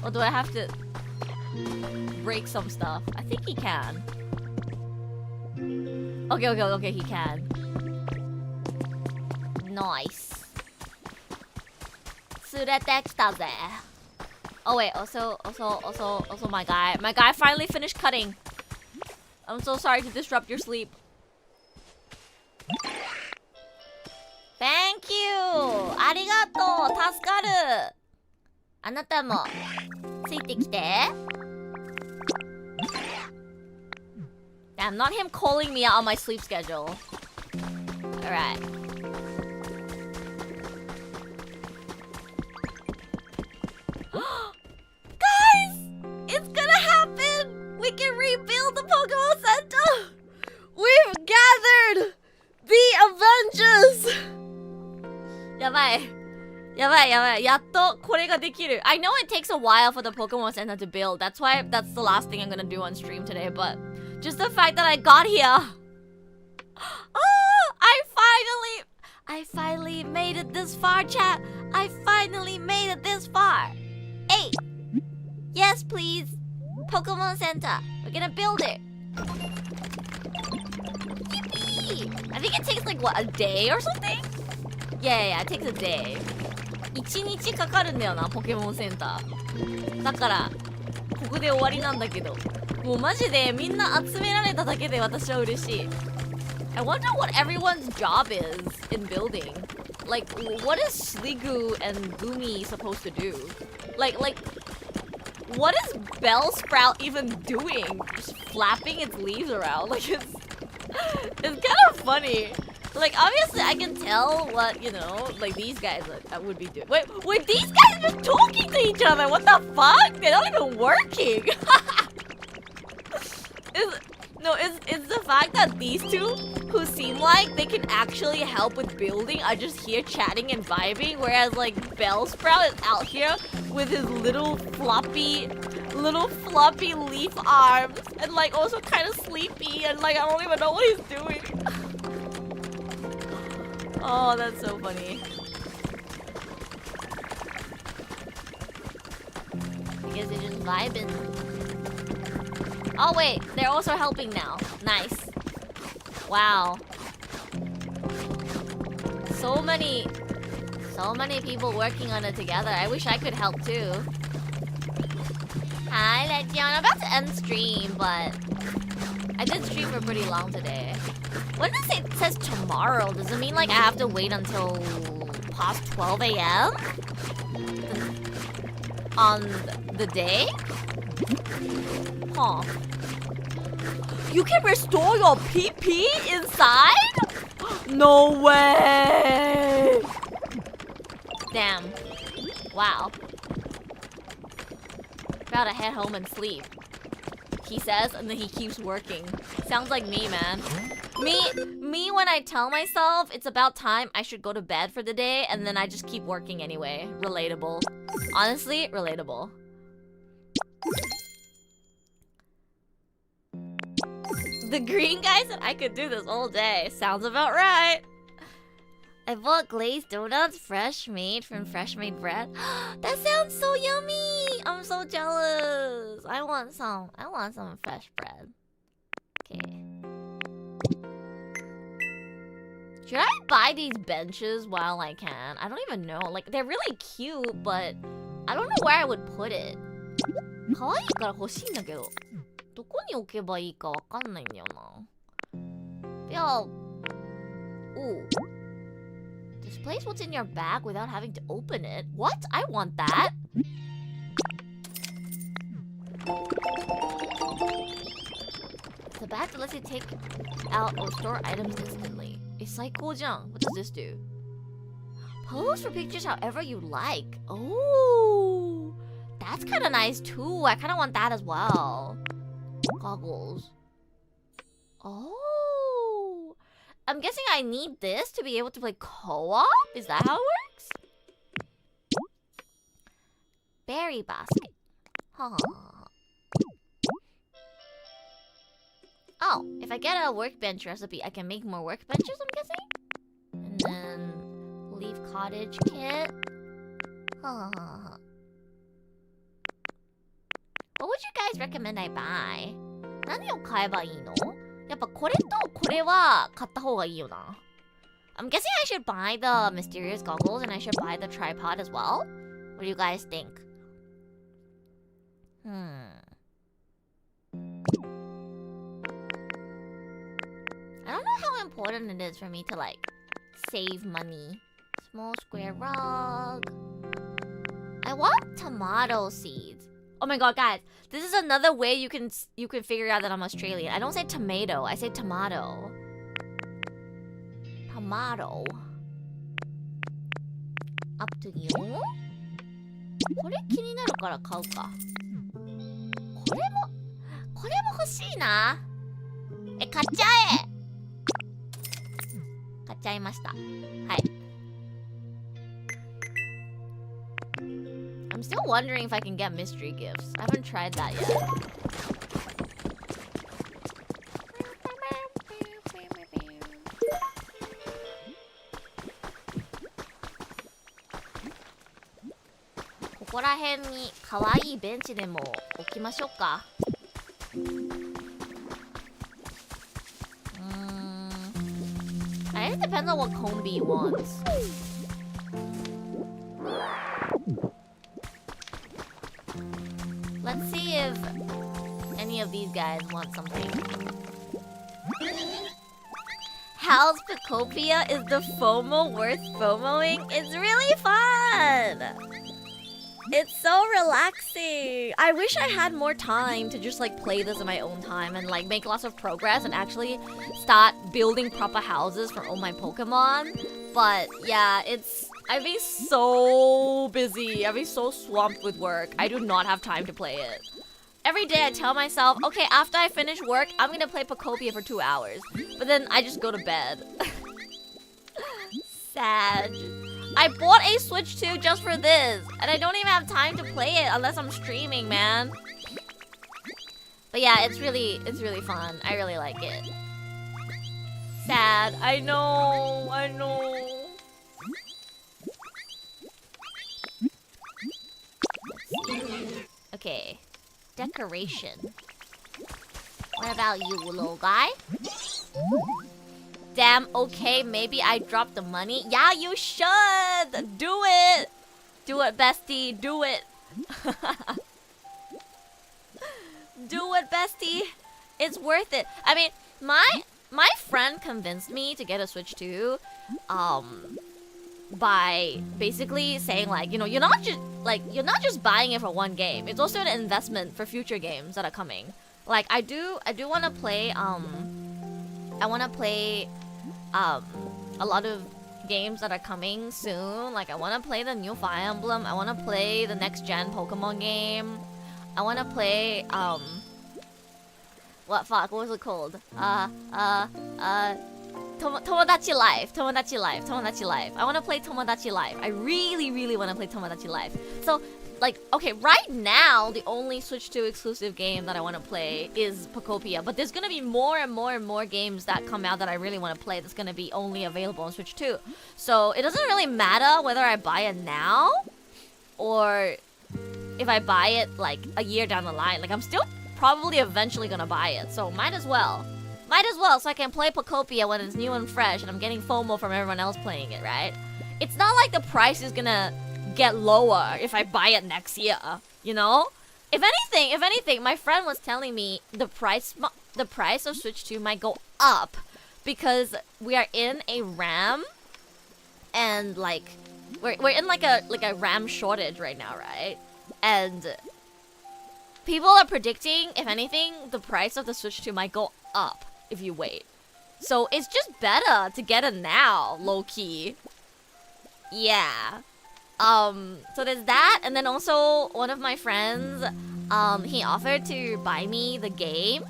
A: Or do I have to break some stuff? I think he can. Okay, he can. Nice. 連れてきたぜ。Oh wait, also my guy. My guy finally finished cutting. I'm so sorry to disrupt your sleep. Thank you! ありがとう！助かる！あなたもついてきて。Damn, not him calling me out on my sleep schedule. Alright. Guys! It's gonna happen! We can rebuild the Pokemon Center! We've gathered the Avengers! やばい。やっとこれができる。I know it takes a while for the Pokemon Center to build. That's why that's the last thing I'm gonna do on stream today. But just the fact that I got here. Oh,
B: I finally made it this far, chat. I finally made it this far. Hey, yes, please. Pokemon Center. We're gonna build it. Yippee! I think it takes like what, a day or something? Yeah, it takes a day. 1日かかるんだよな、ポケモンセンター。だからここで終わりなんだけど、もうマジでみんな集められただけで私は嬉しい。I wonder what everyone's job is in building. Like, what is Sligu and Gumi supposed to do? Like, what is Bellsprout even doing? Just flapping its leaves around. Like, it's kind of funny. Like, obviously I can tell what, you know, like these guys would be doing. Wait, these guys are just talking to each other. What the fuck? They're not even working. It's the fact that these two, who seem like they can actually help with building, are just here chatting and vibing, whereas like Bellsprout is out here with his little floppy leaf arms and like also kind of sleepy and like I don't even know what he's doing. Oh, that's so funny. I guess they're just vibing. Oh wait, they're also helping now. Nice. Wow. So many people working on it together. I wish I could help too. Hi, Legion. I'm about to end stream, but I did stream for pretty long today. When it says tomorrow, does it mean like I have to wait until past 12 a.m. on the day? Huh. You can restore your PP inside? No way! Damn. Wow. Gotta head home and sleep. He says, and then he keeps working. Sounds like me, man. Me when I tell myself it's about time I should go to bed for the day, and then I just keep working anyway. Relatable. Honestly, relatable. The green guy said I could do this all day. Sounds about right. I bought glazed donuts, fresh made from fresh made bread. That sounds so yummy. I'm so jealous. I want some fresh bread. Okay. Should I buy these benches while I can? I don't even know. Like, they're really cute, but I don't know where I would put it. 可愛いから欲しいんだけど。どこに置けばいいかわかんないんだよな。いや、ooh. Displays what's in your bag without having to open it. What? I want that. The bag that lets you take out or store items instantly. It's psycho junk. What does this do? Pose for pictures however you like. Oh, that's kind of nice too. I kind of want that as well. Goggles. Oh, I'm guessing I need this to be able to play co-op? Is that how it works? Berry basket. Huh. Oh, if I get a workbench recipe, I can make more workbenches, I'm guessing? And then leaf cottage kit. Huh. What would you guys recommend I buy? 何を買えばいいの？やっぱこれとこれは買った方がいいよな。I'm guessing I should buy the mysterious goggles and I should buy the tripod as well. What do you guys think? I don't know how important it is for me to like save money. Small square rug. I want tomato seeds. Oh my god, guys, this is another way you can figure out that I'm Australian. I don't say tomato, I say tomato. Tomato. Up to you. これ気になるから買うか。これも欲しいな。買っちゃえ。買っちゃいました。はい。I'm still wondering if I can get mystery gifts. I haven't tried that yet. こら辺に可愛いベンチでも置きましょうか。It depends on what Kombi wants. Let's see if any of these guys want something. How's Pokopia? Is the FOMO worth FOMOing? It's really fun! It's so relaxing. I wish I had more time to just like play this in my own time and like make lots of progress and actually start building proper houses for all my Pokemon. But yeah, I've been so busy. I've been so swamped with work. I do not have time to play it. Every day I tell myself, okay, after I finish work, I'm gonna play Pokopia for 2 hours. But then I just go to bed. Sad. I bought a Switch 2 just for this, and I don't even have time to play it unless I'm streaming, man. But yeah, it's really fun. I really like it. Sad. I know. Okay. Decoration. What about you, little guy? Damn, okay, maybe I dropped the money. Yeah, you should! Do it! Do it, bestie, do it! Do it, bestie! It's worth it. I mean, my friend convinced me to get a Switch 2, by basically saying like, you know, you're not just buying it for one game. It's also an investment for future games that are coming. Like I do want to play a lot of games that are coming soon. Like I want to play the new Fire Emblem. I want to play the next gen Pokemon game. I want to play what was it called? Tomodachi Life. I want to play Tomodachi Life. I really want to play Tomodachi Life. So like, okay, right now, the only Switch 2 exclusive game that I want to play is Pokopia. But there's going to be more and more games that come out that I really want to play that's going to be only available on Switch 2. So it doesn't really matter whether I buy it now or if I buy it like a year down the line. Like, I'm still probably eventually going to buy it. So might as well. So I can play Pokopia when it's new and fresh and I'm getting FOMO from everyone else playing it, right? It's not like the price is going to get lower if I buy it next year, you know? If anything, my friend was telling me the price of Switch 2 might go up because we are in a RAM and like we're in like a RAM shortage right now, right? And people are predicting, if anything, the price of the Switch 2 might go up if you wait. So it's just better to get it now, low key. Yeah. So there's that, and then also one of my friends, he offered to buy me the game,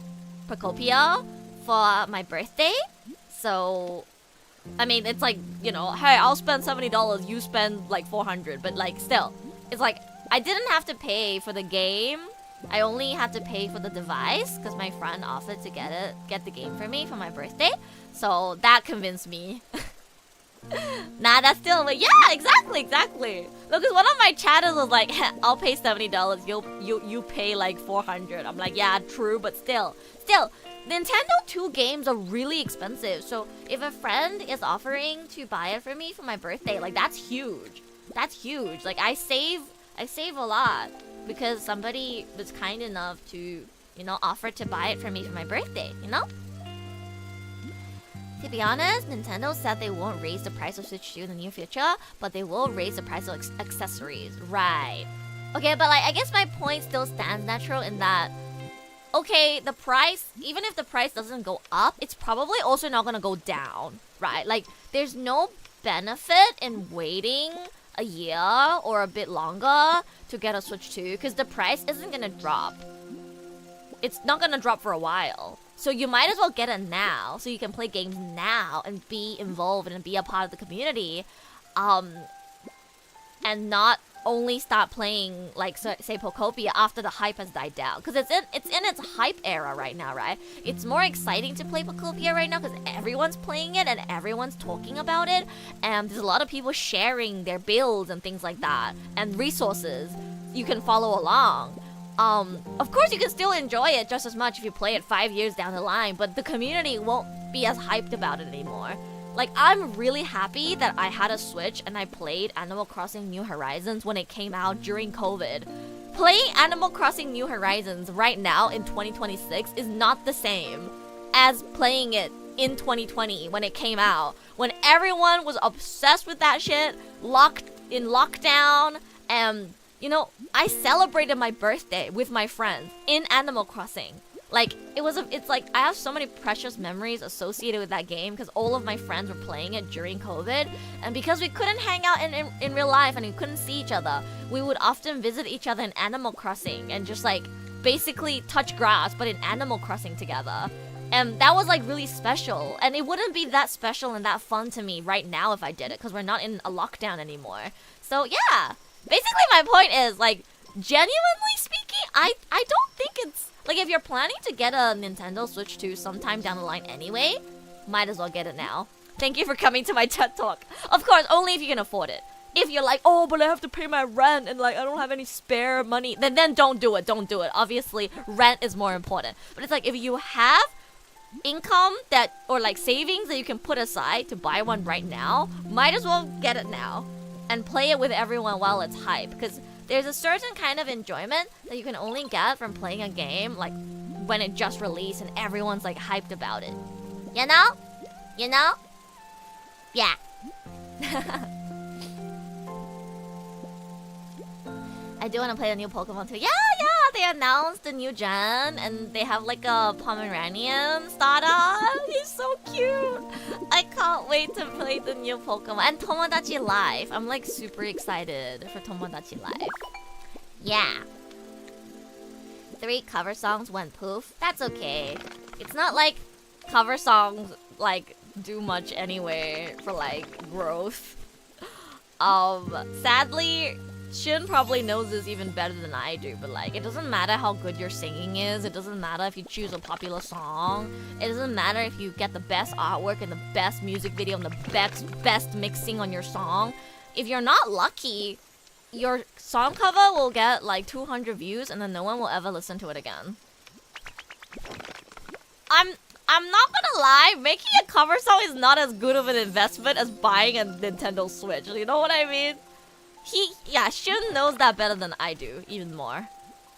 B: Pokopia, for my birthday. So, I mean, it's like, you know, hey, I'll spend $70, you spend like $400, but like still, it's like, I didn't have to pay for the game. I only had to pay for the device, because my friend offered to get the game for me for my birthday. So that convinced me. Nah, that's still like, yeah, exactly. Look, cause one of my chatters was like, I'll pay $70, you pay like $400. I'm like, yeah, true, but still, Nintendo 2 games are really expensive. So if a friend is offering to buy it for me for my birthday, like that's huge. Like I save a lot because somebody was kind enough to, you know, offer to buy it for me for my birthday, you know? To be honest, Nintendo said they won't raise the price of Switch 2 in the near future, but they will raise the price of accessories. Right. Okay, but like, I guess my point still stands natural in that, okay, the price, even if the price doesn't go up, it's probably also not gonna go down, right? Like, there's no benefit in waiting a year or a bit longer to get a Switch 2, because the price isn't gonna drop. It's not gonna drop for a while. So you might as well get it now, so you can play games now and be involved and be a part of the community, and not only start playing like say Pokopia after the hype has died down, because it's in its hype era right now, right? It's more exciting to play Pokopia right now because everyone's playing it and everyone's talking about it, and there's a lot of people sharing their builds and things like that and resources. you can follow along. Of course, you can still enjoy it just as much if you play it 5 years down the line, but the community won't be as hyped about it anymore. Like, I'm really happy that I had a Switch and I played Animal Crossing New Horizons when it came out during COVID. Playing Animal Crossing New Horizons right now in 2026 is not the same as playing it in 2020 when it came out. When everyone was obsessed with that shit, locked in lockdown, and, you know, I celebrated my birthday with my friends in Animal Crossing. Like, it's like, I have so many precious memories associated with that game because all of my friends were playing it during COVID. And because we couldn't hang out in real life and we couldn't see each other, we would often visit each other in Animal Crossing and just like basically touch grass, but in Animal Crossing together. And that was like really special. And it wouldn't be that special and that fun to me right now if I did it because we're not in a lockdown anymore. So yeah, basically my point is like, genuinely speaking, I don't think it's like, if you're planning to get a Nintendo Switch 2 sometime down the line anyway, might as well get it now. Thank you for coming to my TED Talk. Of course, only if you can afford it. If you're like, oh, but I have to pay my rent and like I don't have any spare money, then don't do it. Don't do it. Obviously, rent is more important. But it's like, if you have income that or like savings that you can put aside to buy one right now, might as well get it now and play it with everyone while it's hype, because there's a certain kind of enjoyment that you can only get from playing a game like when it just released and everyone's like hyped about it. You know? You know? Yeah. I do want to play the new Pokemon too. Yeah, they announced the new gen and they have like a Pomeranian starter. He's so cute. I can't wait to play the new Pokemon. And Tomodachi Life. I'm like super excited for Tomodachi Life. Yeah. 3 cover songs went poof. That's okay. It's not like cover songs like do much anyway for like growth. Sadly, Shin probably knows this even better than I do, but like, it doesn't matter how good your singing is, it doesn't matter if you choose a popular song, it doesn't matter if you get the best artwork and the best music video and the best mixing on your song. If you're not lucky, your song cover will get like 200 views and then no one will ever listen to it again. I'm not gonna lie, making a cover song is not as good of an investment as buying a Nintendo Switch, you know what I mean? Shun knows that better than I do, even more.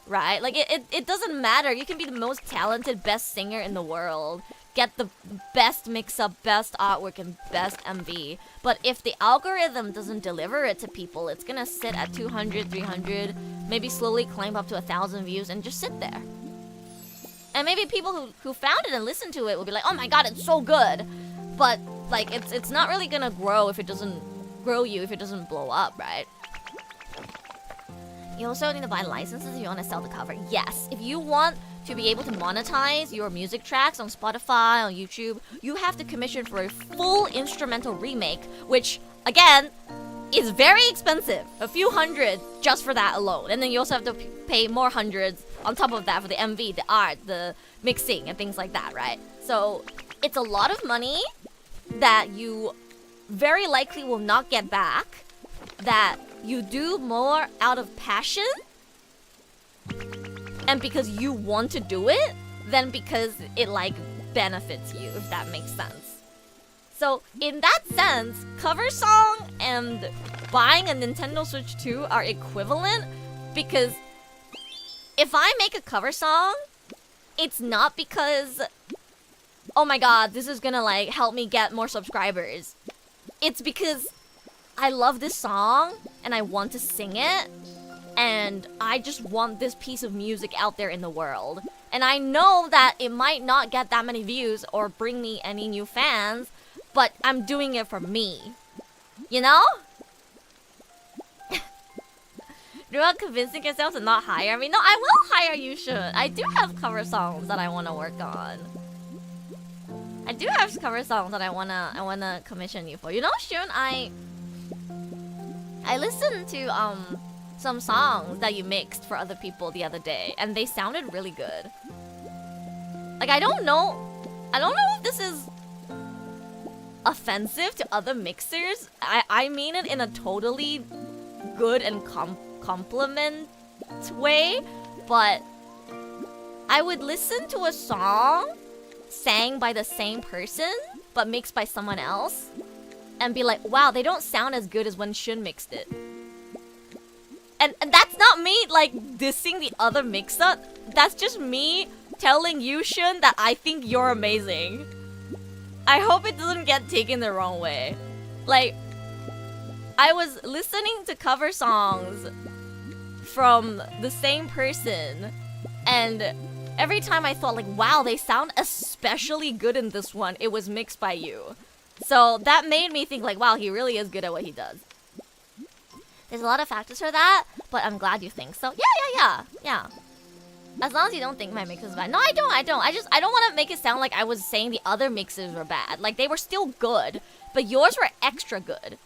B: Right? Like, it doesn't matter. You can be the most talented, best singer in the world. Get the best mix-up, best artwork, and best MV. But if the algorithm doesn't deliver it to people, it's gonna sit at 200, 300, maybe slowly climb up to 1,000 views and just sit there. And maybe people who found it and listened to it will be like, oh my god, it's so good. But, like, it's not really gonna grow if it doesn't grow you, if it doesn't blow up, right? You also need to buy licenses if you want to sell the cover. Yes, if you want to be able to monetize your music tracks on Spotify, on YouTube, you have to commission for a full instrumental remake, which, again, is very expensive. A few hundred just for that alone. And then you also have to pay more hundreds on top of that for the MV, the art, the mixing, and things like that, right? So, it's a lot of money that you very likely will not get back, that you do more out of passion and because you want to do it than because it like benefits you, if that makes sense. So in that sense, cover song and buying a Nintendo Switch 2 are equivalent, because if I make a cover song, it's not because, oh my god, this is gonna like help me get more subscribers. It's because I love this song and I want to sing it, and I just want this piece of music out there in the world. And I know that it might not get that many views or bring me any new fans, but I'm doing it for me. You know? Rua convincing yourself to not hire me? No, I will hire you, Shun. I do have cover songs that I want to work on. I do have cover songs that I wanna commission you for. You know, Shun, I listened to some songs that you mixed for other people the other day, and they sounded really good. Like, I don't know if this is offensive to other mixers. I mean it in a totally good and complimentary way, but I would listen to a song sang by the same person, but mixed by someone else, and be like, wow, they don't sound as good as when Shun mixed it. And that's not me, like, dissing the other mixer. That's just me telling you, Shun, that I think you're amazing. I hope it doesn't get taken the wrong way. Like, I was listening to cover songs from the same person, and every time I thought, like, wow, they sound especially good in this one, it was mixed by you. So that made me think, like, wow, he really is good at what he does. There's a lot of factors for that, but I'm glad you think so. Yeah. As long as you don't think my mix is bad. No, I don't. I don't want to make it sound like I was saying the other mixes were bad. Like, they were still good, but yours were extra good.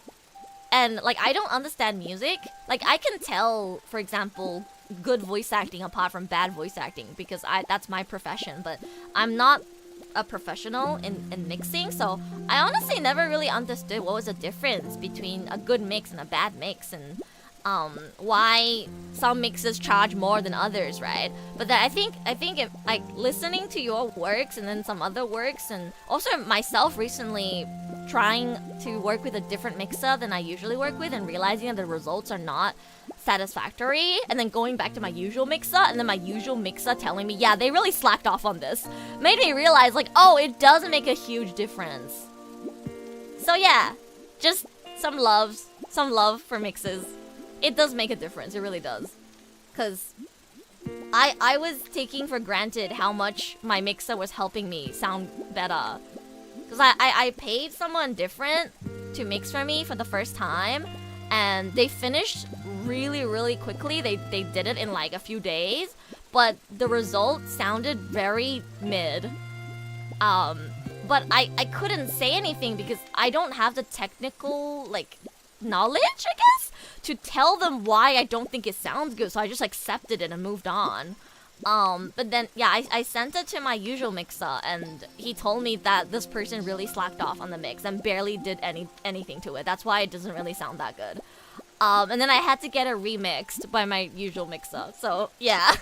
B: And, like, I don't understand music. Like, I can tell, for example, good voice acting apart from bad voice acting, because that's my profession, but I'm not a professional in mixing, so I honestly never really understood what was the difference between a good mix and a bad mix, and why some mixes charge more than others, right? But that I think if, like, listening to your works and then some other works, and also myself recently trying to work with a different mixer than I usually work with, and realizing that the results are not satisfactory, and then going back to my usual mixer, and then my usual mixer telling me, yeah, they really slacked off on this, made me realize, like, oh, it does make a huge difference. So yeah, just some love for mixes. It does make a difference, it really does. Cause I was taking for granted how much my mixer was helping me sound better. Cause I paid someone different to mix for me for the first time, and they finished really quickly. They did it in like a few days, but the result sounded very mid. But I couldn't say anything because I don't have the technical, like, knowledge, I guess, to tell them why I don't think it sounds good. So I just accepted it and moved on. But then, yeah, I sent it to my usual mixer, and he told me that this person really slacked off on the mix and barely did anything to it. That's why it doesn't really sound that good. And then I had to get it remixed by my usual mixer. So, yeah.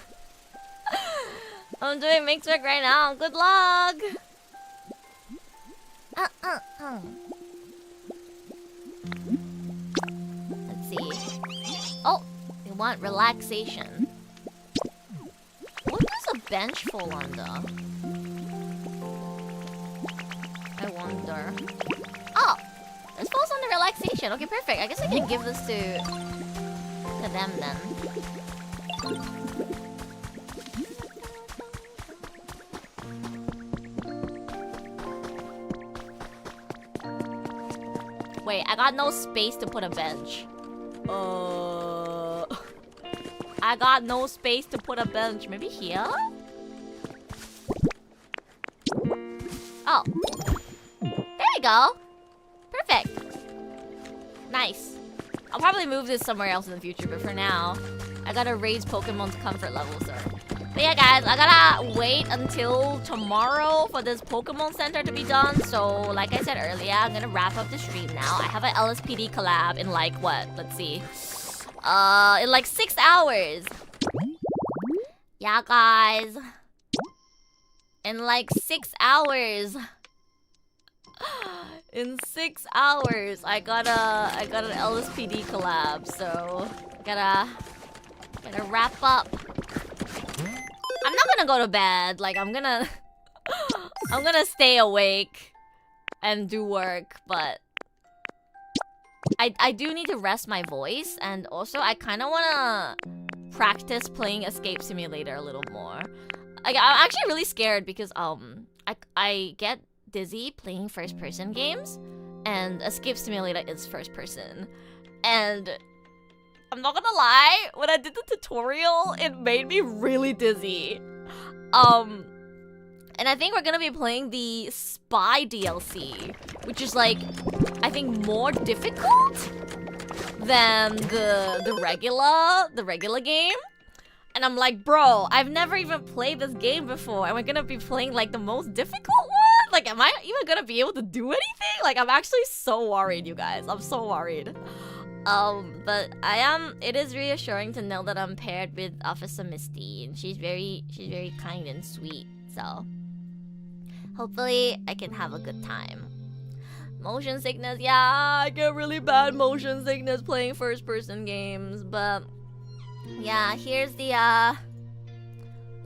B: I'm doing mix work right now. Good luck! Let's see. Oh, we want relaxation. What does a bench fall under? I wonder. Oh! This falls under relaxation. Okay, perfect. I guess I can give this to them then. Wait, I got no space to put a bench. I got no space to put a bench. Maybe here? Oh. There we go. Perfect. Nice. I'll probably move this somewhere else in the future, but for now, I gotta raise Pokemon's comfort level, so. But yeah, guys, I gotta wait until tomorrow for this Pokemon Center to be done. So, like I said earlier, I'm gonna wrap up the stream now. I have an LSPD collab in like, what? Let's see. In like 6 hours. Yeah, guys. In like 6 hours. In 6 hours, I got an LSPD collab, so gotta wrap up. I'm not gonna go to bed. Like, I'm gonna stay awake and do work, but I do need to rest my voice, and also I kind of wanna practice playing Escape Simulator a little more. I'm actually really scared because I get dizzy playing first-person games, and Escape Simulator is first-person, and I'm not gonna lie, when I did the tutorial, it made me really dizzy. And I think we're gonna be playing the Spy DLC, which is like, I think more difficult than the regular game. And I'm like, bro, I've never even played this game before, and we're gonna be playing like the most difficult one? Like, am I even gonna be able to do anything? Like, I'm actually so worried, you guys. I'm so worried. But it is reassuring to know that I'm paired with Officer Misty, and she's very kind and sweet, so hopefully I can have a good time. Motion sickness, yeah, I get really bad motion sickness playing first-person games, but yeah, here's the let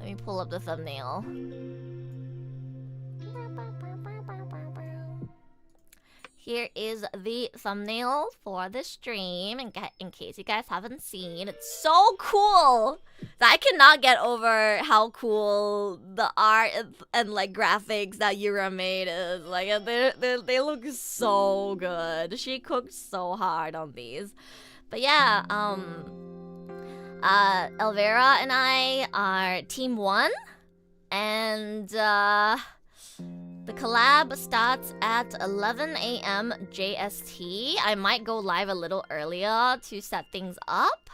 B: me pull up the thumbnail. Here is the thumbnail for the stream, in case you guys haven't seen. It's so cool! I cannot get over how cool the art and like graphics that Yura made is. Like they look so good. She cooked so hard on these. But yeah, Elvira and I are Team 1, and the collab starts at 11 a.m. JST. I might go live a little earlier to set things up.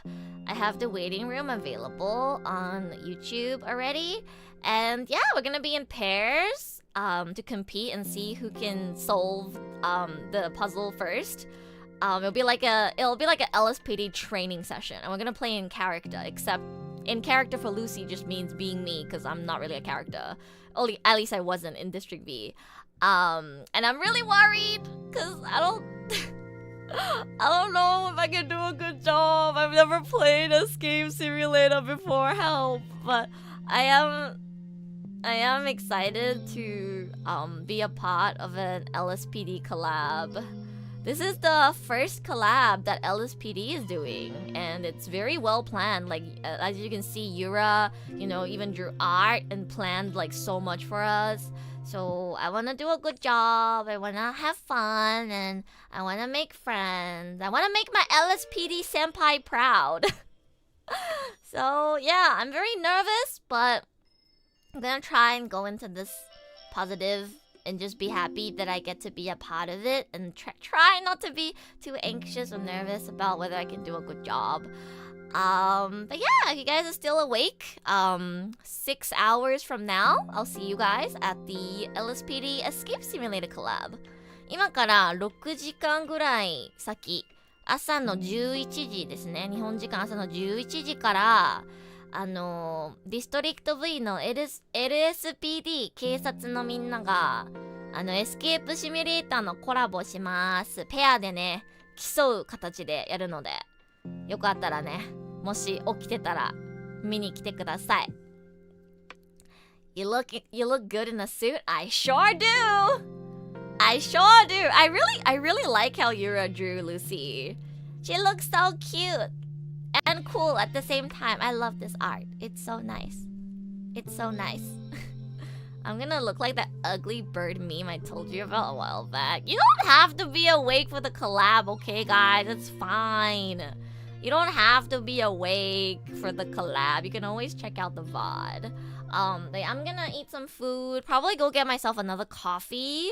B: I have the waiting room available on YouTube already. And yeah, we're gonna be in pairs to compete and see who can solve the puzzle first. It'll be like a LSPD training session, and we're gonna play in character, except in character for Lucy just means being me, because I'm not really a character. At least I wasn't in District V. And I'm really worried, because I don't know if I can do a good job. I've never played Escape Simulator before, help. But I am excited to be a part of an LSPD collab. This is the first collab that LSPD is doing, and it's very well planned. Like, as you can see, Yura, even drew art and planned like so much for us. So I want to do a good job, I want to have fun, and I want to make friends. I want to make my LSPD senpai proud. So yeah, I'm very nervous, but I'm gonna try and go into this positive and just be happy that I get to be a part of it, and try not to be too anxious or nervous about whether I can do a good job. But yeah, if you guys are still awake, 6 hours from now, I'll see you guys at the LSPD Escape Simulator Collab. 今から6時間ぐらい先、朝の11時ですね。日本時間朝の11時から、ディストリクト V の LSPD 警察のみんながエスケープシミュレーターのコラボします。ペアでね、競う形でやるので、よかったらね、もし起きてたら見に来てください。You look good in a suit. I sure do. I sure do. I really like how Yura drew Lucy. She looks so cute and cool at the same time. I love this art. It's so nice. It's so nice. I'm gonna look like that ugly bird meme I told you about a while back. You don't have to be awake for the collab, okay, guys? It's fine. You don't have to be awake for the collab. You can always check out the VOD. I'm gonna eat some food. Probably go get myself another coffee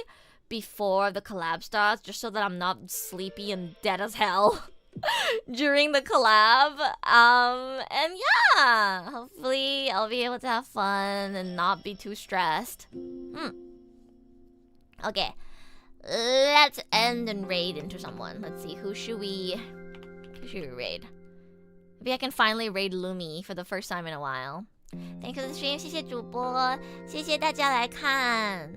B: before the collab starts, just so that I'm not sleepy and dead as hell during the collab. And yeah, hopefully I'll be able to have fun and not be too stressed. Okay, let's end and raid into someone. Let's see, who should we raid? Maybe I can finally raid Lumi for the first time in a while. Thanks for the stream. 谢谢主播，谢谢大家来看。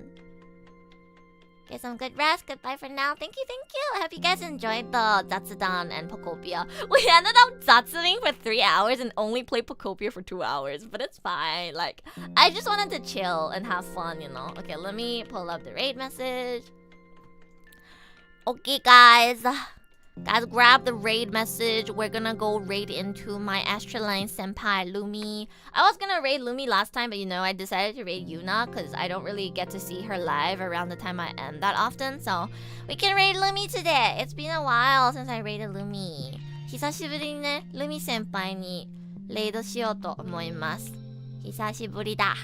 B: Get some good rest. Goodbye for now. Thank you, thank you. I hope you guys enjoyed the Zatsudan and Pokopia. We ended up Zatsuing for 3 hours and only played Pokopia for 2 hours, but it's fine. Like, I just wanted to chill and have fun, Okay, let me pull up the raid message. Okay, guys. Guys, grab the raid message. We're gonna go raid into my ASTRALINE senpai, Lumi. I was gonna raid Lumi last time, but I decided to raid Yuna because I don't really get to see her live around the time I end that often. So we can raid Lumi today. It's been a while since I raided Lumi. 久しぶりにね、Lumi先輩にレイドしようと思います。久しぶりだ。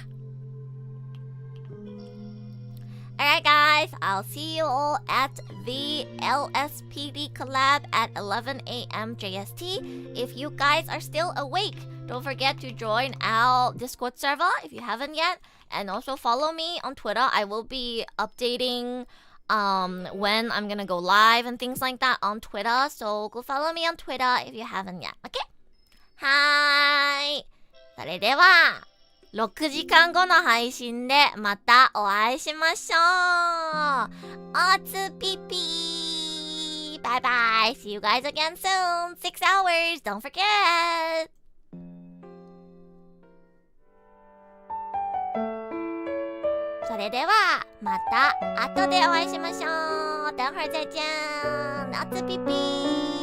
B: Alright guys, I'll see you all at the LSPD collab at 11 a.m. JST. If you guys are still awake, don't forget to join our Discord server if you haven't yet. And also follow me on Twitter. I will be updating when I'm gonna go live and things like that on Twitter. So go follow me on Twitter if you haven't yet. Okay? はーい。それでは、6時間後の配信でまたお会いしましょう。おつぴぴー。バイバイ。See you guys again soon. 6 hours. Don't forget. それではまた後でお会いしましょう。等会再见。おつぴぴー。